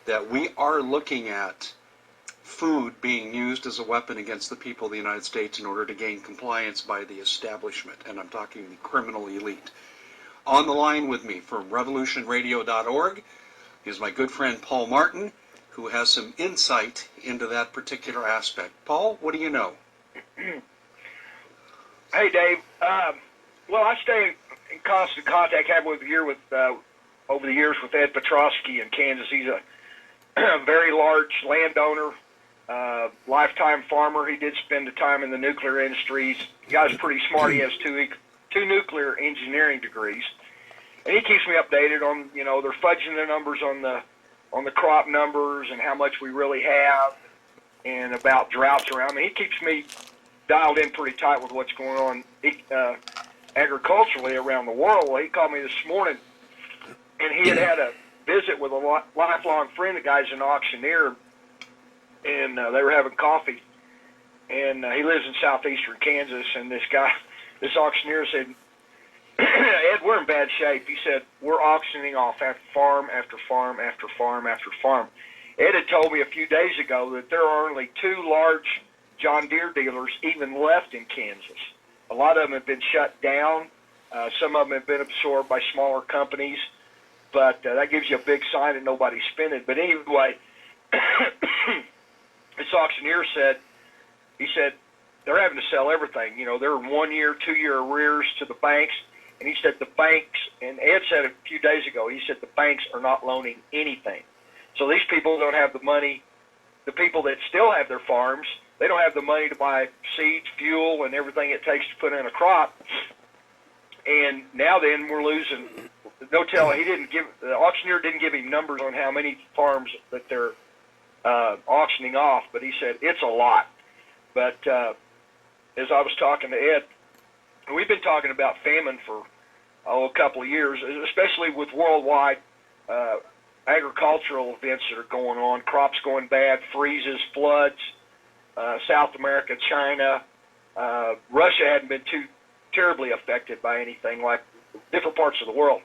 that we are looking at food being used as a weapon against the people of the United States in order to gain compliance by the establishment, and I'm talking the criminal elite. On the line with me from revolutionradio.org is my good friend Paul Martin, who has some insight into that particular aspect. Paul, what do you know? Hey, Dave. Well, I stay in constant contact, have over the years with Ed Petrosky in Kansas. He's a very large landowner, lifetime farmer. He did spend the time in the nuclear industries. The guy's pretty smart. He has two nuclear engineering degrees, and he keeps me updated on, they're fudging the numbers on the crop numbers and how much we really have, and about droughts around. I mean, he keeps me dialed in pretty tight with what's going on agriculturally around the world. Well, he called me this morning, and he had a visit with a lifelong friend. The guy's an auctioneer, and they were having coffee, and he lives in southeastern Kansas, and this auctioneer said, Ed, we're in bad shape. He said, we're auctioning off farm after farm after farm after farm. Ed had told me a few days ago that there are only 2 large John Deere dealers even left in Kansas. A lot of them have been shut down. Some of them have been absorbed by smaller companies, but that gives you a big sign that nobody's spending. But anyway, this auctioneer said, they're having to sell everything. They're 1 year, 2 year arrears to the banks. And he said the banks, and Ed said a few days ago, he said the banks are not loaning anything. So these people don't have the money. The people that still have their farms, they don't have the money to buy seeds, fuel, and everything it takes to put in a crop. And now then we're losing. No telling. The auctioneer didn't give him numbers on how many farms that they're auctioning off, but he said it's a lot. But as I was talking to Ed, we've been talking about famine for a couple of years, especially with worldwide agricultural events that are going on, crops going bad, freezes, floods, South America, China. Russia hadn't been too terribly affected by anything like different parts of the world.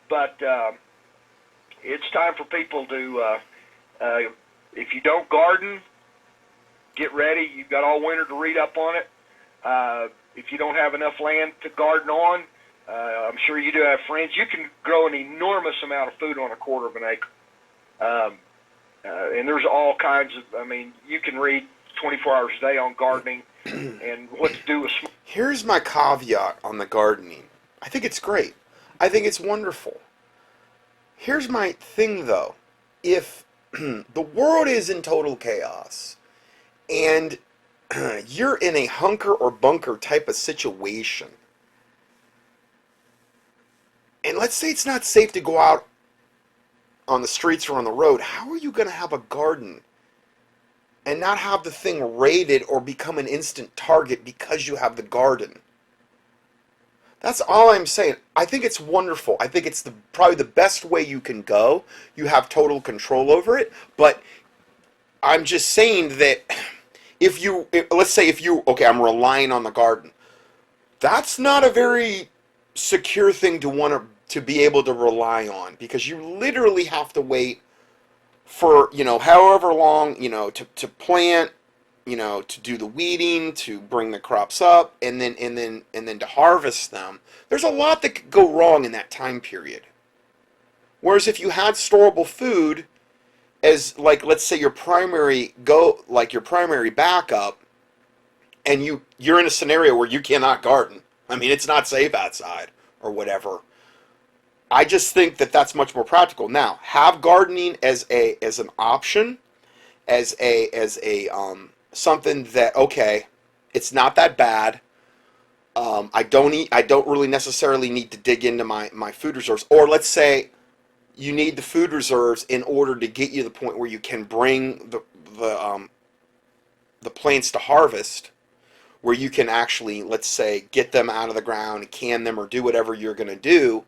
But it's time for people to, if you don't garden, get ready. You've got all winter to read up on it. If you don't have enough land to garden on, I'm sure you do have friends. You can grow an enormous amount of food on a quarter of an acre. And there's all kinds of, you can read 24 hours a day on gardening and what to do with. Here's my caveat on the gardening. I think it's great. I think it's wonderful. Here's my thing, though. If the world is in total chaos and you're in a hunker or bunker type of situation, and let's say it's not safe to go out on the streets or on the road, how are you going to have a garden and not have the thing raided or become an instant target because you have the garden? That's all I'm saying. I think it's wonderful. I think it's probably the best way you can go. You have total control over it. But I'm just saying that let's say okay, I'm relying on the garden. That's not a very secure thing to be able to rely on, because you literally have to wait for, however long, to plant, to do the weeding, to bring the crops up, and then to harvest them. There's a lot that could go wrong in that time period. Whereas if you had storable food as, like, let's say your primary backup, and you're in a scenario where you cannot garden. I mean, it's not safe outside or whatever. I just think that that's much more practical. Now, have gardening as an option, as a something that, okay, it's not that bad. I don't really necessarily need to dig into my food reserves. Or let's say you need the food reserves in order to get you to the point where you can bring the plants to harvest, where you can actually, let's say, get them out of the ground, can them, or do whatever you're going to do.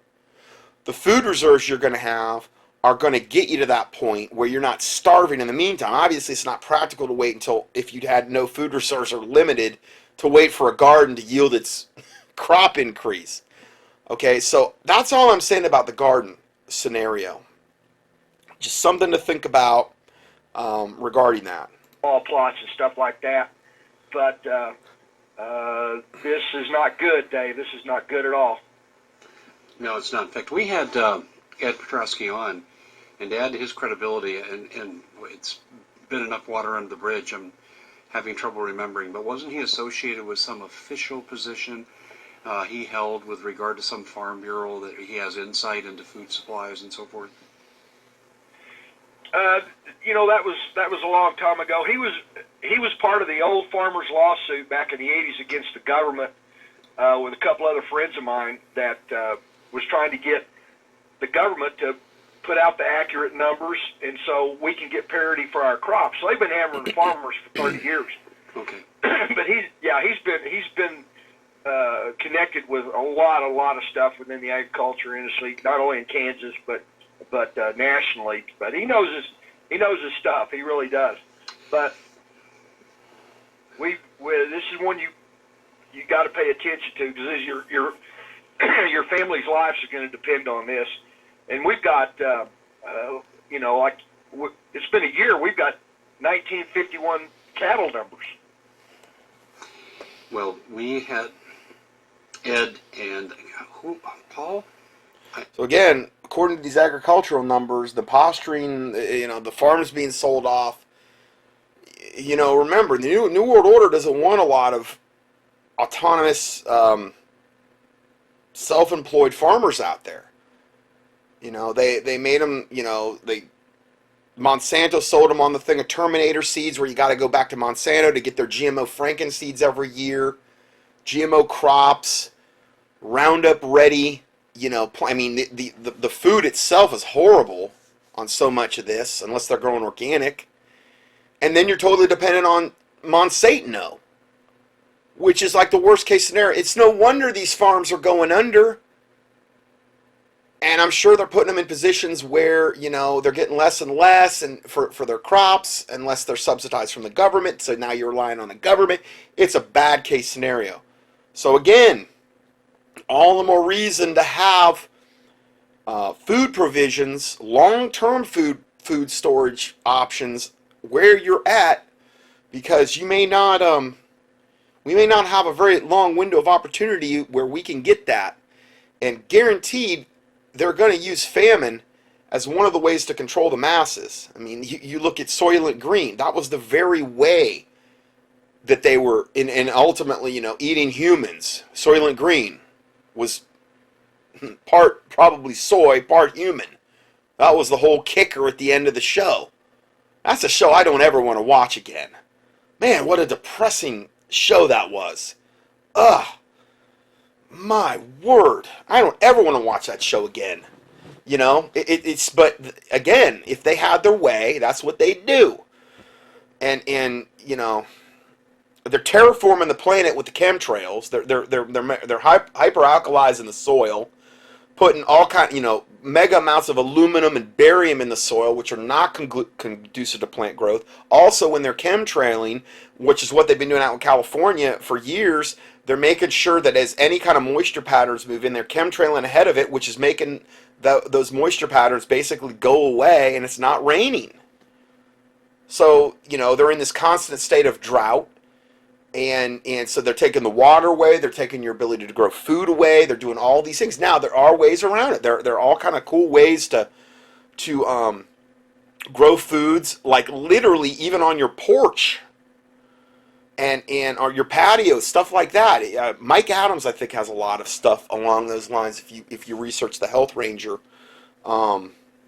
The food reserves you're going to have are going to get you to that point where you're not starving in the meantime. Obviously, it's not practical to wait until, if you had no food reserves or limited, to wait for a garden to yield its crop increase. Okay, so that's all I'm saying about the garden scenario. Just something to think about regarding that. Ball plots and stuff like that. But this is not good, Dave. This is not good at all. No, it's not. In fact, we had Ed Petrosky on, and to add to his credibility, and it's been enough water under the bridge, I'm having trouble remembering, but wasn't he associated with some official position he held with regard to some farm bureau that he has insight into food supplies and so forth? That was a long time ago. He was part of the old farmers lawsuit back in the 80s against the government with a couple other friends of mine that was trying to get the government to put out the accurate numbers, and so we can get parity for our crops. So they've been hammering farmers for 30 years. Okay. But he's been connected with a lot of stuff within the agriculture industry, not only in Kansas but nationally. But he knows his stuff. He really does. But this is one you got to pay attention to, because your your family's lives are going to depend on this. And we've got, it's been a year. We've got 1951 cattle numbers. Well, we had Ed and Paul? So again, according to these agricultural numbers, the posturing, the farms being sold off, remember, the New World Order doesn't want a lot of autonomous, self-employed farmers out there. They made them, Monsanto sold them on the thing of Terminator seeds, where you got to go back to Monsanto to get their GMO Franken seeds every year, GMO crops, Roundup ready, the food itself is horrible on so much of this, unless they're growing organic. And then you're totally dependent on Monsanto, which is like the worst case scenario. It's no wonder these farms are going under. And I'm sure they're putting them in positions where, they're getting less and less and for their crops, unless they're subsidized from the government. So now you're relying on the government. It's a bad case scenario. So again, all the more reason to have food provisions, long-term food storage options where you're at, because we may not have a very long window of opportunity where we can get that. And guaranteed, they're going to use famine as one of the ways to control the masses. I mean, you look at Soylent Green. That was the very way that they were, and ultimately, eating humans. Soylent Green was part probably soy, part human. That was the whole kicker at the end of the show. That's a show I don't ever want to watch again. Man, what a depressing show that was. Ugh. My word. I don't ever want to watch that show again. But again, if they had their way, that's what they'd do. And they're terraforming the planet with the chemtrails. They're hyper-alkalizing the soil, putting all mega amounts of aluminum and barium in the soil, which are not conducive to plant growth. Also, when they're chemtrailing, which is what they've been doing out in California for years, they're making sure that as any kind of moisture patterns move in, they're chemtrailing ahead of it, which is making those moisture patterns basically go away, and it's not raining. So, they're in this constant state of drought, and so they're taking the water away, they're taking your ability to grow food away, they're doing all these things. Now, there are ways around it. There are all kind of cool ways to grow foods, like literally even on your porch and or your patio, stuff like that. Mike Adams, I think, has a lot of stuff along those lines. If you research the Health Ranger,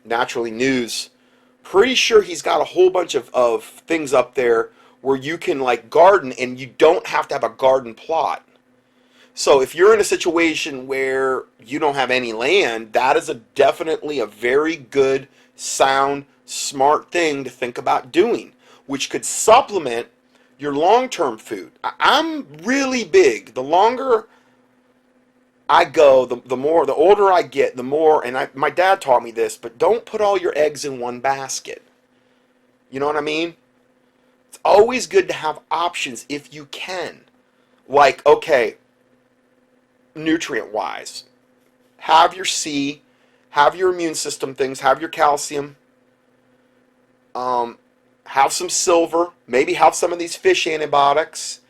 Naturally News, pretty sure he's got a whole bunch of things up there where you can garden, and you don't have to have a garden plot. So if you're in a situation where you don't have any land, that is definitely a very good, sound, smart thing to think about doing, which could supplement your long-term food. I'm really big. The longer I go, the older I get, the more, and my dad taught me this, but don't put all your eggs in one basket. You know what I mean? It's always good to have options if you can. Okay, nutrient-wise, have your C, have your immune system things, have your calcium, have some silver, maybe have some of these fish antibiotics,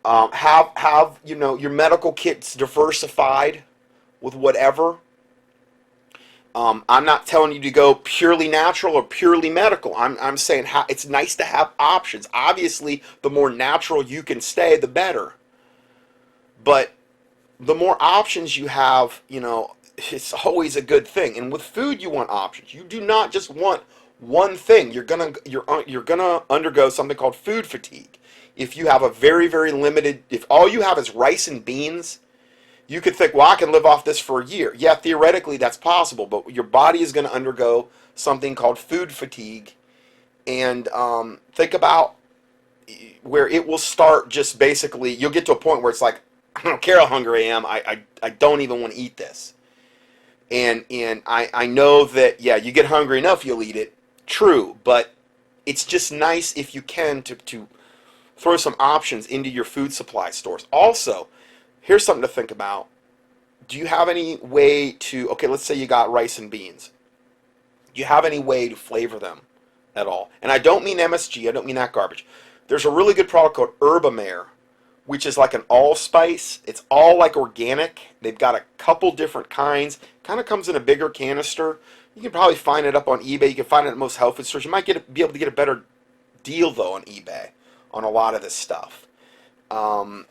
have your medical kits diversified with whatever. I'm not telling you to go purely natural or purely medical. I'm saying it's nice to have options. Obviously, the more natural you can stay, the better. But the more options you have, it's always a good thing. And with food, you want options. You do not just want one thing. You're gonna undergo something called food fatigue. If you have a very, very limited, if all you have is rice and beans, you could think, well, I can live off this for a year. Yeah, theoretically that's possible, but your body is going to undergo something called food fatigue. And think about where it will start just basically, you'll get to a point where it's like, I don't care how hungry I am, I don't even want to eat this. And I know that, yeah, you get hungry enough, you'll eat it. True, but it's just nice if you can to throw some options into your food supply stores. Also, here's something to think about. Do you have any way to, okay, let's say you got rice and beans. Do you have any way to flavor them at all? And I don't mean MSG, I don't mean that garbage. There's a really good product called Herbamare, which is like an allspice. It's all organic. They've got a couple different kinds. Kind of comes in a bigger canister. You can probably find it up on eBay. You can find it at most health food stores. You might be able to get a better deal, though, on eBay on a lot of this stuff. I'm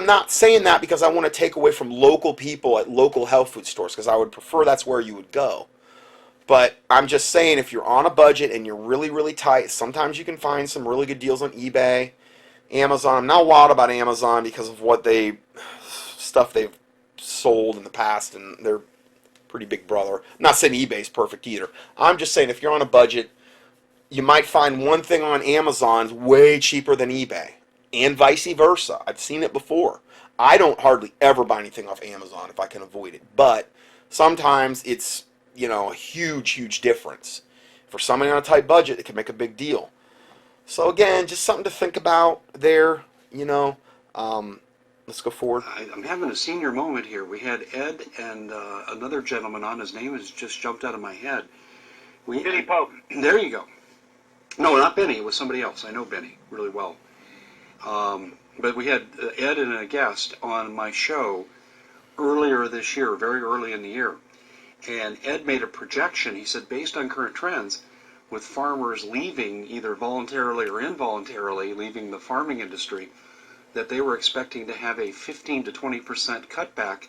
not saying that because I want to take away from local people at local health food stores, because I would prefer that's where you would go. But I'm just saying, if you're on a budget and you're really, really tight, sometimes you can find some really good deals on eBay, Amazon. I'm not wild about Amazon because of what stuff they've sold in the past, and they're pretty big brother. I'm not saying eBay's perfect either. I'm just saying if you're on a budget, you might find one thing on Amazon way cheaper than eBay, and vice versa. I've seen it before. I don't hardly ever buy anything off Amazon if I can avoid it, but sometimes it's, a huge, huge difference. For somebody on a tight budget, it can make a big deal. So again, just something to think about there, Let's go forward. I'm having a senior moment here. We had Ed and another gentleman on. His name has just jumped out of my head. Benny Pope. There you go. No, not Benny. It was somebody else. I know Benny really well. But we had Ed and a guest on my show earlier this year, very early in the year. And Ed made a projection. He said, based on current trends, with farmers leaving, either voluntarily or involuntarily, leaving the farming industry, that they were expecting to have a 15 to 20% cutback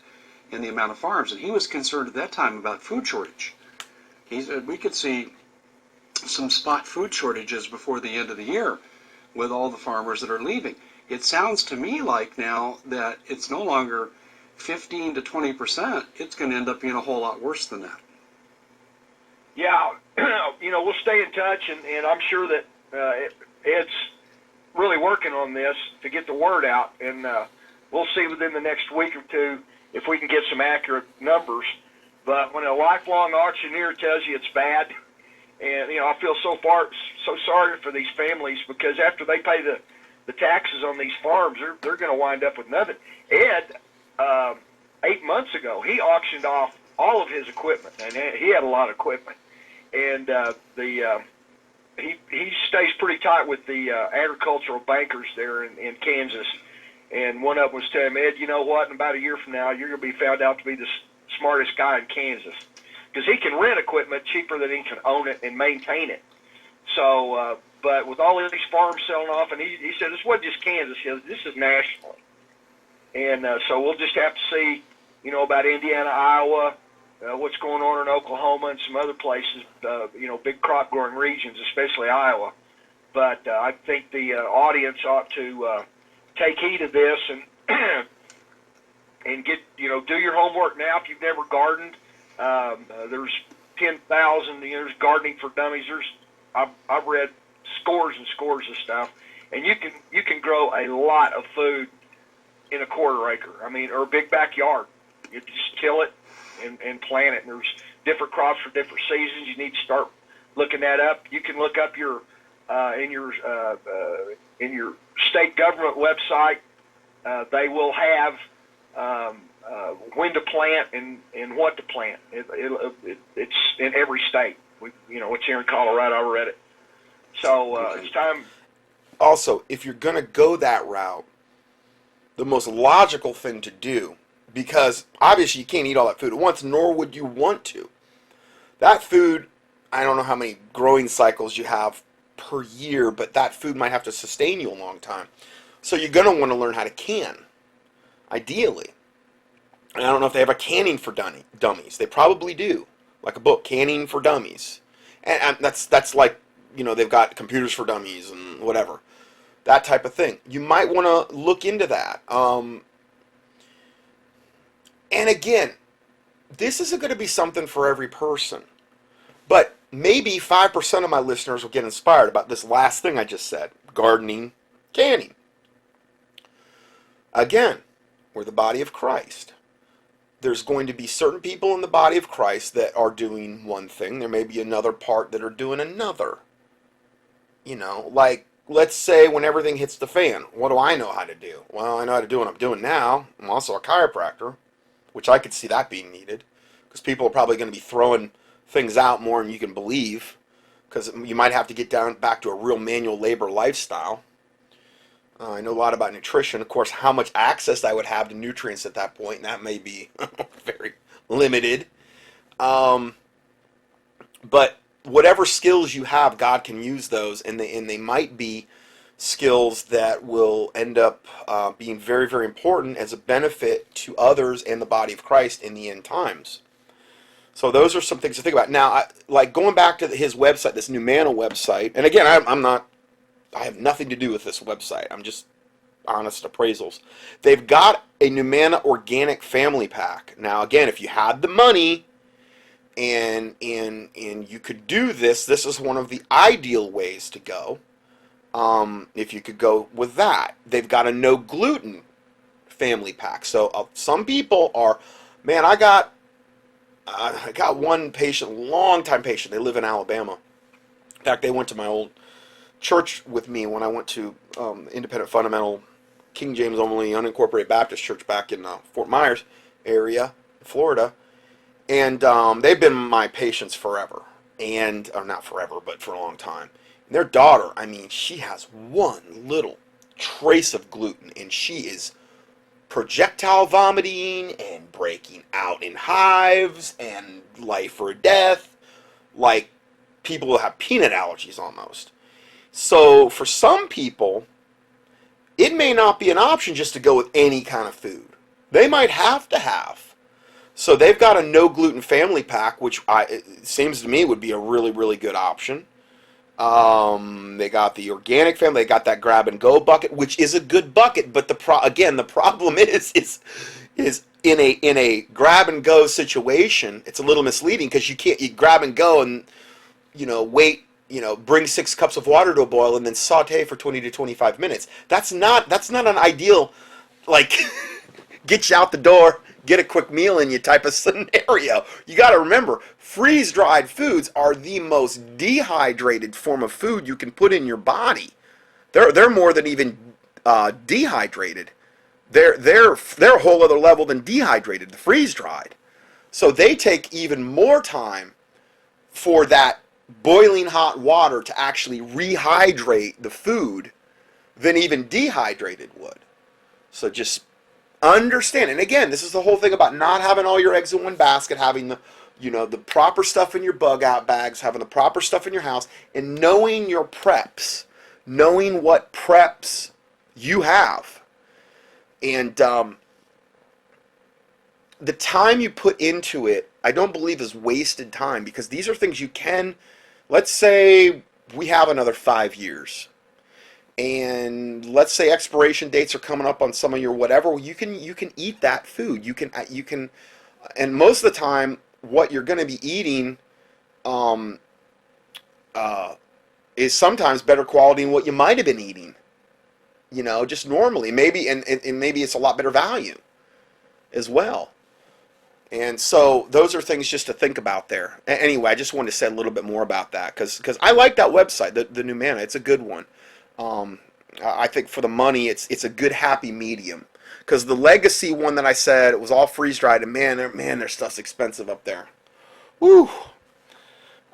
in the amount of farms. And he was concerned at that time about food shortage. He said we could see some spot food shortages before the end of the year with all the farmers that are leaving. It sounds to me like now that it's no longer 15 to 20%. It's going to end up being a whole lot worse than that. Yeah, we'll stay in touch, and I'm sure that Ed's really working on this to get the word out, and we'll see within the next week or two if we can get some accurate numbers. But when a lifelong auctioneer tells you it's bad, and I feel so sorry for these families, because after they pay the taxes on these farms, they're going to wind up with nothing. Ed, 8 months ago, he auctioned off all of his equipment, and he had a lot of equipment, and he stays pretty tight with the agricultural bankers there in Kansas. And one of them was telling him, Ed, you know what? In about a year from now, you're going to be found out to be the smartest guy in Kansas, because he can rent equipment cheaper than he can own it and maintain it. So, but with all of these farms selling off, and he said this wasn't just Kansas, he said, this is nationally. And so we'll just have to see, about Indiana, Iowa, what's going on in Oklahoma and some other places, big crop growing regions, especially Iowa. But I think the audience ought to take heed of this and get, do your homework now. If you've never gardened, there's 10,000, there's gardening for dummies. I've read scores and scores of stuff, and you can grow a lot of food in a quarter acre. Or a big backyard. You just till it and plant it. And there's different crops for different seasons. You need to start looking that up. You can look up in your state government website. They will have when to plant and what to plant. It's in every state. It's here in Colorado. I read it. So it's time. Also, if you're going to go that route, the most logical thing to do, because obviously you can't eat all that food at once, nor would you want to. That food, I don't know how many growing cycles you have per year, but that food might have to sustain you a long time. So you're going to want to learn how to can, ideally. And I don't know if they have a canning for dummies. They probably do, like a book, Canning for Dummies. And that's like, they've got computers for dummies and whatever. That type of thing. You might want to look into that. And again, this isn't going to be something for every person. But maybe 5% of my listeners will get inspired about this last thing I just said. Gardening, canning. Again, we're the body of Christ. There's going to be certain people in the body of Christ that are doing one thing. There may be another part that are doing another. Like, let's say when everything hits the fan, what do I know how to do? Well, I know how to do what I'm doing now. I'm also a chiropractor, which I could see that being needed, because people are probably going to be throwing things out more than you can believe, because you might have to get back to a real manual labor lifestyle. I know a lot about nutrition. Of course, how much access I would have to nutrients at that point, and that may be very limited. But whatever skills you have, God can use those, and they might be skills that will end up being very, very important as a benefit to others and the body of Christ in the end times. So those are some things to think about. Now, like going back to his website, this Numana website, and again, I have nothing to do with this website. I'm just honest appraisals. They've got a Numana organic family pack. Now, again, if you had the money and you could do this is one of the ideal ways to go. If you could go with that. They've got a no gluten family pack. So some people are, man, I got one patient, long-time patient. They live in Alabama. In fact, they went to my old church with me when I went to Independent Fundamental King James only unincorporated Baptist church back in Fort Myers area, Florida. And they've been my patients forever. Or not forever, but for a long time. And their daughter, she has one little trace of gluten, and she is projectile vomiting and breaking out in hives and life or death. Like, people have peanut allergies almost. So for some people, it may not be an option just to go with any kind of food. They might have to have. So they've got a no gluten family pack, which it seems to me would be a really, really good option. They got the organic family. They got that grab and go bucket, which is a good bucket. But the problem is in a grab and go situation, it's a little misleading because you grab and go and wait. Bring 6 cups of water to a boil and then saute for 20 to 25 minutes. That's not an ideal, like, get you out the door, get a quick meal in you type of scenario. You got to remember, freeze-dried foods are the most dehydrated form of food you can put in your body. They're more than even dehydrated. They're a whole other level than dehydrated, the freeze-dried. So they take even more time for that boiling hot water to actually rehydrate the food than even dehydrated would. So just understand. And again, this is the whole thing about not having all your eggs in one basket, having the proper stuff in your bug out bags, having the proper stuff in your house, and knowing your preps, knowing what preps you have. And the time you put into it, I don't believe is wasted time, because these are things you can. Let's say we have another 5 years, and let's say expiration dates are coming up on some of your whatever. Well, you can eat that food. You can, and most of the time, what you're going to be eating is sometimes better quality than what you might have been eating. Just normally, maybe, and maybe it's a lot better value as well. And so those are things just to think about there. Anyway, I just wanted to say a little bit more about that because I like that website, the Numana. It's a good one. I think for the money, it's a good happy medium. Because the Legacy one that I said, it was all freeze-dried, and man, their stuff's expensive up there. Woo!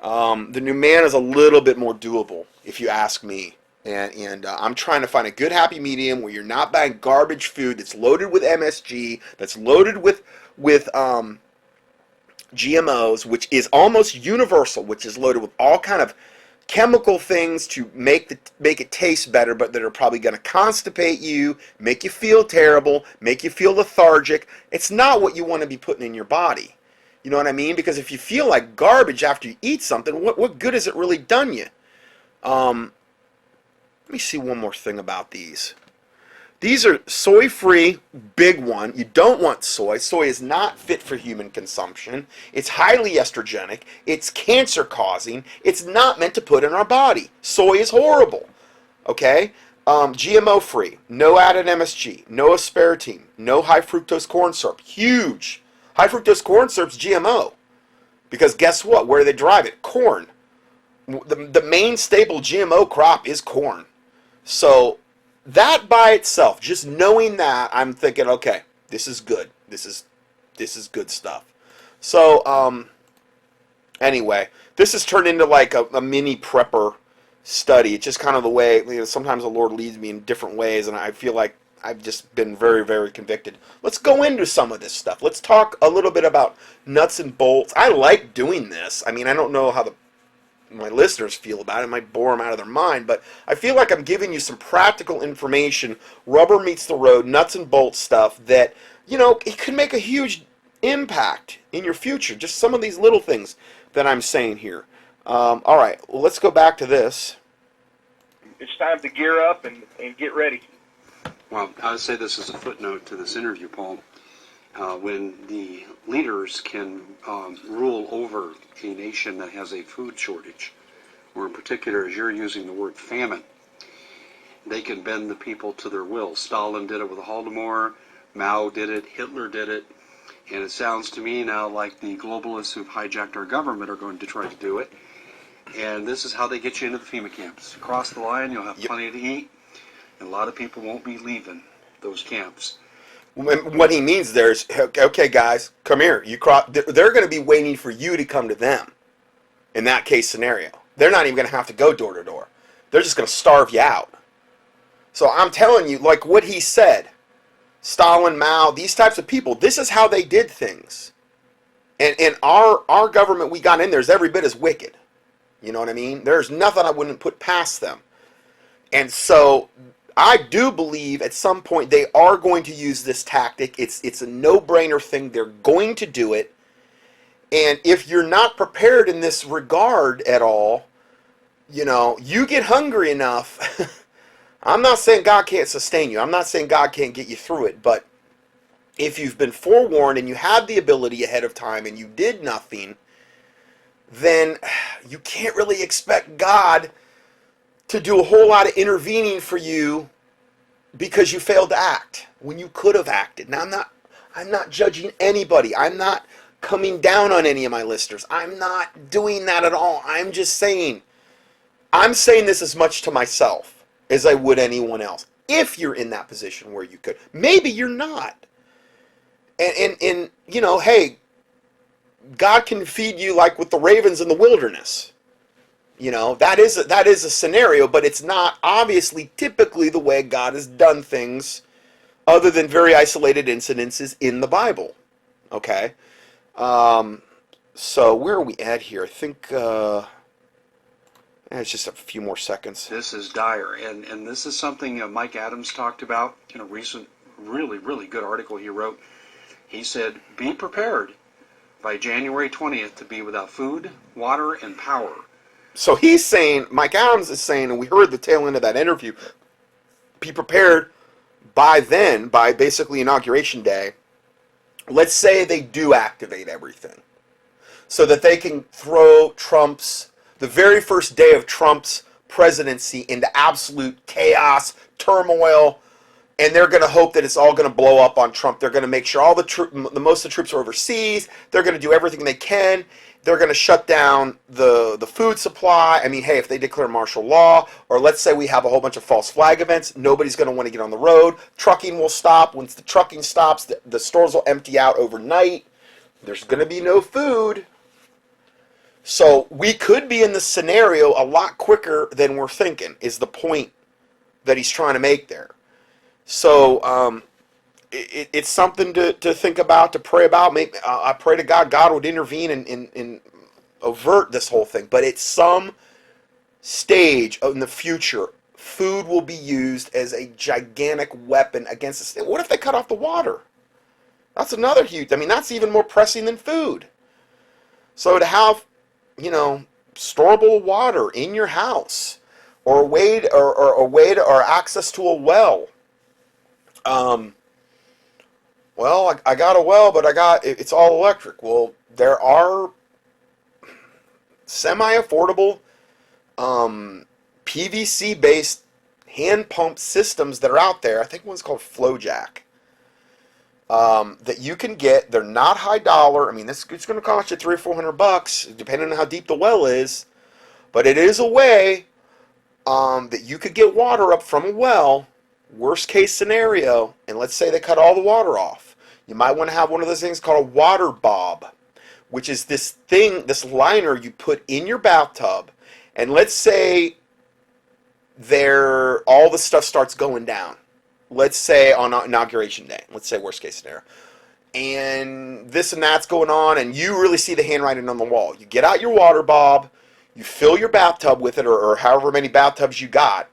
The Numana is a little bit more doable, if you ask me. And I'm trying to find a good happy medium where you're not buying garbage food that's loaded with MSG, that's loaded with GMOs, which is almost universal, which is loaded with all kind of chemical things to make it taste better, but that are probably going to constipate you, make you feel terrible, make you feel lethargic. It's not what you want to be putting in your body. You know what I mean? Because if you feel like garbage after you eat something, what good has it really done you? Let me see one more thing about these. These are soy-free, big one. You don't want soy. Soy is not fit for human consumption. It's highly estrogenic. It's cancer-causing. It's not meant to put in our body. Soy is horrible. Okay? GMO-free. No added MSG. No aspartame. No high-fructose corn syrup. Huge. High-fructose corn syrup's GMO. Because guess what? Where do they derive it? Corn. The main staple GMO crop is corn. So that by itself, just knowing that, I'm thinking, okay, this is good. This is good stuff. So anyway, this has turned into like a mini prepper study. It's just kind of the way, sometimes the Lord leads me in different ways, and I feel like I've just been very, very convicted. Let's go into some of this stuff. Let's talk a little bit about nuts and bolts. I like doing this. I mean, I don't know how my listeners feel about it. It might bore them out of their mind, but I feel like I'm giving you some practical information, rubber meets the road, nuts and bolts stuff that, it could make a huge impact in your future. Just some of these little things that I'm saying here. All right, well, let's go back to this. It's time to gear up and get ready. Well, I would say this is a footnote to this interview, Paul. When the leaders can rule over a nation that has a food shortage, or in particular, as you're using the word famine, they can bend the people to their will. Stalin did it with the Holodomor, Mao did it, Hitler did it, and it sounds to me now like the globalists who've hijacked our government are going to try to do it. And this is how they get you into the FEMA camps. Across the line, you'll have plenty to eat, and a lot of people won't be leaving those camps. What he means there is, okay, guys, come here. They're going to be waiting for you to come to them in that case scenario. They're not even going to have to go door to door. They're just going to starve you out. So I'm telling you, like what he said, Stalin, Mao, these types of people, this is how they did things. And our government we got in there is every bit as wicked. You know what I mean? There's nothing I wouldn't put past them. And so I do believe at some point they are going to use this tactic. It's a no-brainer thing. They're going to do it. And if you're not prepared in this regard at all, you know, you get hungry enough. I'm not saying God can't sustain you. I'm not saying God can't get you through it. But if you've been forewarned and you had the ability ahead of time and you did nothing, then you can't really expect God to do a whole lot of intervening for you because you failed to act when you could have acted. Now, I'm not judging anybody. I'm not coming down on any of my listeners. I'm not doing that at all. I'm saying this as much to myself as I would anyone else. If you're in that position where you could. Maybe you're not. And you know, hey, God can feed you like with the ravens in the wilderness. You know, that is a scenario, but it's not obviously typically the way God has done things other than very isolated incidences in the Bible. Okay? So where are we at here? I think it's just a few more seconds. This is dire, and this is something Mike Adams talked about in a recent really, really good article he wrote. He said, be prepared by January 20th to be without food, water, and power. So he's saying, Mike Adams is saying, and we heard the tail end of that interview, be prepared by then, by basically Inauguration Day. Let's say they do activate everything so that they can throw the very first day of Trump's presidency into absolute chaos, turmoil, and they're going to hope that it's all going to blow up on Trump. They're going to make sure all the most of the troops are overseas. They're going to do everything they can. They're going to shut down the food supply. I mean, hey, if they declare martial law, or let's say we have a whole bunch of false flag events, nobody's going to want to get on the road. Trucking will stop. Once the trucking stops, the stores will empty out overnight. There's going to be no food. So we could be in this scenario a lot quicker than we're thinking, is the point that he's trying to make there. So it's something to think about, to pray about. Maybe, I pray to God would intervene and avert this whole thing. But at some stage in the future, food will be used as a gigantic weapon against us. What if they cut off the water? That's another huge, I mean, that's even more pressing than food. So to have, you know, storable water in your house, or or access to a well. Well, I got a well, but it's all electric. Well, there are semi-affordable PVC-based hand pump systems that are out there. I think one's called FlowJack. That you can get. They're not high dollar. I mean, it's going to cost you $300 or $400, depending on how deep the well is. But it is a way that you could get water up from a well. Worst case scenario, and let's say they cut all the water off. You might want to have one of those things called a water bob, which is this thing, this liner you put in your bathtub. And let's say all the stuff starts going down. Let's say on Inauguration Day. Let's say worst case scenario. And this and that's going on, and you really see the handwriting on the wall. You get out your water bob, you fill your bathtub with it, or however many bathtubs you got.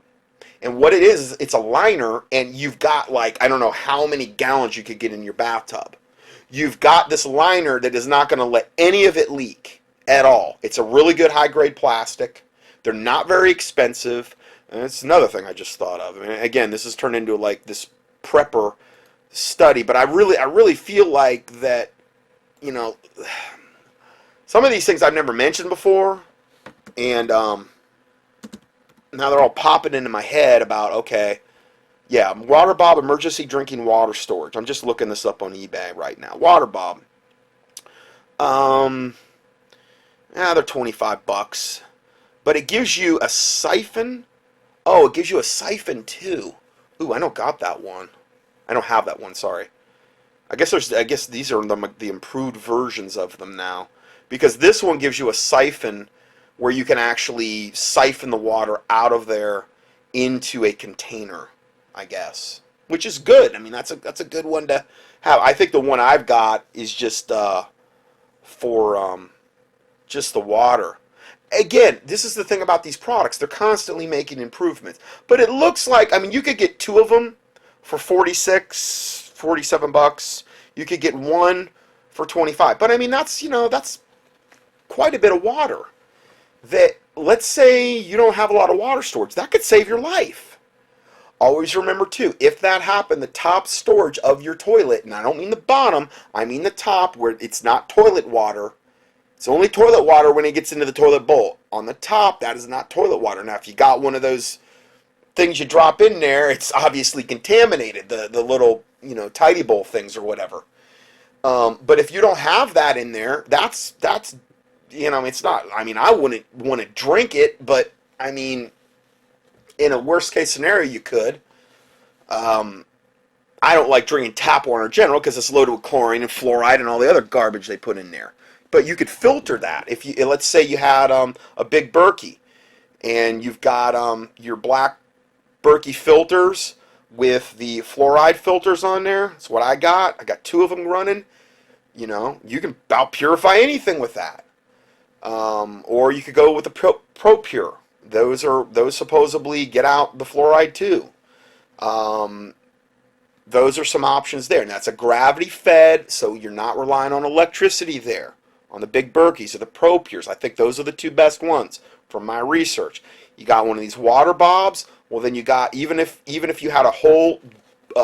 And what it is it's a liner, and you've got like, I don't know how many gallons you could get in your bathtub. You've got this liner that is not going to let any of it leak at all. It's a really good high-grade plastic. They're not very expensive. And it's another thing I just thought of. I mean, again, this has turned into like this prepper study, but I really feel like that, you know, some of these things I've never mentioned before, and now they're all popping into my head about, okay, yeah, water bob, emergency drinking water storage. I'm just looking this up on eBay right now. Water bob. They're $25, but it gives you a siphon. Oh, it gives you a siphon too. Ooh, I don't got that one. I don't have that one. Sorry. I guess these are the improved versions of them now, because this one gives you a siphon where you can actually siphon the water out of there into a container, I guess, which is good. I mean, that's a good one to have. I think the one I've got is just for just the water. again, this is the thing about these products. They're constantly making improvements. But it looks like, I mean, you could get 2 of them for 46, 47 bucks. You could get 1 for 25. But I mean, that's, that's quite a bit of water. That, let's say you don't have a lot of water storage. That could save your life. Always remember, too, if that happened, the top storage of your toilet, and I don't mean the bottom, I mean the top where it's not toilet water. It's only toilet water when it gets into the toilet bowl. On the top, that is not toilet water. Now, if you got one of those things you drop in there, it's obviously contaminated, the little, tidy bowl things or whatever. But if you don't have that in there, that's it's not, I mean, I wouldn't want to drink it, but, I mean, in a worst-case scenario, you could. I don't like drinking tap water in general because it's loaded with chlorine and fluoride and all the other garbage they put in there. But you could filter that. If you, let's say you had a big Berkey, and you've got your black Berkey filters with the fluoride filters on there. That's what I got. I got 2 of them running. You can about purify anything with that. Or you could go with the ProPure. Those supposedly get out the fluoride too. Those are some options there. And that's a gravity fed, so you're not relying on electricity there. On the big Berkeys or the ProPures, I think those are the 2 best ones from my research. You got one of these water bobs. Well, then you got, even if you had a whole,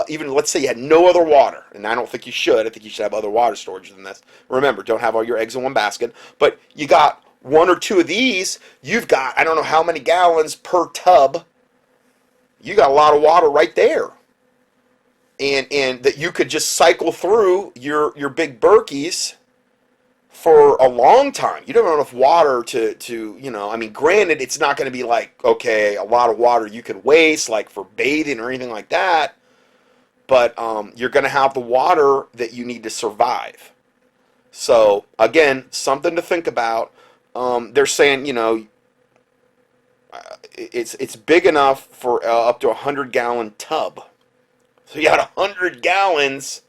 even let's say you had no other water, and I don't think you should. I think you should have other water storage than this. Remember, don't have all your eggs in one basket. But you got 1 or 2 of these. You've got, I don't know how many gallons per tub. You got a lot of water right there. And that you could just cycle through your big Berkeys for a long time. You don't have enough water to I mean, granted, it's not going to be like, okay, a lot of water you could waste, like for bathing or anything like that, but you're going to have the water that you need to survive. So, again, something to think about. They're saying, it's big enough for up to a 100-gallon tub. So you got 100 gallons.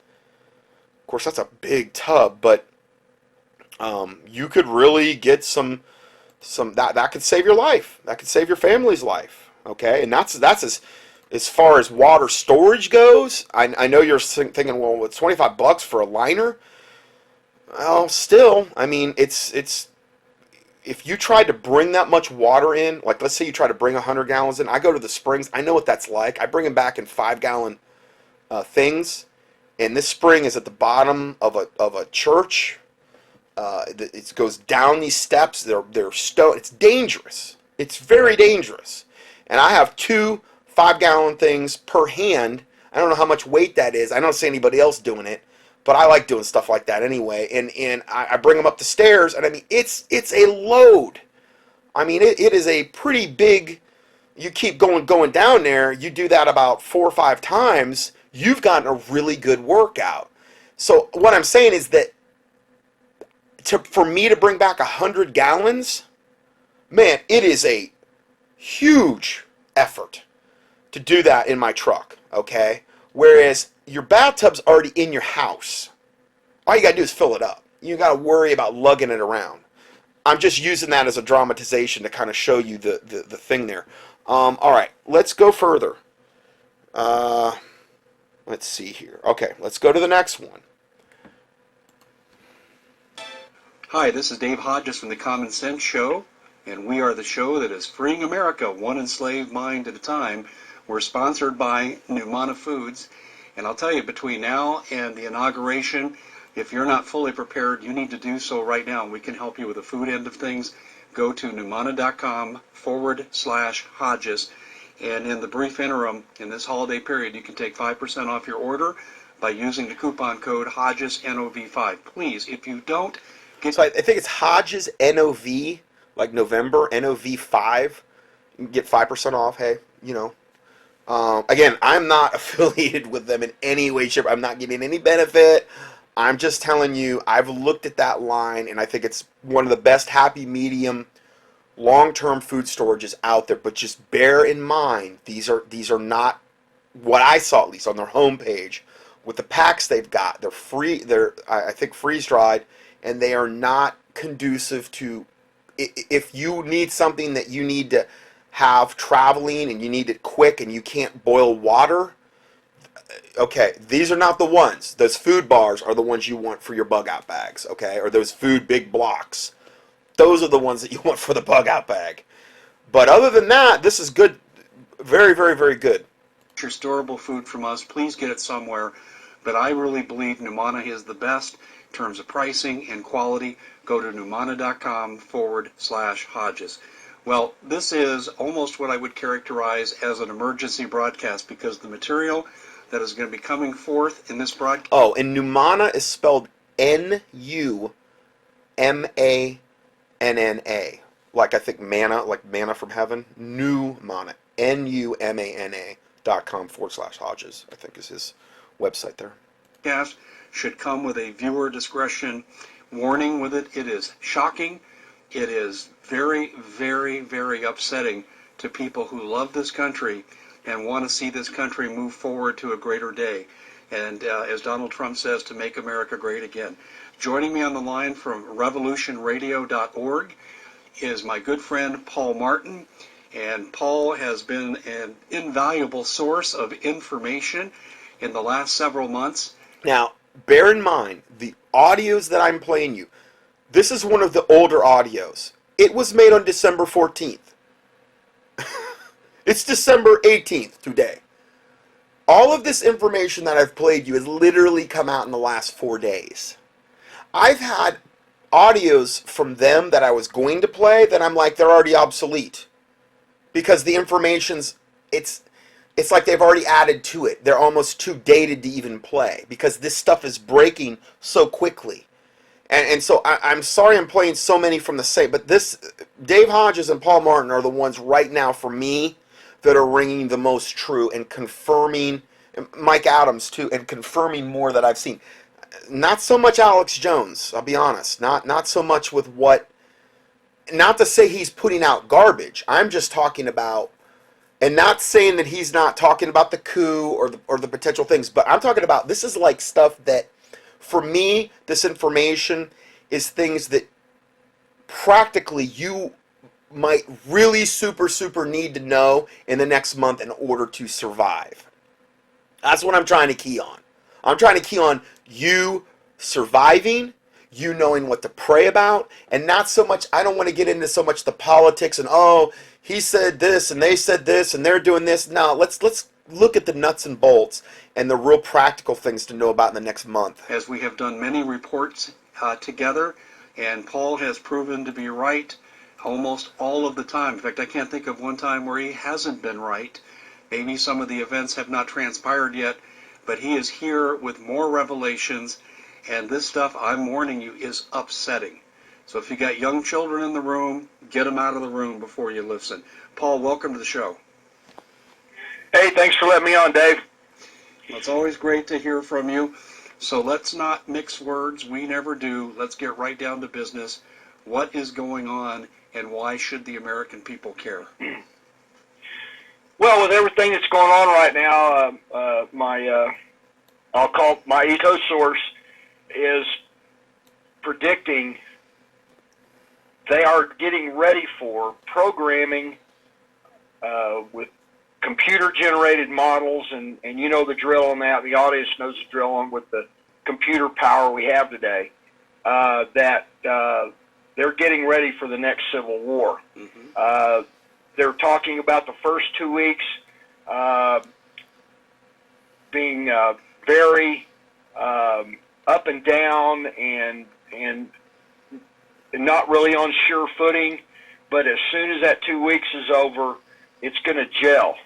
Of course, that's a big tub, but you could really get some that could save your life. That could save your family's life. Okay, and that's as far as water storage goes. I know you're thinking, well, it's 25 bucks for a liner. Well, still, I mean, it's if you tried to bring that much water in, like let's say you try to bring 100 gallons in. I go to the springs. I know what that's like. I bring them back in 5-gallon things, and this spring is at the bottom of a church. It goes down these steps. They're stone. It's dangerous. It's very dangerous. And I have 2 5-gallon things per hand. I don't know how much weight that is. I don't see anybody else doing it, but I like doing stuff like that anyway. And I bring them up the stairs, and I mean it's a load. I mean it is a pretty big. You keep going down there. You do that about 4 or 5 times. You've gotten a really good workout. So what I'm saying is that for me to bring back 100 gallons, man, it is a huge effort to do that in my truck, okay? Whereas your bathtub's already in your house. All you got to do is fill it up. You got to worry about lugging it around. I'm just using that as a dramatization to kind of show you the thing there. All right, let's go further. Let's see here. Okay, let's go to the next one. Hi, this is Dave Hodges from the Common Sense Show, and we are the show that is freeing America one enslaved mind at a time. We're sponsored by Numana Foods, and I'll tell you, between now and the inauguration, if you're not fully prepared, you need to do so right now. We can help you with the food end of things. Go to numana.com/Hodges, and in the brief interim, in this holiday period, you can take 5% off your order by using the coupon code HodgesNOV5. Please, if you don't, So I think it's Hodges NOV, like November, NOV5. You can get 5% off. Hey, again, I'm not affiliated with them in any way, shape. I'm not getting any benefit. I'm just telling you, I've looked at that line, and I think it's one of the best happy medium long-term food storages out there. But just bear in mind, these are not what I saw, at least on their homepage, with the packs they've got. They're I think freeze-dried. And they are not conducive to if you need something that you need to have traveling and you need it quick and you can't boil water, okay, these are not the ones. Those food bars are the ones you want for your bug out bags, okay? Or those food big blocks. Those are the ones that you want for the bug out bag. But other than that, this is good. Very, very, very good. Your storable food from us, please get it somewhere. But I really believe Numana is the best in terms of pricing and quality. Go to numana.com/Hodges. Well, this is almost what I would characterize as an emergency broadcast, because the material that is going to be coming forth in this broadcast. Oh, and Numana is spelled Numana, like I think manna, like manna from heaven. Numana, NUMANA.com/Hodges, I think is his website there. Podcast should come with a viewer discretion warning with it. It is shocking. It is very, very, very upsetting to people who love this country and want to see this country move forward to a greater day. And as Donald Trump says, to make America great again. Joining me on the line from revolutionradio.org is my good friend Paul Martin. And Paul has been an invaluable source of information in the last several months. Now, bear in mind, the audios that I'm playing you, this is one of the older audios. It was made on December 14th. It's December 18th today. All of this information that I've played you has literally come out in the last 4 days. I've had audios from them that I was going to play that I'm like, they're already obsolete. Because the information's, it's like they've already added to it. They're almost too dated to even play because this stuff is breaking so quickly. And so I'm sorry I'm playing so many from the same, but this, Dave Hodges and Paul Martin are the ones right now for me that are ringing the most true and confirming, and Mike Adams too, and confirming more that I've seen. Not so much Alex Jones, I'll be honest. Not so much with what, not to say he's putting out garbage. I'm just talking about, and not saying that he's not talking about the coup or the potential things, but I'm talking about, this is like stuff that, for me, this information is things that practically you might really super need to know in the next month in order to survive. That's what I'm trying to key on. I'm trying to key on you surviving, you knowing what to pray about, and not so much, I don't want to get into so much the politics and, oh, he said this and they said this and they're doing this. No, let's look at the nuts and bolts and the real practical things to know about in the next month. As we have done many reports together, and Paul has proven to be right almost all of the time. In fact, I can't think of one time where he hasn't been right. Maybe some of the events have not transpired yet, but he is here with more revelations, and this stuff, I'm warning you, is upsetting. So if you got young children in the room, get them out of the room before you listen. Paul, welcome to the show. Hey, thanks for letting me on, Dave. Well, it's always great to hear from you. So let's not mix words. We never do. Let's get right down to business. What is going on, and why should the American people care? Well, with everything that's going on right now, I'll call my eco source is predicting they are getting ready for programming with computer-generated models, and you know the drill on that. The audience knows the drill on with the computer power we have today, that they're getting ready for the next Civil War. Mm-hmm. They're talking about the first 2 weeks being very up and down and not really on sure footing, but as soon as that 2 weeks is over, it's going to gel,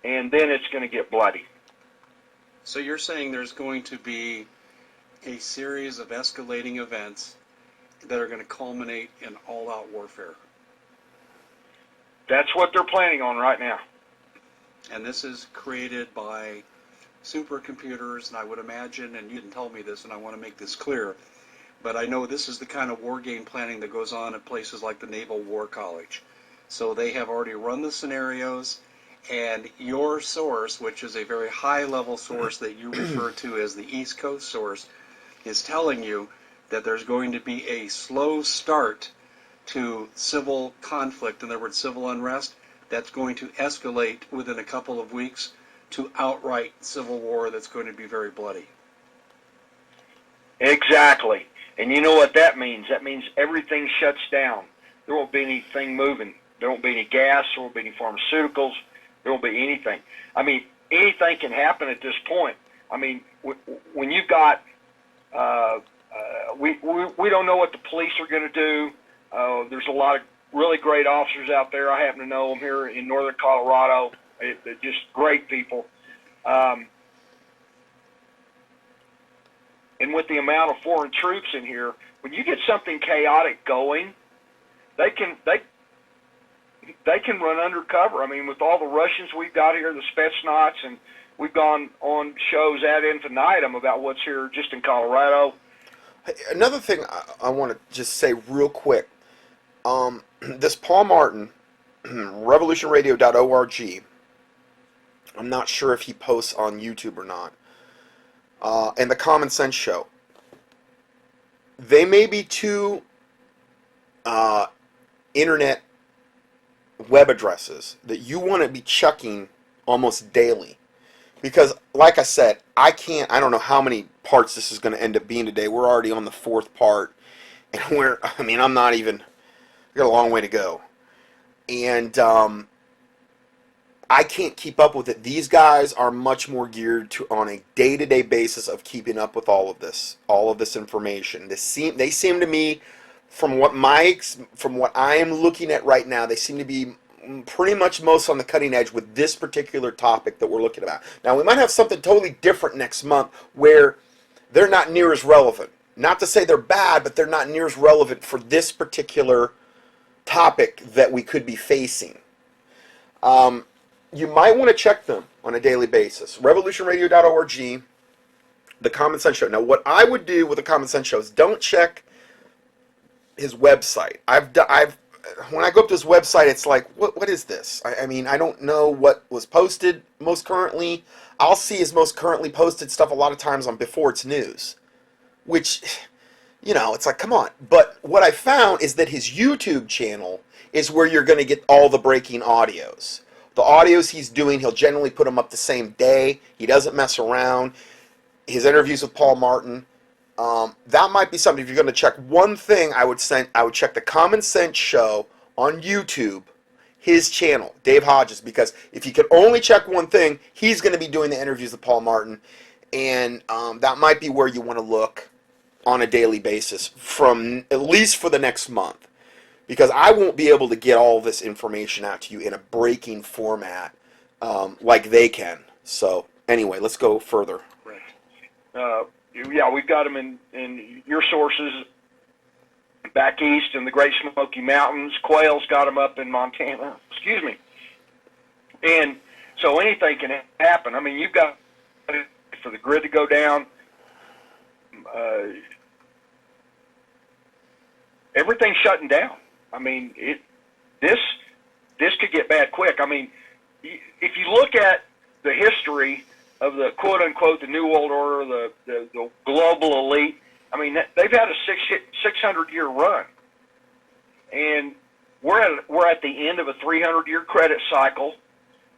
and then it's going to get bloody. So you're saying there's going to be a series of escalating events that are going to culminate in all-out warfare. That's what they're planning on right now. And this is created by supercomputers, and I would imagine, and you didn't tell me this, and I want to make this clear, but I know this is the kind of war game planning that goes on at places like the Naval War College. So they have already run the scenarios, and your source, which is a very high-level source that you refer to as the East Coast source, is telling you that there's going to be a slow start to civil conflict, in other words, civil unrest, that's going to escalate within a couple of weeks to outright civil war that's going to be very bloody. Exactly. And you know what that means? That means everything shuts down. There won't be anything moving. There won't be any gas. There won't be any pharmaceuticals. There won't be anything. I mean, anything can happen at this point. I mean, when you've got, we don't know what the police are going to do. There's a lot of really great officers out there. I happen to know them here in northern Colorado. They're just great people. And with the amount of foreign troops in here, when you get something chaotic going, they can run undercover. I mean, with all the Russians we've got here, the Spetsnaz, and we've gone on shows ad infinitum about what's here just in Colorado. Another thing I want to just say real quick. This Paul Martin, revolutionradio.org, I'm not sure if he posts on YouTube or not, and the Common Sense Show. They may be two internet web addresses that you want to be checking almost daily. Because, like I said, I don't know how many parts this is going to end up being today. We're already on the 4th part. And I'm not even, we got a long way to go. And I can't keep up with it. These guys are much more geared to on a day-to-day basis of keeping up with all of this information. They seem to me, from what I am looking at right now, they seem to be pretty much most on the cutting edge with this particular topic that we're looking about. Now, we might have something totally different next month where they're not near as relevant. Not to say they're bad, but they're not near as relevant for this particular topic that we could be facing. You might want to check them on a daily basis. revolutionradio.org, the Common Sense Show. Now, what I would do with the Common Sense Show is don't check his website. When I go up to his website, it's like, what is this? I mean, I don't know what was posted most currently. I'll see his most currently posted stuff a lot of times on Before It's News, which, it's like, come on. But what I found is that his YouTube channel is where you're going to get all the breaking audios. The audios he's doing, he'll generally put them up the same day. He doesn't mess around. His interviews with Paul Martin. That might be something. If you're going to check one thing, I would check the Common Sense Show on YouTube, his channel, Dave Hodges, because if you could only check one thing, he's going to be doing the interviews with Paul Martin, and that might be where you want to look on a daily basis, from at least for the next month, because I won't be able to get all this information out to you in a breaking format like they can. So anyway, let's go further. Yeah, we've got them in your sources back east in the Great Smoky Mountains. Quail's got them up in Montana. Excuse me. And so anything can happen. I mean, you've got for the grid to go down. Everything's shutting down. I mean, this could get bad quick. I mean, if you look at the history of the quote-unquote the New World Order, the global elite, I mean, they've had a 600-year run, and we're at the end of a 300-year credit cycle.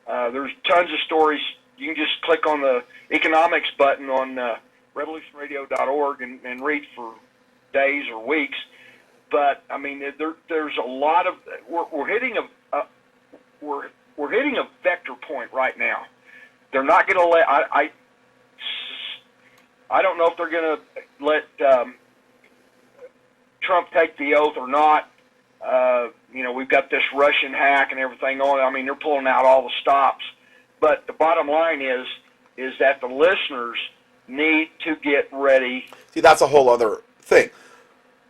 There's tons of stories. You can just click on the economics button on revolutionradio.org and read for days or weeks. But I mean, there's a lot of we're hitting we're hitting a vector point right now. They're not going to let I don't know if they're going to let Trump take the oath or not. We've got this Russian hack and everything on. I mean, they're pulling out all the stops. But the bottom line is that the listeners need to get ready. See, that's a whole other thing.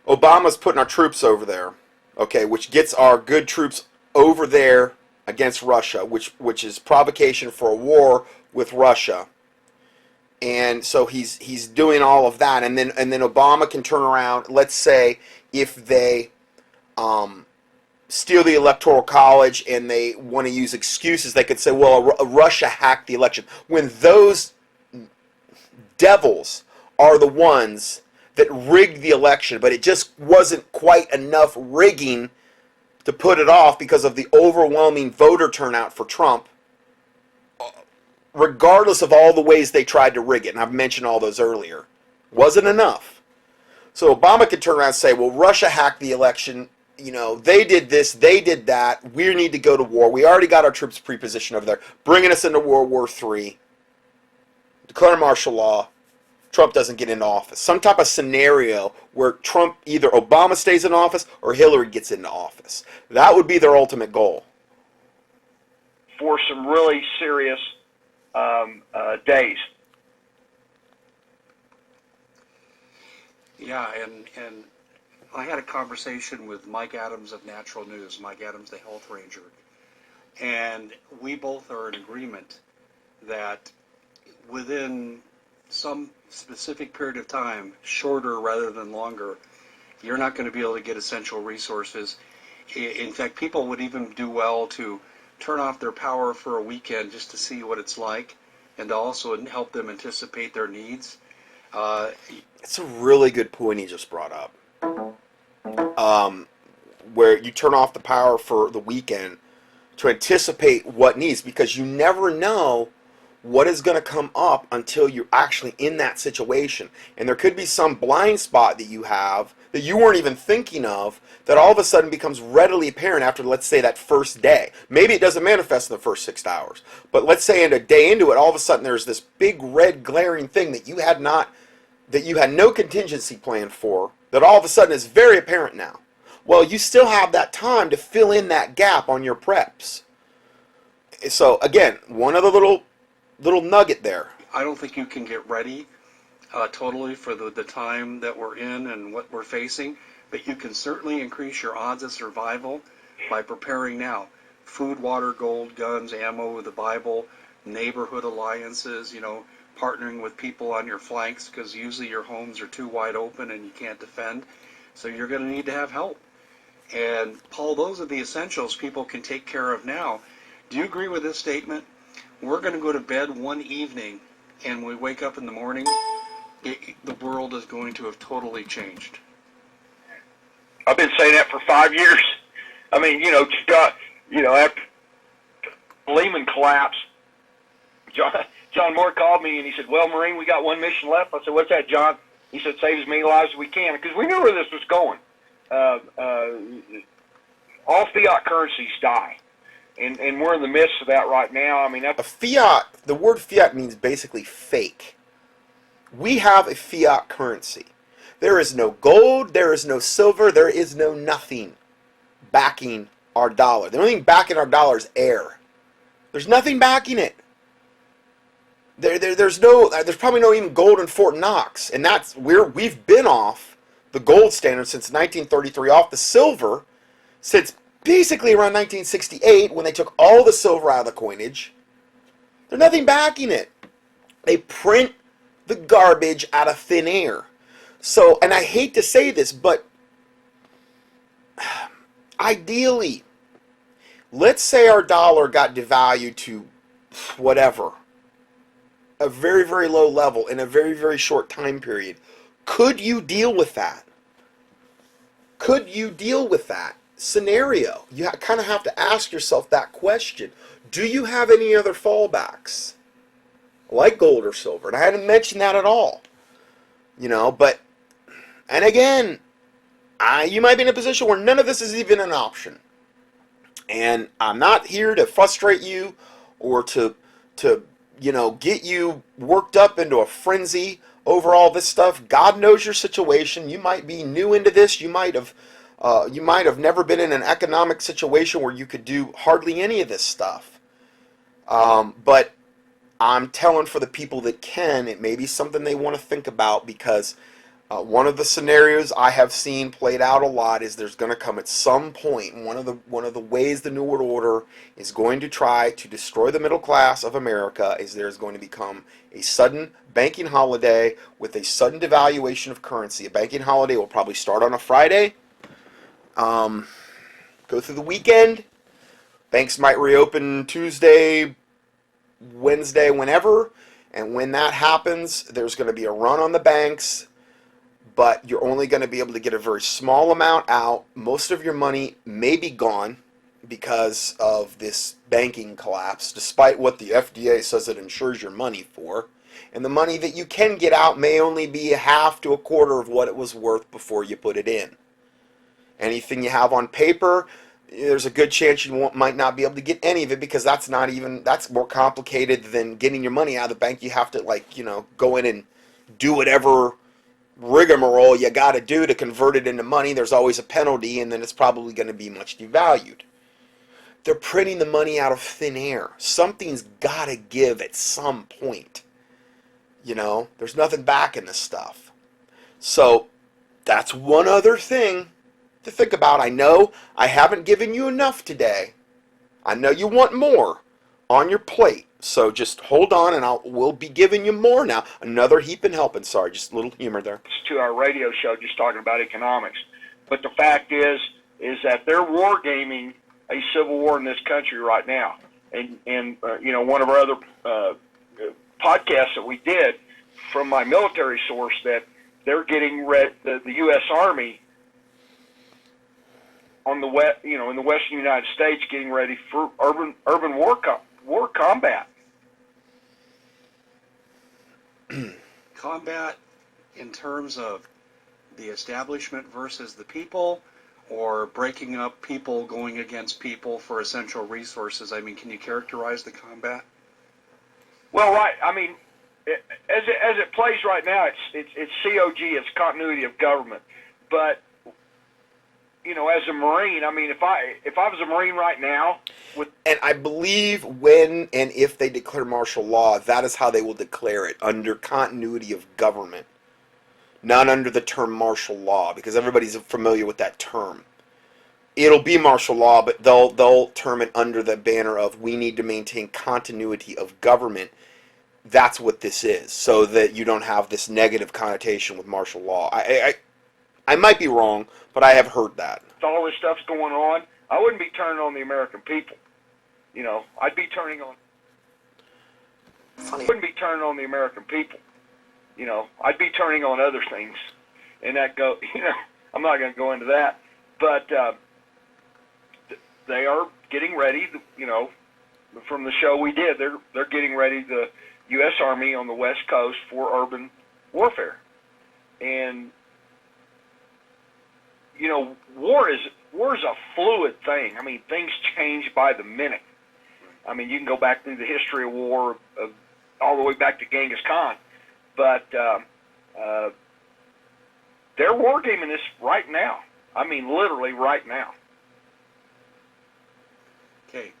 Obama's putting our troops over there, okay, which gets our good troops over there against Russia, which is provocation for a war with Russia. And so he's doing all of that, and then Obama can turn around. Let's say if they steal the Electoral College and they want to use excuses, they could say, well, Russia hacked the election. When those devils are the ones that rigged the election, but it just wasn't quite enough rigging to put it off because of the overwhelming voter turnout for Trump, regardless of all the ways they tried to rig it. And I've mentioned all those earlier. Wasn't enough. So Obama could turn around and say, well, Russia hacked the election. You know, they did this, they did that. We need to go to war. We already got our troops pre-positioned over there, bringing us into World War III. Declare martial law. Trump doesn't get into office. Some type of scenario where Trump, either Obama stays in office or Hillary gets into office. That would be their ultimate goal. For some really serious days. Yeah, and I had a conversation with Mike Adams of Natural News, Mike Adams, the health ranger, and we both are in agreement that within some specific period of time, shorter rather than longer, you're not going to be able to get essential resources. In fact, people would even do well to turn off their power for a weekend just to see what it's like and to also help them anticipate their needs. It's a really good point he just brought up. Where you turn off the power for the weekend to anticipate what needs, because you never know what is going to come up until you're actually in that situation. And there could be some blind spot that you have that you weren't even thinking of that all of a sudden becomes readily apparent after, let's say, that first day. Maybe it doesn't manifest in the first 6 hours, but let's say in a day into it, all of a sudden there's this big red glaring thing that you had no contingency plan for, that all of a sudden is very apparent now. Well, you still have that time to fill in that gap on your preps. So again, one other little nugget there. I don't think you can get ready totally for the time that we're in and what we're facing, but you can certainly increase your odds of survival by preparing now. Food, water, gold, guns, ammo, the Bible, neighborhood alliances, partnering with people on your flanks, because usually your homes are too wide open and you can't defend. So you're going to need to have help. And Paul, those are the essentials people can take care of now. Do you agree with this statement? We're going to go to bed one evening and we wake up in the morning, the world is going to have totally changed. I've been saying that for 5 years. I mean, after Lehman collapsed, John Moore called me and he said, well, Marine, we got one mission left. I said, what's that, John? He said, save as many lives as we can, because we knew where this was going. All fiat currencies die. And we're in the midst of that right now. I mean, the word fiat means basically fake. We have a fiat currency. There is no gold, there is no silver, there is no nothing backing our dollar. The only thing backing our dollar is air. There's nothing backing it. There's probably no even gold in Fort Knox, and we've been off the gold standard since 1933, off the silver since basically around 1968, when they took all the silver out of the coinage. There's nothing backing it. They print the garbage out of thin air. So, and I hate to say this, but ideally, let's say our dollar got devalued to whatever, a very, very low level in a very, very short time period. Could you deal with that? Could you deal with that scenario? You kind of have to ask yourself that question. Do you have any other fallbacks like gold or silver? And I hadn't mentioned that at all. But, and again, you might be in a position where none of this is even an option. And I'm not here to frustrate you or to get you worked up into a frenzy over all this stuff. God knows your situation. You might be new into this. You might have never been in an economic situation where you could do hardly any of this stuff. But I'm telling for the people that can, it may be something they want to think about, because one of the scenarios I have seen played out a lot is there's going to come at some point, one of the ways the New World Order is going to try to destroy the middle class of America is there's going to become a sudden banking holiday with a sudden devaluation of currency. A banking holiday will probably start on a Friday, go through the weekend. Banks might reopen Tuesday, Wednesday, whenever. And when that happens, there's going to be a run on the banks. but you're only going to be able to get a very small amount out. Most of your money may be gone because of this banking collapse, despite what the FDA says it insures your money for. And the money that you can get out may only be a half to a quarter of what it was worth before you put it in. Anything you have on paper, there's a good chance you might not be able to get any of it, because that's more complicated than getting your money out of the bank. You have to go in and do whatever rigmarole you got to do to convert it into money. There's always a penalty, and then it's probably going to be much devalued. They're printing the money out of thin air. Something's got to give at some point. There's nothing backing this stuff. So that's one other thing to think about. I know I haven't given you enough today. I know you want more on your plate. So just hold on, and we'll be giving you more now. Another heaping helping. Sorry, just a little humor there. It's to our radio show just talking about economics. But the fact is that they're wargaming a civil war in this country right now. And one of our other podcasts that we did from my military source, that they're getting the U.S. Army on the in the western United States, getting ready for urban war combat. Combat in terms of the establishment versus the people, or breaking up people going against people for essential resources? I mean, can you characterize the combat? Well, right. I mean, as it plays right now, it's COG, it's continuity of government. But as a Marine, I mean, if I was a Marine right now, and I believe when and if they declare martial law, that is how they will declare it, under continuity of government, not under the term martial law, because everybody's familiar with that term. It'll be martial law, but they'll term it under the banner of, we need to maintain continuity of government. That's what this is, so that you don't have this negative connotation with martial law. I might be wrong, but I have heard that. With all this stuff's going on, I wouldn't be turning on the American people. I'd be turning on. I wouldn't be turning on the American people. I'd be turning on other things, and I'm not going to go into that, but they are getting ready. From the show we did, they're getting ready, the U.S. Army on the West Coast, for urban warfare, and war is a fluid thing. I mean, things change by the minute. I mean, you can go back through the history of war, all the way back to Genghis Khan. But they're wargaming this right now. I mean, literally right now. Okay,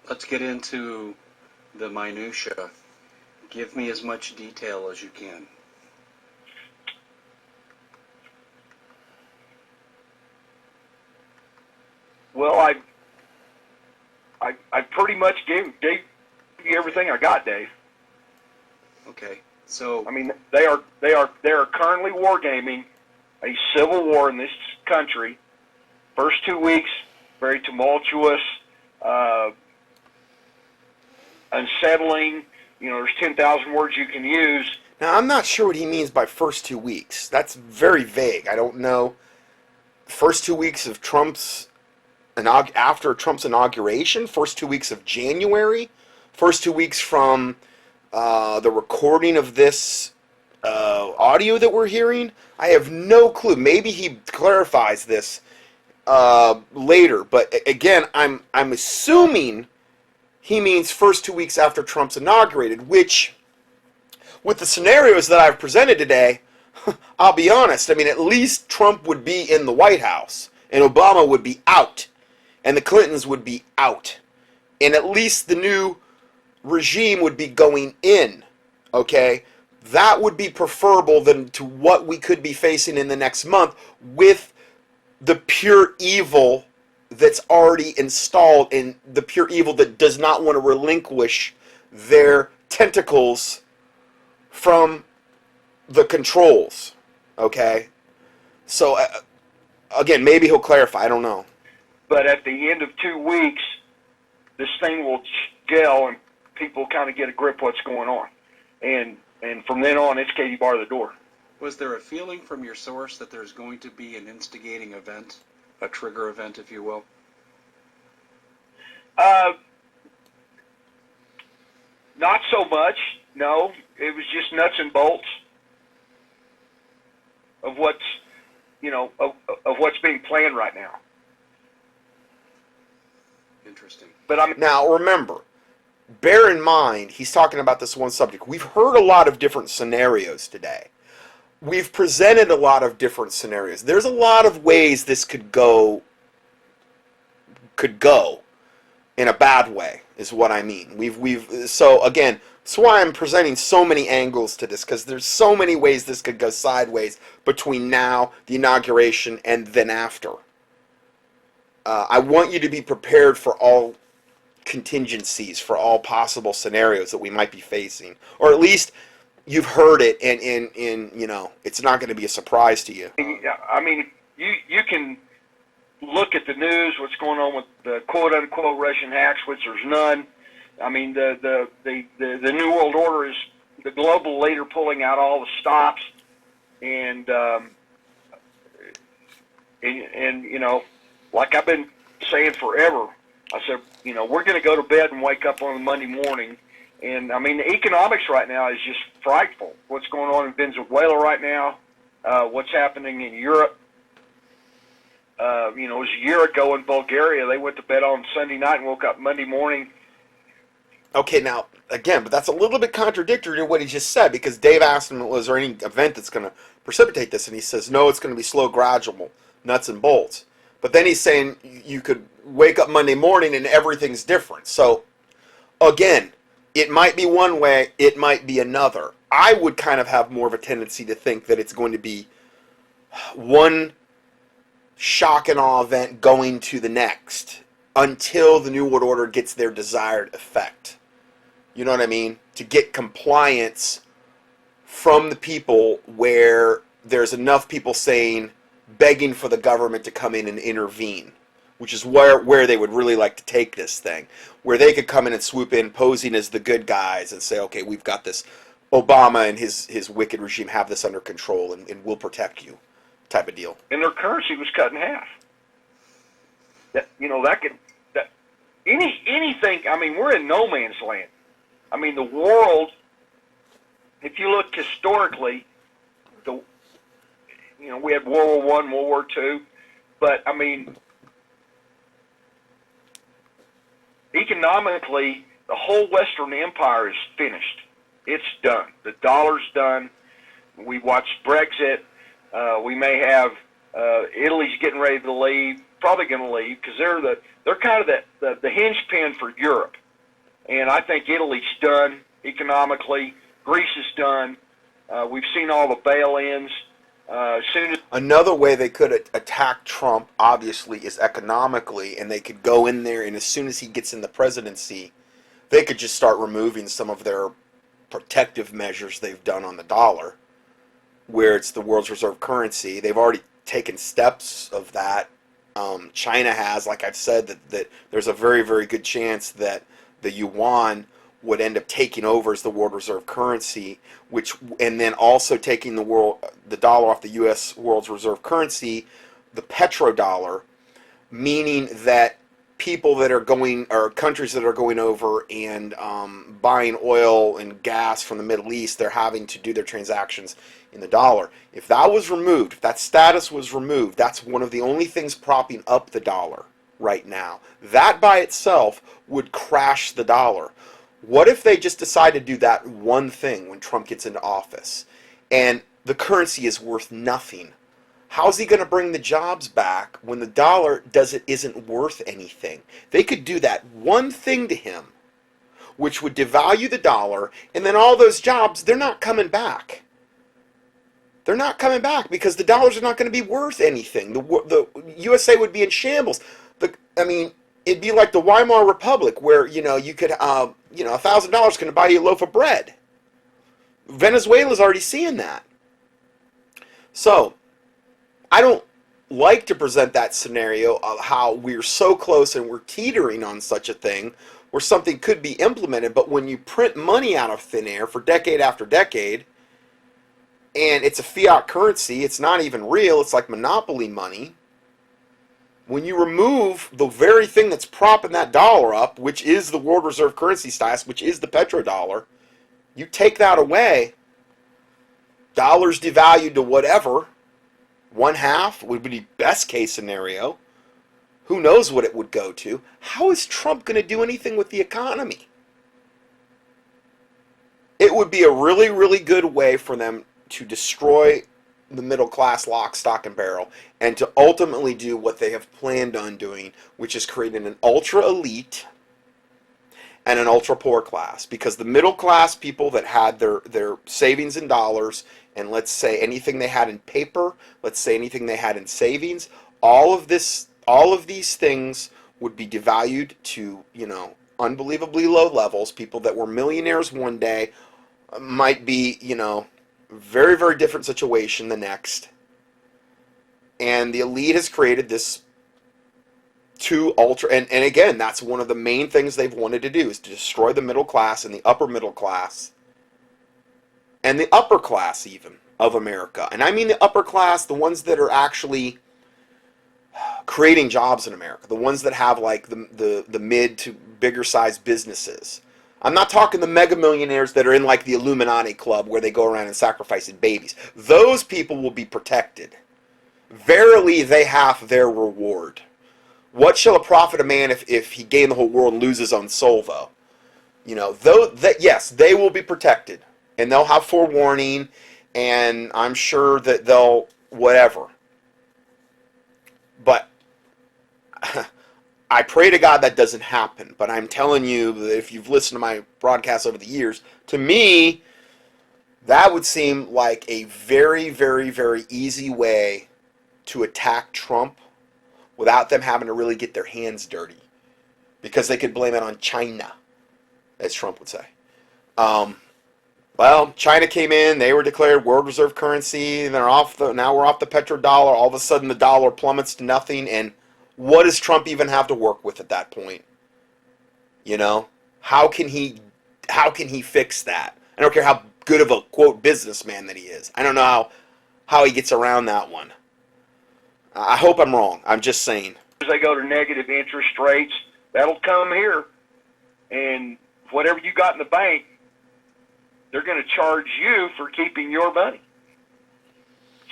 let's get into the minutia. Give me as much detail as you can. Well, I pretty much gave you everything I got, Dave. Okay, so I mean, they are currently wargaming a civil war in this country. First 2 weeks, very tumultuous, unsettling. There's 10,000 words you can use. Now, I'm not sure what he means by first 2 weeks. That's very vague. I don't know. First 2 weeks of after Trump's inauguration, first 2 weeks of January, first 2 weeks from the recording of this audio that we're hearing. I have no clue. Maybe he clarifies this later, but again, I'm assuming he means first 2 weeks after Trump's inaugurated, which, with the scenarios that I've presented today, I'll be honest, I mean, at least Trump would be in the White House, and Obama would be out, and the Clintons would be out, and at least the new regime would be going in, okay? That would be preferable than to what we could be facing in the next month with the pure evil that's already installed, and the pure evil that does not want to relinquish their tentacles from the controls, okay? So, again, maybe he'll clarify, I don't know. But at the end of 2 weeks, this thing will gel, and people kind of get a grip of what's going on. And from then on, it's Katie bar the door. Was there a feeling from your source that there's going to be an instigating event, a trigger event, if you will? Not so much. No, it was just nuts and bolts of what's, of what's being planned right now. Interesting. But Now, remember, bear in mind, he's talking about this one subject. We've heard a lot of different scenarios today. We've presented a lot of different scenarios. There's a lot of ways this could go in a bad way, is what I mean. So again, that's why I'm presenting so many angles to this, because there's so many ways this could go sideways between now, the inauguration, and then after. I want you to be prepared for all contingencies, for all possible scenarios that we might be facing, or at least you've heard it, and it's not going to be a surprise to you. I mean, you can look at the news, what's going on with the quote-unquote Russian hacks, which there's none. I mean, the New World Order is the global leader pulling out all the stops, and like I've been saying forever, I said, we're going to go to bed and wake up on a Monday morning, and I mean, the economics right now is just frightful. What's going on in Venezuela right now, what's happening in Europe. It was a year ago in Bulgaria. They went to bed on Sunday night and woke up Monday morning. Okay, now, again, but that's a little bit contradictory to what he just said, because Dave asked him, was there any event that's going to precipitate this? And he says, no, it's going to be slow, gradual, nuts and bolts. But then he's saying you could wake up Monday morning and everything's different. So, again, it might be one way, it might be another. I would kind of have more of a tendency to think that it's going to be one shock and awe event going to the next until the New World Order gets their desired effect. You know what I mean? To get compliance from the people where there's enough people begging for the government to come in and intervene, which is where they would really like to take this thing, where they could come in and swoop in posing as the good guys and say, okay, we've got this, Obama and his wicked regime have this under control, and we'll protect you, type of deal. And their currency was cut in half. Anything, I mean, we're in no man's land. I mean, the world, if you look historically, we had World War I, World War II, but, I mean, economically, the whole Western Empire is finished. It's done. The dollar's done. We watched Brexit. We may have Italy's getting ready to leave, probably going to leave, because they're kind of the hinge pin for Europe. And I think Italy's done economically. Greece is done. We've seen all the bail-ins. Another way they could attack Trump, obviously, is economically, and they could go in there, and as soon as he gets in the presidency, they could just start removing some of their protective measures they've done on the dollar, where it's the world's reserve currency. They've already taken steps of that. China has, like I've said, that there's a very, very good chance that the yuan would end up taking over as the world reserve currency, and then also taking the dollar off the U.S. world's reserve currency, the petrodollar, meaning that people that are going, or countries that are going over and buying oil and gas from the Middle East, they're having to do their transactions in the dollar. If that was removed, if that status was removed, that's one of the only things propping up the dollar right now. That by itself would crash the dollar. What if they just decide to do that one thing when Trump gets into office and the currency is worth nothing? How's he going to bring the jobs back when the dollar isn't worth anything? They could do that one thing to him, which would devalue the dollar, and then all those jobs, they're not coming back. They're not coming back because the dollars are not going to be worth anything. The USA would be in shambles. It'd be like the Weimar Republic, where you could $1,000 can buy you a loaf of bread. Venezuela's already seeing that. So I don't like to present that scenario of how we're so close and we're teetering on such a thing where something could be implemented, but when you print money out of thin air for decade after decade, and it's a fiat currency. It's not even real. It's like monopoly money. When you remove the very thing that's propping that dollar up, which is the world reserve currency status, which is the petrodollar, you take that away, dollars devalued to whatever, one half would be best case scenario. Who knows what it would go to? How is Trump going to do anything with the economy? It would be a really, really good way for them to destroy the middle class lock, stock, and barrel, and to ultimately do what they have planned on doing, which is creating an ultra elite and an ultra poor class. Because the middle class people that had their savings in dollars, and let's say anything they had in paper, let's say anything they had in savings, all of these things would be devalued to, unbelievably low levels. People that were millionaires one day might be, very, very different situation the next. And the elite has created this two ultra, and again, that's one of the main things they've wanted to do, is to destroy the middle class and the upper middle class and the upper class even of America. And I mean the upper class, the ones that are actually creating jobs in America, the ones that have like the mid to bigger sized businesses. I'm not talking the mega millionaires that are in like the Illuminati club where they go around and sacrificing babies. Those people will be protected. Verily they have their reward. What shall it profit a man if he gain the whole world and lose his own soul, though? Yes, they will be protected. And they'll have forewarning, and I'm sure that they'll whatever. But I pray to God that doesn't happen, but I'm telling you that if you've listened to my broadcasts over the years, to me, that would seem like a very, very, very easy way to attack Trump without them having to really get their hands dirty. Because they could blame it on China, as Trump would say. Well, China came in, they were declared world reserve currency, and now we're off the petrodollar. All of a sudden the dollar plummets to nothing, and what does Trump even have to work with at that point? How can he fix that? I don't care how good of a quote businessman that he is. I don't know how he gets around that one. I hope I'm wrong. I'm just saying. As they go to negative interest rates, that'll come here, and whatever you got in the bank, they're going to charge you for keeping your money.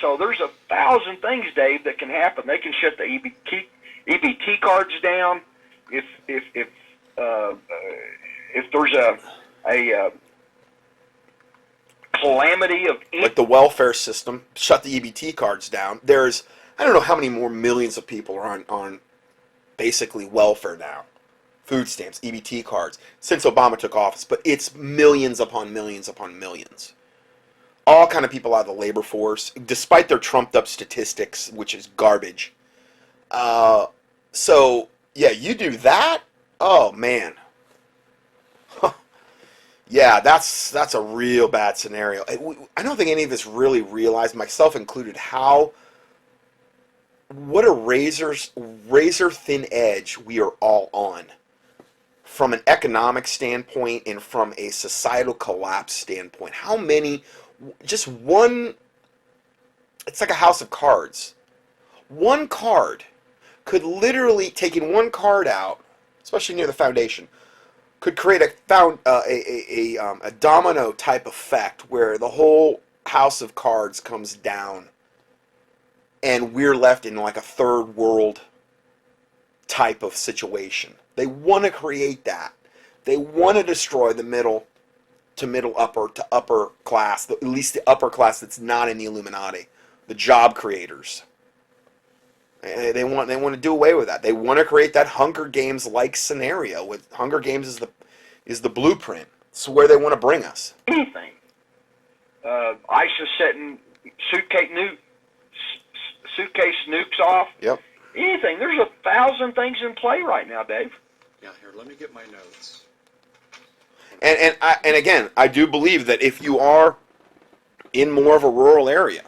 So there's 1,000 things, Dave, that can happen. They can shut the EBT cards down. If there's a calamity of like the welfare system, shut the EBT cards down. There's I don't know how many more millions of people are on basically welfare now. Food stamps, EBT cards, since Obama took office, but it's millions upon millions upon millions. All kind of people out of the labor force, despite their trumped up statistics, which is garbage. So, yeah, you do that? Oh, man. Yeah, that's a real bad scenario. I don't think any of us really realized, myself included, what a razor thin edge we are all on. From an economic standpoint and from a societal collapse standpoint. How many, just one, it's like a house of cards. One card could literally, taking one card out, especially near the foundation, could create a domino type effect where the whole house of cards comes down and we're left in like a third world type of situation. They want to create that. They want to destroy the middle to middle upper to upper class, at least the upper class that's not in the Illuminati, the job creators. They want to do away with that. They want to create that Hunger Games like scenario. With Hunger Games is the blueprint. It's where they want to bring us. Anything. ISIS setting suitcase nukes off. Yep. Anything. There's 1,000 things in play right now, Dave. Yeah, here, let me get my notes. And again, I do believe that if you are in more of a rural area,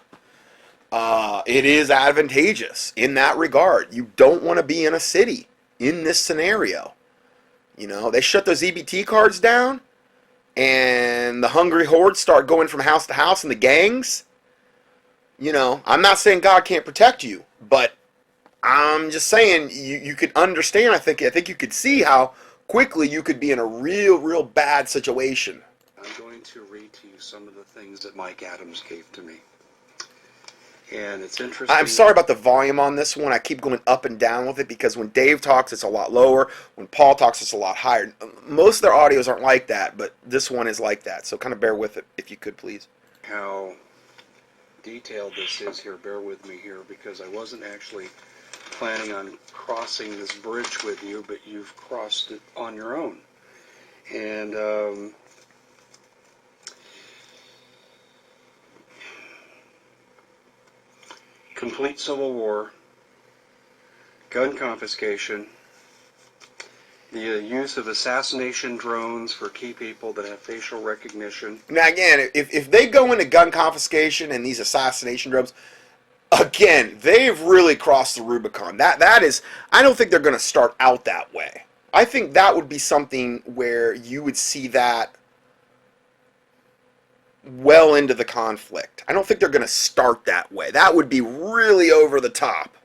it is advantageous in that regard. You don't want to be in a city in this scenario. They shut those EBT cards down, and the hungry hordes start going from house to house, and the gangs, You know, I'm not saying God can't protect you, but I'm just saying you could understand. I think you could see how quickly you could be in a real bad situation. I'm going to read to you some of the things that Mike Adams gave to me. And it's interesting. I'm sorry about the volume on this one. I keep going up and down with it because when Dave talks, it's a lot lower. When Paul talks, it's a lot higher. Most of their audios aren't like that, but this one is like that. So kind of bear with it if you could, please. How detailed this is here. Bear with me here because I wasn't actually planning on crossing this bridge with you, but you've crossed it on your own. And complete civil war, gun confiscation, the use of assassination drones for key people that have facial recognition. Now again, if they go into gun confiscation and these assassination drones, again, they've really crossed the Rubicon. That is, I don't think they're going to start out that way. I think that would be something where you would see that well into the conflict. I don't think they're going to start that way. That would be really over the top.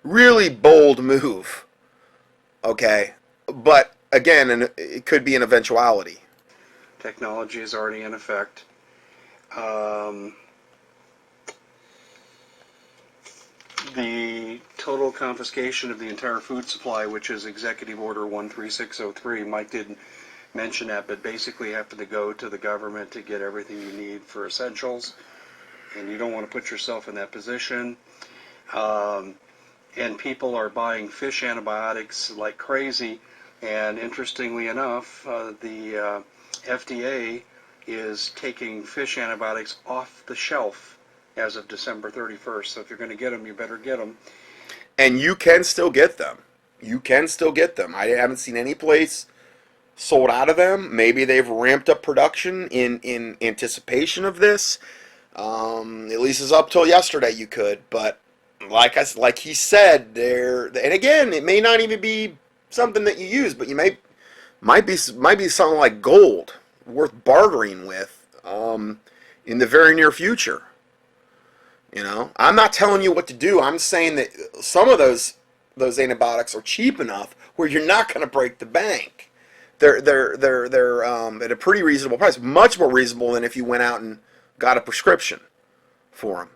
Really bold move. Okay? But, again, it could be an eventuality. Technology is already in effect. The total confiscation of the entire food supply, which is Executive Order 13603. Mike didn't mention that, but basically you have to go to the government to get everything you need for essentials, and you don't want to put yourself in that position. And people are buying fish antibiotics like crazy, and interestingly enough, the FDA is taking fish antibiotics off the shelf as of December 31st. So if you're going to get them, you better get them. And you can still get them. You can still get them. I haven't seen any place sold out of them. Maybe they've ramped up production in anticipation of this. At least as up till yesterday you could. But like he said, and again, it may not even be something that you use, but you might be something like gold worth bartering with in the very near future. You know, I'm not telling you what to do. I'm saying that some of those antibiotics are cheap enough where you're not going to break the bank. They're at a pretty reasonable price, much more reasonable than if you went out and got a prescription for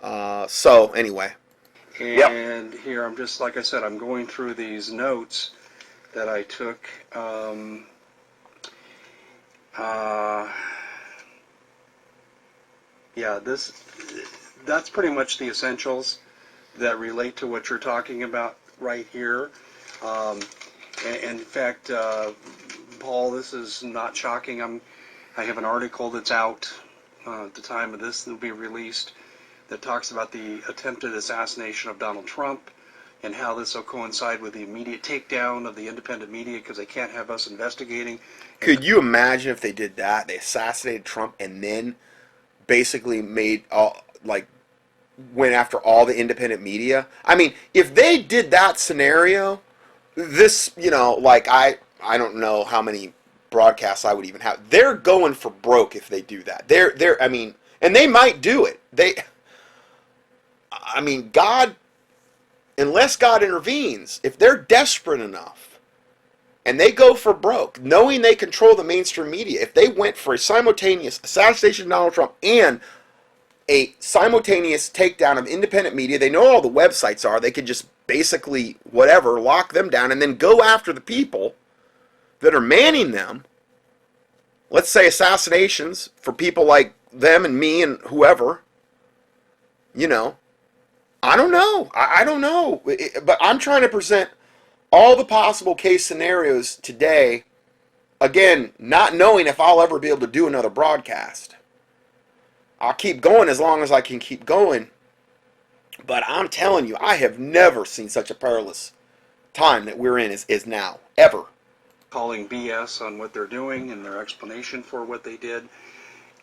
them. So anyway, and here I'm just, like I said, I'm going through these notes that I took. Yeah, that's pretty much the essentials that relate to what you're talking about right here. And in fact, Paul, this is not shocking. I have an article that's out at the time of this that will be released that talks about the attempted assassination of Donald Trump and how this will coincide with the immediate takedown of the independent media because they can't have us investigating. Could you imagine if they did that? They assassinated Trump and then basically went after all the independent media. I mean, if they did that scenario, this, I don't know how many broadcasts I would even have. They're going for broke if they do that. And they might do it. God, unless God intervenes, if they're desperate enough and they go for broke, knowing they control the mainstream media, if they went for a simultaneous assassination of Donald Trump and a simultaneous takedown of independent media, they know all the websites are, they could just basically, lock them down and then go after the people that are manning them. Let's say assassinations for people like them and me and whoever. I don't know. I don't know. But I'm trying to present all the possible case scenarios today. Again, not knowing if I'll ever be able to do another broadcast. I'll keep going as long as I can keep going. But I'm telling you, I have never seen such a perilous time that we're in is now. Ever. Calling BS on what they're doing and their explanation for what they did.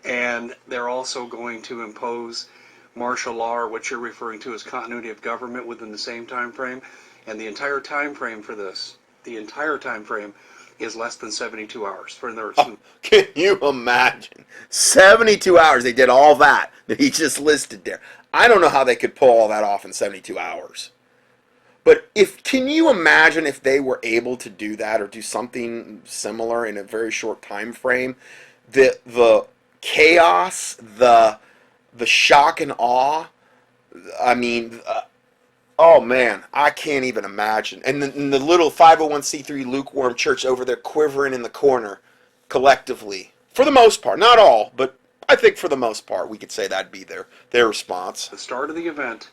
And they're also going to impose martial law, or what you're referring to as continuity of government, within the same time frame. And the entire time frame for this, the entire time frame is less than 72 hours. For another Oh, can you imagine? 72 hours, they did all that he just listed there. I don't know how they could pull all that off in 72 hours. But can you imagine if they were able to do that or do something similar in a very short time frame? The chaos, the shock and awe. I mean, oh man, I can't even imagine. And the little 501c3 lukewarm church over there quivering in the corner, collectively, for the most part, not all, but I think for the most part, we could say that'd be their response. The start of the event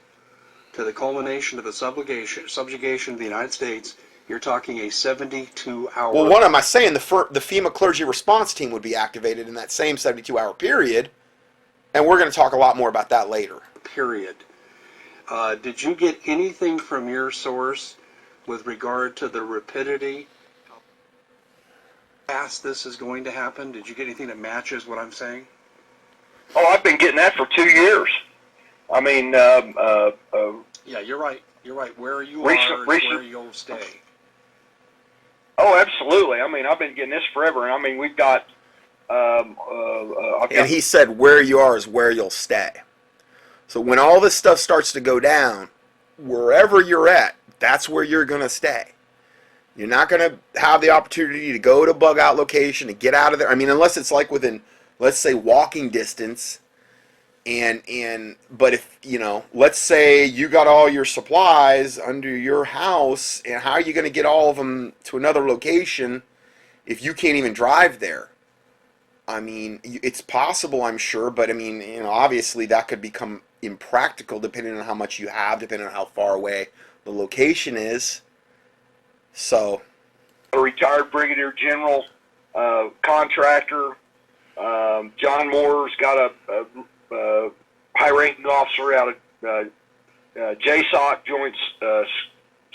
to the culmination of the subjugation of the United States, you're talking a 72-hour... Well, what am I saying? The FEMA clergy response team would be activated in that same 72-hour period, and we're going to talk a lot more about that later. Period. Did you get anything from your source with regard to the rapidity how fast this is going to happen? Did you get anything that matches what I'm saying? Oh, I've been getting that for 2 years. I mean, yeah, you're right. You're right. Where you Recent- are is where you'll stay. oh, absolutely. I mean, I've been getting this forever, and I mean, we've got. I've got And he said, where you are is where you'll stay. So when all this stuff starts to go down, wherever you're at, that's where you're going to stay. You're not going to have the opportunity to go to bug out location and get out of there. I mean, unless it's like within, let's say, walking distance. But if, let's say you got all your supplies under your house, and how are you going to get all of them to another location if you can't even drive there? I mean, it's possible, I'm sure, but I mean, obviously that could become impractical depending on how much you have, depending on how far away the location is. So, a retired brigadier general, contractor. John Moore's got a high-ranking officer out of JSOC, Joint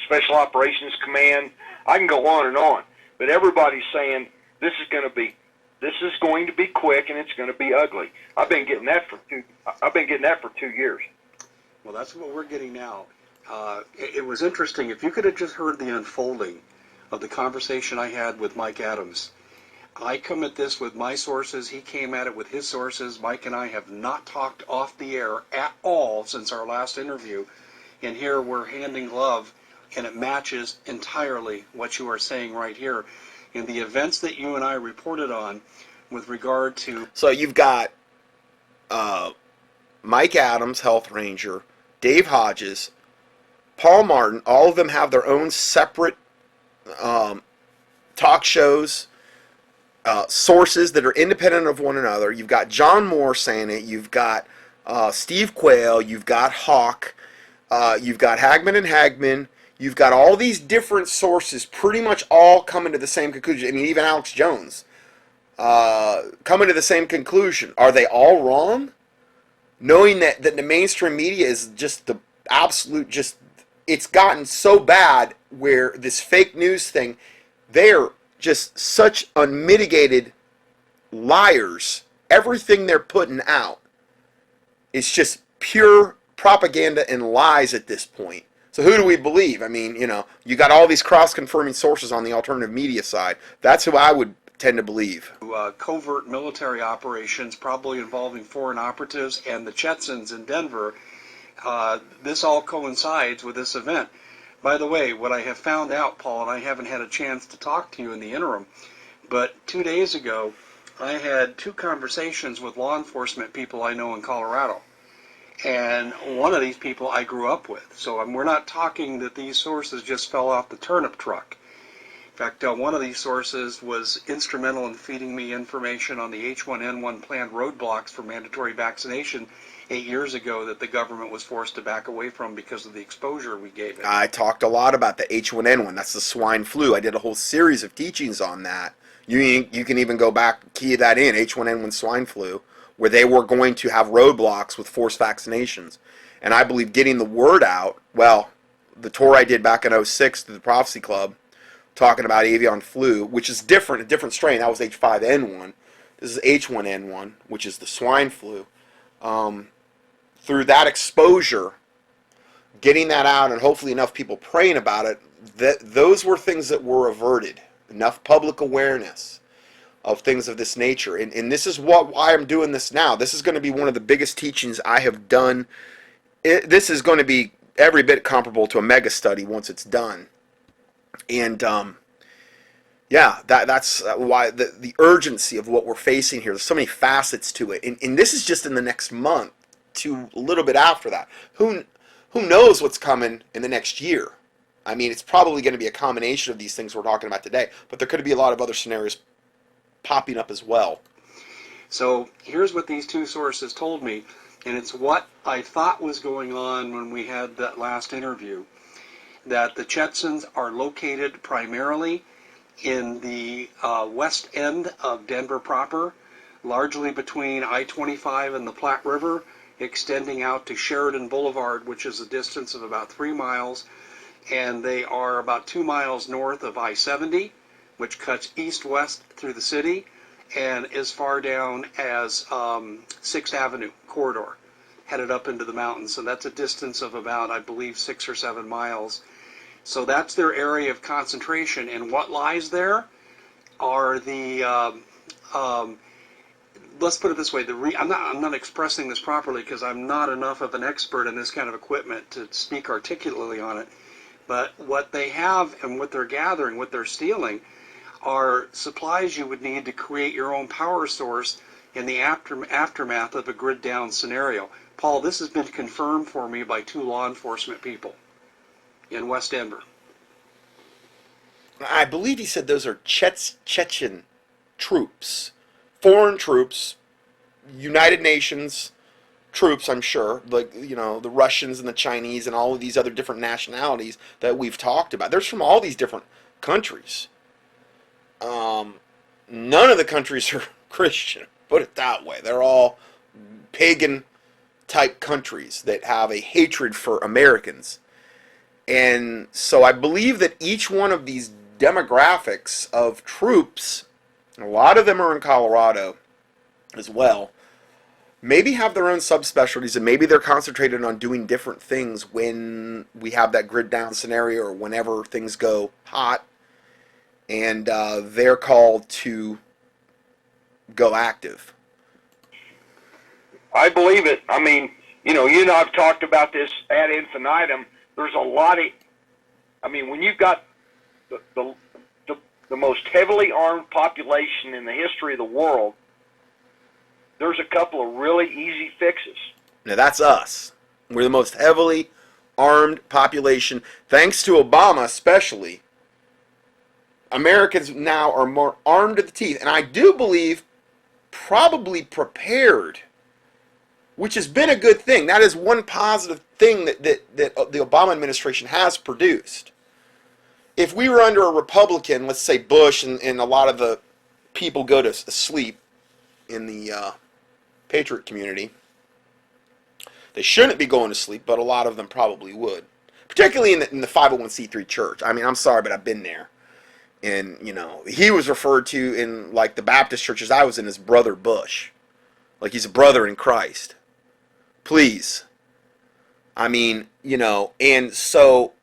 Special Operations Command. I can go on and on, but everybody's saying this is going to be quick and it's going to be ugly. I've been getting that for 2 years. Well, that's what we're getting now. It was interesting. If you could have just heard the unfolding of the conversation I had with Mike Adams. I come at this with my sources. He came at it with his sources. Mike and I have not talked off the air at all since our last interview. And here we're hand in glove, and it matches entirely what you are saying right here. In the events that you and I reported on with regard to... So you've got Mike Adams, Health Ranger, Dave Hodges, Paul Martin. All of them have their own separate talk shows, sources that are independent of one another. You've got John Moore saying it. You've got Steve Quayle. You've got Hawk. You've got Hagman and Hagman. You've got all these different sources pretty much all coming to the same conclusion. I mean, even Alex Jones coming to the same conclusion. Are they all wrong? Knowing that the mainstream media is just the absolute, it's gotten so bad where this fake news thing, they're just such unmitigated liars. Everything they're putting out is just pure propaganda and lies at this point. So who do we believe? I mean, you got all these cross-confirming sources on the alternative media side. That's who I would tend to believe. Covert military operations, probably involving foreign operatives, and the Chetsons in Denver. This all coincides with this event. By the way, what I have found out, Paul, and I haven't had a chance to talk to you in the interim, but 2 days ago, I had 2 conversations with law enforcement people I know in Colorado. And one of these people I grew up with. So we're not talking that these sources just fell off the turnip truck. In fact, one of these sources was instrumental in feeding me information on the H1N1 planned roadblocks for mandatory vaccination 8 years ago that the government was forced to back away from because of the exposure we gave it. I talked a lot about the H1N1. That's the swine flu. I did a whole series of teachings on that. You can even go back, key that in, H1N1 swine flu, where they were going to have roadblocks with forced vaccinations. And I believe getting the word out, well, the tour I did back in 2006 to the Prophecy Club, talking about avian flu, which is different, a different strain. That was H5N1. This is H1N1, which is the swine flu. Through that exposure, getting that out, and hopefully enough people praying about it, those were things that were averted. enough public awareness of things of this nature. And this is why I'm doing this now. This is going to be one of the biggest teachings I have done. This is going to be every bit comparable to a mega study once it's done. And yeah, that's why the urgency of what we're facing here. There's so many facets to it. And this is just in the next month to a little bit after that. Who knows what's coming in the next year? I mean, it's probably going to be a combination of these things we're talking about today, but there could be a lot of other scenarios popping up as well. So here's what these two sources told me, and it's what I thought was going on when we had that last interview, that the Chechens are located primarily in the west end of Denver proper, largely between I-25 and the Platte River, extending out to Sheridan Boulevard, which is a distance of about 3 miles, and they are about 2 miles north of I-70, which cuts east-west through the city, and as far down as 6th Avenue corridor, headed up into the mountains. So that's a distance of about, I believe, 6 or 7 miles. So that's their area of concentration, and what lies there are the, let's put it this way, I'm not expressing this properly because I'm not enough of an expert in this kind of equipment to speak articulately on it, but what they have and what they're gathering, what they're stealing, are supplies you would need to create your own power source in the aftermath of a grid down scenario. Paul, this has been confirmed for me by 2 law enforcement people in West Denver. I believe he said those are Chechen troops, foreign troops, United Nations troops, I'm sure, like, you know, the Russians and the Chinese and all of these other different nationalities that we've talked about. They're from all these different countries. None of the countries are Christian, put it that way. They're all pagan type countries that have a hatred for Americans. And so I believe that each one of these demographics of troops, a lot of them are in Colorado as well, maybe have their own subspecialties, and maybe they're concentrated on doing different things when we have that grid down scenario or whenever things go hot, and they're called to go active. I believe it. I mean, you and I have talked about this ad infinitum. There's a lot of, I mean, when you've got the most heavily armed population in the history of the world, there's a couple of really easy fixes. Now that's us. We're the most heavily armed population. Thanks to Obama especially, Americans now are more armed to the teeth. And I do believe probably prepared, which has been a good thing. That is one positive thing that the Obama administration has produced. If we were under a Republican, let's say Bush, and a lot of the people go to sleep in the Patriot community, they shouldn't be going to sleep, but a lot of them probably would. Particularly in the 501c3 church. I mean, I'm sorry, but I've been there. And, you know, he was referred to in, like, the Baptist churches I was in as Brother Bush. Like he's a brother in Christ. Please. I mean, you know, and so,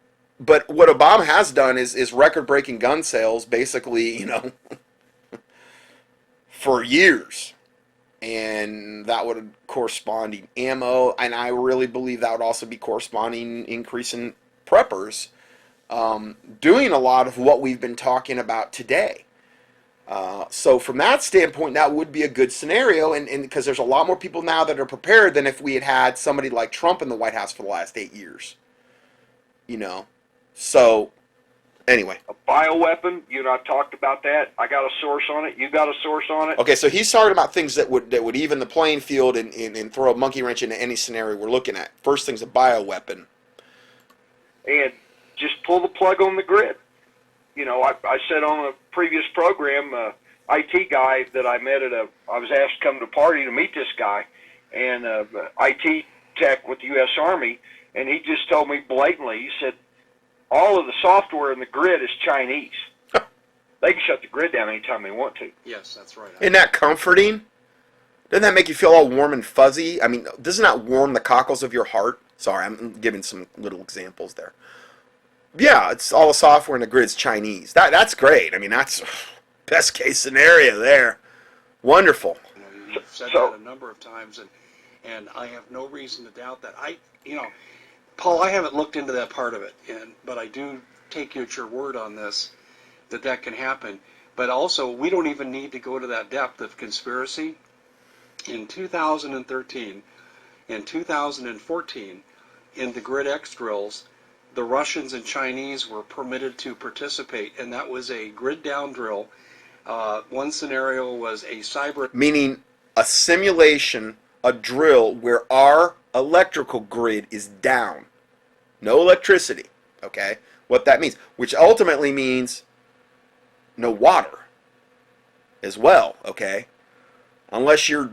but what Obama has done is record-breaking gun sales, basically, you know, for years. And that would corresponding ammo, and I really believe that would also be corresponding increase in preppers, doing a lot of what we've been talking about today. So from that standpoint, that would be a good scenario, and because there's a lot more people now that are prepared than if we had somebody like Trump in the White House for the last 8 years. You know, so anyway. A bioweapon, you and I talked about that. I got a source on it. You got a source on it. Okay, so he's talking about things that would even the playing field and throw a monkey wrench into any scenario we're looking at. First thing's a bioweapon. And just pull the plug on the grid. You know, I said on a previous program, IT guy that I met I was asked to come to a party to meet this guy, and IT tech with the U.S. Army, and he just told me blatantly, he said, all of the software in the grid is Chinese. They can shut the grid down anytime they want to. Yes, that's right. Isn't that comforting? Doesn't that make you feel all warm and fuzzy? I mean, doesn't that warm the cockles of your heart? Sorry, I'm giving some little examples there. Yeah, it's all the software in the grid's Chinese. That's great. I mean, that's best case scenario there. Wonderful. You've said So- that a number of times, and I have no reason to doubt that. Paul, I haven't looked into that part of it, but I do take you at your word on this, that can happen. But also, we don't even need to go to that depth of conspiracy. In 2013 and 2014, in the Grid X drills, the Russians and Chinese were permitted to participate, and that was a grid down drill. One scenario was a cyber... Meaning a simulation, a drill where our electrical grid is down. No electricity, okay? What that means, which ultimately means no water as well, okay? Unless you're,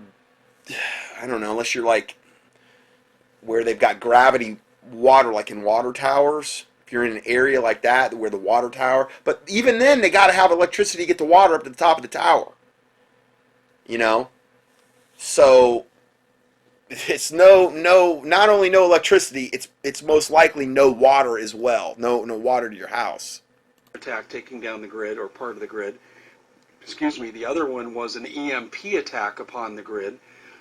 I don't know, unless you're like where they've got gravity water, like in water towers. If you're in an area like that where the water tower, but even then they got to have electricity to get the water up to the top of the tower. You know? So it's not only no electricity, it's most likely no water as well. No water to your house. attack taking down the grid or part of the grid. Excuse me, the other one was an EMP attack upon the grid.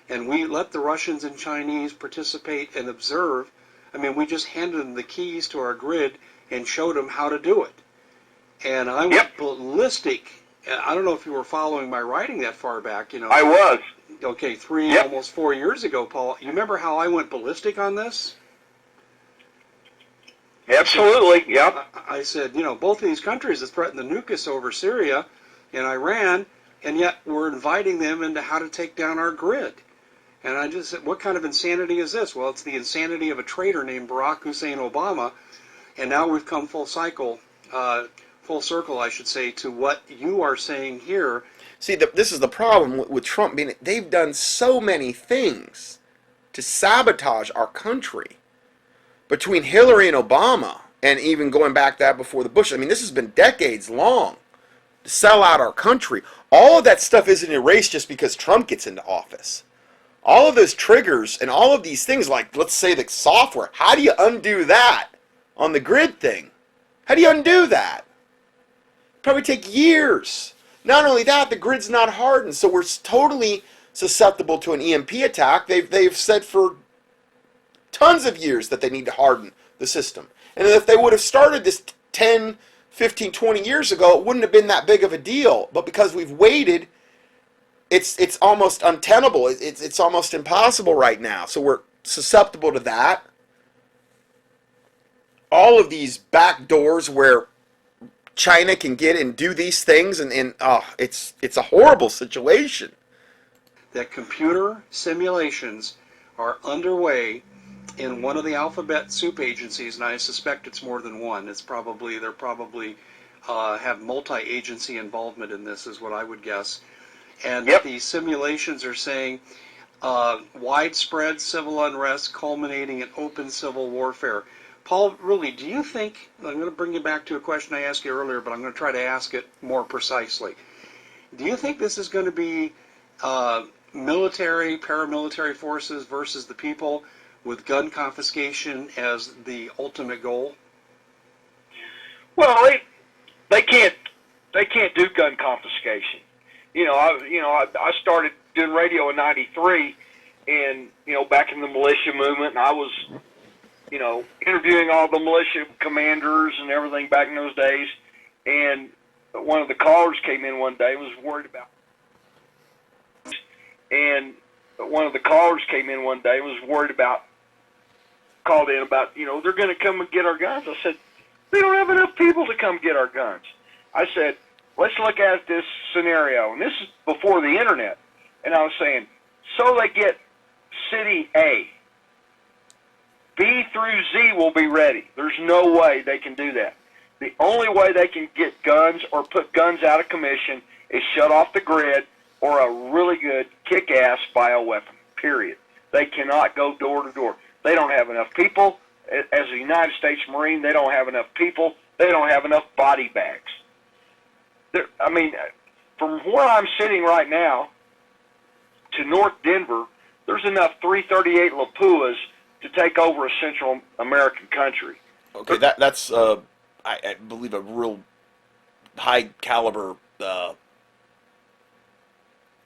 And we let the Russians and Chinese participate and observe. I mean, we just handed them the keys to our grid and showed them how to do it. And I went ballistic. I don't know if you were following my writing that far back. I was. Okay, almost 4 years ago, Paul. You remember how I went ballistic on this? Absolutely, yep. I said, both of these countries have threatened to nuke us over Syria and Iran, and yet we're inviting them into how to take down our grid. And I just said, what kind of insanity is this? Well, it's the insanity of a traitor named Barack Hussein Obama, and now we've come full circle, I should say, to what you are saying here. See, this is the problem with Trump being, they've done so many things to sabotage our country. Between Hillary and Obama, and even going back that before the Bush, I mean, this has been decades long to sell out our country. All of that stuff isn't erased just because Trump gets into office. All of those triggers and all of these things, like, let's say the software, how do you undo that on the grid thing? How do you undo that? Probably take years. Not only that, the grid's not hardened, so we're totally susceptible to an EMP attack. They've said for tons of years that they need to harden the system. And if they would have started this 10, 15, 20 years ago, it wouldn't have been that big of a deal. But because we've waited, it's almost untenable. It's almost impossible right now. So we're susceptible to that. All of these back doors where China can get and do these things, and it's a horrible situation. That computer simulations are underway in one of the alphabet soup agencies, and I suspect it's more than one. They're probably have multi-agency involvement in this, is what I would guess. And these simulations are saying widespread civil unrest culminating in open civil warfare. Paul, really, do you think, I'm going to bring you back to a question I asked you earlier, but I'm going to try to ask it more precisely. Do you think this is going to be military, paramilitary forces versus the people with gun confiscation as the ultimate goal? Well, they can't do gun confiscation. I started doing radio in '93, and back in the militia movement, and I was interviewing all the militia commanders and everything back in those days. And one of the callers came in one day and was worried about. Called in about, they're going to come and get our guns. I said, we don't have enough people to come get our guns. I said, let's look at this scenario. And this is before the internet. And I was saying, so they get city A. B through Z will be ready. There's no way they can do that. The only way they can get guns or put guns out of commission is shut off the grid or a really good kick-ass bioweapon, period. They cannot go door to door. They don't have enough people. As a United States Marine, they don't have enough people. They don't have enough body bags. From where I'm sitting right now to North Denver, there's enough 338 Lapuas to take over a Central American country. Okay, that's I believe, a real high caliber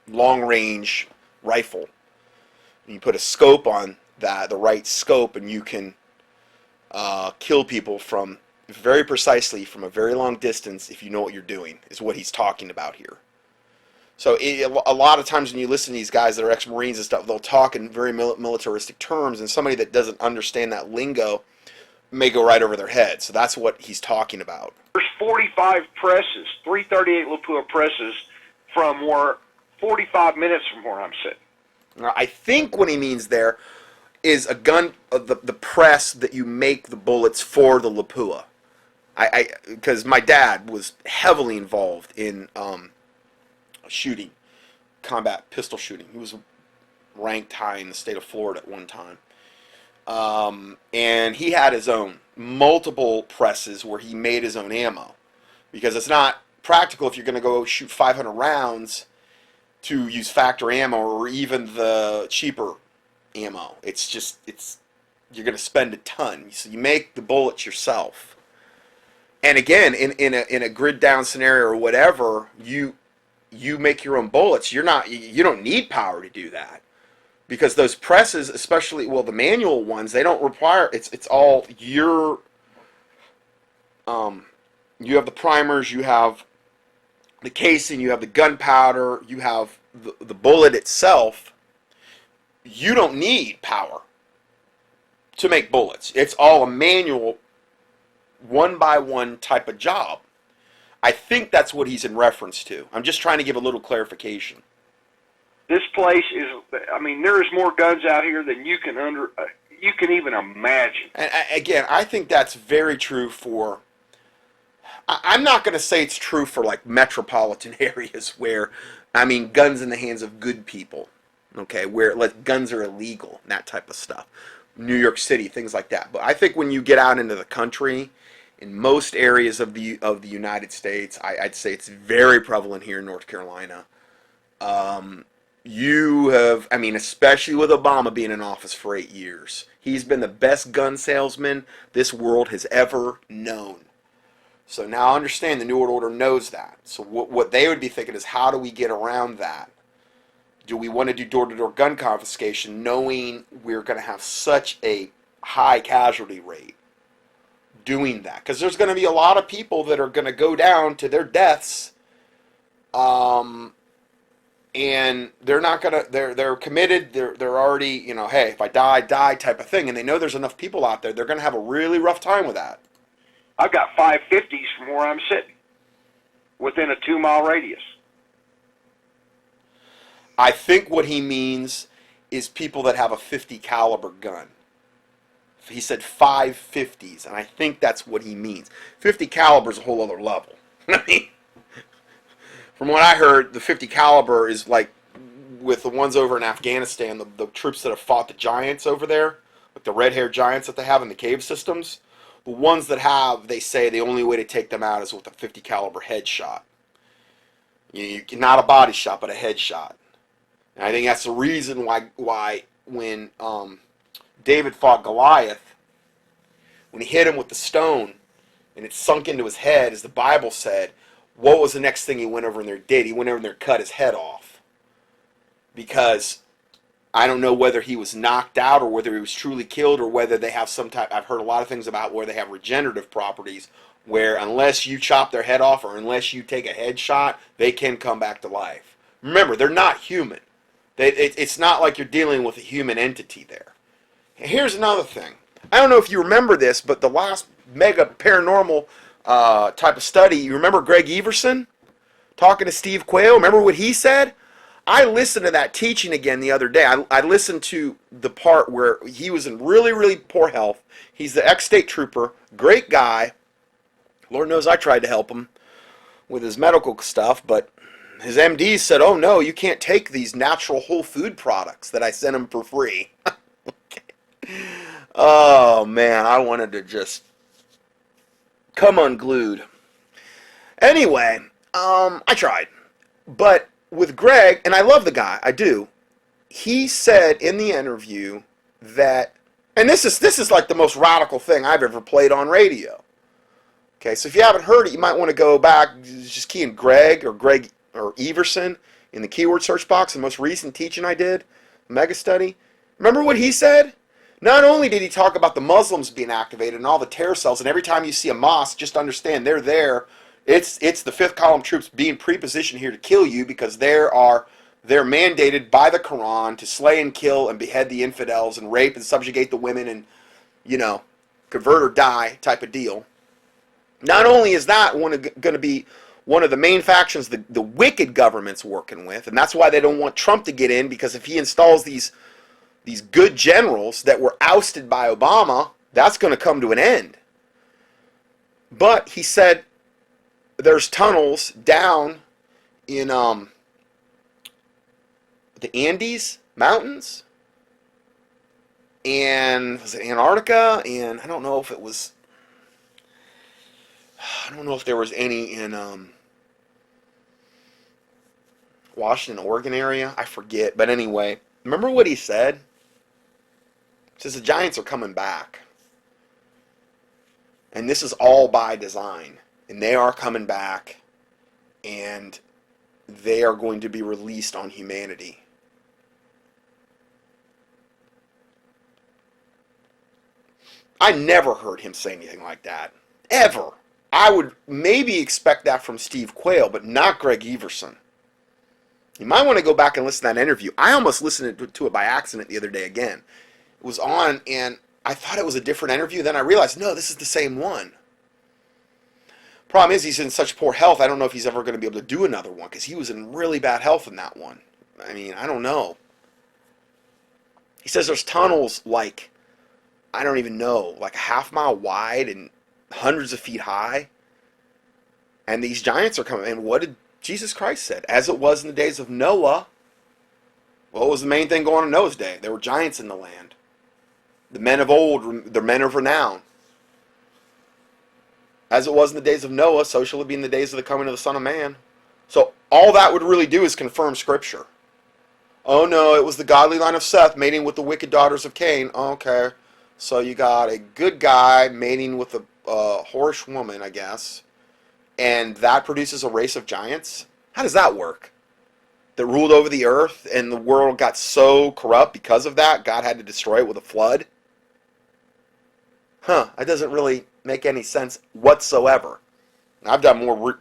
long range rifle. You put a scope on that, the right scope, and you can kill people from very precisely from a very long distance if you know what you're doing, is what he's talking about here. So a lot of times when you listen to these guys that are ex-Marines and stuff, they'll talk in very militaristic terms, and somebody that doesn't understand that lingo may go right over their head. So that's what he's talking about. There's 45 presses, 338 Lapua presses from where 45 minutes from where I'm sitting. Now, I think what he means there is a gun, the press that you make the bullets for the Lapua. Because my dad was heavily involved in shooting, combat pistol shooting. He was ranked high in the state of Florida at one time. And he had his own multiple presses where he made his own ammo. Because it's not practical if you're going to go shoot 500 rounds to use factor ammo or even the cheaper ammo. It's just, you're going to spend a ton. So you make the bullets yourself. And again, in a grid down scenario or whatever, you make your own bullets. You don't need power to do that, because those presses, especially, well, the manual ones, they don't require. It's all your. You have the primers, you have the casing, you have the gunpowder, you have the bullet itself. You don't need power to make bullets. It's all a manual, one by one type of job. I think that's what he's in reference to. I'm just trying to give a little clarification. This place is, I mean, there's more guns out here than you can even imagine. And again, I think that's very true for, I'm not going to say it's true for like metropolitan areas where, I mean, guns in the hands of good people, okay, where like guns are illegal, that type of stuff. New York City, things like that. But I think when you get out into the country, in most areas of the United States, I'd say it's very prevalent here in North Carolina. You have, I mean, especially with Obama being in office for 8 years, he's been the best gun salesman this world has ever known. So now understand the New World Order knows that. So what they would be thinking is, how do we get around that? Do we want to do door-to-door gun confiscation knowing we're going to have such a high casualty rate doing that? Because there's going to be a lot of people that are going to go down to their deaths, and they're not going to, they're committed, they're already, you know, hey, if I die type of thing, and they know there's enough people out there, they're going to have a really rough time with that. I've got 550s from where I'm sitting, within a 2-mile radius. I think what he means is people that have a 50 caliber gun. He said 550s, and I think that's what he means. 50 caliber is a whole other level. I mean, from what I heard, the 50 caliber is like with the ones over in Afghanistan, the troops that have fought the giants over there, like the red-haired giants that they have in the cave systems. The ones that have, they say the only way to take them out is with a 50 caliber headshot. Not a body shot, but a headshot. And I think that's the reason why when David fought Goliath, when he hit him with the stone and it sunk into his head, as the Bible said, what was the next thing he went over in there did? He went over in there and cut his head off. Because I don't know whether he was knocked out or whether he was truly killed, or whether they have some type, I've heard a lot of things about where they have regenerative properties where unless you chop their head off or unless you take a headshot, they can come back to life. Remember, they're not human. It's not like you're dealing with a human entity there. Here's another thing. I don't know if you remember this, but the last mega paranormal type of study, you remember Greg Everson talking to Steve Quayle? Remember what he said? I listened to that teaching again the other day. I listened to the part where he was in really, really poor health. He's the ex-state trooper, great guy. Lord knows I tried to help him with his medical stuff, but his MD said, oh no, you can't take these natural whole food products that I sent him for free. Oh man, I wanted to just come unglued. Anyway, I tried. But with Greg, and I love the guy, I do, he said in the interview that, and this is like the most radical thing I've ever played on radio. Okay, so if you haven't heard it, you might want to go back, just key in Greg or Everson in the keyword search box, the most recent teaching I did, mega study. Remember what he said? Not only did he talk about the Muslims being activated and all the terror cells, and every time you see a mosque, just understand they're there. It's the fifth column troops being prepositioned here to kill you because they're mandated by the Quran to slay and kill and behead the infidels and rape and subjugate the women and, convert or die type of deal. Not only is that going to be one of the main factions the wicked government's working with, and that's why they don't want Trump to get in, because if he installs these good generals that were ousted by Obama, that's going to come to an end. But he said there's tunnels down in the Andes Mountains, and was it Antarctica, and I don't know if there was any in Washington, Oregon area. I forget. But anyway, remember what he said? He says the Giants are coming back. And this is all by design. And they are coming back. And they are going to be released on humanity. I never heard him say anything like that. Ever. I would maybe expect that from Steve Quayle, but not Greg Everson. You might want to go back and listen to that interview. I almost listened to it by accident the other day again. It was on, and I thought it was a different interview. Then I realized, no, this is the same one. Problem is, he's in such poor health, I don't know if he's ever going to be able to do another one, because he was in really bad health in that one. I mean, I don't know. He says there's tunnels like, I don't even know, like a half-mile wide and hundreds of feet high. And these giants are coming. And what did Jesus Christ said? As it was in the days of Noah. What was the main thing going on in Noah's day? There were giants in the land. The men of old, the men of renown. As it was in the days of Noah, so shall it be in the days of the coming of the Son of Man. So all that would really do is confirm Scripture. Oh no, it was the godly line of Seth mating with the wicked daughters of Cain. Okay, so you got a good guy mating with a whorish woman, I guess, and that produces a race of giants? How does that work? That ruled over the earth, and the world got so corrupt because of that, God had to destroy it with a flood? That doesn't really make any sense whatsoever. I've done more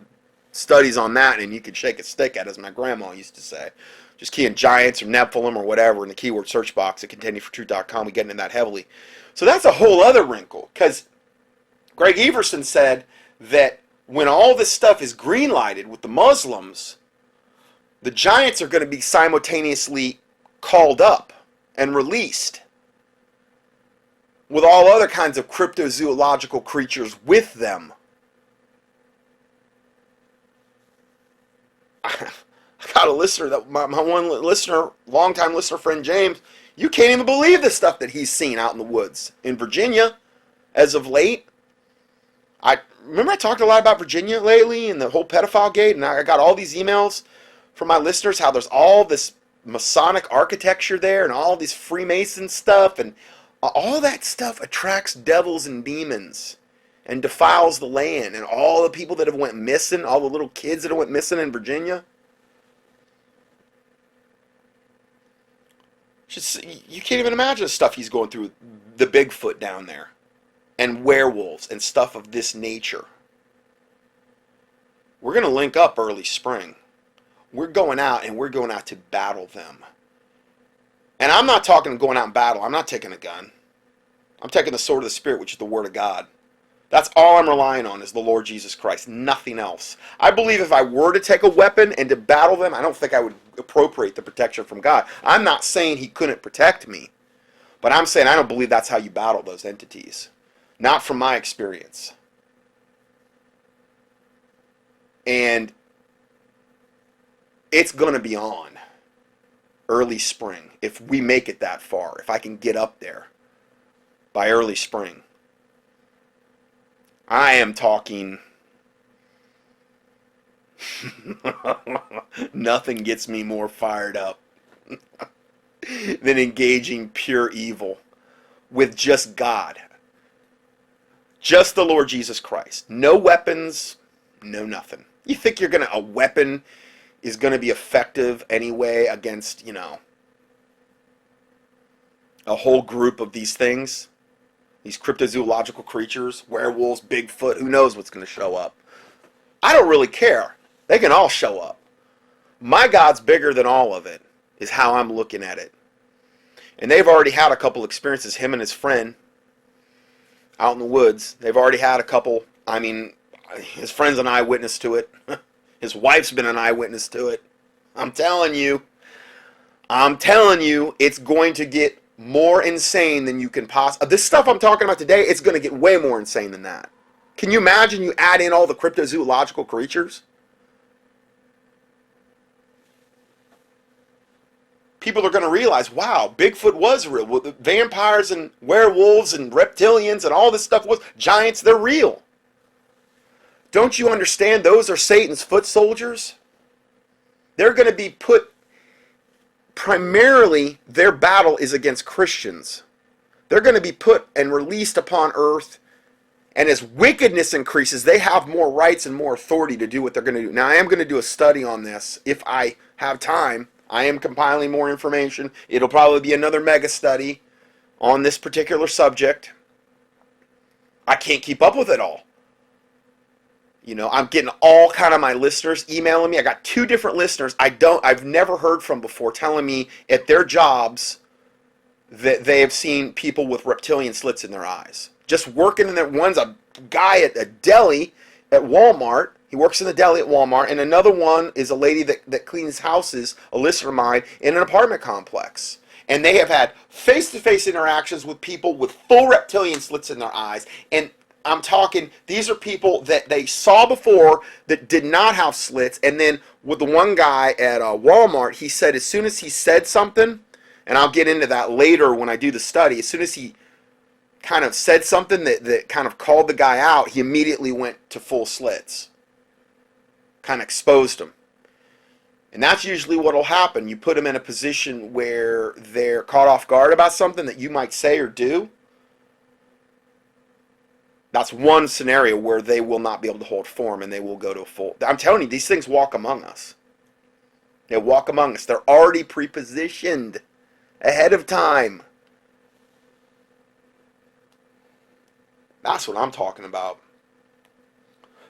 studies on that, and you could shake a stick at, as my grandma used to say. Just key in giants or Nephilim or whatever in the keyword search box at contendingfortruth.com. We get into that heavily. So that's a whole other wrinkle, because Greg Everson said that when all this stuff is green-lighted with the Muslims, the giants are going to be simultaneously called up and released with all other kinds of cryptozoological creatures with them. I got a listener, that my one listener, longtime listener friend James, you can't even believe the stuff that he's seen out in the woods in Virginia as of late. I talked a lot about Virginia lately and the whole pedophile gate, and I got all these emails from my listeners how there's all this Masonic architecture there and all this Freemason stuff, and all that stuff attracts devils and demons and defiles the land, and all the people that have went missing, all the little kids that have went missing in Virginia. You can't even imagine the stuff he's going through, the Bigfoot down there, and werewolves and stuff of this nature. We're going to link up early spring. We're going out, and we're going out to battle them. And I'm not talking going out and battle. I'm not taking a gun. I'm taking the sword of the Spirit, which is the Word of God. That's all I'm relying on is the Lord Jesus Christ, nothing else. I believe if I were to take a weapon and to battle them, I don't think I would appropriate the protection from God. I'm not saying he couldn't protect me, but I'm saying I don't believe that's how you battle those entities. Not from my experience. And it's going to be on early spring, if we make it that far, if I can get up there by early spring. I am talking, nothing gets me more fired up than engaging pure evil with just God. Just the Lord Jesus Christ. No weapons, no nothing. You think a weapon is going to be effective anyway against, a whole group of these things? These cryptozoological creatures, werewolves, Bigfoot, who knows what's going to show up? I don't really care. They can all show up. My God's bigger than all of it, is how I'm looking at it. And they've already had a couple experiences, him and his friend, out in the woods. They've already had a couple. I mean, his friend's an eyewitness to it. His wife's been an eyewitness to it. I'm telling you, it's going to get more insane than you can possibly. This stuff I'm talking about today, it's going to get way more insane than that. Can you imagine you add in all the cryptozoological creatures? People are going to realize, wow, Bigfoot was real. Well, the vampires and werewolves and reptilians and all this stuff was giants, they're real. Don't you understand those are Satan's foot soldiers? They're going to be put, primarily their battle is against Christians. They're going to be put and released upon earth, and as wickedness increases, they have more rights and more authority to do what they're going to do. Now, I am going to do a study on this if I have time. I am compiling more information. It'll probably be another mega study on this particular subject. I can't keep up with it all. I'm getting all kind of my listeners emailing me. I got 2 different listeners I've never heard from before telling me at their jobs that they have seen people with reptilian slits in their eyes. Just working in there. One's a guy at a deli at Walmart. He works in the deli at Walmart, and another one is a lady that cleans houses, a listener of mine, in an apartment complex. And they have had face-to-face interactions with people with full reptilian slits in their eyes. And I'm talking, these are people that they saw before that did not have slits. And then with the one guy at Walmart, he said as soon as he said something, and I'll get into that later when I do the study, as soon as he kind of said something that kind of called the guy out, he immediately went to full slits. Kind of exposed them. And that's usually what will happen. You put them in a position where they're caught off guard about something that you might say or do. That's one scenario where they will not be able to hold form and they will go to a full... I'm telling you, these things walk among us. They walk among us. They're already prepositioned ahead of time. That's what I'm talking about.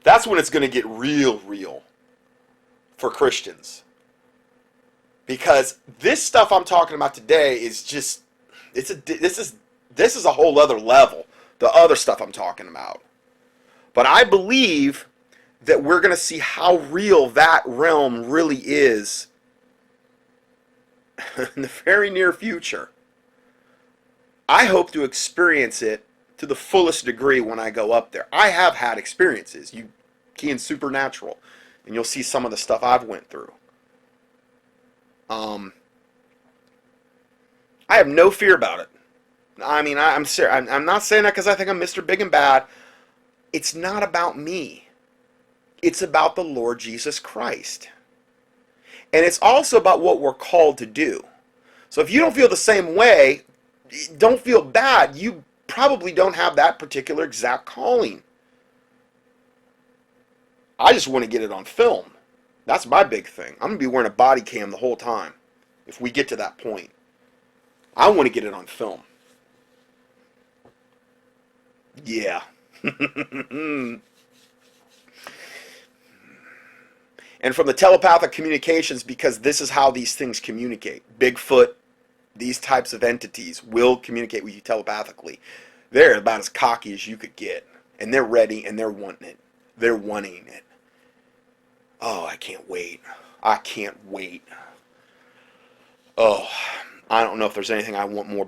That's when it's going to get real for Christians. Because this stuff I'm talking about today is just, this is a whole other level, the other stuff I'm talking about. But I believe that we're going to see how real that realm really is in the very near future. I hope to experience it to the fullest degree when I go up there. I have had experiences. You key in supernatural, and you'll see some of the stuff I've went through. I have no fear about it. I mean, I'm not saying that because I think I'm Mr. Big and Bad. It's not about me. It's about the Lord Jesus Christ. And it's also about what we're called to do. So if you don't feel the same way, don't feel bad. You probably don't have that particular exact calling. I just want to get it on film. That's my big thing. I'm going to be wearing a body cam the whole time if we get to that point. I want to get it on film. Yeah. And from the telepathic communications, because this is how these things communicate. Bigfoot, these types of entities will communicate with you telepathically. They're about as cocky as you could get. And they're ready and they're wanting it. They're wanting it. Oh, I can't wait. I can't wait. Oh, I don't know if there's anything I want more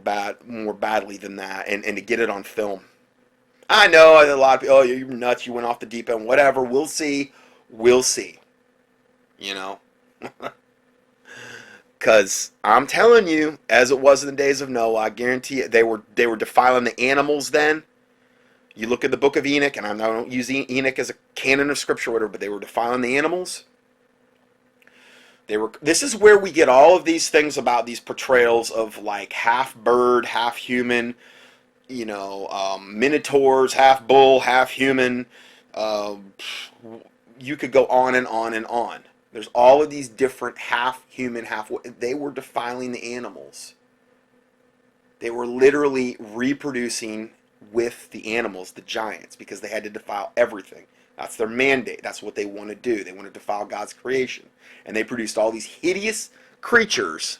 badly than that. And to get it on film. I know a lot of people, oh, you're nuts, you went off the deep end, whatever. We'll see. We'll see. You know? Because I'm telling you, as it was in the days of Noah, I guarantee you, they were defiling the animals then. You look at the book of Enoch, and I don't use Enoch as a canon of scripture or whatever, but they were defiling the animals. This is where we get all of these things about these portrayals of like half bird, half human. minotaurs, half bull, half human. Uh, you could go on and on and on. There's all of these different half human, half. They were defiling the animals. They were literally reproducing with the animals, the giants, because they had to defile everything. That's their mandate. That's what they want to do. They want to defile God's creation. And they produced all these hideous creatures,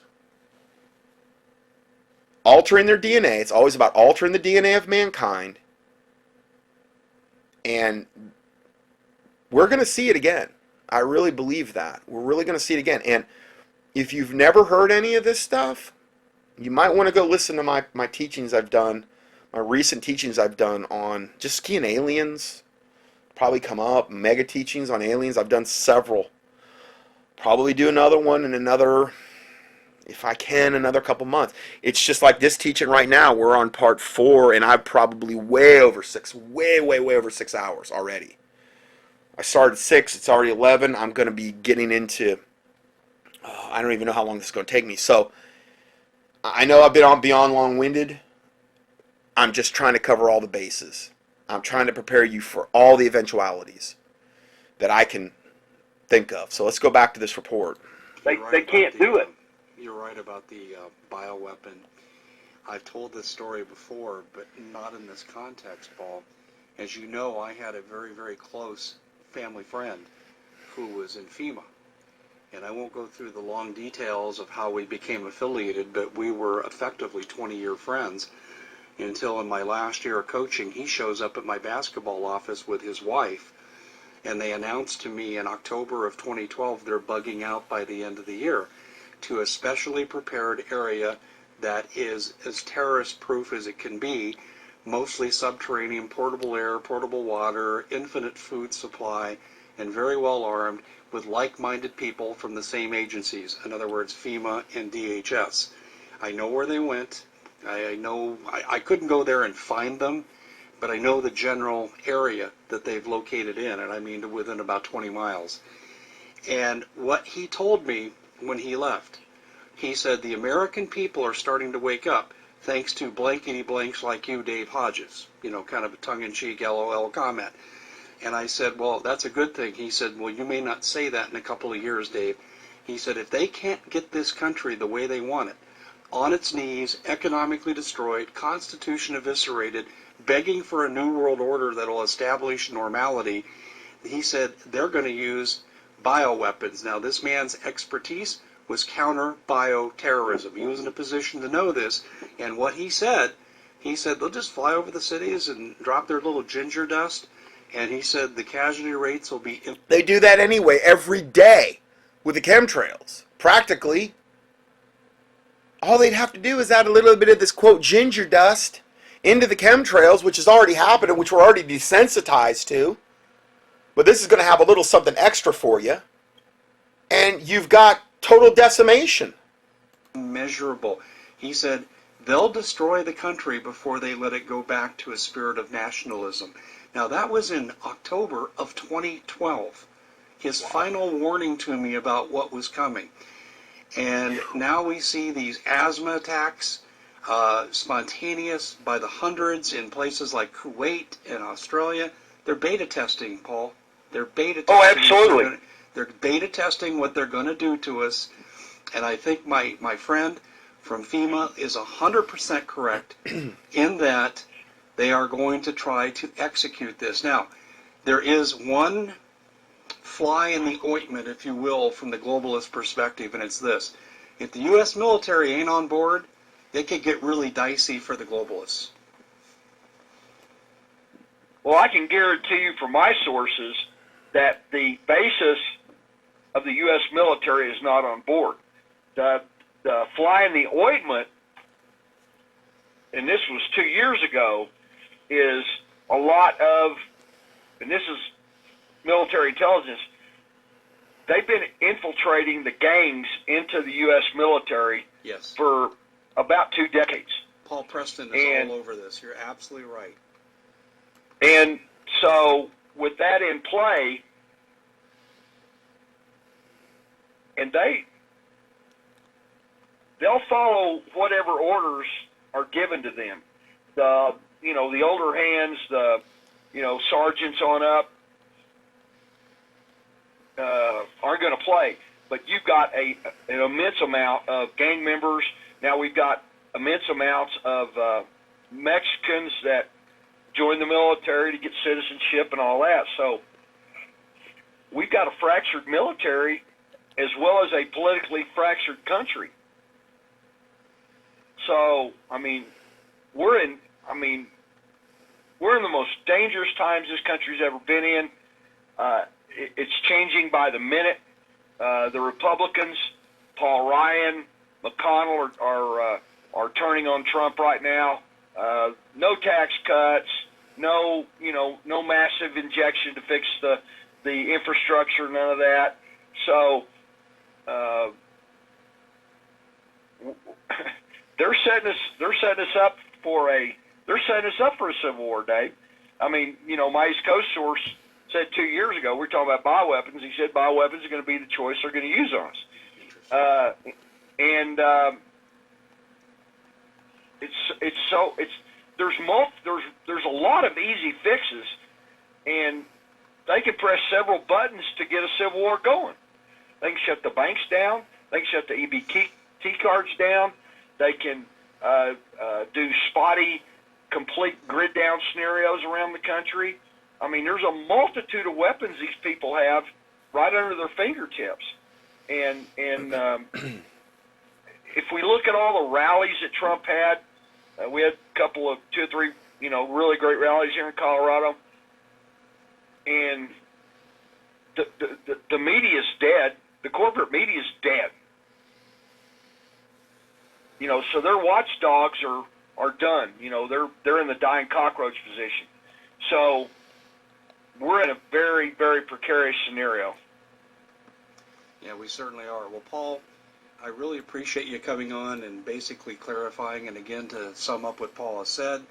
altering their DNA. It's always about altering the DNA of mankind. And we're going to see it again. I really believe that. We're really going to see it again. And if you've never heard any of this stuff, you might want to go listen to my teachings I've done, my recent teachings I've done on just keying aliens. Probably come up, mega teachings on aliens. I've done several. Probably do another one in another, if I can, another couple months. It's just like this teaching right now. We're on part 4, and I'm probably way over 6 hours already. I started 6, it's already 11. I'm going to be getting into, I don't even know how long this is going to take me. So, I know I've been on beyond long-winded. I'm just trying to cover all the bases. I'm trying to prepare you for all the eventualities that I can think of. So let's go back to this report. They can't do it. You're right about the bioweapon. I've told this story before, but not in this context, Paul. As you know, I had a very, very close family friend who was in FEMA. And I won't go through the long details of how we became affiliated, but we were effectively 20-year friends until in my last year of coaching, he shows up at my basketball office with his wife, and they announced to me in October of 2012 they're bugging out by the end of the year to a specially prepared area that is as terrorist-proof as it can be, mostly subterranean, portable air, portable water, infinite food supply, and very well armed with like-minded people from the same agencies, in other words, FEMA and DHS. I know where they went. I know I couldn't go there and find them, but I know the general area that they've located in, and I mean to within about 20 miles. And what he told me when he left, he said the American people are starting to wake up thanks to blankety blanks like you, Dave Hodges, kind of a tongue-in-cheek LOL comment. And I said, well, that's a good thing. He said, well, you may not say that in a couple of years, Dave. He said, if they can't get this country the way they want it, on its knees, economically destroyed, constitution eviscerated, begging for a new world order that will establish normality, he said they're going to use bioweapons. Now, this man's expertise was counter-bioterrorism. He was in a position to know this, and what he said they'll just fly over the cities and drop their little ginger dust, and he said the casualty rates will be... They do that anyway, every day, with the chemtrails. Practically, all they'd have to do is add a little bit of this, quote, ginger dust into the chemtrails, which has already happened and which we're already desensitized to. But this is going to have a little something extra for you. And you've got total decimation. Measurable. He said they'll destroy the country before they let it go back to a spirit of nationalism. Now, that was in October of 2012. His final warning to me about what was coming. And now we see these asthma attacks, spontaneous by the hundreds in places like Kuwait and Australia. They're beta testing, Paul. They're beta testing. Oh, absolutely. They're beta testing what they're going to do to us. And I think my friend from FEMA is 100% correct in that they are going to try to execute this. Now, there is one fly in the ointment, if you will, from the globalist perspective, and it's this. If the U.S. military ain't on board, they could get really dicey for the globalists. Well, I can guarantee you from my sources that the basis of the U.S. military is not on board. The fly in the ointment, and this was 2 years ago, is a lot of, and this is military intelligence, they've been infiltrating the gangs into the U.S. military for about 2 decades. Paul Preston is all over this. You're absolutely right. And so with that in play, and they'll follow whatever orders are given to them. the the older hands, the sergeants on up aren't going to play. But you've got an immense amount of gang members. Now we've got immense amounts of Mexicans that join the military to get citizenship and all that. So we've got a fractured military as well as a politically fractured country. So, we're in the most dangerous times this country's ever been in. It's changing by the minute. The Republicans, Paul Ryan, McConnell are turning on Trump right now. No tax cuts, no massive injection to fix the infrastructure, none of that. So they're setting us up for a civil war, Dave. My East Coast source said 2 years ago, we were talking about bioweapons. He said bioweapons are going to be the choice they're going to use on us. There's a lot of easy fixes, and they can press several buttons to get a civil war going. They can shut the banks down. They can shut the EBT cards down. They can do spotty, complete grid down scenarios around the country. There's a multitude of weapons these people have right under their fingertips. And if we look at all the rallies that Trump had, we had two or three, really great rallies here in Colorado. And the media is dead. The corporate media is dead. So their watchdogs are done. They're in the dying cockroach position. So we're in a very, very precarious scenario. Yeah, we certainly are. Well, Paul, I really appreciate you coming on and basically clarifying, and again, to sum up what Paul has said,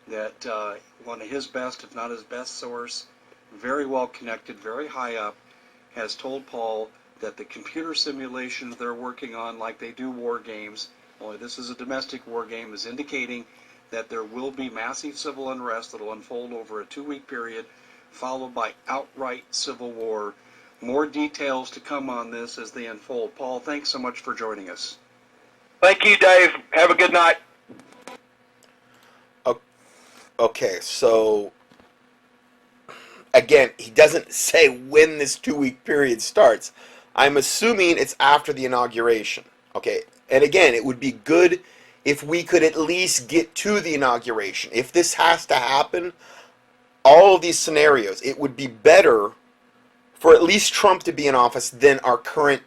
that one of his best, if not his best source, very well connected, very high up, has told Paul that the computer simulations they're working on, like they do war games, only this is a domestic war game, is indicating that there will be massive civil unrest that will unfold over a 2-week period, followed by outright civil war. More details to come on this as they unfold. Paul, thanks so much for joining us. Thank you, Dave. Have a good night. Okay, so again, he doesn't say when this 2-week period starts. I'm assuming it's after the inauguration. Okay, and again, it would be good if we could at least get to the inauguration. If this has to happen, all of these scenarios, it would be better for at least Trump to be in office than our current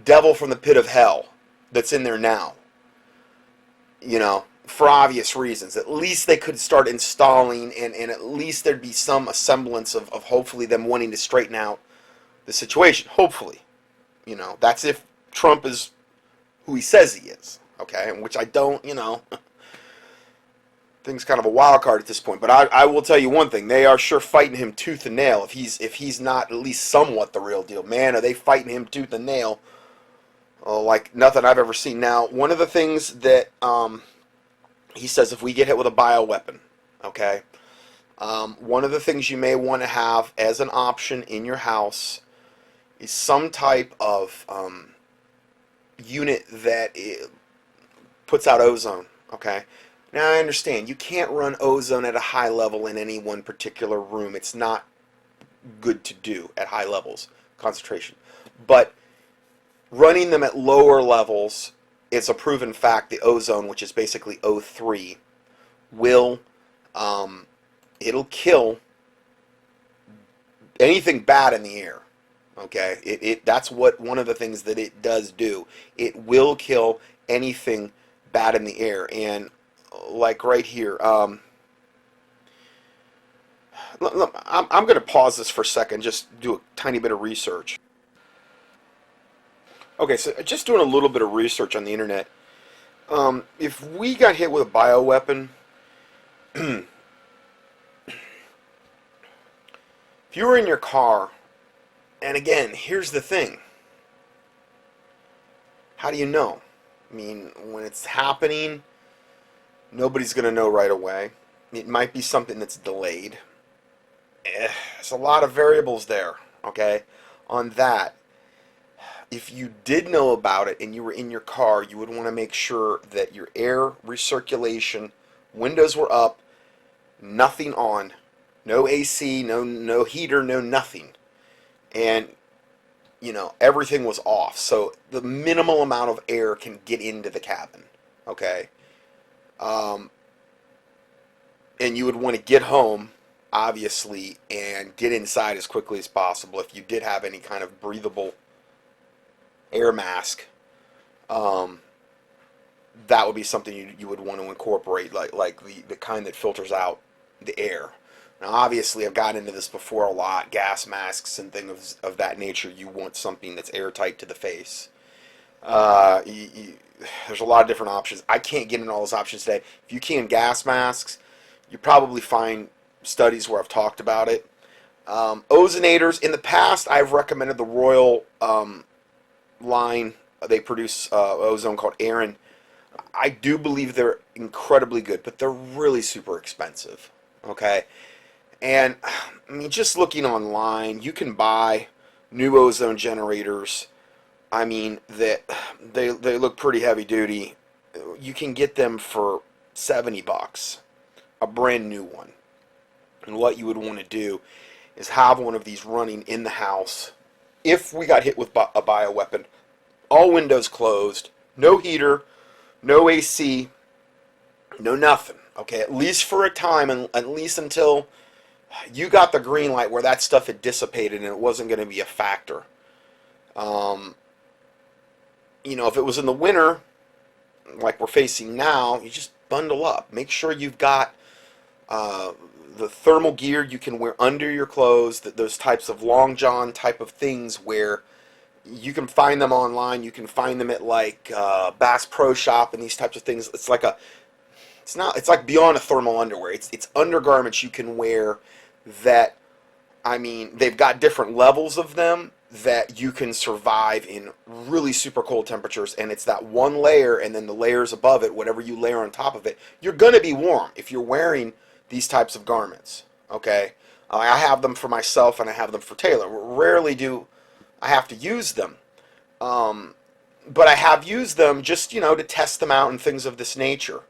devil from the pit of hell that's in there now. For obvious reasons. At least they could start installing, and at least there'd be some semblance of hopefully them wanting to straighten out the situation. Hopefully. That's if Trump is who he says he is. Okay? Which I don't, thing's kind of a wild card at this point. But I will tell you one thing. They are sure fighting him tooth and nail if he's not at least somewhat the real deal. Man, are they fighting him tooth and nail like nothing I've ever seen. Now, one of the things that he says, if we get hit with a bioweapon, okay, one of the things you may want to have as an option in your house is some type of unit that puts out ozone, okay? Now, I understand, you can't run ozone at a high level in any one particular room. It's not good to do at high levels, concentration. But running them at lower levels, it's a proven fact, the ozone, which is basically O3, will, it'll kill anything bad in the air, okay? That's one of the things that it does do. It will kill anything bad in the air, and like right here, I'm going to pause this for a second, just do a tiny bit of research. Okay, so just doing a little bit of research on the internet. If we got hit with a bioweapon, if you were in your car, and again, here's the thing. How do you know? I mean, when it's happening, Nobody's going to know right away. It might be something that's delayed. There's a lot of variables there, okay, on that. If you did know about it and you were in your car, you would want to make sure that your air recirculation, windows were up, nothing on, no AC, no heater, no nothing. And, everything was off. So the minimal amount of air can get into the cabin, okay? And you would want to get home, obviously, and get inside as quickly as possible if you did have any kind of breathable air mask. That would be something you would want to incorporate, like the kind that filters out the air. Now, obviously, I've gotten into this before a lot. Gas masks and things of that nature, you want something that's airtight to the face. There's a lot of different options. I can't get into all those options today. If you can gas masks, you probably find studies where I've talked about it. Ozonators, in the past, I've recommended the Royal line. They produce ozone called Aran. I do believe they're incredibly good, but they're really super expensive. Okay? And, just looking online, you can buy new ozone generators. That they look pretty heavy duty. You can get them for $70, a brand new one. And what you would want to do is have one of these running in the house. If we got hit with a bioweapon, all windows closed, no heater, no AC, no nothing. Okay, at least for a time, and at least until you got the green light where that stuff had dissipated and it wasn't going to be a factor. If it was in the winter, like we're facing now, you just bundle up. Make sure you've got the thermal gear you can wear under your clothes, those types of long john type of things where you can find them online. You can find them at like Bass Pro Shop and these types of things. It's like beyond a thermal underwear. It's undergarments you can wear that, they've got different levels of them that you can survive in really super cold temperatures, and it's that one layer and then the layers above it, whatever you layer on top of it, you're going to be warm if you're wearing these types of garments, okay? I have them for myself and I have them for Taylor. Rarely do I have to use them, but I have used them just, to test them out and things of this nature.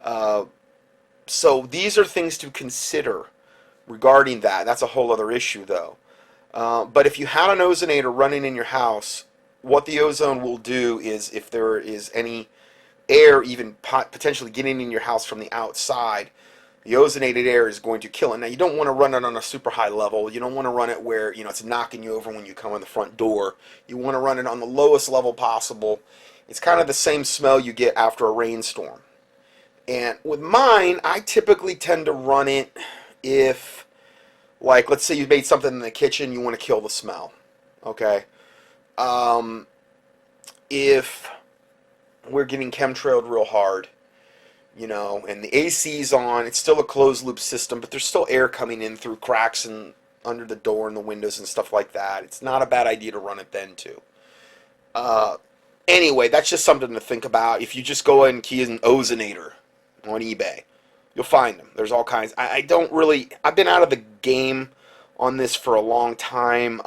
So these are things to consider regarding that. That's a whole other issue, though. But if you had an ozonator running in your house, what the ozone will do is, if there is any air even potentially getting in your house from the outside, the ozonated air is going to kill it. Now, you don't want to run it on a super high level. You don't want to run it where, it's knocking you over when you come in the front door. You want to run it on the lowest level possible. It's kind of the same smell you get after a rainstorm. And with mine, I typically tend to run it if, like, let's say you made something in the kitchen, you want to kill the smell, okay? If we're getting chemtrailed real hard, and the AC's on, it's still a closed loop system, but there's still air coming in through cracks and under the door and the windows and stuff like that. It's not a bad idea to run it then too. Anyway, that's just something to think about. If you just go ahead and key in ozonator on eBay, you'll find them. There's all kinds. I've been out of the game on this for a long time,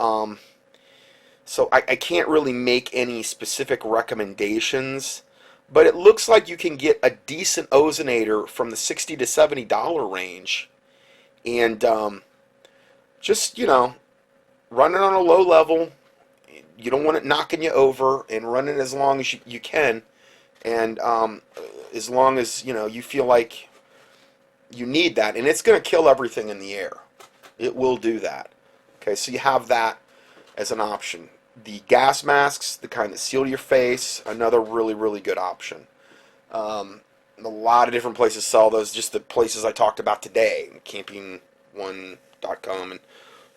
so I can't really make any specific recommendations, but it looks like you can get a decent ozonator from the $60 to $70 range, and just, run it on a low level. You don't want it knocking you over, and run it as long as you can, and as long as, you feel like you need that, and it's going to kill everything in the air. It will do that. Okay, so you have that as an option. The gas masks, the kind that seal your face, another really, really good option. A lot of different places sell those, just the places I talked about today, camping1.com and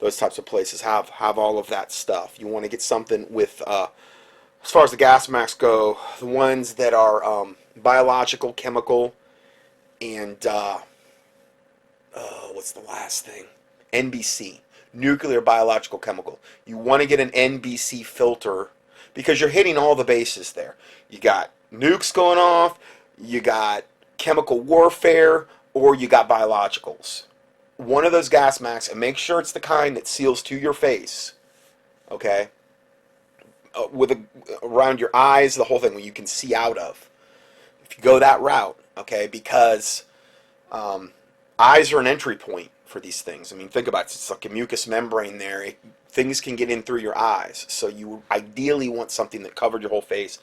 those types of places have all of that stuff. You want to get something with, as far as the gas masks go, the ones that are biological, chemical, and what's the last thing? NBC, nuclear, biological, chemical. You want to get an NBC filter because you're hitting all the bases there. You got nukes going off, you got chemical warfare or you got biologicals. One of those gas masks, and make sure it's the kind that seals to your face, okay? Around your eyes, the whole thing, where you can see out of. If you go that route, okay, because eyes are an entry point for these things. I mean, think about it. It's like a mucous membrane there. Things can get in through your eyes. So you ideally want something that covered your whole face.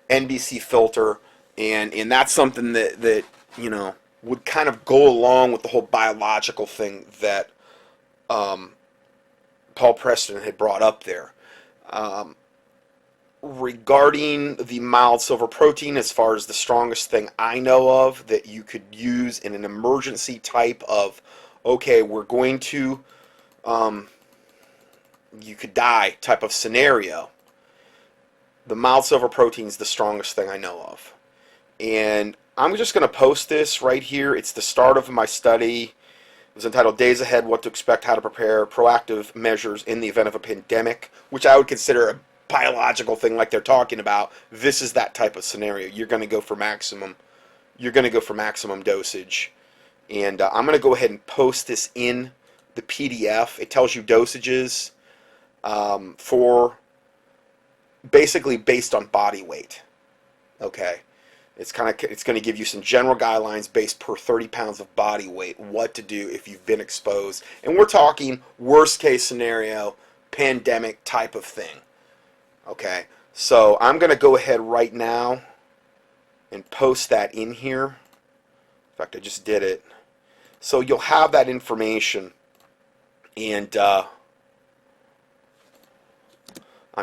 NBC filter, and that's something that you know, would kind of go along with the whole biological thing that Paul Preston had brought up there. Regarding the mild silver protein, as far as the strongest thing I know of that you could use in an emergency type of, okay, we're going to, you could die type of scenario, the mild silver protein is the strongest thing I know of. And I'm just going to post this right here. It's the start of my study. It was entitled Days Ahead, What to Expect, How to Prepare, Proactive Measures in the Event of a Pandemic, which I would consider a biological thing like they're talking about. This is that type of scenario. You're going to go for maximum. You're going to go for maximum dosage. And I'm going to go ahead and post this in the PDF. It tells you dosages for basically based on body weight. Okay. It's going to give you some general guidelines based per 30 pounds of body weight, what to do if you've been exposed. And we're talking worst case scenario, pandemic type of thing. Okay, so I'm going to go ahead right now and post that in here. In fact, I just did it. So you'll have that information, and I'm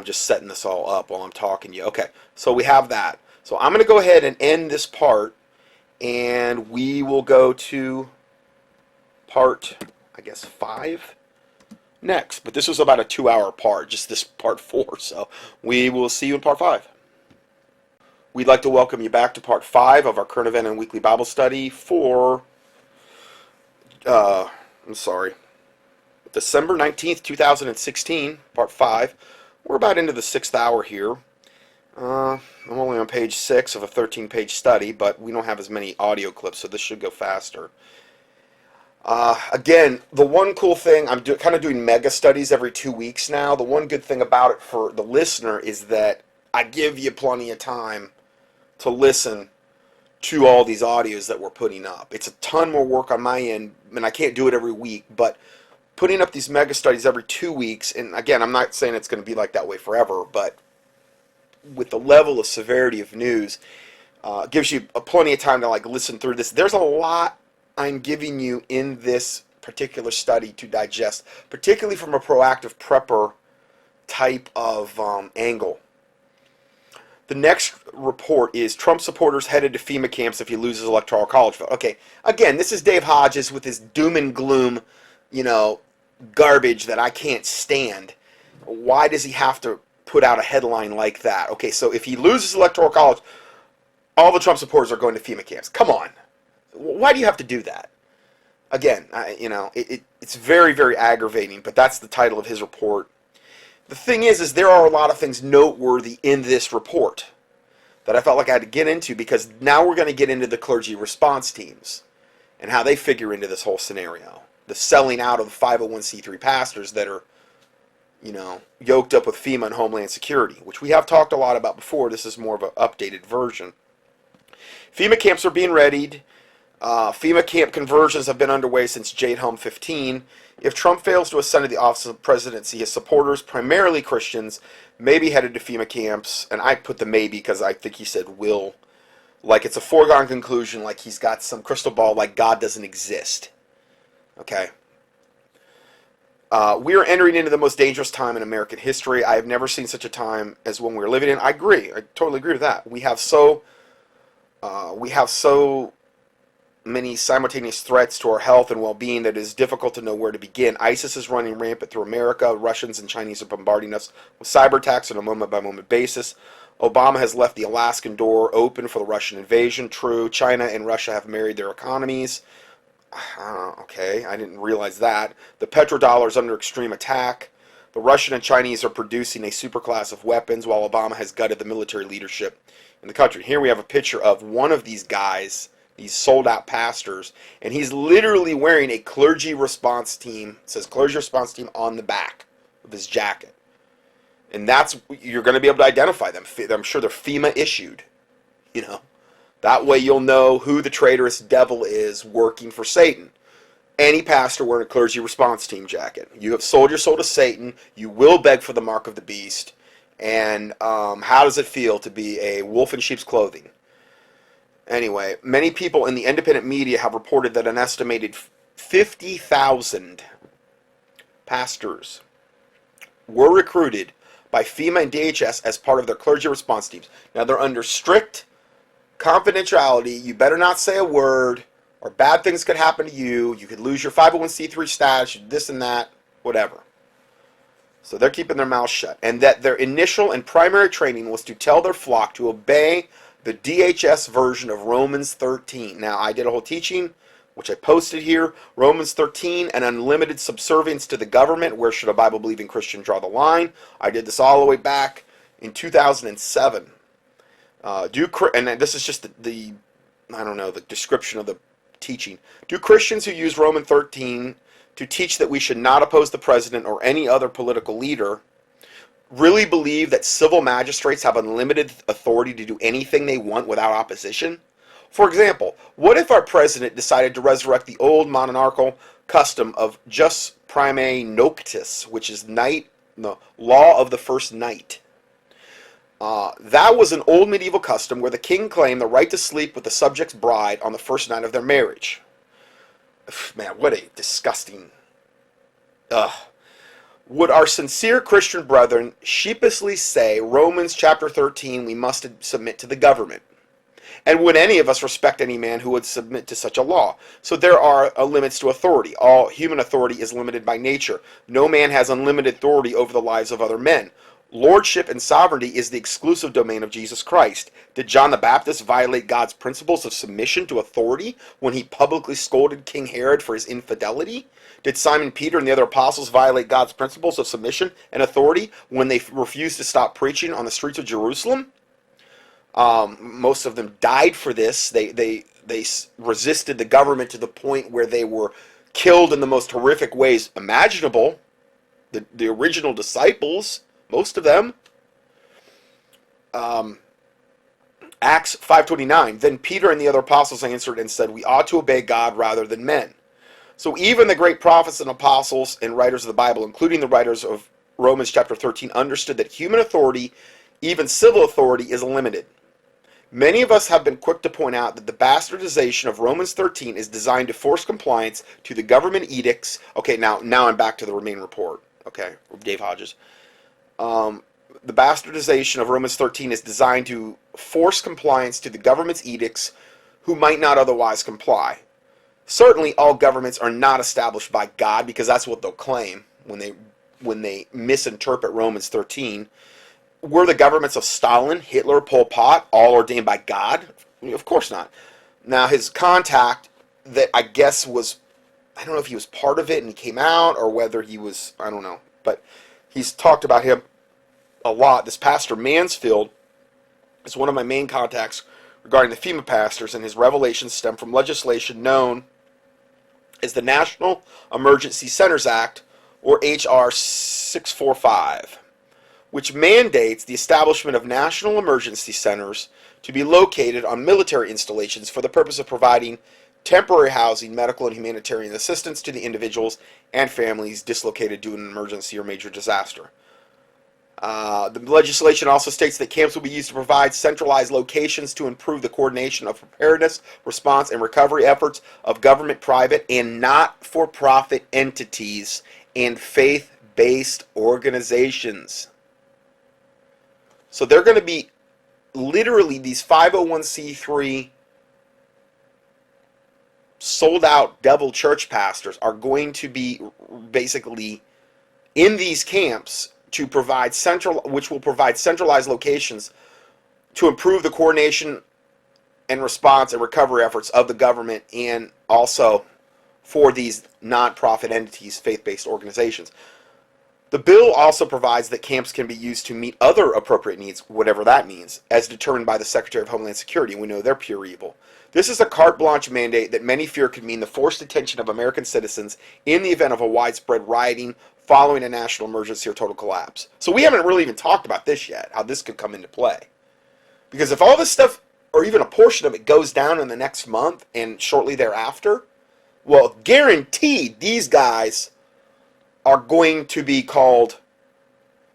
just setting this all up while I'm talking to you. Okay, so we have that. So I'm going to go ahead and end this part, and we will go to part, I guess, 5 next. But this was about a 2-hour part, just this part 4. So we will see you in part 5. We'd like to welcome you back to part 5 of our current event and weekly Bible study for, December 19th, 2016, part 5. We're about into the 6th hour here. I'm only on page 6 of a 13-page study, but we don't have as many audio clips, so this should go faster. Again, the one cool thing, I'm kind of doing mega studies every 2 weeks now. The one good thing about it for the listener is that I give you plenty of time to listen to all these audios that we're putting up. It's a ton more work on my end, and I can't do it every week, but putting up these mega studies every 2 weeks, and again, I'm not saying it's going to be like that way forever, but with the level of severity of news, gives you plenty of time to like listen through this. There's a lot I'm giving you in this particular study to digest, particularly from a proactive prepper type of angle. The next report is Trump supporters headed to FEMA camps if he loses electoral college vote. Okay, again, this is Dave Hodges with his doom and gloom, garbage that I can't stand. Why does he have to put out a headline like that? Okay, so if he loses electoral college, all the Trump supporters are going to FEMA camps. Come on. Why do you have to do that? Again, it's very, very aggravating, but that's the title of his report. The thing is there are a lot of things noteworthy in this report that I felt like I had to get into, because now we're going to get into the clergy response teams and how they figure into this whole scenario. The selling out of the 501c3 pastors that are, yoked up with FEMA and Homeland Security, which we have talked a lot about before. This is more of an updated version. FEMA camps are being readied. FEMA camp conversions have been underway since Jade Helm 15. If Trump fails to ascend to the office of presidency, his supporters, primarily Christians, may be headed to FEMA camps. And I put the maybe because I think he said will. Like it's a foregone conclusion, like he's got some crystal ball, like God doesn't exist. Okay? We are entering into the most dangerous time in American history. I have never seen such a time as one we're living in. I agree. I totally agree with that. We have so many simultaneous threats to our health and well-being that it is difficult to know where to begin. ISIS is running rampant through America. Russians and Chinese are bombarding us with cyber attacks on a moment-by-moment basis. Obama has left the Alaskan door open for the Russian invasion. True, China and Russia have married their economies. Okay, I didn't realize that. The petrodollar is under extreme attack. The Russian and Chinese are producing a superclass of weapons while Obama has gutted the military leadership in the country. Here we have a picture of one of these guys these sold-out pastors, and he's literally wearing a clergy response team, it says clergy response team on the back of his jacket. And that's, you're going to be able to identify them. I'm sure they're FEMA issued, you know. That way you'll know who the traitorous devil is working for Satan. Any pastor wearing a clergy response team jacket. You have sold your soul to Satan. You will beg for the mark of the beast. And how does it feel to be a wolf in sheep's clothing? Anyway, many people in the independent media have reported that an estimated 50,000 pastors were recruited by FEMA and DHS as part of their clergy response teams. Now, they're under strict confidentiality. You better not say a word, or bad things could happen to you. You could lose your 501c3 status, this and that, whatever. So they're keeping their mouths shut. And that their initial and primary training was to tell their flock to obey the DHS version of Romans 13. Now, I did a whole teaching, which I posted here. Romans 13, an unlimited subservience to the government. Where should a Bible-believing Christian draw the line? I did this all the way back in 2007. And this is just the description of the teaching. Do Christians who use Romans 13 to teach that we should not oppose the president or any other political leader really believe that civil magistrates have unlimited authority to do anything they want without opposition? For example, what if our president decided to resurrect the old monarchical custom of jus primae noctis, which is the law of the first night? That was an old medieval custom where the king claimed the right to sleep with the subject's bride on the first night of their marriage. Man, what a disgusting... Would our sincere Christian brethren sheepishly say, Romans chapter 13, we must submit to the government? And would any of us respect any man who would submit to such a law? So there are limits to authority. All human authority is limited by nature. No man has unlimited authority over the lives of other men. Lordship and sovereignty is the exclusive domain of Jesus Christ. Did John the Baptist violate God's principles of submission to authority when he publicly scolded King Herod for his infidelity? Did Simon Peter and the other apostles violate God's principles of submission and authority when they refused to stop preaching on the streets of Jerusalem? Most of them died for this. They resisted the government to the point where they were killed in the most horrific ways imaginable. The original disciples, most of them. Acts 5:29. Then Peter and the other apostles answered and said, we ought to obey God rather than men. So even the great prophets and apostles and writers of the Bible, including the writers of Romans chapter 13, understood that human authority, even civil authority, is limited. Many of us have been quick to point out that the bastardization of Romans 13 is designed to force compliance to the government edicts. Okay, now I'm back to the Remain report, okay, of Dave Hodges. The bastardization of Romans 13 is designed to force compliance to the government's edicts who might not otherwise comply. Certainly, all governments are not established by God, because that's what they'll claim when they misinterpret Romans 13. Were the governments of Stalin, Hitler, Pol Pot all ordained by God? Of course not. Now, his contact, that I guess was, I don't know if he was part of it and he came out, or whether he was, I don't know. But he's talked about him a lot. This Pastor Mansfield is one of my main contacts regarding the FEMA pastors, and his revelations stem from legislation known as the National Emergency Centers Act, or H.R. 645, which mandates the establishment of national emergency centers to be located on military installations for the purpose of providing temporary housing, medical, and humanitarian assistance to the individuals and families dislocated due to an emergency or major disaster. The legislation also states that camps will be used to provide centralized locations to improve the coordination of preparedness, response, and recovery efforts of government, private, and not-for-profit entities and faith-based organizations. So they're going to be literally these 501c3 sold-out devil church pastors are going to be basically in these camps to provide which will provide centralized locations to improve the coordination and response and recovery efforts of the government, and also for these non-profit entities, faith-based organizations. The bill also provides that camps can be used to meet other appropriate needs, whatever that means, as determined by the Secretary of Homeland Security, and we know they're pure evil. This is a carte blanche mandate that many fear could mean the forced detention of American citizens in the event of a widespread rioting following a national emergency or total collapse. So we haven't really even talked about this yet, how this could come into play. Because if all this stuff, or even a portion of it, goes down in the next month and shortly thereafter, well, guaranteed these guys are going to be called,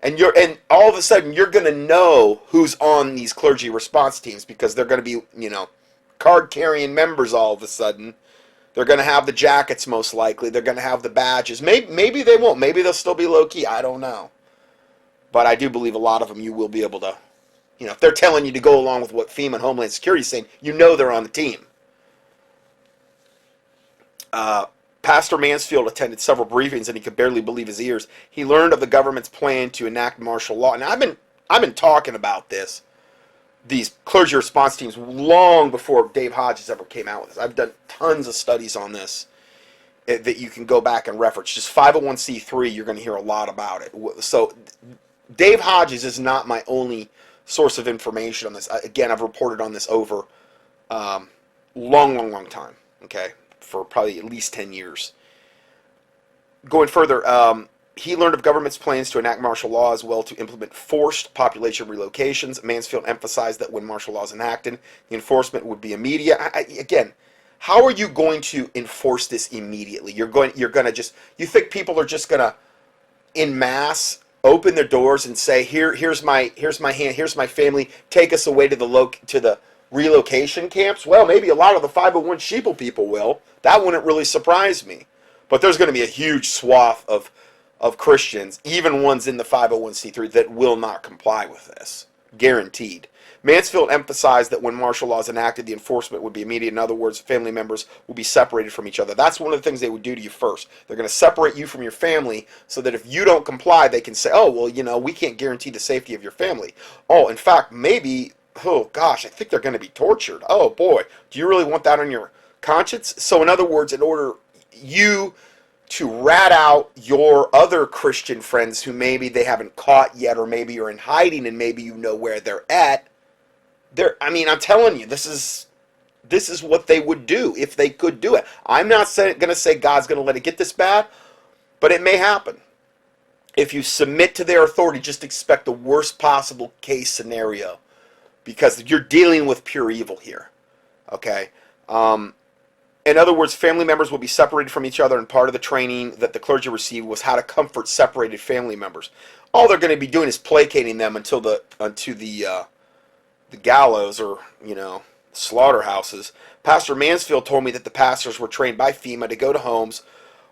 and all of a sudden you're going to know who's on these clergy response teams, because they're going to be, card-carrying members all of a sudden. They're going to have the jackets most likely. They're going to have the badges. Maybe they won't. Maybe they'll still be low-key. I don't know. But I do believe a lot of them you will be able to, if they're telling you to go along with what FEMA and Homeland Security is saying, they're on the team. Pastor Mansfield attended several briefings and he could barely believe his ears. He learned of the government's plan to enact martial law. And I've been talking about these clergy response teams, long before Dave Hodges ever came out with this. I've done tons of studies on this that you can go back and reference. Just 501c3, you're going to hear a lot about it. So Dave Hodges is not my only source of information on this. Again, I've reported on this over long time, okay, for probably at least 10 years. Going further, he learned of government's plans to enact martial law as well to implement forced population relocations. Mansfield emphasized that when martial law is enacted, the enforcement would be immediate. Again, how are you going to enforce this immediately? You're going to just, you think people are just going to, en masse, open their doors and say, here's my hand, here's my family, take us away to the relocation camps? Well, maybe a lot of the 501 sheeple people will. That wouldn't really surprise me. But there's going to be a huge swath of Christians, even ones in the 501c3, that will not comply with this. Guaranteed. Mansfield emphasized that when martial law is enacted, the enforcement would be immediate. In other words, family members will be separated from each other. That's one of the things they would do to you first. They're going to separate you from your family so that if you don't comply, they can say, oh, well, we can't guarantee the safety of your family. Oh, in fact, maybe, oh gosh, I think they're going to be tortured. Oh boy, do you really want that on your conscience? So in other words, in order you to rat out your other Christian friends who maybe they haven't caught yet, or maybe you're in hiding and maybe you know where they're at. I'm telling you, this is what they would do if they could do it. I'm not going to say God's going to let it get this bad, but it may happen. If you submit to their authority, just expect the worst possible case scenario, because you're dealing with pure evil here. Okay? In other words, family members will be separated from each other, and part of the training that the clergy received was how to comfort separated family members. All they're going to be doing is placating them unto the gallows, or slaughterhouses. Pastor Mansfield told me that the pastors were trained by FEMA to go to homes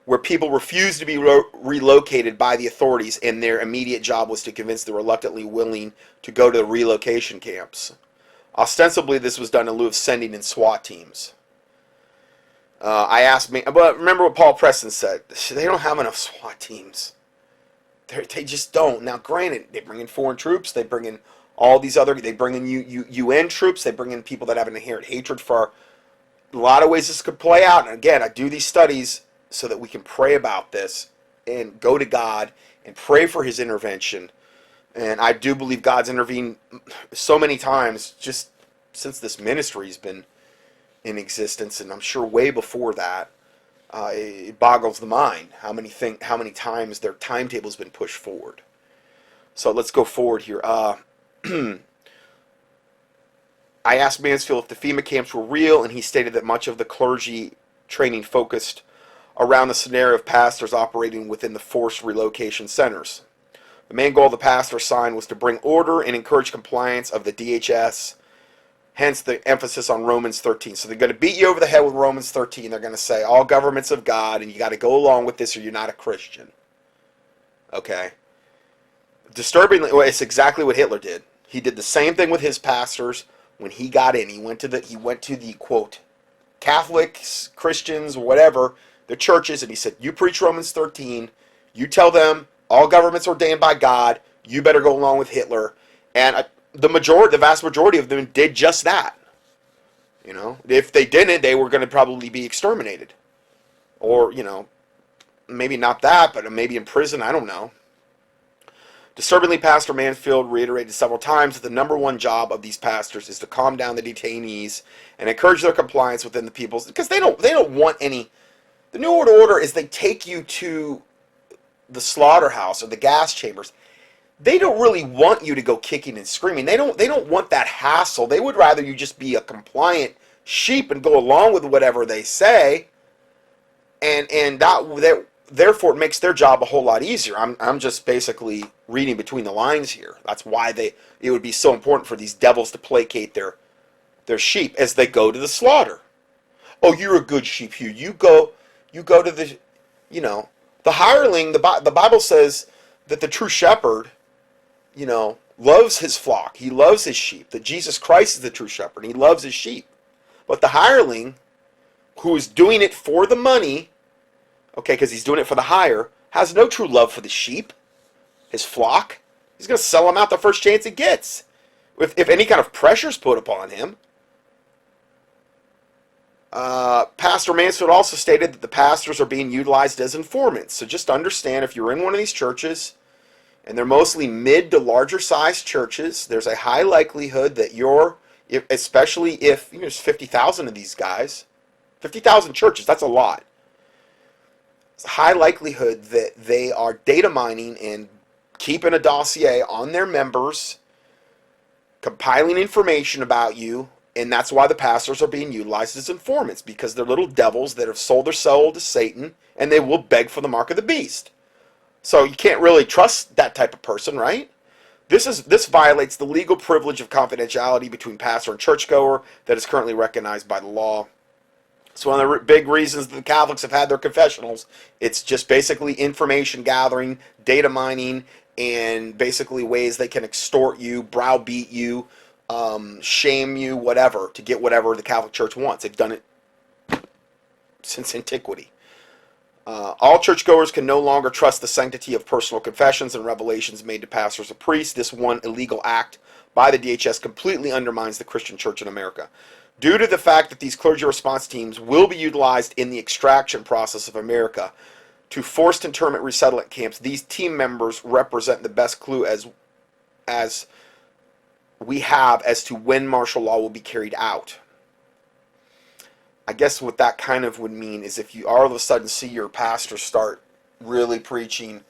where people refused to be relocated by the authorities, and their immediate job was to convince the reluctantly willing to go to the relocation camps. Ostensibly, this was done in lieu of sending in SWAT teams. I asked me, but remember what Paul Preston said. They don't have enough SWAT teams. They just don't. Now, granted, they bring in foreign troops. They bring in all these other. They bring in UN troops. They bring in people that have an inherent hatred for a lot of ways this could play out. And again, I do these studies so that we can pray about this and go to God and pray for His intervention. And I do believe God's intervened so many times just since this ministry has been in existence, and I'm sure way before that. It boggles the mind how many times their timetable's been pushed forward. So let's go forward here. I asked Mansfield if the FEMA camps were real, and he stated that much of the clergy training focused around the scenario of pastors operating within the forced relocation centers. The main goal of the pastor sign was to bring order and encourage compliance of the DHS, hence the emphasis on Romans 13. So they're going to beat you over the head with Romans 13. They're going to say, all governments of God, and you got to go along with this or you're not a Christian. Okay? Disturbingly, well, it's exactly what Hitler did. He did the same thing with his pastors when he got in. He went to the quote, Catholics, Christians, whatever, the churches, and he said, you preach Romans 13, you tell them all governments are ordained by God, you better go along with Hitler. And the vast majority of them did just that. If they didn't, they were going to probably be exterminated. Or, maybe not that, but maybe in prison, I don't know. Disturbingly, Pastor Mansfield reiterated several times that the number one job of these pastors is to calm down the detainees and encourage their compliance within the people's, because they don't want any. The New World Order is they take you to the slaughterhouse or the gas chambers. They don't really want you to go kicking and screaming. They don't want that hassle. They would rather you just be a compliant sheep and go along with whatever they say, and that therefore it makes their job a whole lot easier. I'm just basically reading between the lines here. That's why it would be so important for these devils to placate their sheep as they go to the slaughter. Oh, you're a good sheep, Hugh. You go to the, the hireling. The Bible says that the true shepherd, loves his flock. He loves his sheep. That Jesus Christ is the true shepherd. And he loves his sheep. But the hireling, who is doing it for the money, okay, because he's doing it for the hire, has no true love for the sheep, his flock. He's going to sell them out the first chance he gets, if any kind of pressure is put upon him. Pastor Mansfield also stated that the pastors are being utilized as informants. So just understand, if you're in one of these churches, and they're mostly mid to larger sized churches, there's a high likelihood that especially if there's 50,000 of these guys, 50,000 churches, that's a lot. It's a high likelihood that they are data mining and keeping a dossier on their members, compiling information about you, and that's why the pastors are being utilized as informants, because they're little devils that have sold their soul to Satan, and they will beg for the mark of the beast. So you can't really trust that type of person, right? This violates the legal privilege of confidentiality between pastor and churchgoer that is currently recognized by the law. It's one of the big reasons that the Catholics have had their confessionals. It's just basically information gathering, data mining, and basically ways they can extort you, browbeat you, shame you, whatever, to get whatever the Catholic Church wants. They've done it since antiquity. All churchgoers can no longer trust the sanctity of personal confessions and revelations made to pastors or priests. This one illegal act by the DHS completely undermines the Christian church in America. Due to the fact that these clergy response teams will be utilized in the extraction process of America to forced internment resettlement camps, these team members represent the best clue as we have as to when martial law will be carried out. I guess what that kind of would mean is if you all of a sudden see your pastor start really preaching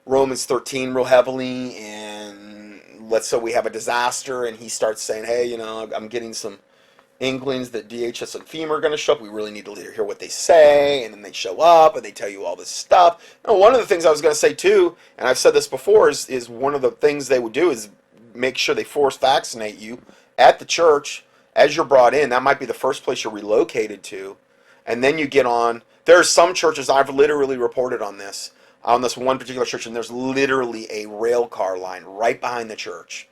Romans 13 real heavily, and let's say we have a disaster and he starts saying, hey, I'm getting some inklings that DHS and FEMA are going to show up. We really need to hear what they say, and then they show up and they tell you all this stuff. One of the things I was going to say too, and I've said this before, is one of the things they would do is make sure they force vaccinate you at the church as you're brought in. That might be the first place you're relocated to, and then you get on. There are some churches, I've literally reported on this one particular church, and there's literally a rail car line right behind the church.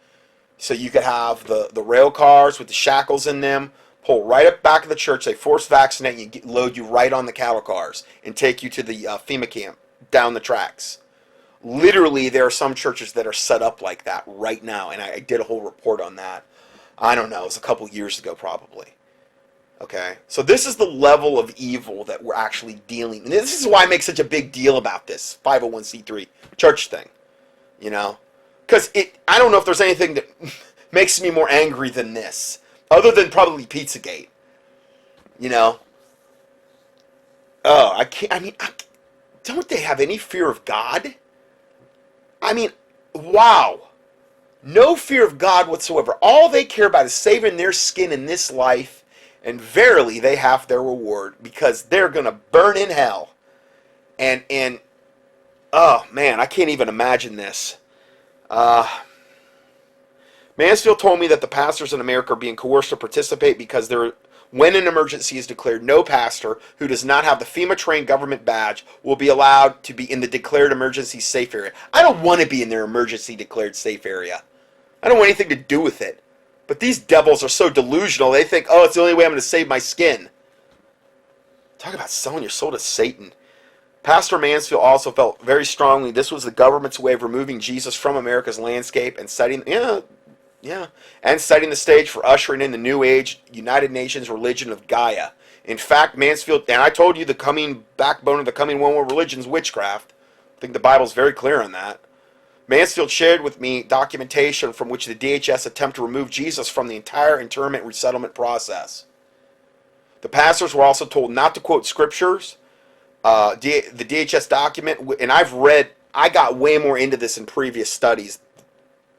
So you could have the rail cars with the shackles in them, pull right up back of the church, they force vaccinate you, load you right on the cattle cars, and take you to the FEMA camp down the tracks. Literally, there are some churches that are set up like that right now, and I did a whole report on that. I don't know, it was a couple years ago probably. Okay, so this is the level of evil that we're actually dealing. And this is why I make such a big deal about this 501c3 church thing, because I don't know if there's anything that makes me more angry than this, other than probably Pizzagate. I can't. Don't they have any fear of God? Wow. No fear of God whatsoever. All they care about is saving their skin in this life, and verily they have their reward, because they're going to burn in hell. And oh man, I can't even imagine this. Mansfield told me that the pastors in America are being coerced to participate because when an emergency is declared, no pastor who does not have the FEMA-trained government badge will be allowed to be in the declared emergency safe area. I don't want to be in their emergency declared safe area. I don't want anything to do with it. But these devils are so delusional, they think, oh, it's the only way I'm going to save my skin. Talk about selling your soul to Satan. Pastor Mansfield also felt very strongly this was the government's way of removing Jesus from America's landscape and setting the stage for ushering in the New Age United Nations religion of Gaia. In fact, Mansfield, and I told you the coming backbone of the coming one world religion is witchcraft. I think the Bible's very clear on that. Mansfield shared with me documentation from which the DHS attempt to remove Jesus from the entire internment resettlement process. The pastors were also told not to quote scriptures. The DHS document, and I got way more into this in previous studies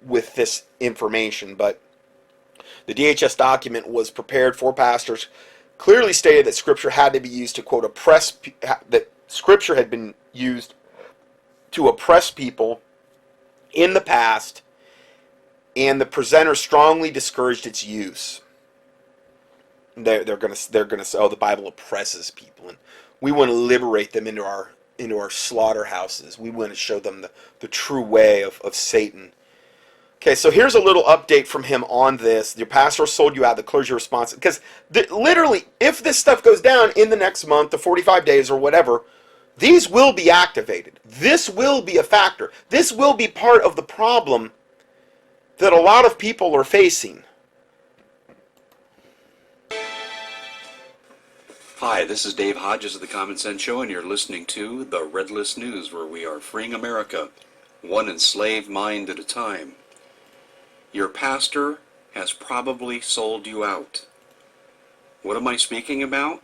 with this information, but the DHS document was prepared for pastors, clearly stated that scripture had to be used to quote that scripture had been used to oppress people in the past, and the presenter strongly discouraged its use. They're gonna say, oh, the Bible oppresses people, and we want to liberate them into our slaughterhouses. We want to show them the true way of Satan. Okay, so here's a little update from him on this. Your pastor sold you out, the clergy response, because literally, if this stuff goes down in the next month, the 45 days or whatever, these will be activated. This will be a factor. This will be part of the problem that a lot of people are facing. Hi, this is Dave Hodges of the Common Sense Show, and you're listening to the Red List News, where we are freeing America, one enslaved mind at a time. Your pastor has probably sold you out. What am I speaking about?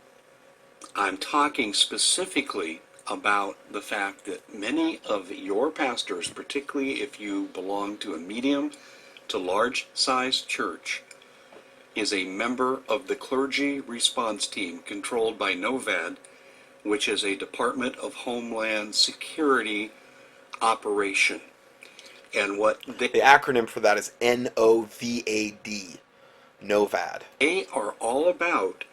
I'm talking specifically about the fact that many of your pastors, particularly if you belong to a medium to large-sized church, is a member of the clergy response team controlled by NOVAD, which is a Department of Homeland Security operation. And what the acronym for that is NOVAD, NOVAD. They are all about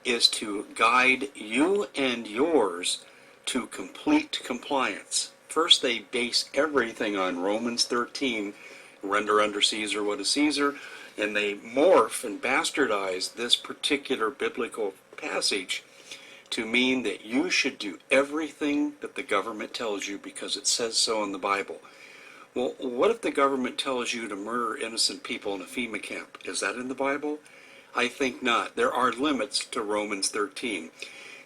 is to guide you and yours to complete compliance. First, they base everything on Romans 13, render unto Caesar what is Caesar, and they morph and bastardize this particular biblical passage to mean that you should do everything that the government tells you because it says so in the Bible. Well, what if the government tells you to murder innocent people in a FEMA camp? Is that in the Bible? I think not. There are limits to Romans 13.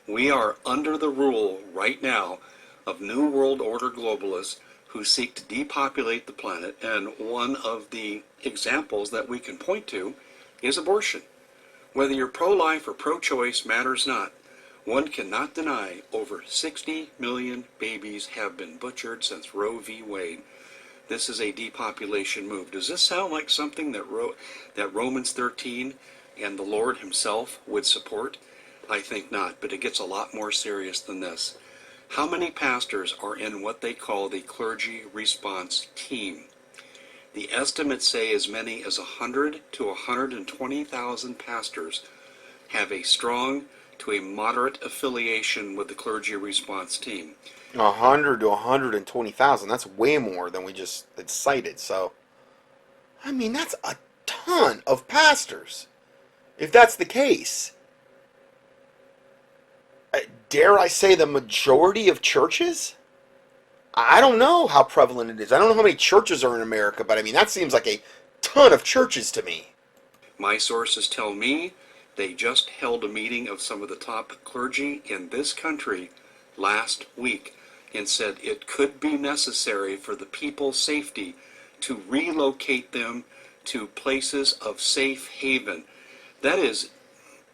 We are under the rule right now of New World Order globalists who seek to depopulate the planet, and one of the examples that we can point to is abortion. Whether you're pro-life or pro-choice matters not. One cannot deny over 60 million babies have been butchered since Roe v. Wade. This is a depopulation move. Does this sound like something that Romans 13 and the Lord himself would support? I think not, but it gets a lot more serious than this. How many pastors are in what they call the clergy response team? The estimates say as many as 100 to 120,000 pastors have a strong to a moderate affiliation with the clergy response team. 100 to 120,000, that's way more than we just had cited. So, I mean, that's a ton of pastors, if that's the case. Dare I say the majority of churches? I don't know how prevalent it is. I don't know how many churches are in America, but I mean, that seems like a ton of churches to me. My sources tell me they just held a meeting of some of the top clergy in this country last week and said it could be necessary for the people's safety to relocate them to places of safe haven. That is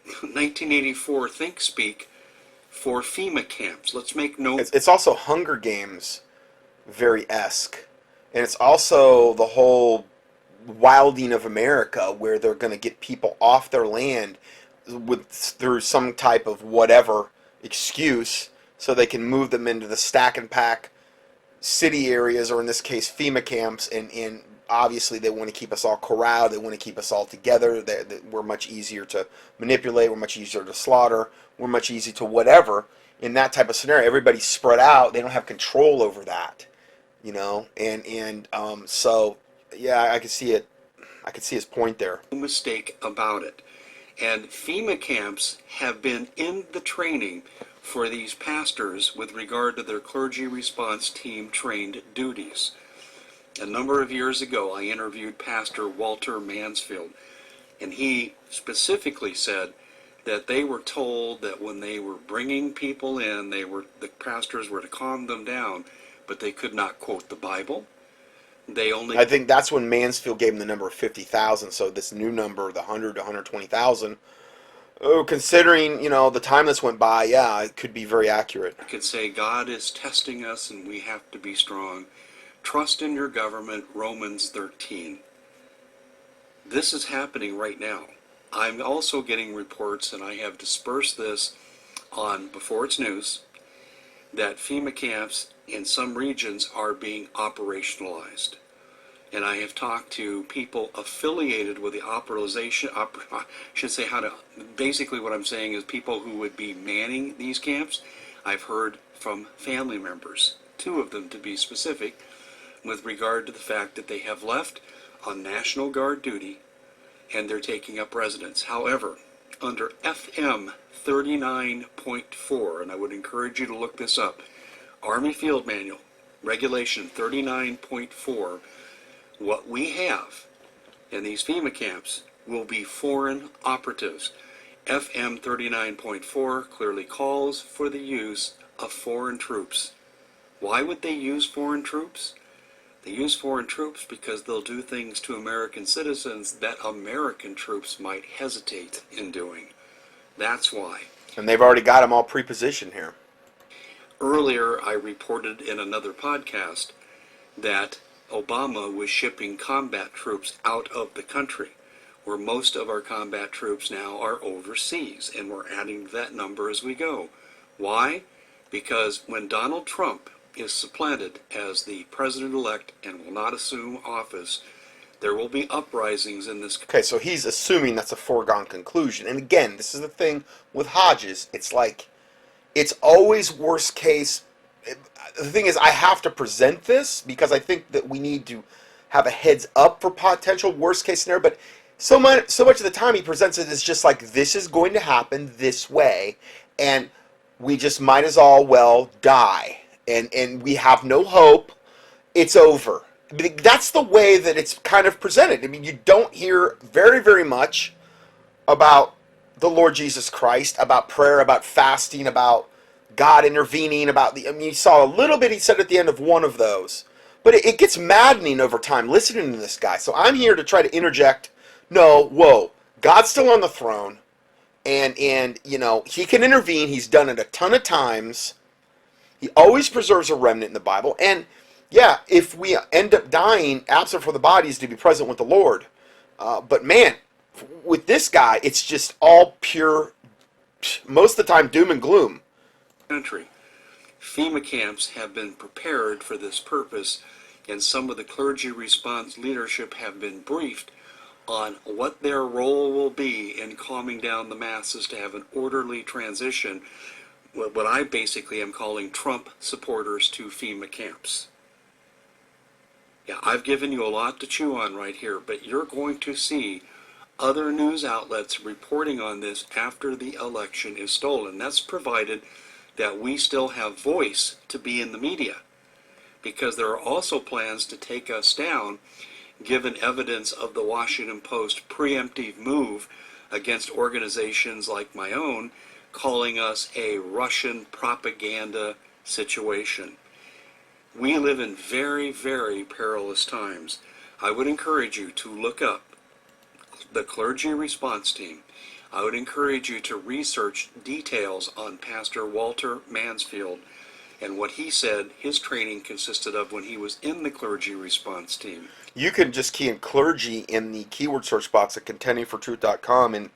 1984 think speak for FEMA camps. Let's make no... It's also Hunger Games very-esque. And it's also the whole wilding of America where they're going to get people off their land through some type of whatever excuse so they can move them into the stack and pack city areas, or in this case FEMA camps, and obviously they want to keep us all corralled, they want to keep us all together. We're much easier to manipulate, we're much easier to slaughter, we're much easier to whatever. In that type of scenario, everybody's spread out, they don't have control over that, you know, and so yeah, I could see it. I could see his point there. No mistake about it. And FEMA camps have been in the training for these pastors with regard to their clergy response team trained duties. A number of years ago, I interviewed Pastor Walter Mansfield, and he specifically said that they were told that when they were bringing people in, the pastors were to calm them down, but they could not quote the Bible. I think that's when Mansfield gave him the number of 50,000. So this new number, the 100 to 120,000, considering the time this went by, yeah, it could be very accurate. I could say God is testing us and we have to be strong. Trust in your government, Romans 13. This is happening right now. I'm also getting reports, and I have dispersed this before it's news, that FEMA camps in some regions are being operationalized. And I have talked to people affiliated with the basically what I'm saying is people who would be manning these camps. I've heard from family members, 2 of them to be specific, with regard to the fact that they have left on National Guard duty and they're taking up residence. However, under FM 39.4, and I would encourage you to look this up, Army Field Manual, Regulation 39.4, what we have in these FEMA camps will be foreign operatives. FM 39.4 clearly calls for the use of foreign troops. Why would they use foreign troops? They use foreign troops because they'll do things to American citizens that American troops might hesitate in doing. That's why. And they've already got them all pre-positioned here. Earlier, I reported in another podcast that Obama was shipping combat troops out of the country, where most of our combat troops now are overseas, and we're adding to that number as we go. Why? Because when Donald Trump is supplanted as the president-elect and will not assume office, there will be uprisings in this country. Okay, so he's assuming that's a foregone conclusion. And again, this is the thing with Hodges. It's like, it's always worst case. The thing is, I have to present this because I think that we need to have a heads up for potential worst case scenario. But so much of the time he presents it as just like, this is going to happen this way, and we just might as well die. And we have no hope. It's over. That's the way that it's kind of presented. I mean, you don't hear very, very much about the Lord Jesus Christ, about prayer, about fasting, about God intervening, you saw a little bit, he said at the end of one of those. But it gets maddening over time listening to this guy. So I'm here to try to interject, God's still on the throne, and he can intervene. He's done it a ton of times. He always preserves a remnant in the Bible. And yeah, if we end up dying, absent from the body is to be present with the Lord. But man, with this guy, it's just all pure, most of the time, doom and gloom. Country. FEMA camps have been prepared for this purpose, and some of the clergy response leadership have been briefed on what their role will be in calming down the masses to have an orderly transition, what I basically am calling Trump supporters to FEMA camps. Yeah, I've given you a lot to chew on right here, but you're going to see other news outlets reporting on this after the election is stolen. That's provided that we still have voice to be in the media, because there are also plans to take us down, given evidence of the Washington Post preemptive move against organizations like my own, calling us a Russian propaganda situation. We live in very, very perilous times. I would encourage you to look up the clergy response team. I would encourage you to research details on Pastor Walter Mansfield and what he said his training consisted of when he was in the clergy response team. You can just key in clergy in the keyword search box at contendingfortruth.com, and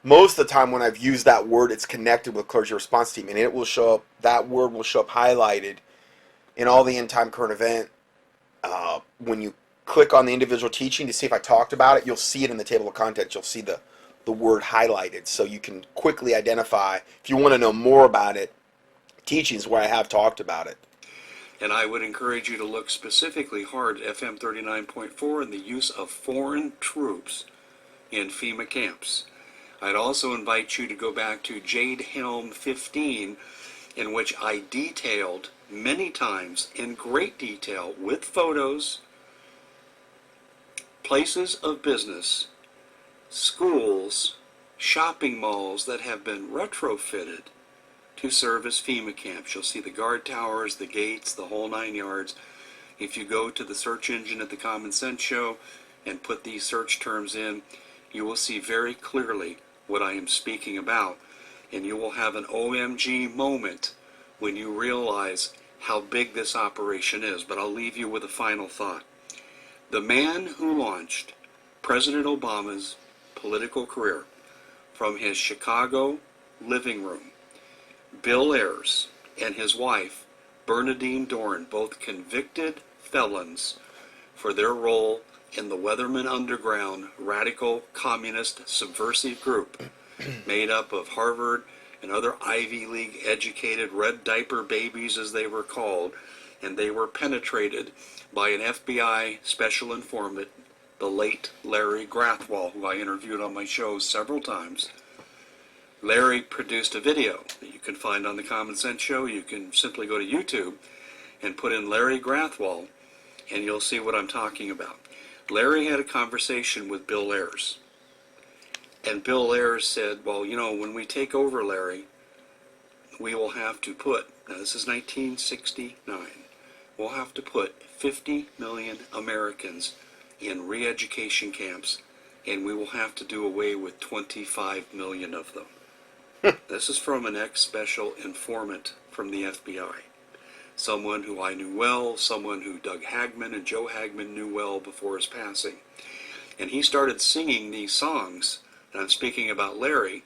most of the time when I've used that word, it's connected with clergy response team, and it will show up, that word will show up highlighted in all the end time current event. When you click on the individual teaching to see if I talked about it, you'll see it in the table of contents. You'll see the word highlighted, so you can quickly identify, if you want to know more about it, teachings where I have talked about it. And I would encourage you to look specifically hard at FM 39.4 and the use of foreign troops in FEMA camps. I'd also invite you to go back to Jade Helm 15, in which I detailed many times in great detail with photos, places of business, schools, shopping malls that have been retrofitted to serve as FEMA camps. You'll see the guard towers, the gates, the whole 9 yards. If you go to the search engine at the Common Sense Show and put these search terms in, you will see very clearly what I am speaking about, and you will have an OMG moment when you realize how big this operation is. But I'll leave you with a final thought. The man who launched President Obama's political career from his Chicago living room, Bill Ayers, and his wife, Bernadine Dohrn, both convicted felons for their role in the Weatherman Underground radical communist subversive group made up of Harvard and other Ivy League educated red diaper babies, as they were called, and they were penetrated by an FBI special informant, the late Larry Grathwohl, who I interviewed on my show several times. Larry produced a video that you can find on the Common Sense Show. You can simply go to YouTube and put in Larry Grathwohl, and you'll see what I'm talking about. Larry had a conversation with Bill Ayers, and Bill Ayers said, well, you know, when we take over, Larry, we will have to put, now this is 1969, we'll have to put 50 million Americans in re-education camps, and we will have to do away with 25 million of them. This is from an ex-special informant from the FBI. Someone who I knew well, someone who Doug Hagman and Joe Hagman knew well before his passing. And he started singing these songs, and I'm speaking about Larry,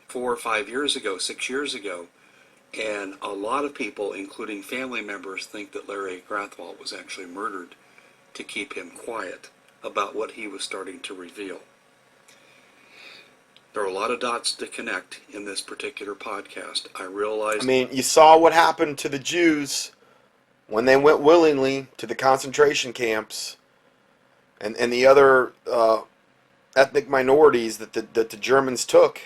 4 or 5 years ago, 6 years ago, and a lot of people, including family members, think that Larry Grathwohl was actually murdered to keep him quiet about what he was starting to reveal. There are a lot of dots to connect in this particular podcast. I realized... I mean, you saw what happened to the Jews when they went willingly to the concentration camps, and the other ethnic minorities that the Germans took.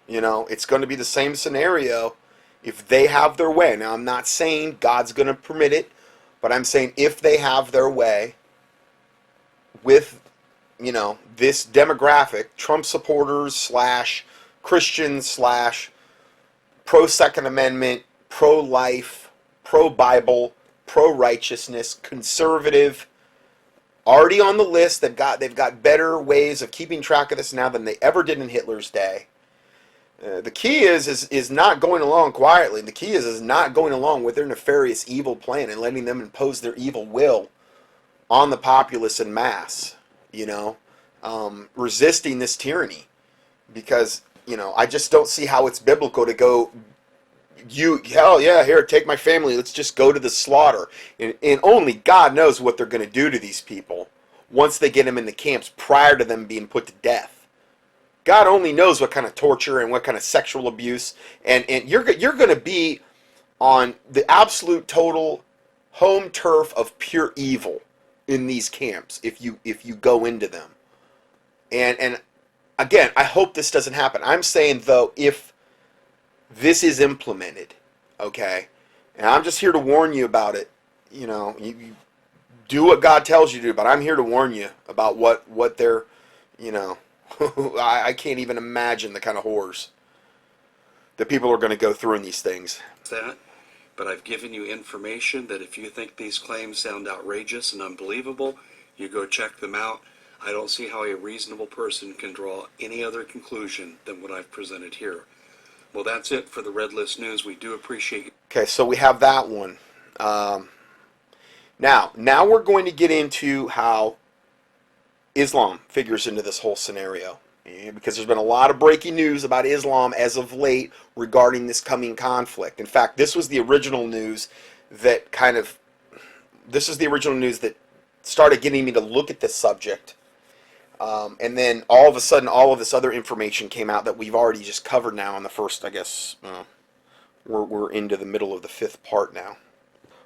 You know, it's going to be the same scenario if they have their way. Now, I'm not saying God's going to permit it, but I'm saying if they have their way with, you know, this demographic, Trump supporters / Christians / pro-Second Amendment, pro-life, pro-Bible, pro-righteousness, conservative, already on the list. They've got better ways of keeping track of this now than they ever did in Hitler's day. The key is not going along quietly. The key is not going along with their nefarious evil plan and letting them impose their evil will on the populace en masse. You know, resisting this tyranny, because, you know, I just don't see how it's biblical to go, hell yeah, here, take my family, let's just go to the slaughter. And only God knows what they're going to do to these people once they get them in the camps prior to them being put to death. God only knows what kind of torture and what kind of sexual abuse, and you're going to be on the absolute total home turf of pure evil in these camps if you go into them. And again, I hope this doesn't happen. I'm saying, though, if this is implemented, okay, and I'm just here to warn you about it, you know, you do what God tells you to do, but I'm here to warn you about what they're, you know, I can't even imagine the kind of horrors that people are going to go through in these things. But I've given you information that if you think these claims sound outrageous and unbelievable, you go check them out. I don't see how a reasonable person can draw any other conclusion than what I've presented here. Well, that's it for the Red List News. We do appreciate you. Okay, so we have that one. Now we're going to get into how Islam figures into this whole scenario, because there's been a lot of breaking news about Islam as of late regarding this coming conflict. In fact, this was the original news that started getting me to look at this subject. And then all of a sudden, all of this other information came out that we've already just covered now on the first, I guess, we're into the middle of the 5th part now.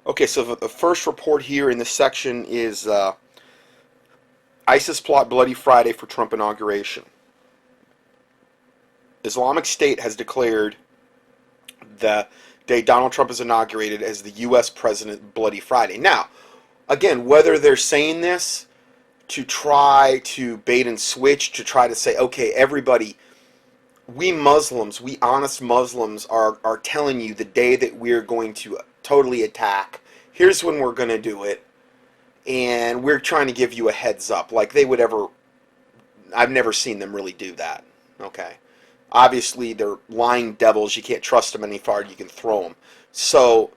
Okay, so the first report here in this section is ISIS plot Bloody Friday for Trump inauguration. Islamic State has declared the day Donald Trump is inaugurated as the U.S. President Bloody Friday. Now, again, whether they're saying this to try to bait and switch, to try to say, okay, everybody, we Muslims, we honest Muslims are telling you the day that we're going to totally attack here's when we're going to do it, and we're trying to give you a heads up. Like they would ever, I've never seen them really do that. Okay. Obviously, they're lying devils. You can't trust them any farther. You can throw them. So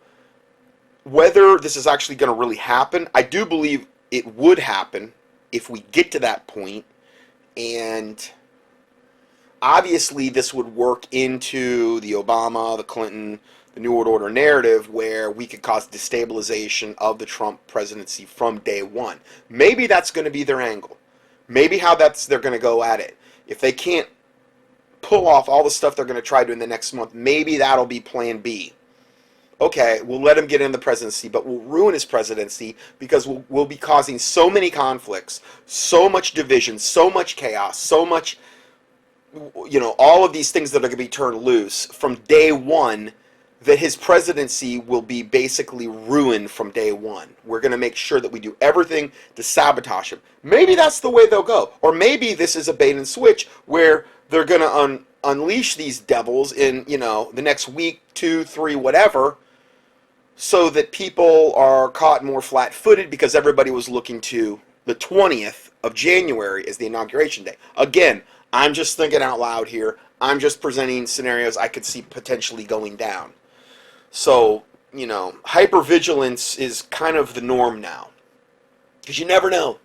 whether this is actually going to really happen, I do believe it would happen if we get to that point. And obviously, this would work into the Obama, the Clinton, the New World Order narrative where we could cause destabilization of the Trump presidency from day one. Maybe that's going to be their angle. Maybe how they're going to go at it. If they can't pull off all the stuff they're going to try to in the next month, maybe that'll be plan B. Okay, we'll let him get in the presidency, but we'll ruin his presidency because we'll be causing so many conflicts, so much division, so much chaos, so much, all of these things that are going to be turned loose from day one, that his presidency will be basically ruined from day one. We're going to make sure that we do everything to sabotage him. Maybe that's the way they'll go. Or maybe this is a bait and switch where they're going to unleash these devils in, the next week, 2, 3, whatever, so that people are caught more flat-footed because everybody was looking to the 20th of January as the inauguration day. Again, I'm just thinking out loud here. I'm just presenting scenarios I could see potentially going down. So, hypervigilance is kind of the norm now. Because you never know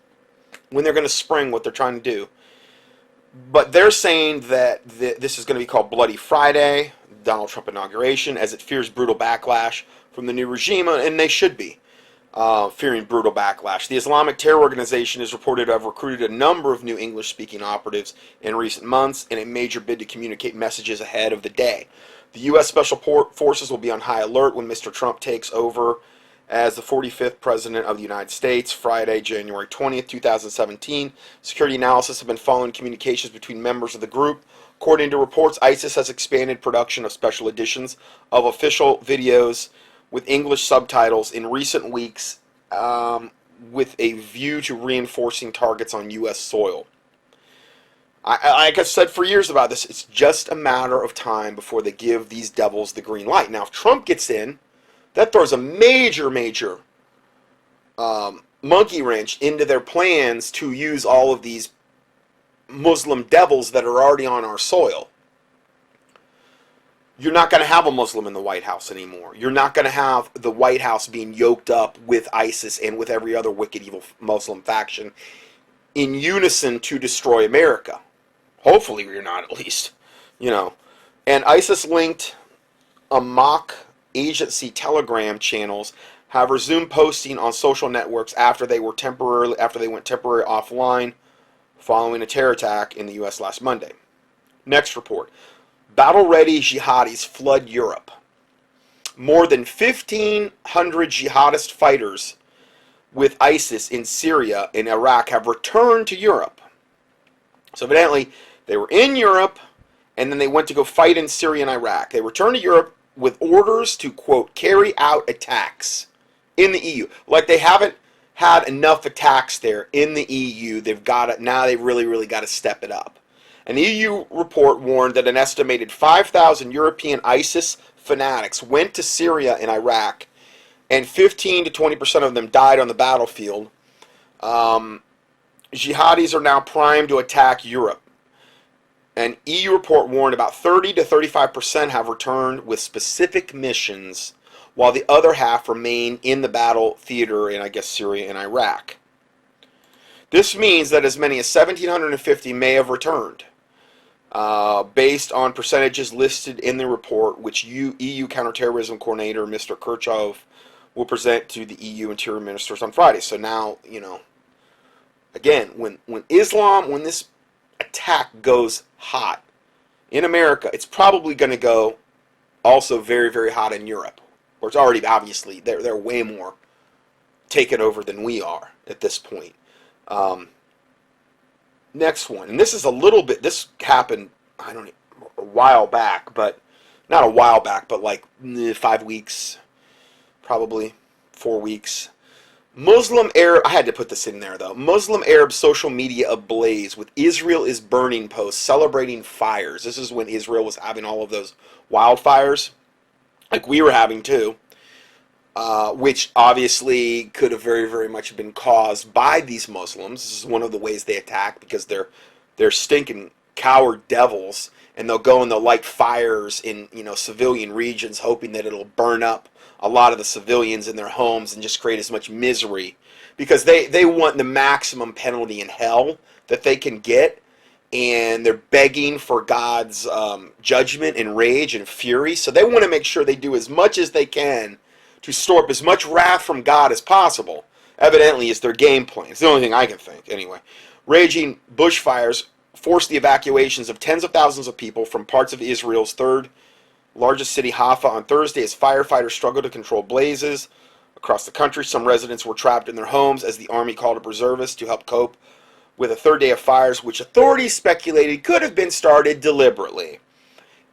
when they're going to spring what they're trying to do. But they're saying that this is going to be called Bloody Friday, Donald Trump inauguration, as it fears brutal backlash from the new regime, and they should be fearing brutal backlash. The Islamic terror organization is reported to have recruited a number of new English-speaking operatives in recent months in a major bid to communicate messages ahead of the day. The U.S. Special Forces will be on high alert when Mr. Trump takes over as the 45th President of the United States, Friday, January 20th, 2017. Security analysts have been following communications between members of the group. According to reports, ISIS has expanded production of special editions of official videos with English subtitles in recent weeks with a view to reinforcing targets on U.S. soil. Like I've said for years about this, it's just a matter of time before they give these devils the green light. Now, if Trump gets in, that throws a major monkey wrench into their plans to use all of these Muslim devils that are already on our soil. You're not going to have a Muslim in the White House anymore. You're not going to have the White House being yoked up with ISIS and with every other wicked, evil Muslim faction in unison to destroy America. Hopefully you're not, at least. And ISIS-linked mock agency Telegram channels have resumed posting on social networks after they went temporarily offline following a terror attack in the U.S. last Monday. Next report. Battle-ready jihadis flood Europe. More than 1,500 jihadist fighters with ISIS in Syria and Iraq have returned to Europe. So evidently, they were in Europe, and then they went to go fight in Syria and Iraq. They returned to Europe with orders to, quote, carry out attacks in the EU. Like they haven't had enough attacks there in the EU. They've got it now. They've really got to step it up. An EU report warned that an estimated 5,000 European ISIS fanatics went to Syria and Iraq, and 15 to 20% of them died on the battlefield. Jihadis are now primed to attack Europe. An EU report warned about 30 to 35% have returned with specific missions, while the other half remain in the battle theater in, I guess, Syria and Iraq. This means that as many as 1,750 may have returned, based on percentages listed in the report, which EU counterterrorism coordinator Mr. Kirchhoff will present to the EU interior ministers on Friday. So now, again, when this attack goes hot in America, it's probably going to go also very hot in Europe, where it's already obviously they're way more taken over than we are at this point. Next one, and this is this happened, a while back, but not a while back, but like 5 weeks, probably 4 weeks. Muslim Arab, I had to put this in there though, Muslim Arab social media ablaze with Israel is burning posts celebrating fires. This is when Israel was having all of those wildfires, like we were having too. which obviously could have very, very much been caused by these Muslims. This is one of the ways they attack, because they're stinking coward devils, and they'll go and they'll light fires in, civilian regions, hoping that it'll burn up a lot of the civilians in their homes and just create as much misery, because they want the maximum penalty in hell that they can get, and they're begging for God's judgment and rage and fury. So they want to make sure they do as much as they can to store up as much wrath from God as possible. Evidently, is their game plan. It's the only thing I can think, anyway. Raging bushfires forced the evacuations of tens of thousands of people from parts of Israel's third largest city, Haifa, on Thursday, as firefighters struggled to control blazes across the country. Some residents were trapped in their homes as the army called up reservists to help cope with a third day of fires, which authorities speculated could have been started deliberately.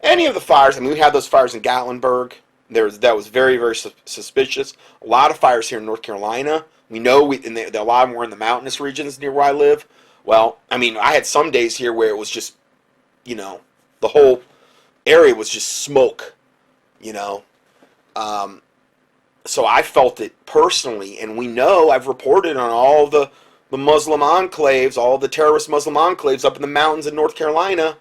Any of the fires, we had those fires in Gatlinburg. That was very, very suspicious. A lot of fires here in North Carolina. We know, a lot of them were in the mountainous regions near where I live. Well, I had some days here where it was just, the whole area was just smoke, So I felt it personally, and we know, I've reported on all the Muslim enclaves, all the terrorist Muslim enclaves up in the mountains in North Carolina,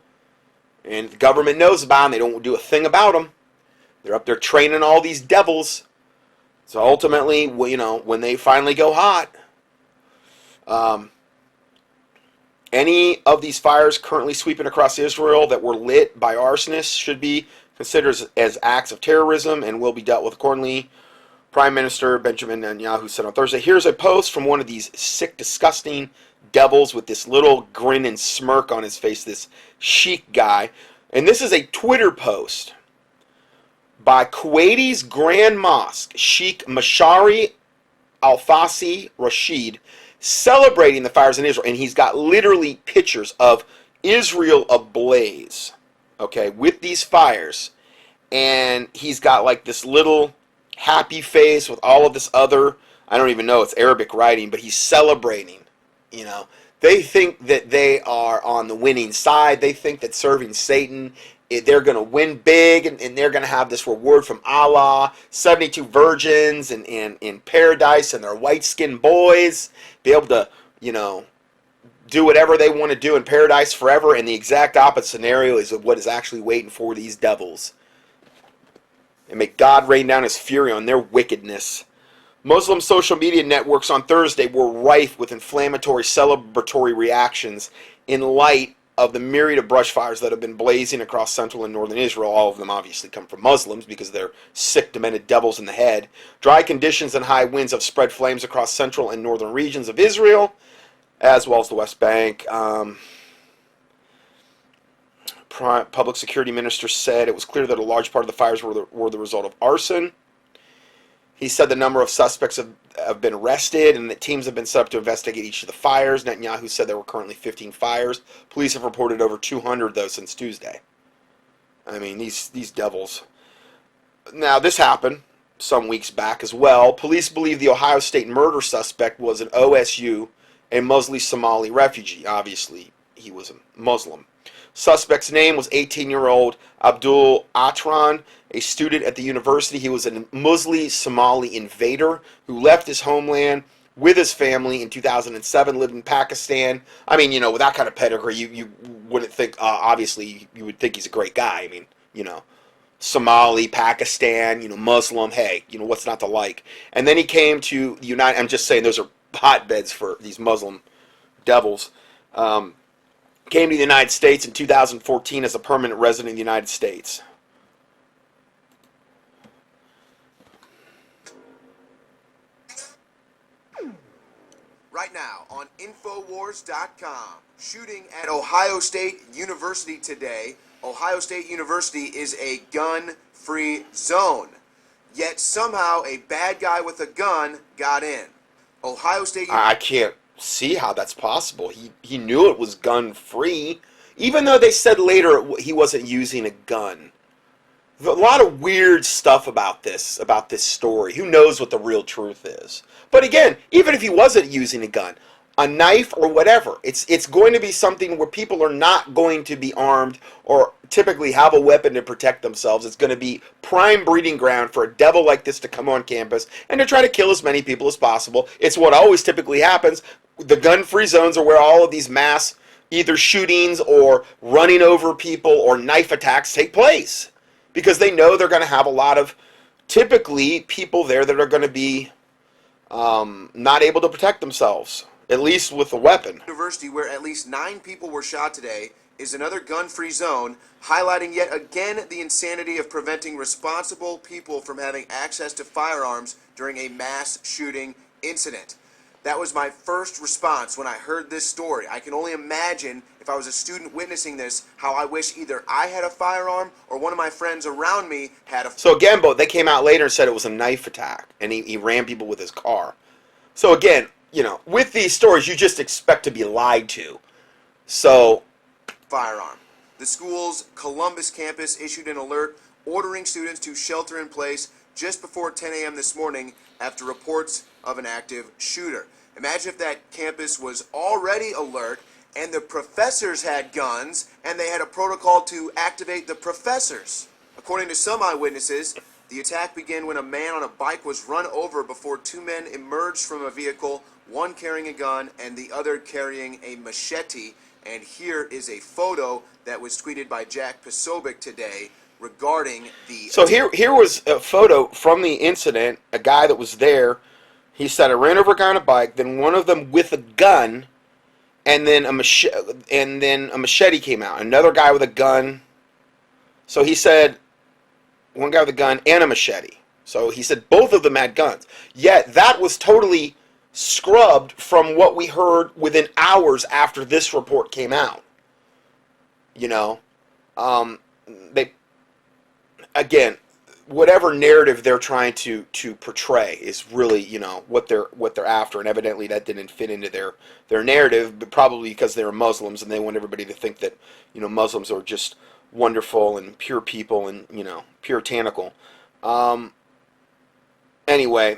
and the government knows about them. They don't do a thing about them. They're up there training all these devils. So ultimately, when they finally go hot, any of these fires currently sweeping across Israel that were lit by arsonists should be considered as acts of terrorism and will be dealt with accordingly. Prime Minister Benjamin Netanyahu said on Thursday, here's a post from one of these sick, disgusting devils with this little grin and smirk on his face, this sheik guy. And this is a Twitter post by Kuwaiti's Grand Mosque, Sheikh Mashari Al-Fasi Rashid, celebrating the fires in Israel. And he's got literally pictures of Israel ablaze, okay, with these fires. And he's got like this little happy face with all of this other, I don't even know, it's Arabic writing, but he's celebrating, They think that they are on the winning side. They think that serving Satan, they're going to win big, and they're going to have this reward from Allah, 72 virgins and in paradise, and their white-skinned boys, be able to, do whatever they want to do in paradise forever. And the exact opposite scenario is of what is actually waiting for these devils. And may God rain down his fury on their wickedness. Muslim social media networks on Thursday were rife with inflammatory celebratory reactions in light of the myriad of brush fires that have been blazing across central and northern Israel. All of them obviously come from Muslims because they're sick, demented devils in the head. Dry conditions and high winds have spread flames across central and northern regions of Israel, as well as the West Bank. Public Security Minister said it was clear that a large part of the fires were the result of arson. He said the number of suspects have been arrested and that teams have been set up to investigate each of the fires. Netanyahu said there were currently 15 fires. Police have reported over 200, though, since Tuesday. These devils. Now, this happened some weeks back as well. Police believe the Ohio State murder suspect was an OSU, a Muslim Somali refugee. Obviously, he was a Muslim. Suspect's name was 18-year-old Abdul Atran, a student at the university. He was a Muslim Somali invader who left his homeland with his family in 2007, lived in Pakistan. With that kind of pedigree, you wouldn't think, obviously, you would think he's a great guy. Somali, Pakistan, Muslim, hey, what's not to like? And then he came to the United, I'm just saying those are hotbeds for these Muslim devils. Came to the United States in 2014 as a permanent resident of the United States. Right now on Infowars.com, shooting at Ohio State University today. Ohio State University is a gun-free zone. Yet somehow a bad guy with a gun got in. Ohio State I can't see how that's possible. He knew it was gun-free, even though they said later he wasn't using a gun. There's a lot of weird stuff about this story. Who knows what the real truth is? But again, even if he wasn't using a gun, a knife or whatever, it's going to be something where people are not going to be armed or typically have a weapon to protect themselves. It's going to be prime breeding ground for a devil like this to come on campus and to try to kill as many people as possible. It's what always typically happens. The gun-free zones are where all of these mass either shootings or running over people or knife attacks take place, because they know they're going to have a lot of, typically, people there that are going to be not able to protect themselves, at least with a weapon. University, where at least 9 people were shot today, is another gun-free zone, highlighting yet again the insanity of preventing responsible people from having access to firearms during a mass shooting incident. That was my first response when I heard this story. I can only imagine, if I was a student witnessing this, how I wish either I had a firearm or one of my friends around me had a So again, but they came out later and said it was a knife attack, and he ran people with his car. So again, you know, with these stories, you just expect to be lied to. So firearm. The school's Columbus campus issued an alert ordering students to shelter in place just before 10 a.m. this morning after reports of an active shooter. Imagine if that campus was already alert and the professors had guns and they had a protocol to activate the professors. According to some eyewitnesses, the attack began when a man on a bike was run over before 2 men emerged from a vehicle, one carrying a gun and the other carrying a machete. And here is a photo that was tweeted by Jack Posobiec today regarding the... So here was a photo from the incident, a guy that was there. He said, I ran over a guy on a bike, then one of them with a gun, and then a machete came out. Another guy with a gun. So he said, one guy with a gun and a machete. So he said both of them had guns. Yet that was totally scrubbed from what we heard within hours after this report came out. You know, they, again, whatever narrative they're trying to portray is really, you know, what they're after, and evidently that didn't fit into their narrative, but probably because they're Muslims and they want everybody to think that, you know, Muslims are just wonderful and pure people and, you know, puritanical. Anyway,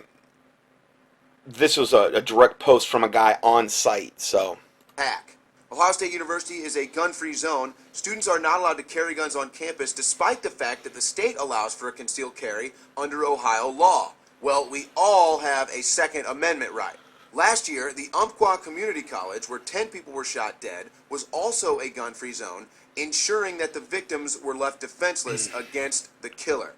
this was a direct post from a guy on site, so. Hack. Ohio State University is a gun-free zone. Students are not allowed to carry guns on campus despite the fact that the state allows for a concealed carry under Ohio law. Well, we all have a Second Amendment right. Last year, the Umpqua Community College, where 10 people were shot dead, was also a gun-free zone, ensuring that the victims were left defenseless against the killer.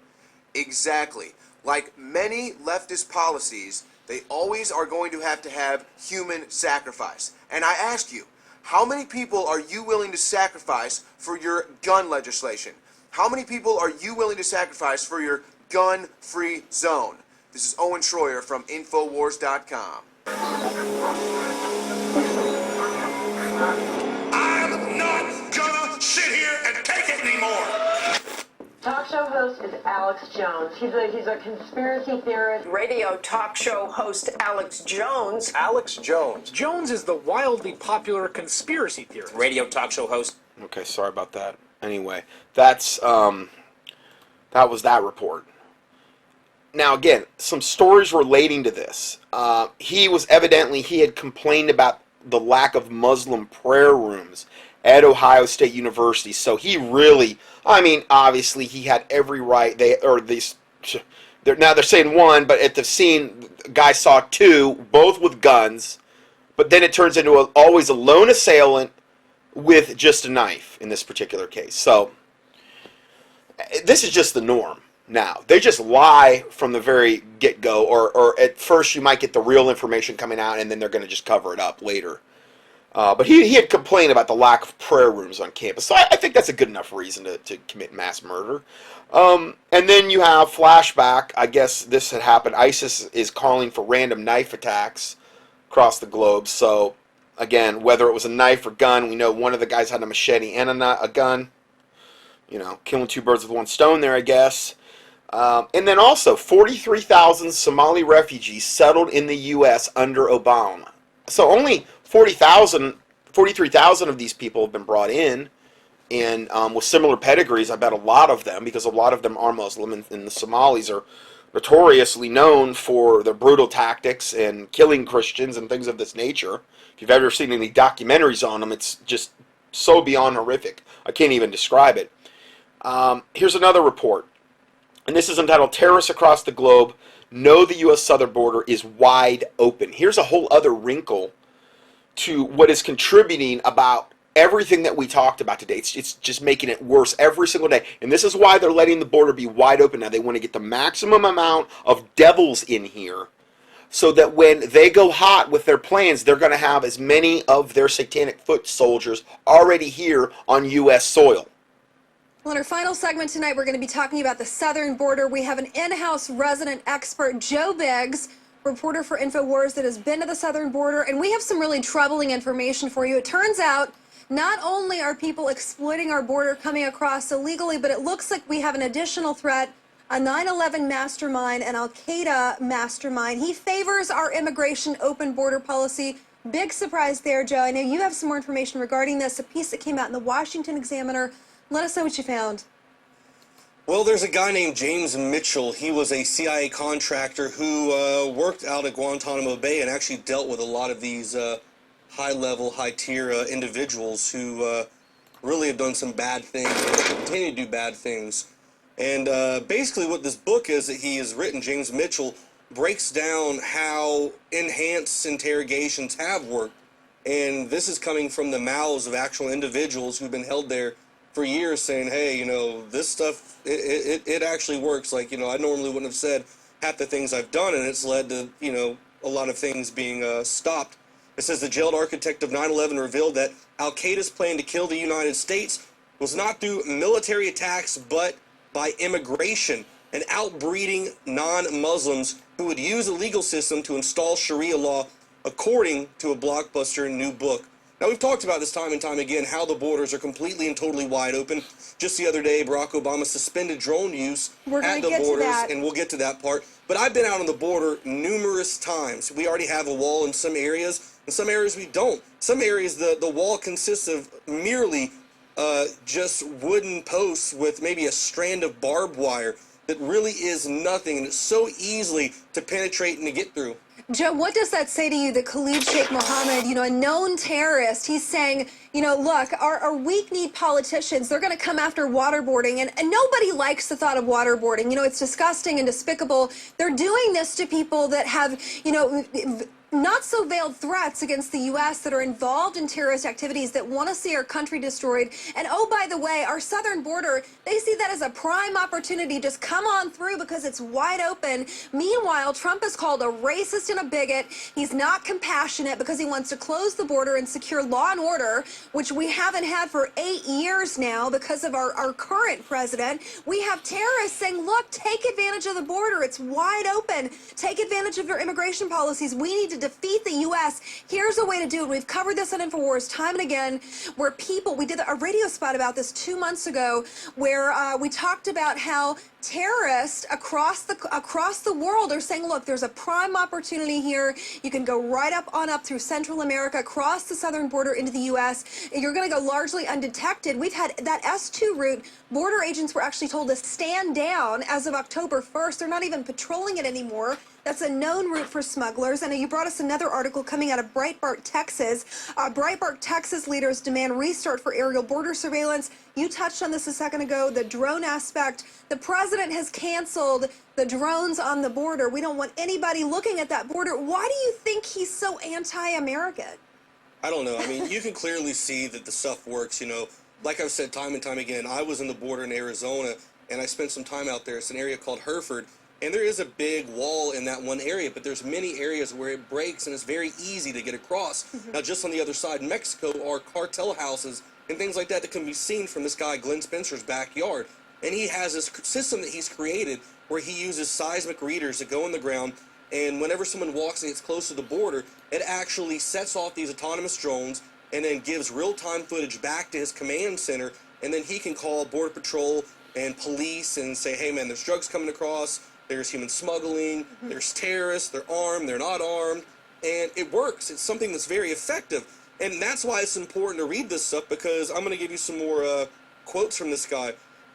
Exactly. Like many leftist policies, they always are going to have human sacrifice. And I ask you, how many people are you willing to sacrifice for your gun legislation? How many people are you willing to sacrifice for your gun-free zone? This is Owen Schroyer from Infowars.com. I'm not gonna sit here and take it anymore. Talk show host is Alex Jones. He's a conspiracy theorist. Radio talk show host Alex Jones. Alex Jones. Jones is the wildly popular conspiracy theorist. Radio talk show host. Okay, sorry about that. Anyway, that's that was that report. Now again, some stories relating to this. He had complained about the lack of Muslim prayer rooms at Ohio State University. So he really, I mean, obviously he had every right. Now they're saying one, but at the scene, guy saw two, both with guns. But then it turns into always a lone assailant with just a knife in this particular case. So this is just the norm now. They just lie from the very get-go, or at first you might get the real information coming out, and then they're going to just cover it up later. But he had complained about the lack of prayer rooms on campus, so I think that's a good enough reason to commit mass murder. And then you have flashback. I guess this had happened. ISIS is calling for random knife attacks across the globe. So, again, whether it was a knife or gun, we know one of the guys had a machete and a gun. You know, killing two birds with one stone there, I guess. And then also, 43,000 Somali refugees settled in the U.S. under Obama. So only 43,000 of these people have been brought in, and with similar pedigrees. I bet a lot of them, because a lot of them are Muslim, and the Somalis are notoriously known for their brutal tactics and killing Christians and things of this nature. If you've ever seen any documentaries on them, it's just so beyond horrific. I can't even describe it. Here's another report, and this is entitled "Terrorists Across the Globe Know the U.S. Southern Border is Wide Open." Here's a whole other wrinkle to what is contributing about everything that we talked about today. It's just making it worse every single day. And this is why they're letting the border be wide open now. They want to get the maximum amount of devils in here so that when they go hot with their plans, they're going to have as many of their satanic foot soldiers already here on U.S. soil. Well, in our final segment tonight, we're going to be talking about the southern border. We have an in-house resident expert, Joe Biggs, reporter for InfoWars, that has been to the southern border, and we have some really troubling information for you. It turns out not only are people exploiting our border coming across illegally, but it looks like we have an additional threat, a 9/11 mastermind, an Al-Qaeda mastermind. He favors our immigration open border policy. Big surprise there, Joe. I know you have some more information regarding this, a piece that came out in the Washington Examiner. Let us know what you found. Well, there's a guy named James Mitchell. He was a CIA contractor who worked out at Guantanamo Bay and actually dealt with a lot of these high-level, high-tier individuals who really have done some bad things and continue to do bad things. And basically what this book is that he has written, James Mitchell, breaks down how enhanced interrogations have worked. And this is coming from the mouths of actual individuals who've been held there for years saying, hey, you know, this stuff, it actually works. Like, you know, I normally wouldn't have said half the things I've done, and it's led to, you know, a lot of things being stopped. It says the jailed architect of 9/11 revealed that Al-Qaeda's plan to kill the United States was not through military attacks, but by immigration and outbreeding non-Muslims who would use the legal system to install Sharia law, according to a blockbuster new book. Now, we've talked about this time and time again, how the borders are completely and totally wide open. Just the other day, Barack Obama suspended drone use at the borders, and we'll get to that part. But I've been out on the border numerous times. We already have a wall in some areas. In some areas, we don't. Some areas, the wall consists of merely just wooden posts with maybe a strand of barbed wire that really is nothing, and it's so easily to penetrate and to get through. Joe, what does that say to you that Khalid Sheikh Mohammed, you know, a known terrorist, he's saying, you know, look, our weak-kneed politicians, they're going to come after waterboarding, and nobody likes the thought of waterboarding. You know, it's disgusting and despicable. They're doing this to people that have, you know, not so veiled threats against the U.S. that are involved in terrorist activities that want to see our country destroyed. And oh, by the way, our southern border, they see that as a prime opportunity. Just come on through because it's wide open. Meanwhile, Trump is called a racist and a bigot. He's not compassionate because he wants to close the border and secure law and order, which we haven't had for 8 years now because of our current president. We have terrorists saying, look, take advantage of the border. It's wide open. Take advantage of your immigration policies. We need to defeat the U.S. Here's a way to do it. We've covered this on InfoWars time and again, where people, we did a radio spot about this 2 months ago, where we talked about how terrorists across the world are saying, look, there's a prime opportunity here. You can go right up through Central America, across the southern border into the U.S. You're going to go largely undetected. We've had that S2 route. Border agents were actually told to stand down as of October 1st. They're not even patrolling it anymore. That's a known route for smugglers. And you brought us another article coming out of Breitbart, Texas. Breitbart, Texas leaders demand restart for aerial border surveillance. You touched on this a second ago, the drone aspect. The president has canceled the drones on the border. We don't want anybody looking at that border. Why do you think he's so anti-American? I don't know. I mean, you can clearly see that the stuff works, you know. Like I've said time and time again, I was in the border in Arizona, and I spent some time out there. It's an area called Hereford. And there is a big wall in that one area, but there's many areas where it breaks and it's very easy to get across. Now, just on the other side in Mexico are cartel houses and things like that can be seen from this guy Glenn Spencer's backyard. And he has this system that he's created where he uses seismic readers that go in the ground, and whenever someone walks and gets close to the border, it actually sets off these autonomous drones and then gives real-time footage back to his command center, and then he can call Border Patrol and police and say, hey man, there's drugs coming across, there's human smuggling, there's terrorists, they're armed, they're not armed, and it works. It's something that's very effective, and that's why it's important to read this stuff, because I'm going to give you some more quotes from this guy.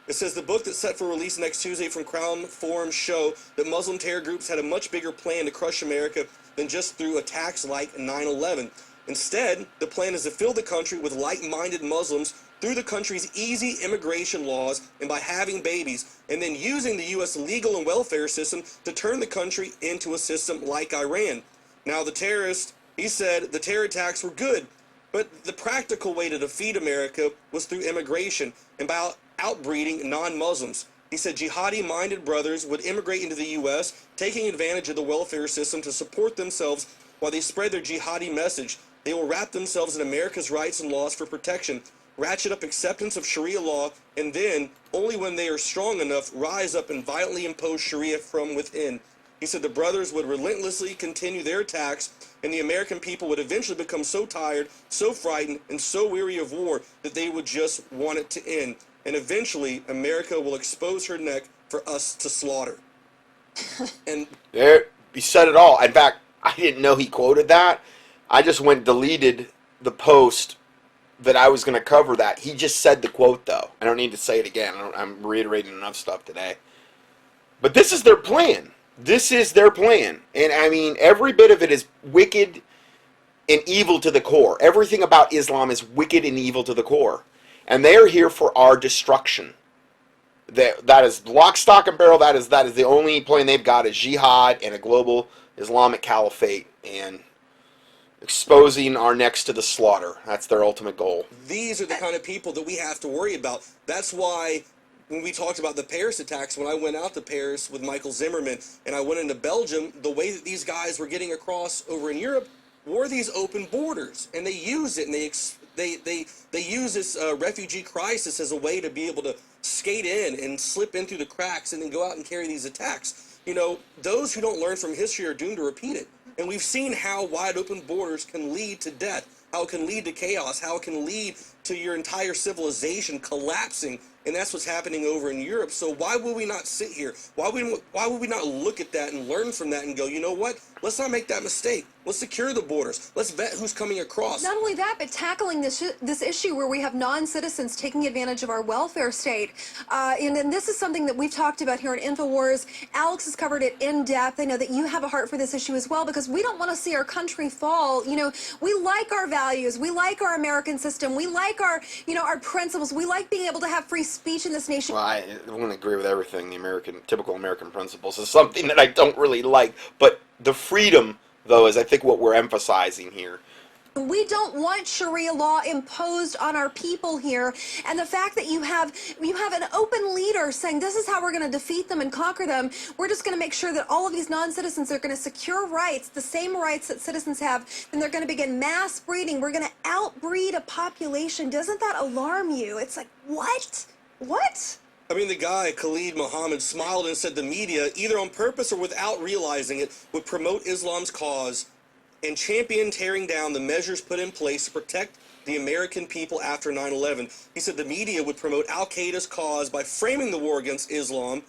It says, the book that's set for release next Tuesday from Crown Forums show that Muslim terror groups had a much bigger plan to crush America than just through attacks like 9/11. Instead, the plan is to fill the country with like-minded Muslims through the country's easy immigration laws and by having babies, and then using the U.S. legal and welfare system to turn the country into a system like Iran. Now, the terrorist, he said the terror attacks were good, but the practical way to defeat America was through immigration and by outbreeding non-Muslims. He said jihadi-minded brothers would immigrate into the U.S., taking advantage of the welfare system to support themselves while they spread their jihadi message. They will wrap themselves in America's rights and laws for protection, ratchet up acceptance of Sharia law, and then, only when they are strong enough, rise up and violently impose Sharia from within. He said the brothers would relentlessly continue their attacks, and the American people would eventually become so tired, so frightened, and so weary of war that they would just want it to end. And eventually, America will expose her neck for us to slaughter. And there, he said it all. In fact, I didn't know he quoted that. I just went and deleted the post that I was going to cover that. He just said the quote, though. I don't need to say it again. I'm reiterating enough stuff today. But this is their plan. This is their plan. And, I mean, every bit of it is wicked and evil to the core. Everything about Islam is wicked and evil to the core. And they are here for our destruction. That is lock, stock, and barrel. That is the only plan they've got is jihad and a global Islamic caliphate and exposing our necks to the slaughter. That's their ultimate goal. These are the kind of people that we have to worry about. That's why when we talked about the Paris attacks, when I went out to Paris with Michael Zimmerman and I went into Belgium, the way that these guys were getting across over in Europe were these open borders. And they use it, and they use this refugee crisis as a way to be able to skate in and slip in through the cracks and then go out and carry these attacks. You know, those who don't learn from history are doomed to repeat it. And we've seen how wide open borders can lead to death, how it can lead to chaos, how it can lead to your entire civilization collapsing. And that's what's happening over in Europe. So why would we not sit here? Why would we not look at that and learn from that and go, you know what? Let's not make that mistake. Let's secure the borders. Let's vet who's coming across. Not only that, but tackling this issue where we have non-citizens taking advantage of our welfare state. And this is something that we've talked about here on InfoWars. Alex has covered it in depth. I know that you have a heart for this issue as well, because we don't want to see our country fall. You know, we like our values. We like our American system. We like our, our principles. We like being able to have free speech in this nation. Well, I wouldn't agree with everything. Typical American principles is something that I don't really like. But the freedom, though, is I think what we're emphasizing here. We don't want Sharia law imposed on our people here, and the fact that you have an open leader saying this is how we're going to defeat them and conquer them. We're just going to make sure that all of these non-citizens are going to secure rights, the same rights that citizens have, and they're going to begin mass breeding. We're going to outbreed a population. Doesn't that alarm you? It's like, what? What? I mean, the guy, Khalid Muhammad, smiled and said the media, either on purpose or without realizing it, would promote Islam's cause and champion tearing down the measures put in place to protect the American people after 9/11. He said the media would promote Al-Qaeda's cause by framing the war against Islam,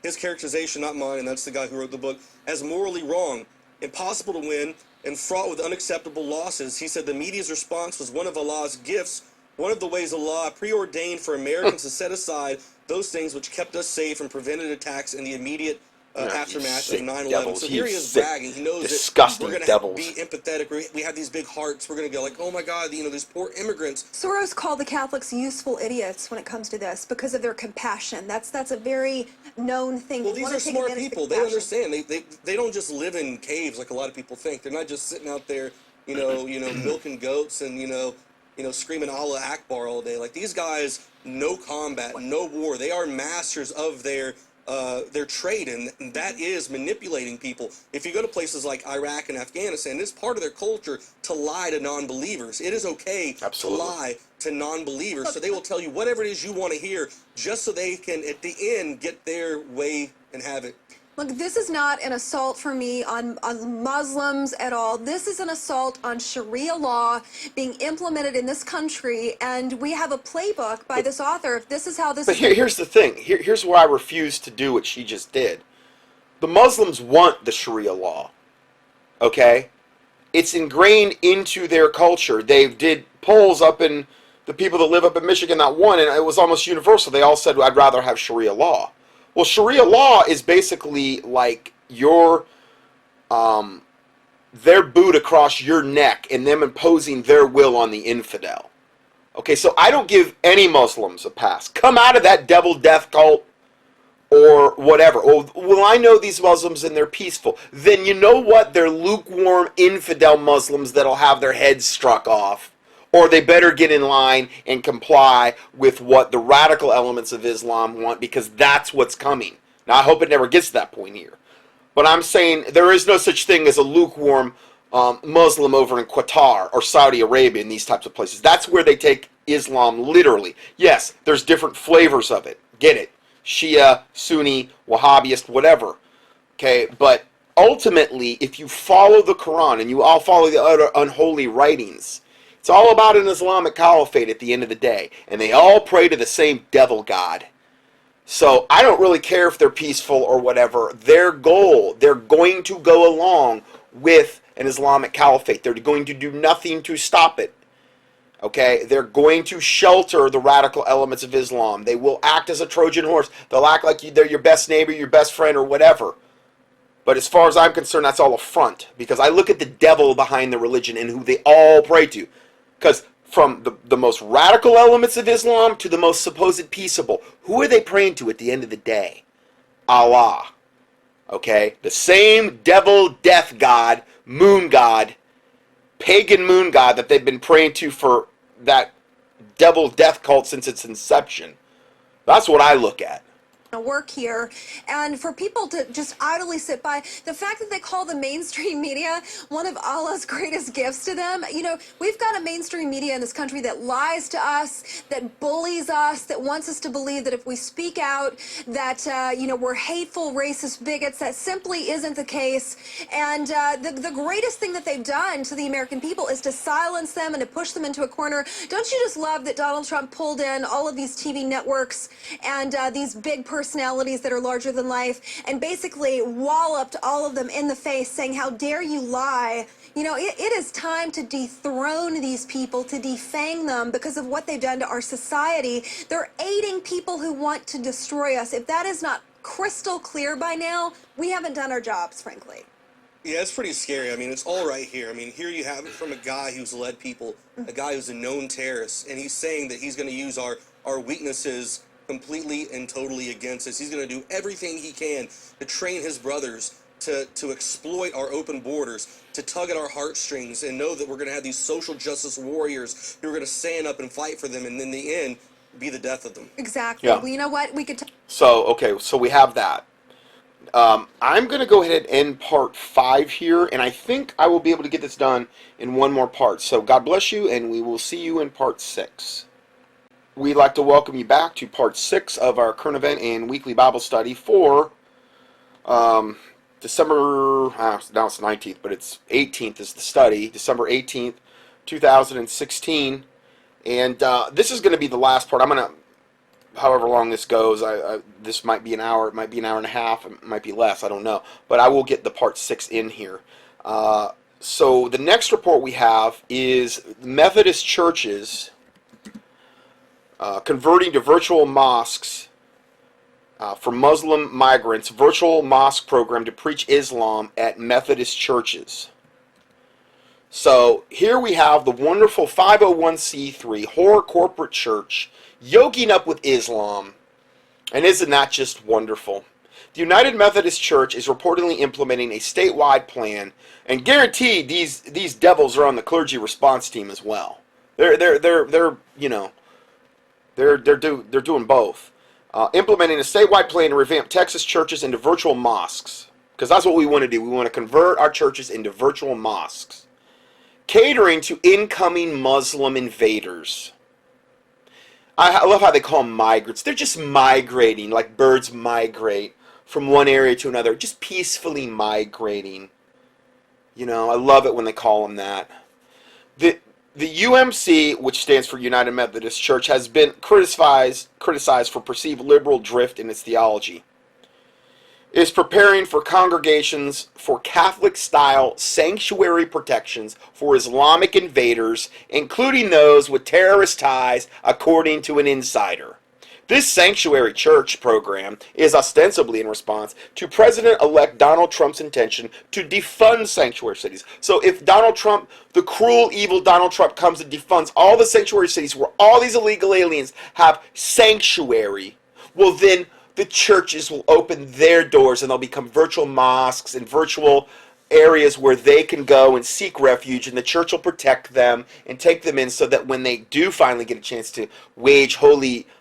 his characterization, not mine, and that's the guy who wrote the book, as morally wrong, impossible to win, and fraught with unacceptable losses. He said the media's response was one of Allah's gifts, one of the ways Allah preordained for Americans to set aside those things which kept us safe and prevented attacks in the immediate aftermath of 9/11. So here he is bragging. He knows that we're going to be empathetic. We have these big hearts. We're going to go like, oh my God, these poor immigrants. Soros called the Catholics useful idiots when it comes to this because of their compassion. That's a very known thing. Well, these are smart people. They understand. They don't just live in caves like a lot of people think. They're not just sitting out there, milking goats and screaming Allah Akbar all day. Like, these guys know combat, know war. They are masters of their trade, and that is manipulating people. If you go to places like Iraq and Afghanistan, it's part of their culture to lie to non-believers. It is okay to lie to non-believers, so they will tell you whatever it is you want to hear, just so they can, at the end, get their way and have it. Look, this is not an assault for me on Muslims at all. This is an assault on Sharia law being implemented in this country, and we have a playbook by this author. If this is how this. But here's the thing. Here's where I refuse to do what she just did. The Muslims want the Sharia law. Okay, it's ingrained into their culture. They did polls up in the people that live up in Michigan that won, and it was almost universal. They all said, "I'd rather have Sharia law." Well, Sharia law is basically like their boot across your neck and them imposing their will on the infidel. Okay, so I don't give any Muslims a pass. Come out of that devil death cult or whatever. Oh, well, I know these Muslims and they're peaceful. Then you know what? They're lukewarm, infidel Muslims that'll have their heads struck off. Or they better get in line and comply with what the radical elements of Islam want, because that's what's coming. Now, I hope it never gets to that point here. But I'm saying there is no such thing as a lukewarm Muslim over in Qatar or Saudi Arabia and these types of places. That's where they take Islam literally. Yes, there's different flavors of it. Get it? Shia, Sunni, Wahhabist, whatever. Okay, but ultimately, if you follow the Quran and you all follow the other unholy writings, it's all about an Islamic caliphate at the end of the day. And they all pray to the same devil god. So I don't really care if they're peaceful or whatever. Their goal, they're going to go along with an Islamic caliphate. They're going to do nothing to stop it. Okay? They're going to shelter the radical elements of Islam. They will act as a Trojan horse. They'll act like they're your best neighbor, your best friend, or whatever. But as far as I'm concerned, that's all a front. Because I look at the devil behind the religion and who they all pray to. Because from the most radical elements of Islam to the most supposed peaceable, who are they praying to at the end of the day? Allah. Okay? The same devil, death god, moon god, pagan moon god that they've been praying to for that devil death cult since its inception. That's what I look at. Work here, and for people to just idly sit by, the fact that they call the mainstream media one of Allah's greatest gifts to them. You know, we've got a mainstream media in this country that lies to us, that bullies us, that wants us to believe that if we speak out that you know, we're hateful, racist bigots. That simply isn't the case. And the greatest thing that they've done to the American people is to silence them and to push them into a corner. Don't you just love that Donald Trump pulled in all of these TV networks and these big personalities that are larger than life and basically walloped all of them in the face, saying, how dare you lie? You know, it is time to dethrone these people, to defang them because of what they've done to our society. They're aiding people who want to destroy us. If that is not crystal clear by now, we haven't done our jobs, frankly. Yeah, it's pretty scary. I mean, it's all right here. I mean, here you have it from a guy who's led people, a guy who's a known terrorist, and he's saying that he's going to use our weaknesses completely and totally against us. He's going to do everything he can to train his brothers to exploit our open borders, to tug at our heartstrings, and know that we're going to have these social justice warriors who are going to stand up and fight for them, and in the end, be the death of them. Exactly. Yeah. Well, you know what? We could. So, okay, so we have that. I'm going to go ahead and end part 5 here, and I think I will be able to get this done in one more part. So God bless you, and we will see you in part 6. We'd like to welcome you back to part 6 of our current event and weekly Bible study for December, now it's 19th, but it's 18th is the study, December 18th, 2016. And this is going to be the last part. I'm going to, however long this goes, this might be an hour, it might be an hour and a half, it might be less, I don't know. But I will get the part 6 in here. So the next report we have is Methodist churches converting to virtual mosques for Muslim migrants, virtual mosque program to preach Islam at Methodist churches. So here we have the wonderful 501c3 horror corporate church yoking up with Islam. And isn't that just wonderful? The United Methodist Church is reportedly implementing a statewide plan, and guaranteed these devils are on the clergy response team as well. They're you know, they're doing both. Implementing a statewide plan to revamp Texas churches into virtual mosques, because that's what we want to do. We want to convert our churches into virtual mosques, catering to incoming Muslim invaders. I love how they call them migrants. They're just migrating, like birds migrate from one area to another, just peacefully migrating. You know, I love it when they call them that. The UMC, which stands for United Methodist Church, has been criticized for perceived liberal drift in its theology. It is preparing for congregations for Catholic-style sanctuary protections for Islamic invaders, including those with terrorist ties, according to an insider. This sanctuary church program is ostensibly in response to President-elect Donald Trump's intention to defund sanctuary cities. So if Donald Trump, the cruel, evil Donald Trump, comes and defunds all the sanctuary cities where all these illegal aliens have sanctuary, well then the churches will open their doors and they'll become virtual mosques and virtual areas where they can go and seek refuge, and the church will protect them and take them in, so that when they do finally get a chance to wage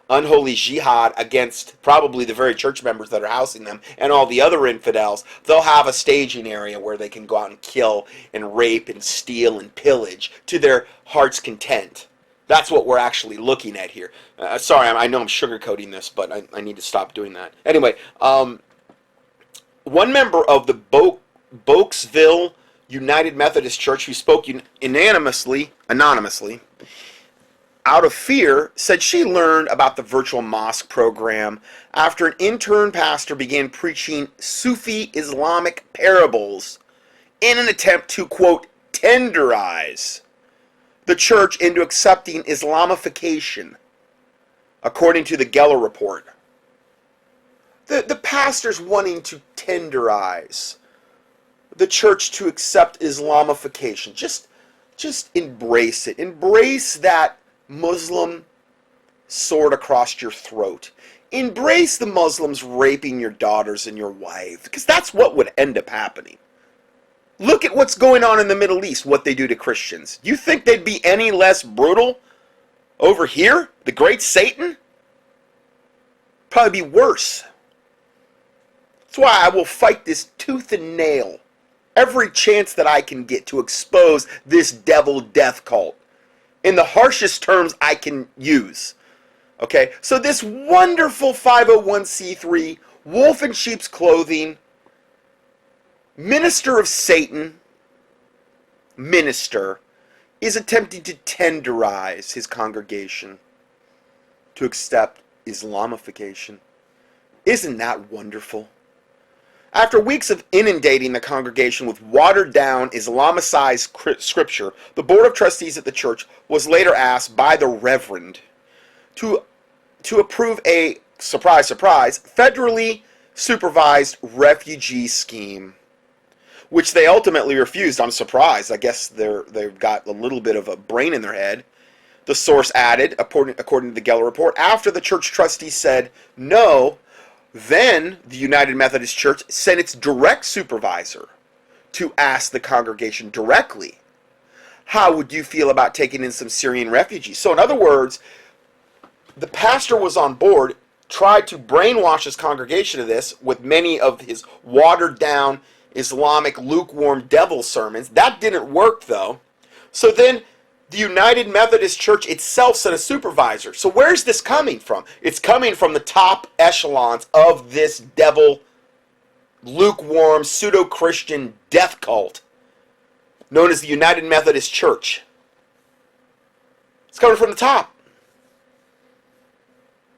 unholy jihad against probably the very church members that are housing them and all the other infidels, they'll have a staging area where they can go out and kill and rape and steal and pillage to their heart's content. That's what we're actually looking at here. Sorry, I know I'm sugarcoating this, but I need to stop doing that. Anyway, one member of the Boakesville United Methodist Church, who spoke anonymously, out of fear, said she learned about the virtual mosque program after an intern pastor began preaching Sufi Islamic parables in an attempt to, quote, tenderize the church into accepting Islamification, according to the Geller report. The pastor's wanting to tenderize the church to accept Islamification. Just embrace it. Embrace that Muslim sword across your throat. Embrace the Muslims raping your daughters and your wife, because that's what would end up happening. Look at what's going on in the Middle East, what they do to Christians. You think they'd be any less brutal over here? The great Satan? Probably be worse. That's why I will fight this tooth and nail every chance that I can get to expose this devil death cult in the harshest terms I can use. Okay, so this wonderful 501c3, wolf in sheep's clothing, minister of Satan, is attempting to tenderize his congregation to accept Islamification. Isn't that wonderful? After weeks of inundating the congregation with watered-down, Islamicized scripture, the board of trustees at the church was later asked by the Reverend to approve a, surprise, surprise, federally supervised refugee scheme, which they ultimately refused. I'm surprised. I guess they've got a little bit of a brain in their head. The source added, according to the Geller report, after the church trustees said no, then the United Methodist Church sent its direct supervisor to ask the congregation directly, how would you feel about taking in some Syrian refugees? So in other words, the pastor was on board, tried to brainwash his congregation of this with many of his watered-down Islamic lukewarm devil sermons. That didn't work, though. So then the United Methodist Church itself sent a supervisor. So where's this coming from? It's coming from the top echelons of this devil, lukewarm, pseudo-Christian death cult known as the United Methodist Church. It's coming from the top.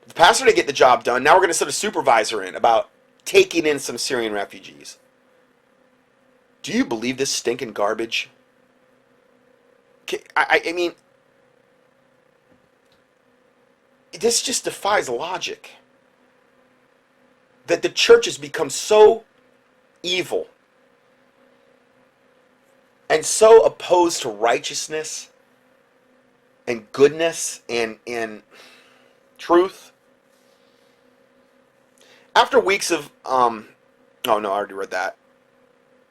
The pastor didn't get the job done. Now we're going to send a supervisor in about taking in some Syrian refugees. Do you believe this stinking garbage? I mean, this just defies logic. That the church has become so evil and so opposed to righteousness and goodness and truth. After weeks of, oh no, I already read that.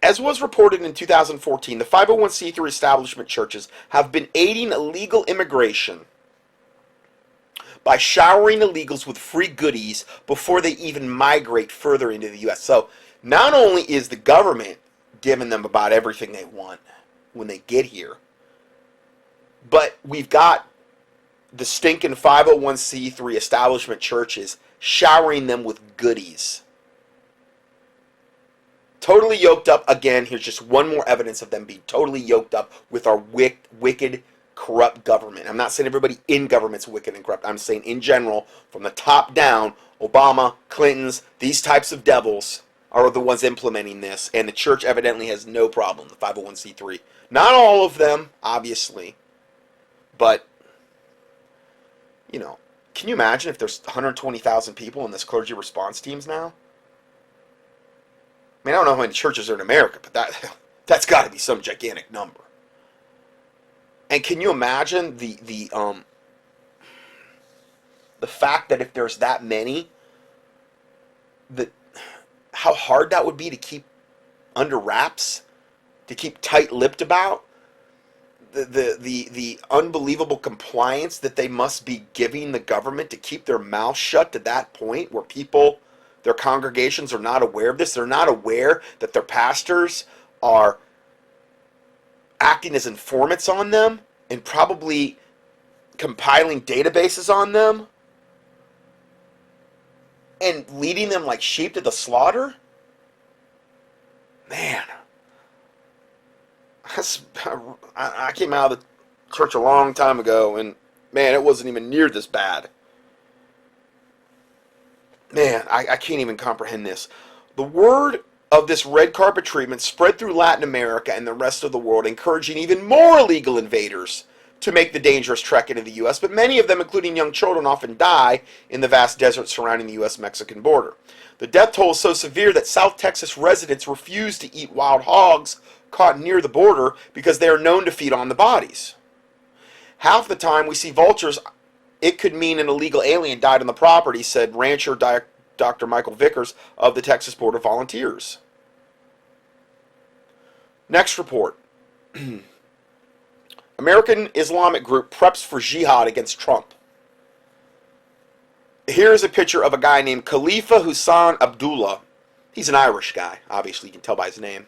As was reported in 2014, the 501c3 establishment churches have been aiding illegal immigration by showering illegals with free goodies before they even migrate further into the U.S. So not only is the government giving them about everything they want when they get here, but we've got the stinking 501c3 establishment churches showering them with goodies. Totally yoked up. Again, here's just one more evidence of them being totally yoked up with our wicked, corrupt government. I'm not saying everybody in government's wicked and corrupt. I'm saying in general, from the top down, Obama, Clinton's, these types of devils are the ones implementing this, and the church evidently has no problem, the 501c3. Not all of them, obviously, but, you know, can you imagine if there's 120,000 people in this clergy response teams now? I mean, I don't know how many churches are in America, but that's got to be some gigantic number. And can you imagine the fact that if there's that many, that how hard that would be to keep under wraps, to keep tight-lipped about? The unbelievable compliance that they must be giving the government to keep their mouth shut to that point where people, their congregations, are not aware of this. They're not aware that their pastors are acting as informants on them and probably compiling databases on them and leading them like sheep to the slaughter. Man, I came out of the church a long time ago, and man, it wasn't even near this bad. Man, I can't even comprehend this. The word of this red carpet treatment spread through Latin America and the rest of the world, encouraging even more illegal invaders to make the dangerous trek into the U.S., but many of them, including young children, often die in the vast desert surrounding the U.S.-Mexican border. The death toll is so severe that South Texas residents refuse to eat wild hogs caught near the border because they are known to feed on the bodies. Half the time we see vultures, it could mean an illegal alien died on the property, said rancher Dr. Michael Vickers of the Texas Border Volunteers. Next report. American Islamic group preps for jihad against Trump. Here's a picture of a guy named Khalifa Hussein Abdullah. He's an Irish guy, obviously, you can tell by his name.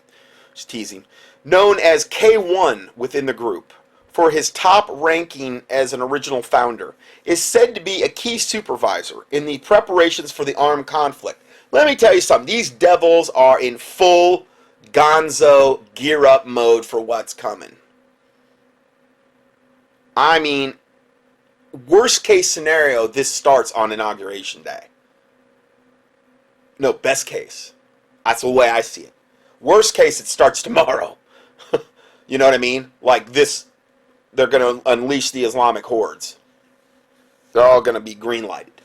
Just teasing. Known as K1 within the group, for his top ranking as an original founder, is said to be a key supervisor in the preparations for the armed conflict. Let me tell you something. These devils are in full gonzo gear-up mode for what's coming. I mean, worst case scenario, this starts on Inauguration Day. No, best case. That's the way I see it. Worst case, it starts tomorrow. You know what I mean? Like this, they're going to unleash the Islamic hordes. They're all going to be green-lighted.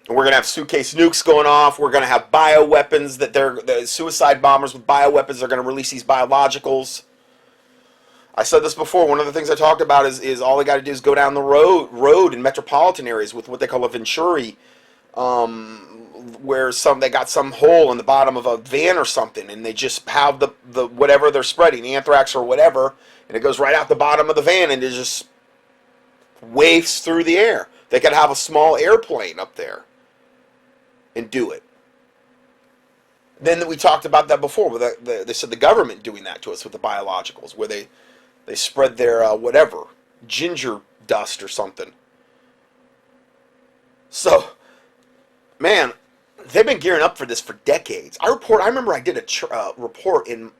And we're going to have suitcase nukes going off. We're going to have bioweapons, the suicide bombers with bioweapons are going to release these biologicals. I said this before. One of the things I talked about is all they got to do is go down the road in metropolitan areas with what they call a venturi, where they got some hole in the bottom of a van or something, and they just have the whatever they're spreading, anthrax or whatever, and it goes right out the bottom of the van and it just wafts through the air. They could have a small airplane up there and do it. Then we talked about that before. Where they said the government doing that to us with the biologicals, where they spread their whatever, ginger dust or something. So, man, they've been gearing up for this for decades. I remember I did a report in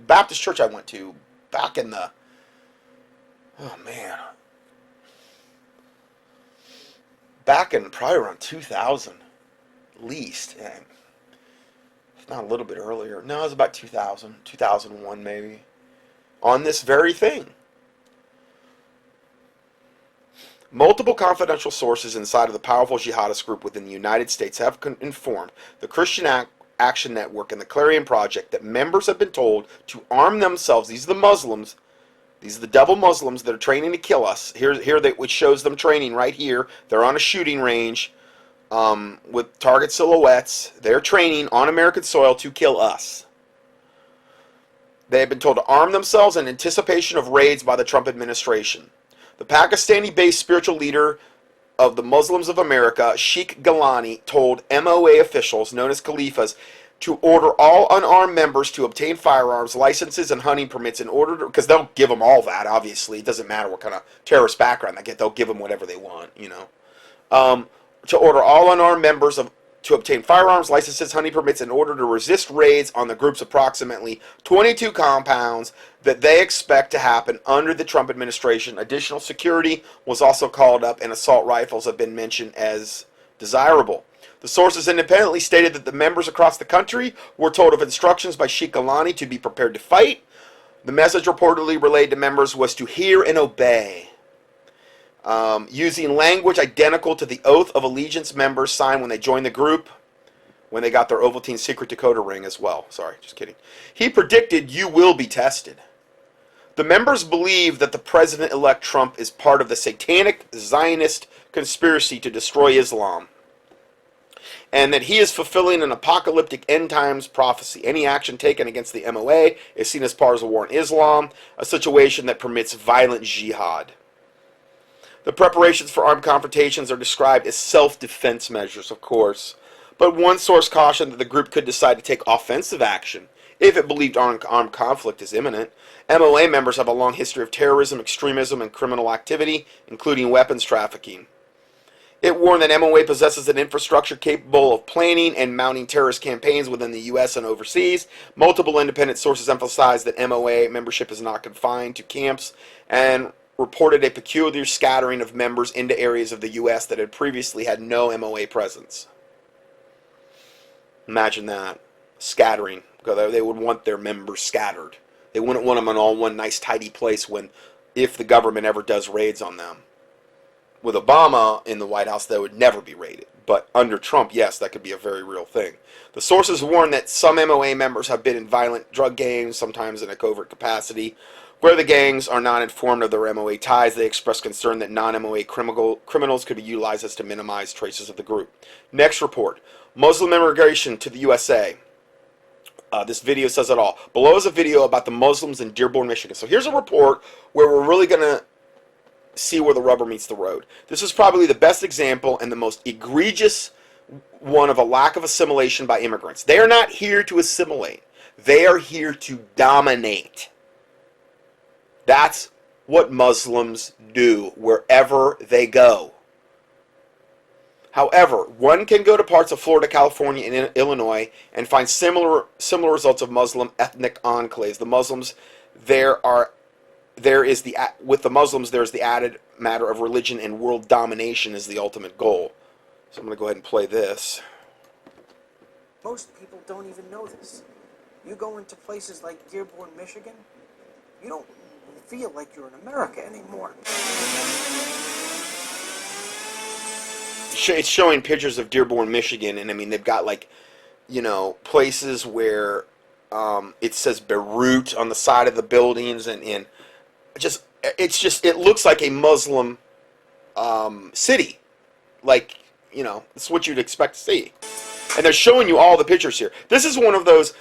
Baptist church I went to back in the, back in probably around 2000, at least. If not a little bit earlier. No, it was about 2000, 2001 maybe. On this very thing. Multiple confidential sources inside of the powerful jihadist group within the United States have informed the Christian Action Network and the Clarion Project that members have been told to arm themselves. These are the Muslims. These are the devil Muslims that are training to kill us. Which shows them training right here. They're on a shooting range with target silhouettes. They're training on American soil to kill us. They have been told to arm themselves in anticipation of raids by the Trump administration. The Pakistani-based spiritual leader of the Muslims of America, Sheikh Gilani, told MOA officials, known as Khalifas, to order all unarmed members to obtain firearms, licenses, and hunting permits in order to, because they'll give them all that, obviously. It doesn't matter what kind of terrorist background they get. They'll give them whatever they want, you know. To order all unarmed members to obtain firearms, licenses, hunting permits in order to resist raids on the group's approximately 22 compounds that they expect to happen under the Trump administration. Additional security was also called up, and assault rifles have been mentioned as desirable. The sources independently stated that the members across the country were told of instructions by Sheikh Gilani to be prepared to fight. The message reportedly relayed to members was to hear and obey. using language identical to the oath of allegiance members signed when they joined the group, when they got their Ovaltine secret decoder ring as well. Sorry, just kidding. He predicted you will be tested. The members believe that the President-elect Trump is part of the satanic Zionist conspiracy to destroy Islam, and that he is fulfilling an apocalyptic end times prophecy. Any action taken against the MOA is seen as part of a war in Islam, a situation that permits violent jihad. The preparations for armed confrontations are described as self-defense measures, of course, but one source cautioned that the group could decide to take offensive action if it believed armed conflict is imminent. MOA members have a long history of terrorism, extremism, and criminal activity, including weapons trafficking. It warned that MOA possesses an infrastructure capable of planning and mounting terrorist campaigns within the U.S. and overseas. Multiple independent sources emphasize that MOA membership is not confined to camps and reported a peculiar scattering of members into areas of the U.S. that had previously had no MOA presence. Imagine that. Scattering. They would want their members scattered. They wouldn't want them in all one nice tidy place if the government ever does raids on them. With Obama in the White House, they would never be raided. But under Trump, yes, that could be a very real thing. The sources warn that some MOA members have been in violent drug gangs, sometimes in a covert capacity. Where the gangs are not informed of their MOA ties, they express concern that non-MOA criminals could be utilized as to minimize traces of the group. Next report. Muslim immigration to the USA. This video says it all. Below is a video about the Muslims in Dearborn, Michigan. So here's a report where we're really going to see where the rubber meets the road. This is probably the best example and the most egregious one of a lack of assimilation by immigrants. They are not here to assimilate. They are here to dominate. That's what Muslims do wherever they go. However, one can go to parts of Florida, California, and Illinois and find similar results of Muslim ethnic enclaves. The Muslims with the Muslims there's the added matter of religion and world domination is the ultimate goal. So I'm going to go ahead and play this. Most people don't even know this. You go into places like Dearborn, Michigan, you don't feel like you're in America anymore. It's showing pictures of Dearborn, Michigan, and I mean they've got places where it says Beirut on the side of the buildings, and it looks like a Muslim city, it's what you'd expect to see. And they're showing you all the pictures here. This is one of those.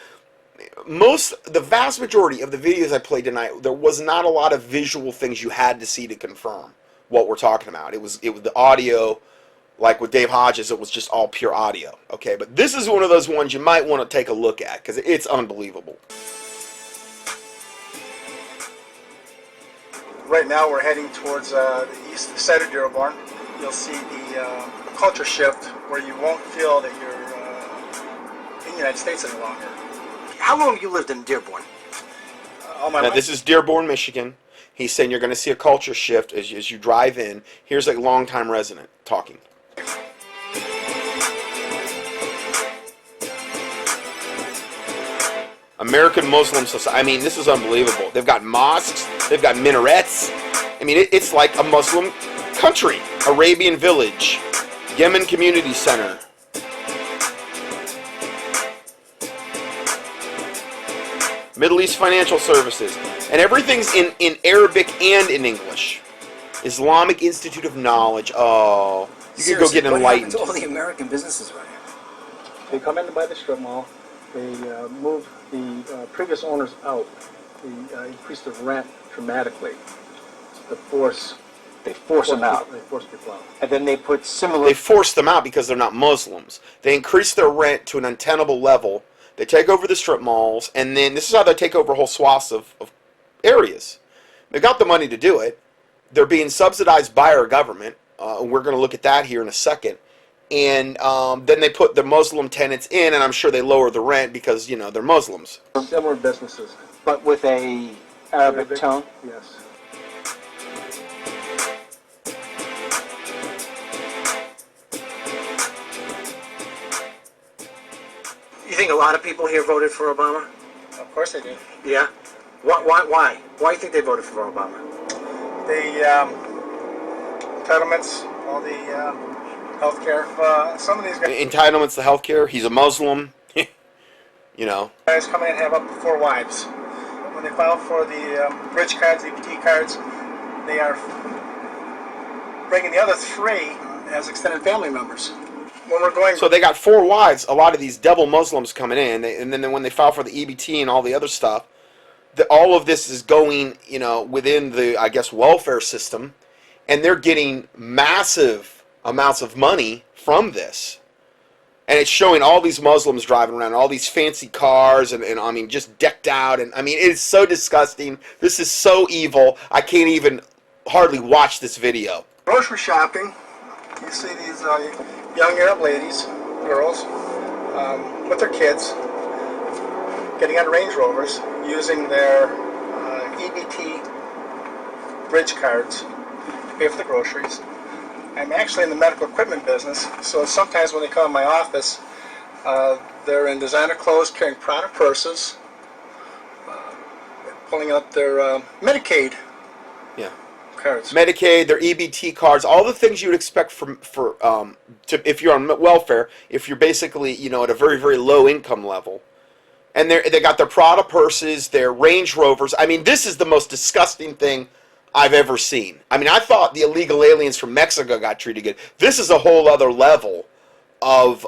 The vast majority of the videos I played tonight, there was not a lot of visual things you had to see to confirm what we're talking about. It was the audio. Like with Dave Hodges, it was just all pure audio. Okay, but this is one of those ones you might want to take a look at because it's unbelievable. Right now we're heading towards the east side of Dearborn. You'll see the culture shift where you won't feel that you're in the United States any longer. How long have you lived in Dearborn? All my life. This is Dearborn, Michigan. He's saying you're going to see a culture shift as you drive in. Here's a longtime resident talking. American Muslim society. I mean, this is unbelievable. They've got mosques. They've got minarets. I mean, it's like a Muslim country. Arabian Village. Yemen Community Center. Middle East Financial Services. And everything's in Arabic and in English. Islamic Institute of Knowledge. Oh, you could go get enlightened. What happened to all the American businesses right here? They come in to buy the strip mall. They move the previous owners out. They increase the rent dramatically. They force them out. They force people out. And then they put similar... They force them out because they're not Muslims. They increase their rent to an untenable level. They take over the strip malls, and then this is how they take over whole swaths of areas. They've got the money to do it. They're being subsidized by our government. We're going to look at that here in a second. And then they put the Muslim tenants in, and I'm sure they lower the rent because, they're Muslims. Similar businesses. But with a Arabic tone? Yes. You think a lot of people here voted for Obama? Of course they do. Yeah? Why? Why do you think they voted for Obama? They entitlements, all the health care. Some of these Entitlements to health care. He's a Muslim. You know. guys come in and have up to 4 wives. When they file for the bridge cards, EBT cards, they are bringing the other 3 as extended family members. When we're going, so they got 4 wives. A lot of these devil Muslims coming in, and then when they file for the EBT and all the other stuff, all of this is going, you know, within the, I guess, welfare system, and they're getting massive amounts of money from this. And it's showing all these Muslims driving around, all these fancy cars, and I mean, just decked out. And I mean, it is so disgusting. This is so evil. I can't even hardly watch this video. grocery shopping, you see these young Arab ladies, girls, with their kids, getting on Range Rovers, using their EBT bridge cards to pay for the groceries. I'm actually in the medical equipment business, so sometimes when they come in my office, they're in designer clothes, carrying Prada purses, pulling out their Medicaid cards. Medicaid, their EBT cards, all the things you would expect if you're on welfare, if you're basically, you know, at a very, very low income level. And they got their Prada purses, their Range Rovers. I mean, this is the most disgusting thing I've ever seen. I mean, I thought the illegal aliens from Mexico got treated good. This is a whole other level of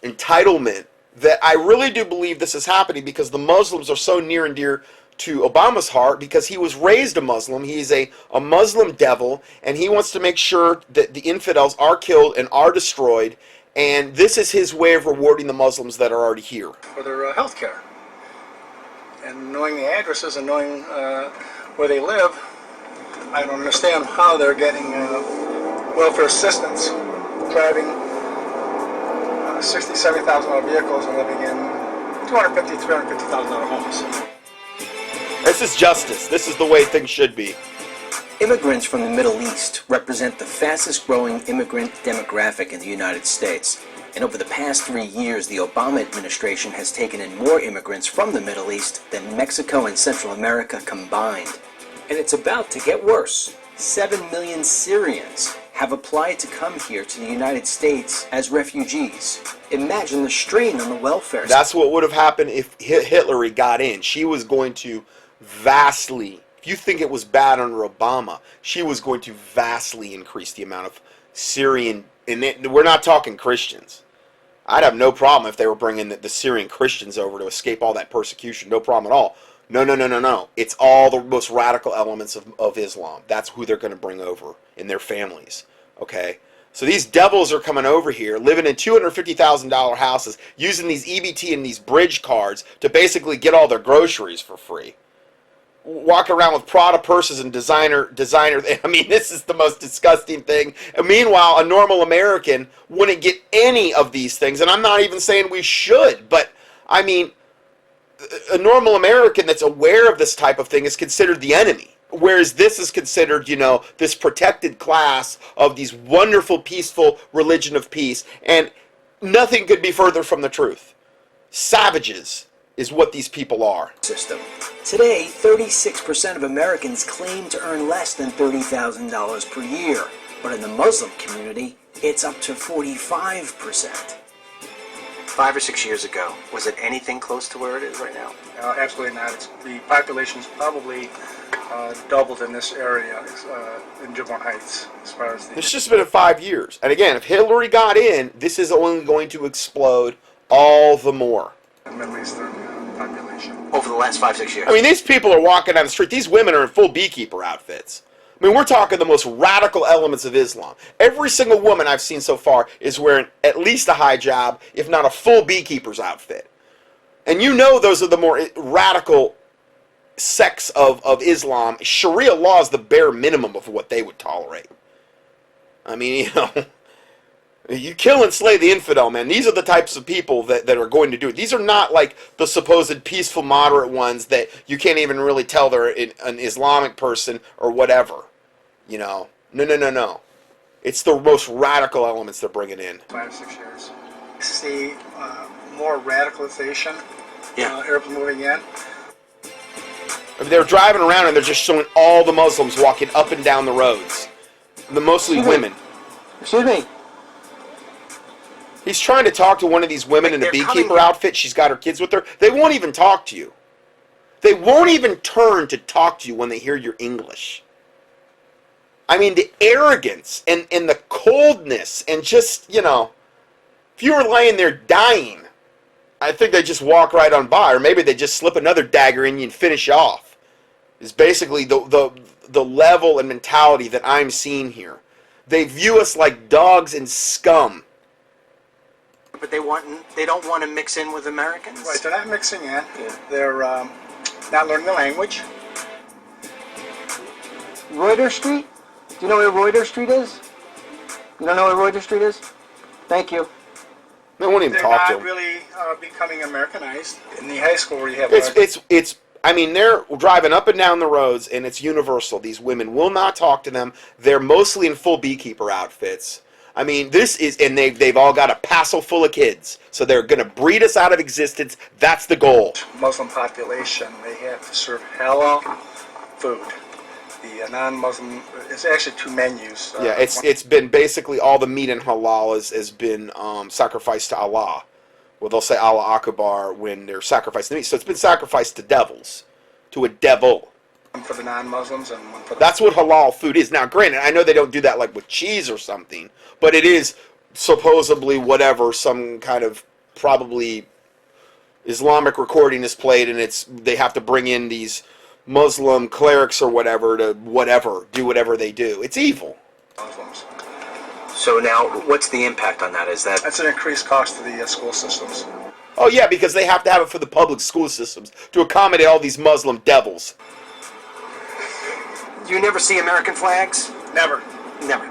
entitlement that I really do believe this is happening because the Muslims are so near and dear to Obama's heart because he was raised a Muslim. He's a Muslim devil, and he wants to make sure that the infidels are killed and are destroyed, and this is his way of rewarding the Muslims that are already here. For their health care. And knowing the addresses and knowing where they live, I don't understand how they're getting welfare assistance, driving $60,000, $70,000 vehicles and living in $250,000, $350,000 homes. This is justice. This is the way things should be. Immigrants from the Middle East represent the fastest growing immigrant demographic in the United States. And over the past 3 years, the Obama administration has taken in more immigrants from the Middle East than Mexico and Central America combined. And it's about to get worse. 7 million Syrians have applied to come here to the United States as refugees. Imagine the strain on the welfare system. That's what would have happened if Hillary got in. She was going to vastly, if you think it was bad under Obama, she was going to vastly increase the amount of Syrian, and we're not talking Christians. I'd have no problem if they were bringing the Syrian Christians over to escape all that persecution. No problem at all. No. It's all the most radical elements of Islam. That's who they're going to bring over in their families. Okay? So these devils are coming over here, living in $250,000 houses, using these EBT and these bridge cards to basically get all their groceries for free. Walking around with Prada purses and designer. I mean, this is the most disgusting thing. And meanwhile, a normal American wouldn't get any of these things. And I'm not even saying we should, but I mean, a normal American that's aware of this type of thing is considered the enemy. Whereas this is considered, you know, this protected class of these wonderful, peaceful religion of peace. And nothing could be further from the truth. Savages is what these people are. System. Today, 36% of Americans claim to earn less than $30,000 per year. But in the Muslim community, it's up to 45%. 5 or 6 years ago, was it anything close to where it is right now? Absolutely not. The population's probably doubled in this area in Dearborn Heights as far as the... It's just been 5 years. And again, if Hillary got in, this is only going to explode all the more. Middle Eastern population. Over the last 5-6 years. I mean, these people are walking down the street. These women are in full beekeeper outfits. I mean, we're talking the most radical elements of Islam. Every single woman I've seen so far is wearing at least a hijab, if not a full beekeeper's outfit. And you know those are the more radical sects of Islam. Sharia law is the bare minimum of what they would tolerate. I mean, you know, you kill and slay the infidel, man. These are the types of people that are going to do it. These are not like the supposed peaceful, moderate ones that you can't even really tell they're an Islamic person or whatever. You know, no. It's the most radical elements they're bringing in. 5 or 6 years. See more radicalization. Yeah. Arabs moving in. I mean, they're driving around and they're just showing all the Muslims walking up and down the roads. mostly women. Excuse me. He's trying to talk to one of these women in a beekeeper outfit. She's got her kids with her. They won't even talk to you. They won't even turn to talk to you when they hear your English. I mean, the arrogance and the coldness and just, you know, if you were laying there dying, I think they just walk right on by, or maybe they just slip another dagger in you and finish you off. Is basically the level and mentality that I'm seeing here. They view us like dogs and scum. But they don't want to mix in with Americans? Right, they're not mixing in. They're not learning the language. Reuter Street? Do you know where Reuter Street is? You don't know where Reuter Street is? Thank you. They won't even They're talk to not them. really becoming Americanized. In the high school where you have... It's I mean, they're driving up and down the roads, and it's universal. These women will not talk to them. They're mostly in full beekeeper outfits. I mean, this is, and they've all got a passel full of kids. So they're going to breed us out of existence. That's the goal. Muslim population, they have to serve halal food. The non-Muslim, it's actually two menus. Yeah, it's been basically all the meat in halal has been sacrificed to Allah. Well, they'll say Allah Akbar when they're sacrificing the meat. So it's been sacrificed to devils, to a devil. One for the non-Muslims and one for the... That's what halal food is. Now, granted, I know they don't do that like with cheese or something, but it is supposedly whatever, some kind of probably Islamic recording is played, and they have to bring in these Muslim clerics or whatever to do whatever they do. It's evil. Muslims. So now, what's the impact on that? That's an increased cost to the school systems. Oh yeah, because they have to have it for the public school systems to accommodate all these Muslim devils. You never see American flags? Never. Never.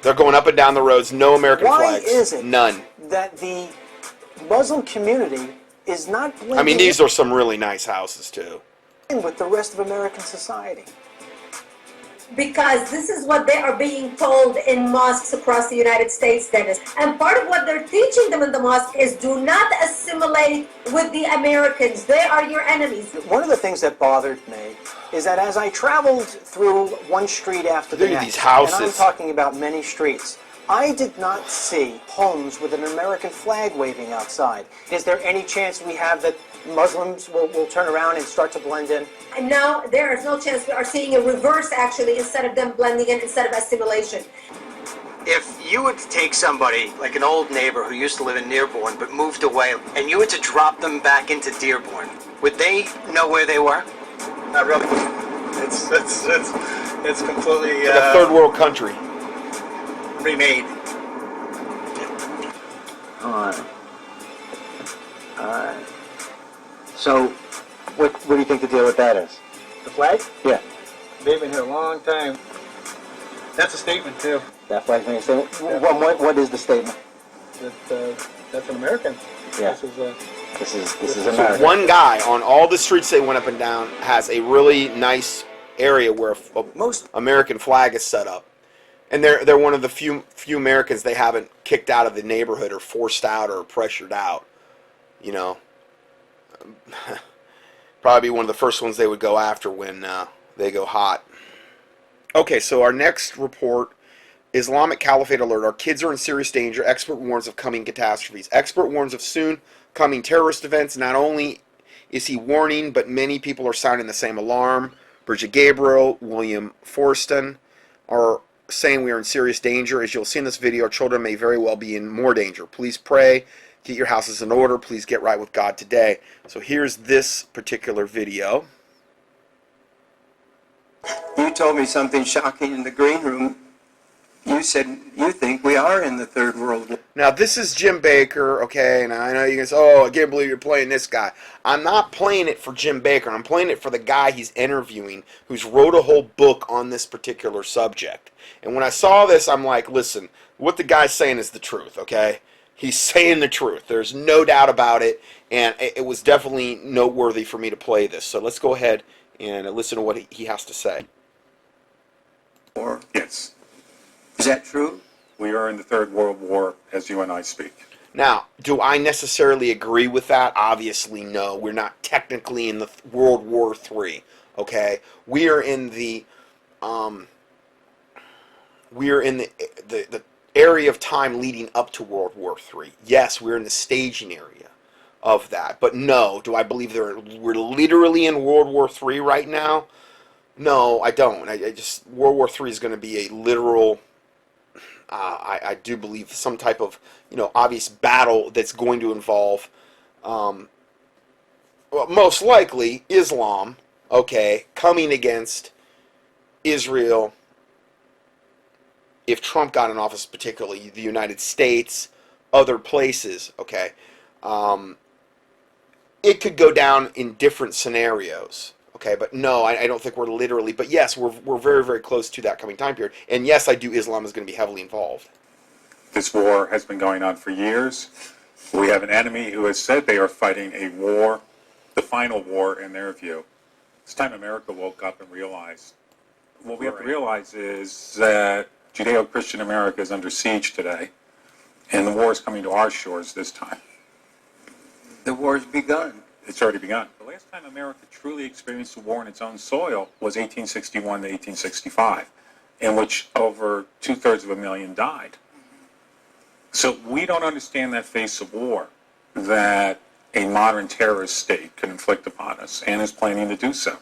They're going up and down the roads, no American flags. Why is it none that the Muslim community is not blending I mean, these are some really nice houses too. in with the rest of American society? Because this is what they are being told in mosques across the United States, Dennis. And part of what they're teaching them in the mosque is do not assimilate with the Americans. They are your enemies. One of the things that bothered me is that as I traveled through one street after the Look at next, these houses. and I'm talking about many streets, I did not see homes with an American flag waving outside. Is there any chance we have that Muslims will turn around and start to blend in? And now there is no chance. We are seeing a reverse, actually, instead of them blending in, instead of assimilation. If you would take somebody, like an old neighbor who used to live in Dearborn but moved away, and you were to drop them back into Dearborn, would they know where they were? Not really. It's completely... Like a third world country. Remade. So, what do you think the deal with that is? The flag? Yeah. They've been here a long time. That's a statement, too. That flag's being a statement? What is the statement? That's an American. Yeah. This is America. So one guy on all the streets they went up and down has a really nice area where most American flag is set up. And they're one of the few Americans they haven't kicked out of the neighborhood or forced out or pressured out. You know, probably one of the first ones they would go after when they go hot. Okay, so our next report, Islamic Caliphate alert. Our kids are in serious danger. Expert warns of coming catastrophes. Expert warns of soon coming terrorist events. Not only is he warning, but many people are sounding the same alarm. Bridget Gabriel, William Forston are saying we are in serious danger. As you'll see in this video, children may very well be in more danger. Please pray. Get your houses in order. Please get right with God today. So here's this particular video. You told me something shocking in the green room. You said you think we are in the third world war. Now, this is Jim Baker, okay? Now, I know you guys, oh, I can't believe you're playing this guy. I'm not playing it for Jim Baker. I'm playing it for the guy he's interviewing who's wrote a whole book on this particular subject. And when I saw this, I'm like, listen, what the guy's saying is the truth, okay? He's saying the truth. There's no doubt about it, and it was definitely noteworthy for me to play this. So let's go ahead and listen to what he has to say. Yes. Is that true? We are in the Third World War as you and I speak. Now, do I necessarily agree with that? Obviously, no. We're not technically in the World War III, okay? We are in the we're in the area of time leading up to World War III. Yes, we're in the staging area of that. But no, do I believe we're literally in World War III right now? No, I don't. I just World War III is going to be a literal. I do believe some type of obvious battle that's going to involve, well, most likely Islam. Okay, coming against Israel. If Trump got in office, particularly the United States, other places, okay, it could go down in different scenarios, okay, but no, I don't think we're literally, but yes, we're very, very close to that coming time period, and yes, I do, Islam is going to be heavily involved. This war has been going on for years. We have an enemy who has said they are fighting a war, the final war in their view. It's time America woke up and realized, what we have to realize is that Judeo-Christian America is under siege today, and the war is coming to our shores this time. The war's begun. It's already begun. The last time America truly experienced a war in its own soil was 1861 to 1865, in which over 2/3 died. So we don't understand that face of war that a modern terrorist state can inflict upon us, and is planning to do so.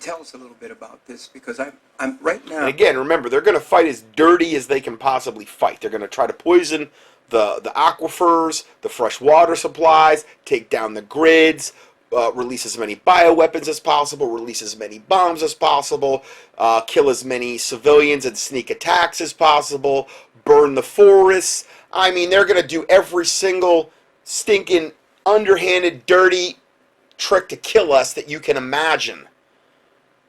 Tell us a little bit about this, because I'm right now. And again, remember, they're going to fight as dirty as they can possibly fight. They're going to try to poison the aquifers, the fresh water supplies, take down the grids, release as many bioweapons as possible, release as many bombs as possible, kill as many civilians and sneak attacks as possible, burn the forests. I mean, they're going to do every single stinking, underhanded, dirty trick to kill us that you can imagine.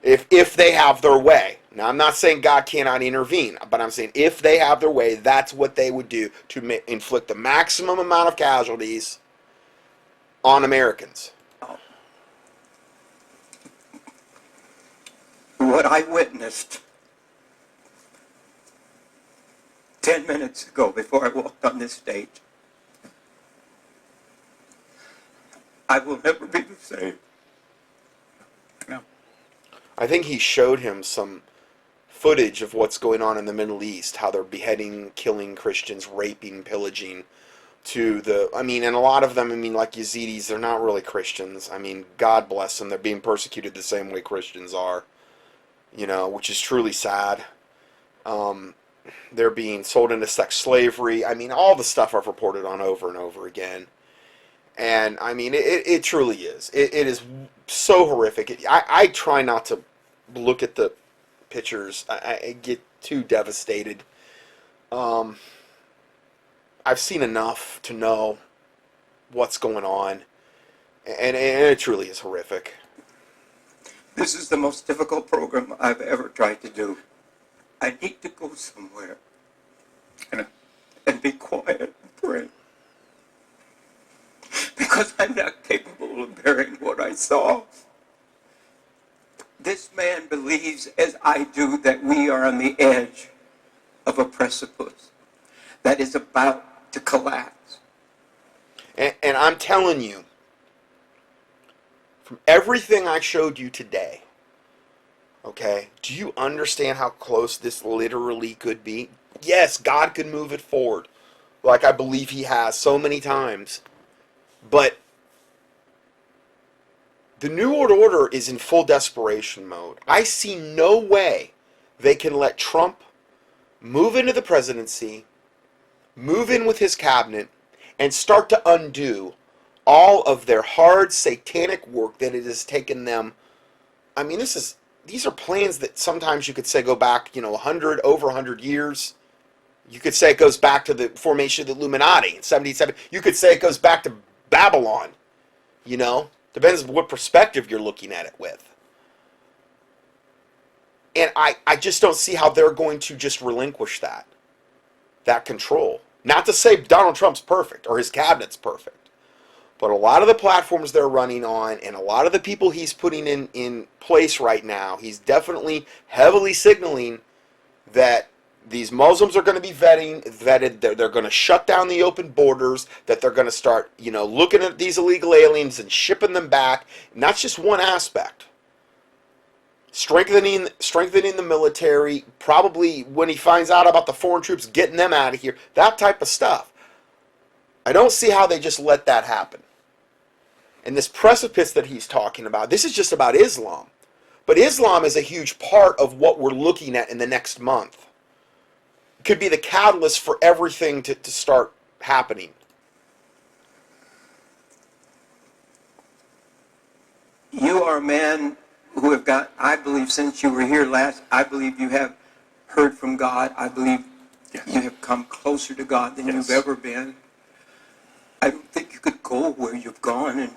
If they have their way. Now, I'm not saying God cannot intervene, but I'm saying if they have their way, that's what they would do to inflict the maximum amount of casualties on Americans. What I witnessed 10 minutes ago before I walked on this stage, I will never be the same. I think he showed him some footage of what's going on in the Middle East, how they're beheading, killing Christians, raping, pillaging, and a lot of them, like Yazidis, they're not really Christians. God bless them, they're being persecuted the same way Christians are, which is truly sad. They're being sold into sex slavery. All the stuff I've reported on over and over again. And, it truly is. It is so horrific. I try not to look at the pictures. I get too devastated. I've seen enough to know what's going on. And it truly is horrific. This is the most difficult program I've ever tried to do. I need to go somewhere and be quiet and pray. Because I'm not capable of bearing what I saw. This man believes, as I do, that we are on the edge of a precipice that is about to collapse. And I'm telling you, from everything I showed you today, okay, do you understand how close this literally could be? Yes, God could move it forward, like I believe He has so many times. But the New World Order is in full desperation mode. I see no way they can let Trump move into the presidency, move in with his cabinet, and start to undo all of their hard satanic work that it has taken them. These are plans that sometimes you could say go back, over 100 years. You could say it goes back to the formation of the Illuminati in 77. You could say it goes back to Babylon, depends on what perspective you're looking at it with. And I just don't see how they're going to just relinquish that control. Not to say Donald Trump's perfect or his cabinet's perfect, but a lot of the platforms they're running on and a lot of the people he's putting in place right now, he's definitely heavily signaling that these Muslims are going to be vetted. They're going to shut down the open borders. That they're going to start, looking at these illegal aliens and shipping them back. And that's just one aspect. strengthening the military, probably when he finds out about the foreign troops, getting them out of here, that type of stuff. I don't see how they just let that happen. And this precipice that he's talking about, this is just about Islam. But Islam is a huge part of what we're looking at in the next month. It could be the catalyst for everything to start happening. You are a man who have got, I believe, since you were here last, I believe you have heard from God. I believe you have come closer to God than you've ever been. I don't think you could go where you've gone and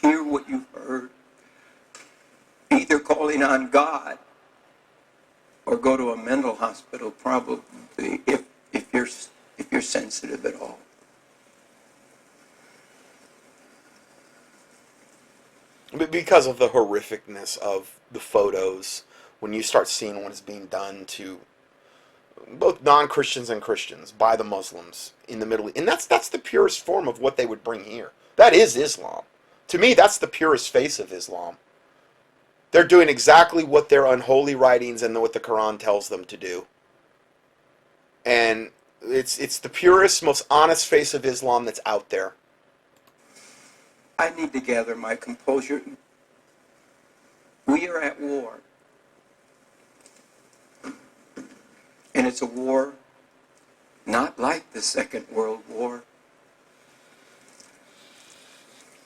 hear what you've heard. Either calling on God or go to a mental hospital, probably, if you're sensitive at all. Because of the horrificness of the photos, when you start seeing what is being done to both non-Christians and Christians by the Muslims in the Middle East, and that's the purest form of what they would bring here. That is Islam. To me, that's the purest face of Islam. They're doing exactly what their unholy writings and what the Quran tells them to do. And it's the purest, most honest face of Islam that's out there. I need to gather my composure. We are at war. And it's a war not like the Second World War.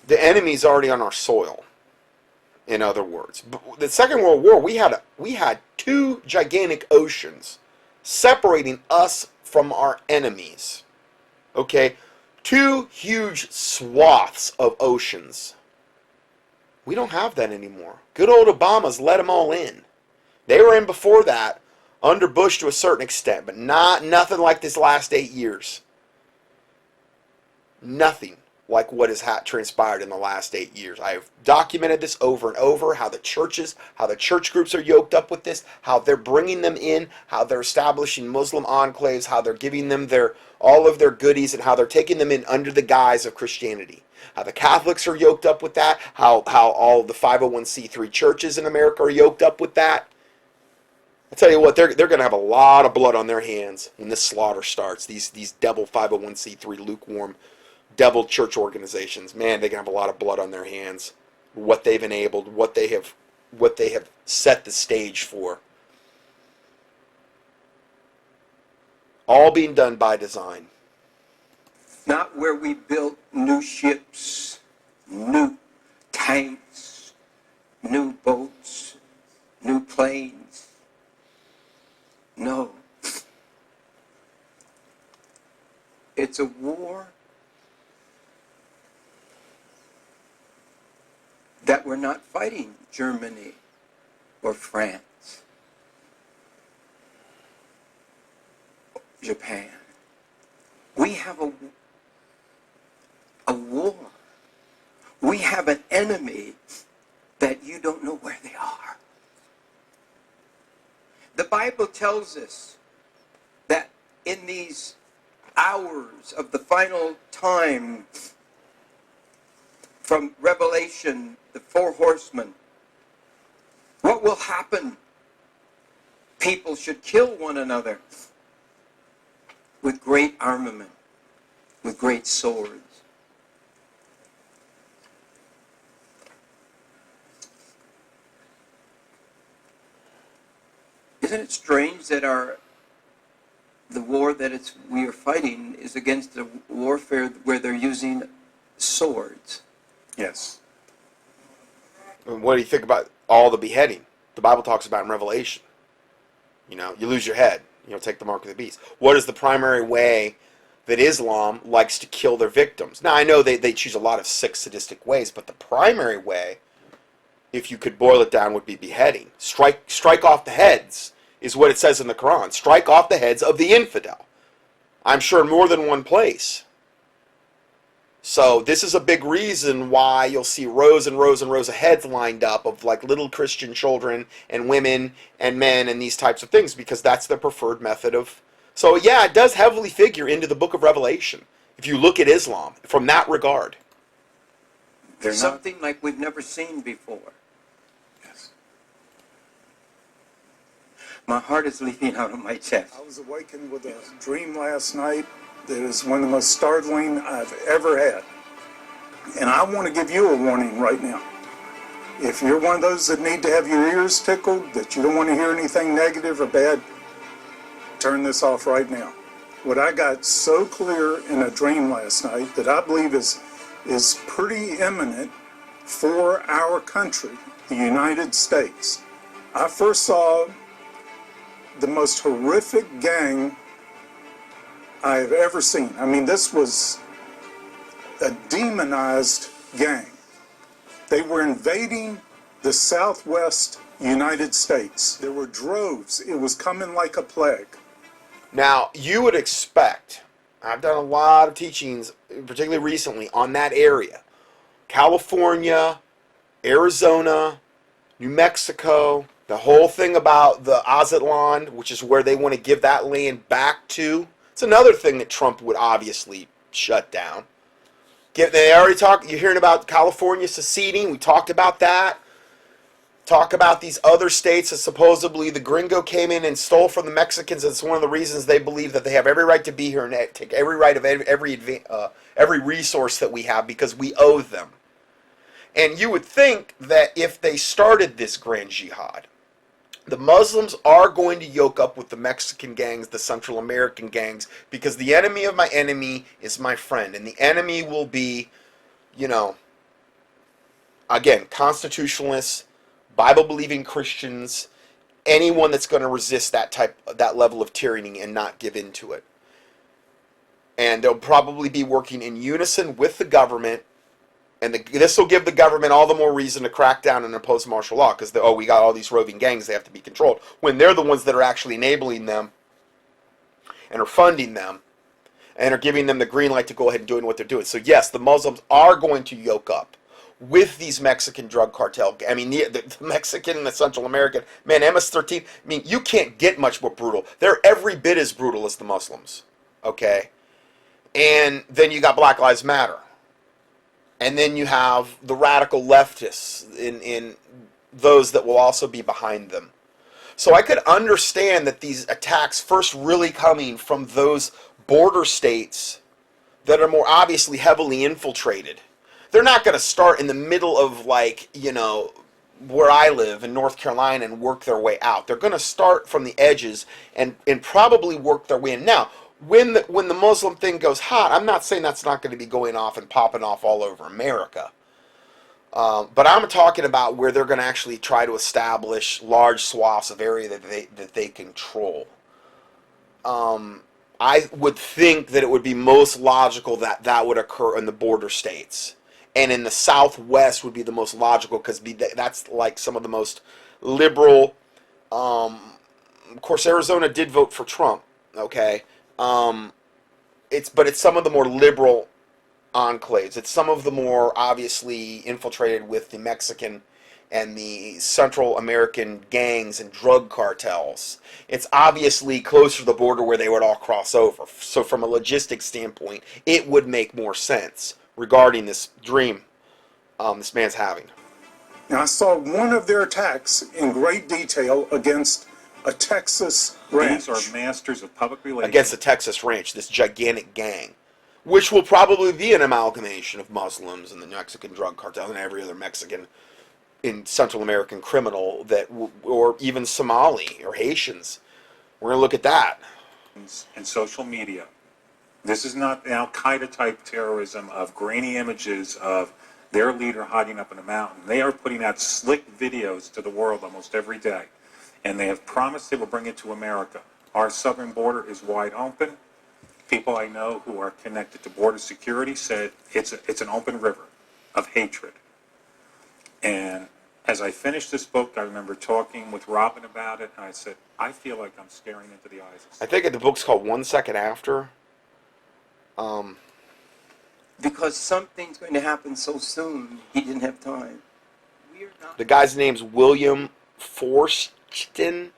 The enemy's already on our soil, in other words. The Second World War, we had two gigantic oceans separating us from our enemies. Okay? Two huge swaths of oceans. We don't have that anymore. Good old Obama's let them all in. They were in before that, under Bush to a certain extent, but nothing like this last 8 years. Nothing like what has transpired in the last 8 years. I have documented this over and over, how the churches, how the church groups are yoked up with this, how they're bringing them in, how they're establishing Muslim enclaves, how they're giving them all of their goodies, and how they're taking them in under the guise of Christianity. How the Catholics are yoked up with that, how all the 501c3 churches in America are yoked up with that. I tell you what, they're going to have a lot of blood on their hands when this slaughter starts. These devil 501c3 lukewarm devil church organizations, man, they're going to have a lot of blood on their hands. What they've enabled, what they have set the stage for. All being done by design. Not where we built new ships, new tanks, new boats, new planes. No. It's a war that we're not fighting Germany or France, Japan. We have a war. We have an enemy that you don't know where they are. The Bible tells us that in these hours of the final time, from Revelation, the four horsemen, what will happen? People should kill one another with great armament, with great swords. Isn't it strange that the war that we are fighting is against a warfare where they're using swords? Yes. And what do you think about all the beheading? The Bible talks about in Revelation. You lose your head. Take the mark of the beast. What is the primary way that Islam likes to kill their victims? Now, I know they choose a lot of sick, sadistic ways, but the primary way, if you could boil it down, would be beheading. Strike off the heads is what it says in the Quran. Strike off the heads of the infidel. I'm sure in more than one place. So this is a big reason why you'll see rows and rows and rows of heads lined up of like little Christian children and women and men and these types of things, because that's the preferred method of... So yeah, it does heavily figure into the book of Revelation if you look at Islam from that regard. Something like we've never seen before. Yes. My heart is leaping out of my chest. I was awakened with a dream last night that is one of the most startling I've ever had. And I want to give you a warning right now. If you're one of those that need to have your ears tickled, that you don't want to hear anything negative or bad, turn this off right now. What I got so clear in a dream last night that I believe is pretty imminent for our country, the United States. I first saw the most horrific gang I have ever seen. I mean, this was a demonized gang. They were invading the southwest United States. There were droves. It was coming like a plague. Now, you would expect, I've done a lot of teachings, particularly recently, on that area. California, Arizona, New Mexico, the whole thing about the Azatlan, which is where they want to give that land back to. It's another thing that Trump would obviously shut down. They already talked, you're hearing about California seceding, we talked about that. Talk about these other states that supposedly the gringo came in and stole from the Mexicans. It's one of the reasons they believe that they have every right to be here and take every right of every resource that we have because we owe them. And you would think that if they started this grand jihad, the Muslims are going to yoke up with the Mexican gangs, the Central American gangs, because the enemy of my enemy is my friend. And the enemy will be, again, constitutionalists, Bible-believing Christians, anyone that's going to resist that level of tyranny and not give in to it. And they'll probably be working in unison with the government, and this will give the government all the more reason to crack down and impose martial law, because we got all these roving gangs, they have to be controlled, when they're the ones that are actually enabling them and are funding them and are giving them the green light to go ahead and doing what they're doing. So yes, the Muslims are going to yoke up with these Mexican drug cartel. I mean, the Mexican and the Central American, man, MS-13, I mean, you can't get much more brutal. They're every bit as brutal as the Muslims, okay? And then you got Black Lives Matter. And then you have the radical leftists in those that will also be behind them. So I could understand that these attacks first really coming from those border states that are more obviously heavily infiltrated. They're not going to start in the middle of, where I live in North Carolina and work their way out. They're going to start from the edges and probably work their way in. Now, when the Muslim thing goes hot, I'm not saying that's not going to be going off and popping off all over America. But I'm talking about where they're going to actually try to establish large swaths of area that they control. I would think that it would be most logical that would occur in the border states. And in the Southwest would be the most logical because that's like some of the most liberal. Of course, Arizona did vote for Trump. Okay, it's some of the more liberal enclaves. It's some of the more obviously infiltrated with the Mexican and the Central American gangs and drug cartels. It's obviously closer to the border where they would all cross over. So from a logistics standpoint, it would make more sense regarding this dream this man's having. Now, I saw one of their attacks in great detail against a Texas ranch. These are masters of public relations. Against a Texas ranch, this gigantic gang, which will probably be an amalgamation of Muslims and the Mexican drug cartel and every other Mexican in Central American criminal or even Somali or Haitians. We're going to look at that. And social media. This is not Al-Qaeda type terrorism of grainy images of their leader hiding up in a mountain. They are putting out slick videos to the world almost every day. And they have promised they will bring it to America. Our southern border is wide open. People I know who are connected to border security said it's an open river of hatred. And as I finished this book, I remember talking with Robin about it, and I said, I feel like I'm staring into the eyes of I think the book's called 1 Second After. Because something's going to happen so soon, he didn't have time. The guy's name's William Forstchen,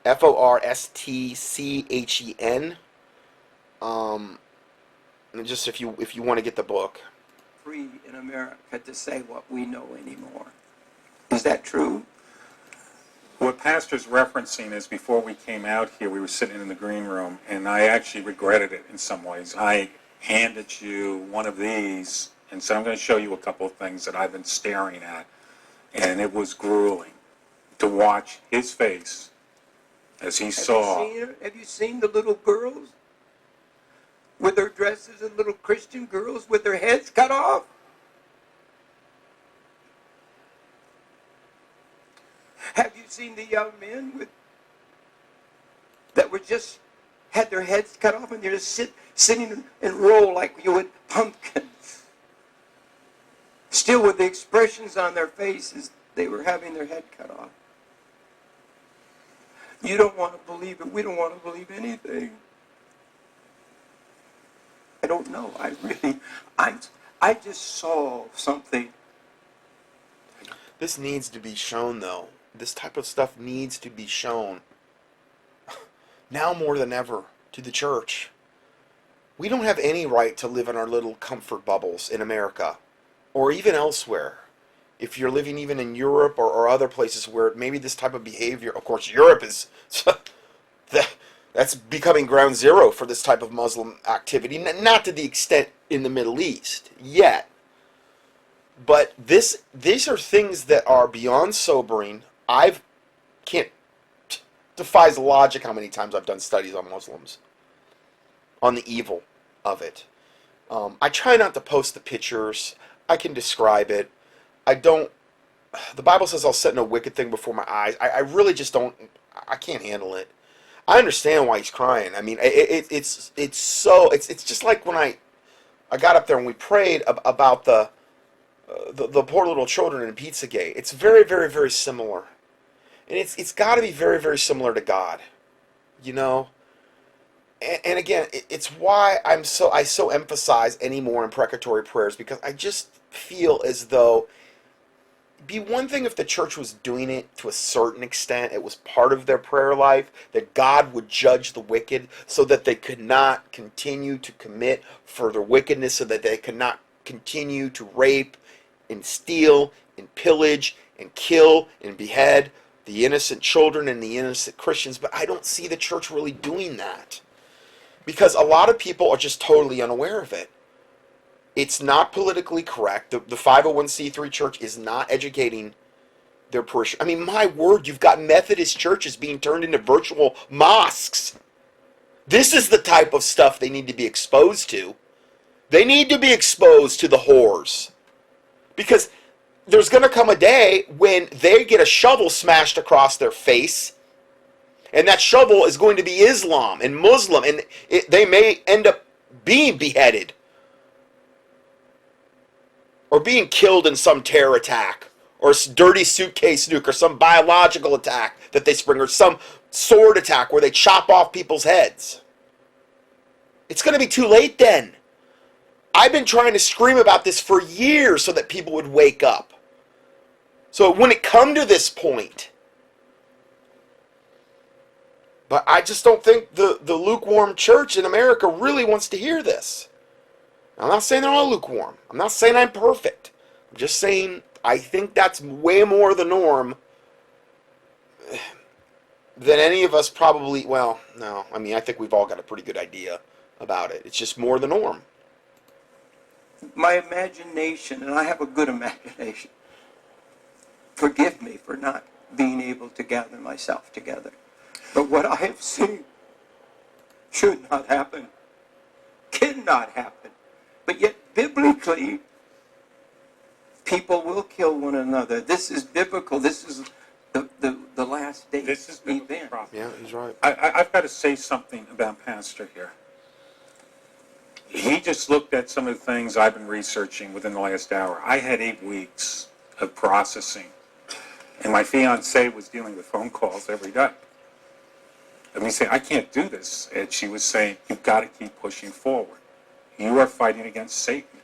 Forstchen. And just if you want to get the book. Free in America to say what we know anymore. Is that true? What pastor's referencing is before we came out here, we were sitting in the green room, and I actually regretted it in some ways. I handed you one of these and said, I'm going to show you a couple of things that I've been staring at. And it was grueling to watch his face as he saw. Have you seen the little girls with their dresses, and little Christian girls with their heads cut off? Have you seen the young men that were just had their heads cut off and they're just sitting in row like you would pumpkins, still with the expressions on their faces they were having their head cut off? You don't want to believe it. We don't want to believe anything. I don't know. I just saw something. This needs to be shown, though. This type of stuff needs to be shown now more than ever to the church. We don't have any right to live in our little comfort bubbles in America or even elsewhere. If you're living even in Europe or other places where maybe this type of behavior, of course, Europe is, that's becoming ground zero for this type of Muslim activity, not to the extent in the Middle East yet. But these are things that are beyond sobering. Defies logic how many times I've done studies on Muslims, on the evil of it. I try not to post the pictures. I can describe it. The Bible says I'll set no wicked thing before my eyes. I really just don't, I can't handle it. I understand why he's crying. I mean, it's just like when I got up there and we prayed about the poor little children in Pizzagate. It's very, very, very similar. And it's got to be very, very similar to God, you know. And again, it's why I so emphasize anymore imprecatory prayers, because I just feel as though it'd be one thing if the church was doing it to a certain extent. It was part of their prayer life, that God would judge the wicked so that they could not continue to commit further wickedness, so that they could not continue to rape and steal and pillage and kill and behead the innocent children and the innocent Christians. But I don't see the church really doing that, because a lot of people are just totally unaware of it. It's not politically correct. The 501c3 church is not educating their parishioners. I mean, my word, you've got Methodist churches being turned into virtual mosques. This is the type of stuff they need to be exposed to. They need to be exposed to the whores. Because there's going to come a day when they get a shovel smashed across their face, and that shovel is going to be Islam and Muslim, and they may end up being beheaded or being killed in some terror attack or dirty suitcase nuke or some biological attack that they spring, or some sword attack where they chop off people's heads. It's going to be too late then. I've been trying to scream about this for years so that people would wake up. So it wouldn't come to this point. But I just don't think the lukewarm church in America really wants to hear this. I'm not saying they're all lukewarm. I'm not saying I'm perfect. I'm just saying I think that's way more the norm than any of us probably, well, no. I mean, I think we've all got a pretty good idea about it. It's just more the norm. My imagination, and I have a good imagination, forgive me for not being able to gather myself together. But what I have seen should not happen, cannot happen. But yet, biblically, people will kill one another. This is biblical. This is the last day. This is event. Yeah, he's right. I've got to say something about Pastor here. He just looked at some of the things I've been researching within the last hour. I had 8 weeks of processing, and my fiance was dealing with phone calls every day. And we say, I can't do this. And she was saying, you've got to keep pushing forward. You are fighting against Satan.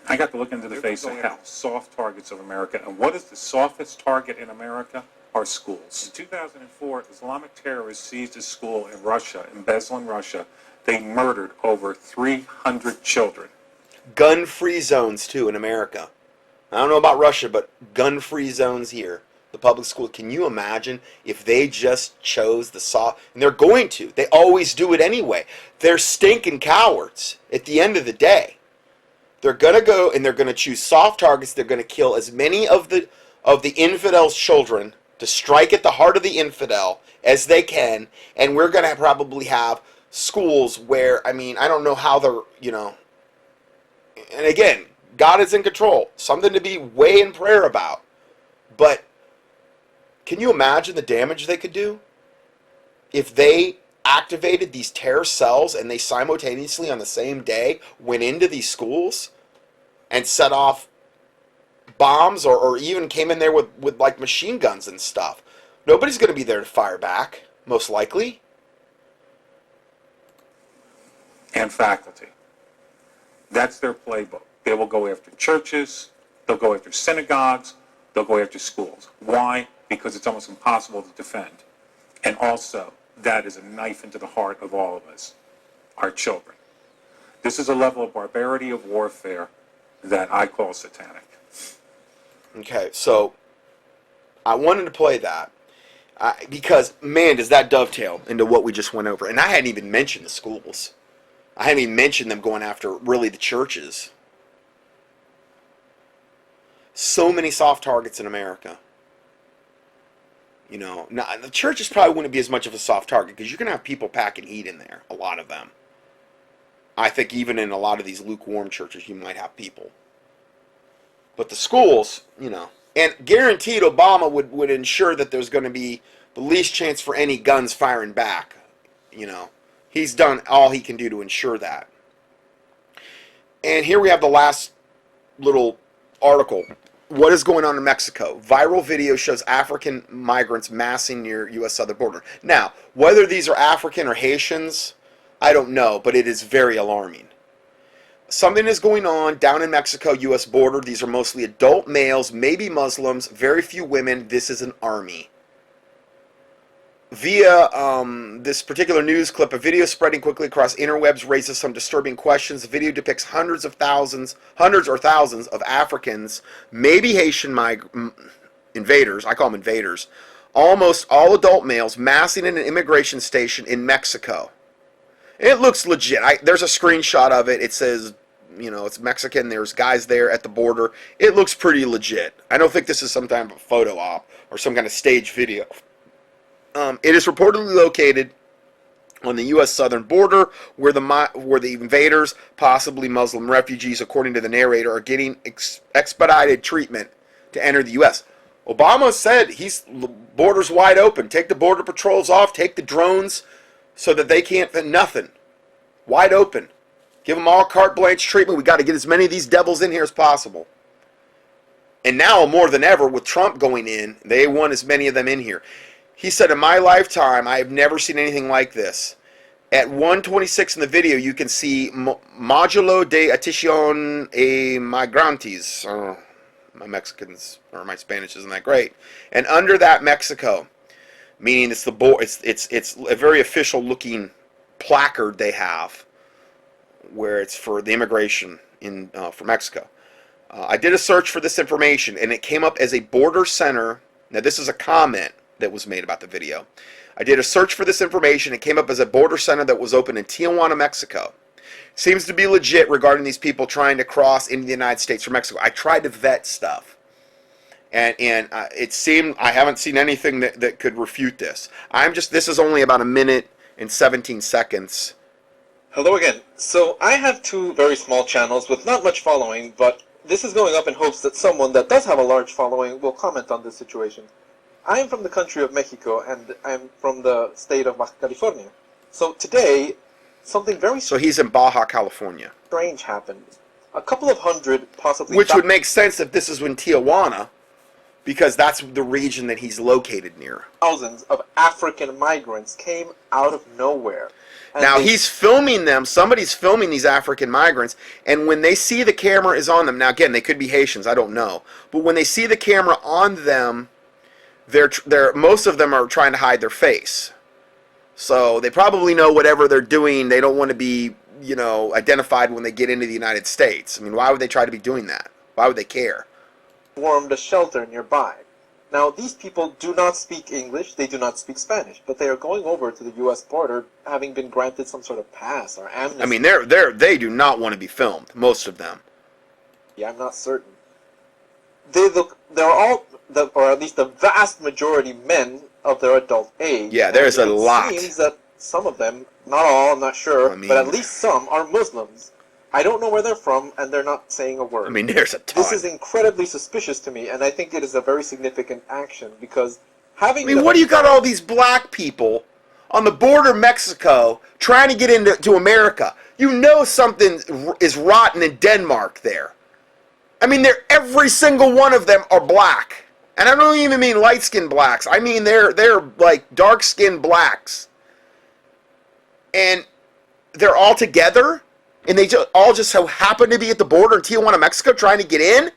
I got to look into the face of hell, soft targets of America. And what is the softest target in America? Our schools. In 2004, Islamic terrorists seized a school in Russia, in Beslan, Russia. They murdered over 300 children. Gun-free zones, too, in America. I don't know about Russia, but gun-free zones here. the public school. Can you imagine if they just chose the soft, and they're going to. They always do it anyway. They're stinking cowards at the end of the day. They're going to go and they're going to choose soft targets. They're going to kill as many of the infidel's children to strike at the heart of the infidel as they can, and we're going to probably have schools where, I mean, I don't know how they're, and again, God is in control. Something to be way in prayer about. But can you imagine the damage they could do if they activated these terror cells and they simultaneously on the same day went into these schools and set off bombs or even came in there with like machine guns and stuff? Nobody's going to be there to fire back, most likely. And faculty. That's their playbook. They will go after churches, they'll go after synagogues, they'll go after schools. Why? Because it's almost impossible to defend. And also, that is a knife into the heart of all of us, our children. This is a level of barbarity of warfare that I call satanic. Okay, so I wanted to play that because, man, does that dovetail into what we just went over. And I hadn't even mentioned the schools. I hadn't even mentioned them going after, really, the churches. So many soft targets in America. Now, the churches probably wouldn't be as much of a soft target because you're going to have people packing heat in there, a lot of them. I think even in a lot of these lukewarm churches, you might have people. But the schools, and guaranteed Obama would ensure that there's going to be the least chance for any guns firing back. He's done all he can do to ensure that. And here we have the last little article. What is going on in Mexico? Viral video shows African migrants massing near U.S. southern border. Now, whether these are African or Haitians, I don't know, but it is very alarming. Something is going on down in Mexico, U.S. border. These are mostly adult males, maybe Muslims, very few women. This is an army. Via this particular news clip, a video spreading quickly across interwebs raises some disturbing questions. The video depicts hundreds or thousands of Africans, maybe Haitian invaders, I call them invaders, almost all adult males massing in an immigration station in Mexico. It looks legit. There's a screenshot of it. It says, it's Mexican. There's guys there at the border. It looks pretty legit. I don't think this is some kind of a photo op or some kind of staged video. It is reportedly located on the U.S. southern border where the invaders, possibly Muslim refugees, according to the narrator, are getting expedited treatment to enter the U.S. Obama said the border's wide open. Take the border patrols off. Take the drones so that they can't fit nothing. Wide open. Give them all carte blanche treatment. We got to get as many of these devils in here as possible. And now, more than ever, with Trump going in, they want as many of them in here. He said, in my lifetime, I have never seen anything like this. At 1:26 in the video, you can see Modulo de Atención a Migrantes. My Mexicans, or my Spanish isn't that great. And under that, Mexico, meaning it's a very official looking placard they have, where it's for the immigration for Mexico. I did a search for this information, and it came up as a border center. Now, this is a comment that was made about the video. I did a search for this information. It came up as a border center that was open in Tijuana, Mexico. Seems to be legit regarding these people trying to cross into the United States from Mexico. I tried to vet stuff, and it seemed I haven't seen anything that could refute this. This is only about a minute and 17 seconds. Hello again. So I have two very small channels with not much following, but this is going up in hopes that someone that does have a large following will comment on this situation. I am from the country of Mexico, and I'm from the state of Baja California. So today, something very So he's in Baja California. strange happened. A couple of hundred, possibly... Which would make sense if this is in Tijuana, because that's the region that he's located near. Thousands of African migrants came out of nowhere. Now, he's filming them. Somebody's filming these African migrants, and when they see the camera is on them, now again, they could be Haitians, I don't know, but when they see the camera on them, most of them are trying to hide their face. So they probably know whatever they're doing, they don't want to be, identified when they get into the United States. I mean, why would they try to be doing that? Why would they care? Formed a shelter nearby. Now, these people do not speak English, they do not speak Spanish, but they are going over to the U.S. border having been granted some sort of pass or amnesty. I mean, they do not want to be filmed, most of them. Yeah, I'm not certain. They're all, or at least the vast majority, men of their adult age. Yeah, there's a lot. It seems that some of them, not all, I'm not sure, but at least some are Muslims. I don't know where they're from, and they're not saying a word. I mean, there's a ton. This is incredibly suspicious to me, and I think it is a very significant action, because having... I mean, what do you got all these black people on the border of Mexico trying to get into America? You know something is rotten in Denmark there. I mean, every single one of them are black. And I don't even mean light-skinned blacks. I mean, they're like dark-skinned blacks. And they're all together, and they all just so happen to be at the border in Tijuana, Mexico, trying to get in?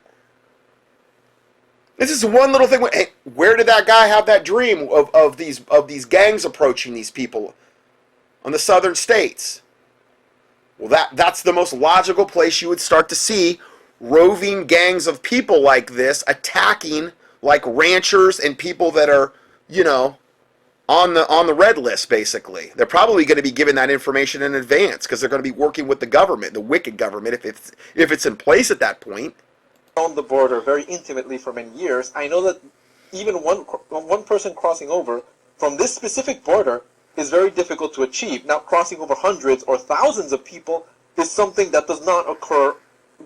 This is one little thing. Hey, where did that guy have that dream of these gangs approaching these people on the southern states? Well, that's the most logical place you would start to see roving gangs of people like this attacking like ranchers and people that are, you know, on the red list, basically. They're probably going to be given that information in advance because they're going to be working with the government, the wicked government, if it's in place at that point. On the border very intimately for many years, I know that even one person crossing over from this specific border is very difficult to achieve. Now, crossing over hundreds or thousands of people is something that does not occur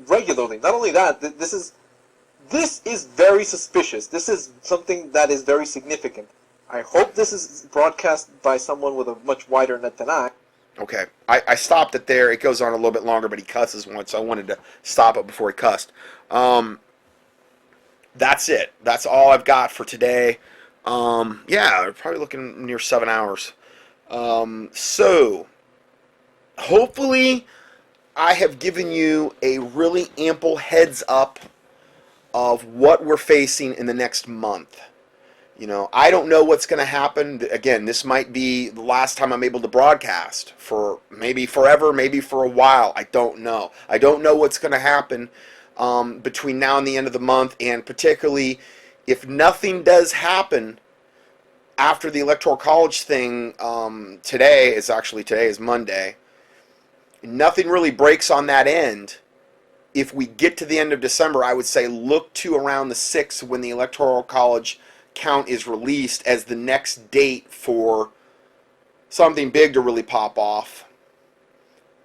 regularly. Not only that, this is very suspicious. This is something that is very significant. I hope this is broadcast by someone with a much wider net than I. Okay, I stopped it there. It goes on a little bit longer, but he cusses once, so I wanted to stop it before he cussed. That's it. That's all I've got for today. Yeah, we're probably looking near 7 hours. So, hopefully I have given you a really ample heads up of what we're facing in the next month. You know, I don't know what's going to happen. Again, this might be the last time I'm able to broadcast for maybe forever, maybe for a while. I don't know. I don't know what's going to happen between now and the end of the month, and particularly if nothing does happen after the Electoral College thing. Today is Monday. Nothing really breaks on that end. If we get to the end of December, I would say look to around the 6th when the Electoral College count is released as the next date for something big to really pop off.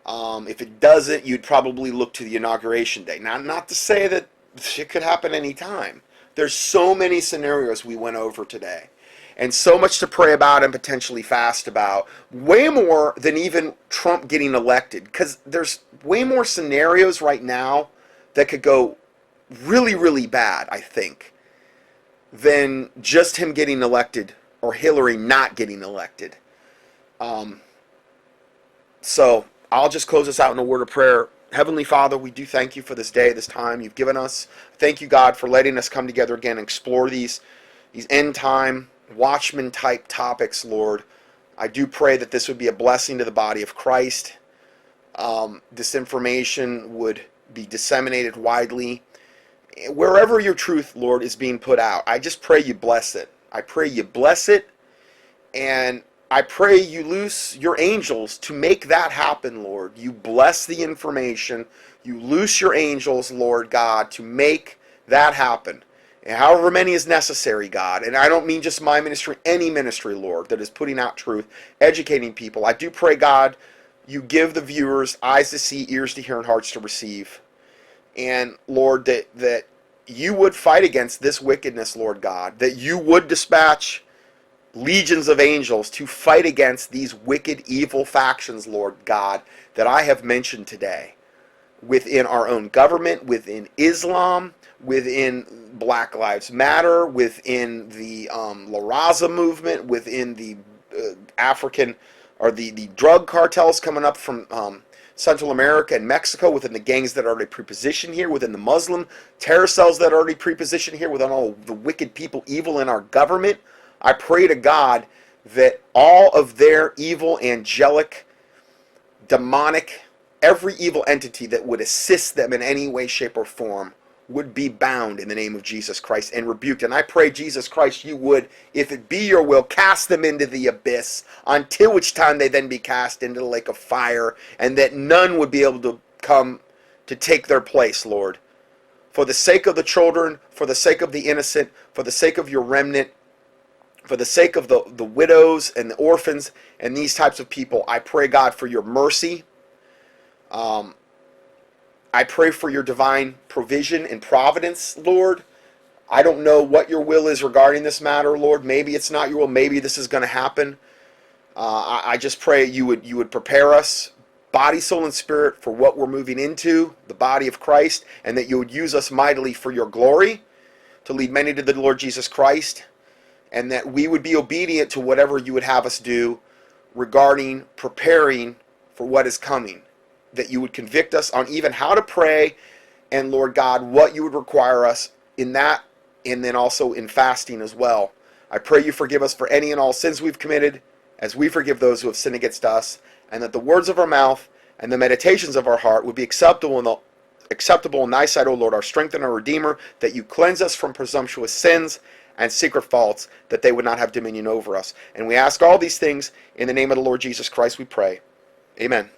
If it doesn't, you'd probably look to the inauguration day. Now, not to say that it could happen anytime. There's so many scenarios we went over today, and so much to pray about and potentially fast about. Way more than even Trump getting elected, because there's way more scenarios right now that could go really, really bad, I think, than just him getting elected or Hillary not getting elected. So I'll just close this out in a word of prayer. Heavenly Father, we do thank you for this day, this time you've given us. Thank you, God, for letting us come together again and explore these end time, watchman type topics, Lord. I do pray that this would be a blessing to the body of Christ. This information would be disseminated widely. Wherever your truth, Lord, is being put out, I just pray you bless it. I pray you bless it, and I pray you loose your angels to make that happen, Lord. You bless the information. You loose your angels, Lord God, to make that happen. And however many is necessary, God. And I don't mean just my ministry, any ministry, Lord, that is putting out truth, educating people. I do pray, God, you give the viewers eyes to see, ears to hear, and hearts to receive. And, Lord, that you would fight against this wickedness, Lord God. That you would dispatch legions of angels to fight against these wicked, evil factions, Lord God, that I have mentioned today. Within our own government, within Islam, within Black Lives Matter, within the La Raza movement, within the African, or the drug cartels coming up from Central America and Mexico, within the gangs that are already prepositioned here, within the Muslim terror cells that are already prepositioned here, within all the wicked people, evil in our government. I pray to God that all of their evil, angelic, demonic, every evil entity that would assist them in any way, shape, or form would be bound in the name of Jesus Christ and rebuked. And I pray, Jesus Christ, you would, if it be your will, cast them into the abyss, until which time they then be cast into the lake of fire, and that none would be able to come to take their place, Lord. For the sake of the children, for the sake of the innocent, for the sake of your remnant, for the sake of the widows and the orphans and these types of people, I pray, God, for your mercy. I pray for your divine provision and providence, Lord. I don't know what your will is regarding this matter, Lord. Maybe it's not your will. Maybe this is going to happen. I just pray you would prepare us, body, soul, and spirit, for what we're moving into, the body of Christ, and that you would use us mightily for your glory, to lead many to the Lord Jesus Christ, and that we would be obedient to whatever you would have us do regarding preparing for what is coming. That you would convict us on even how to pray, and Lord God, what you would require us in that, and then also in fasting as well. I pray you forgive us for any and all sins we've committed, as we forgive those who have sinned against us, and that the words of our mouth and the meditations of our heart would be acceptable in thy sight, O Lord, our strength and our Redeemer, that you cleanse us from presumptuous sins and secret faults, that they would not have dominion over us. And we ask all these things in the name of the Lord Jesus Christ, we pray. Amen.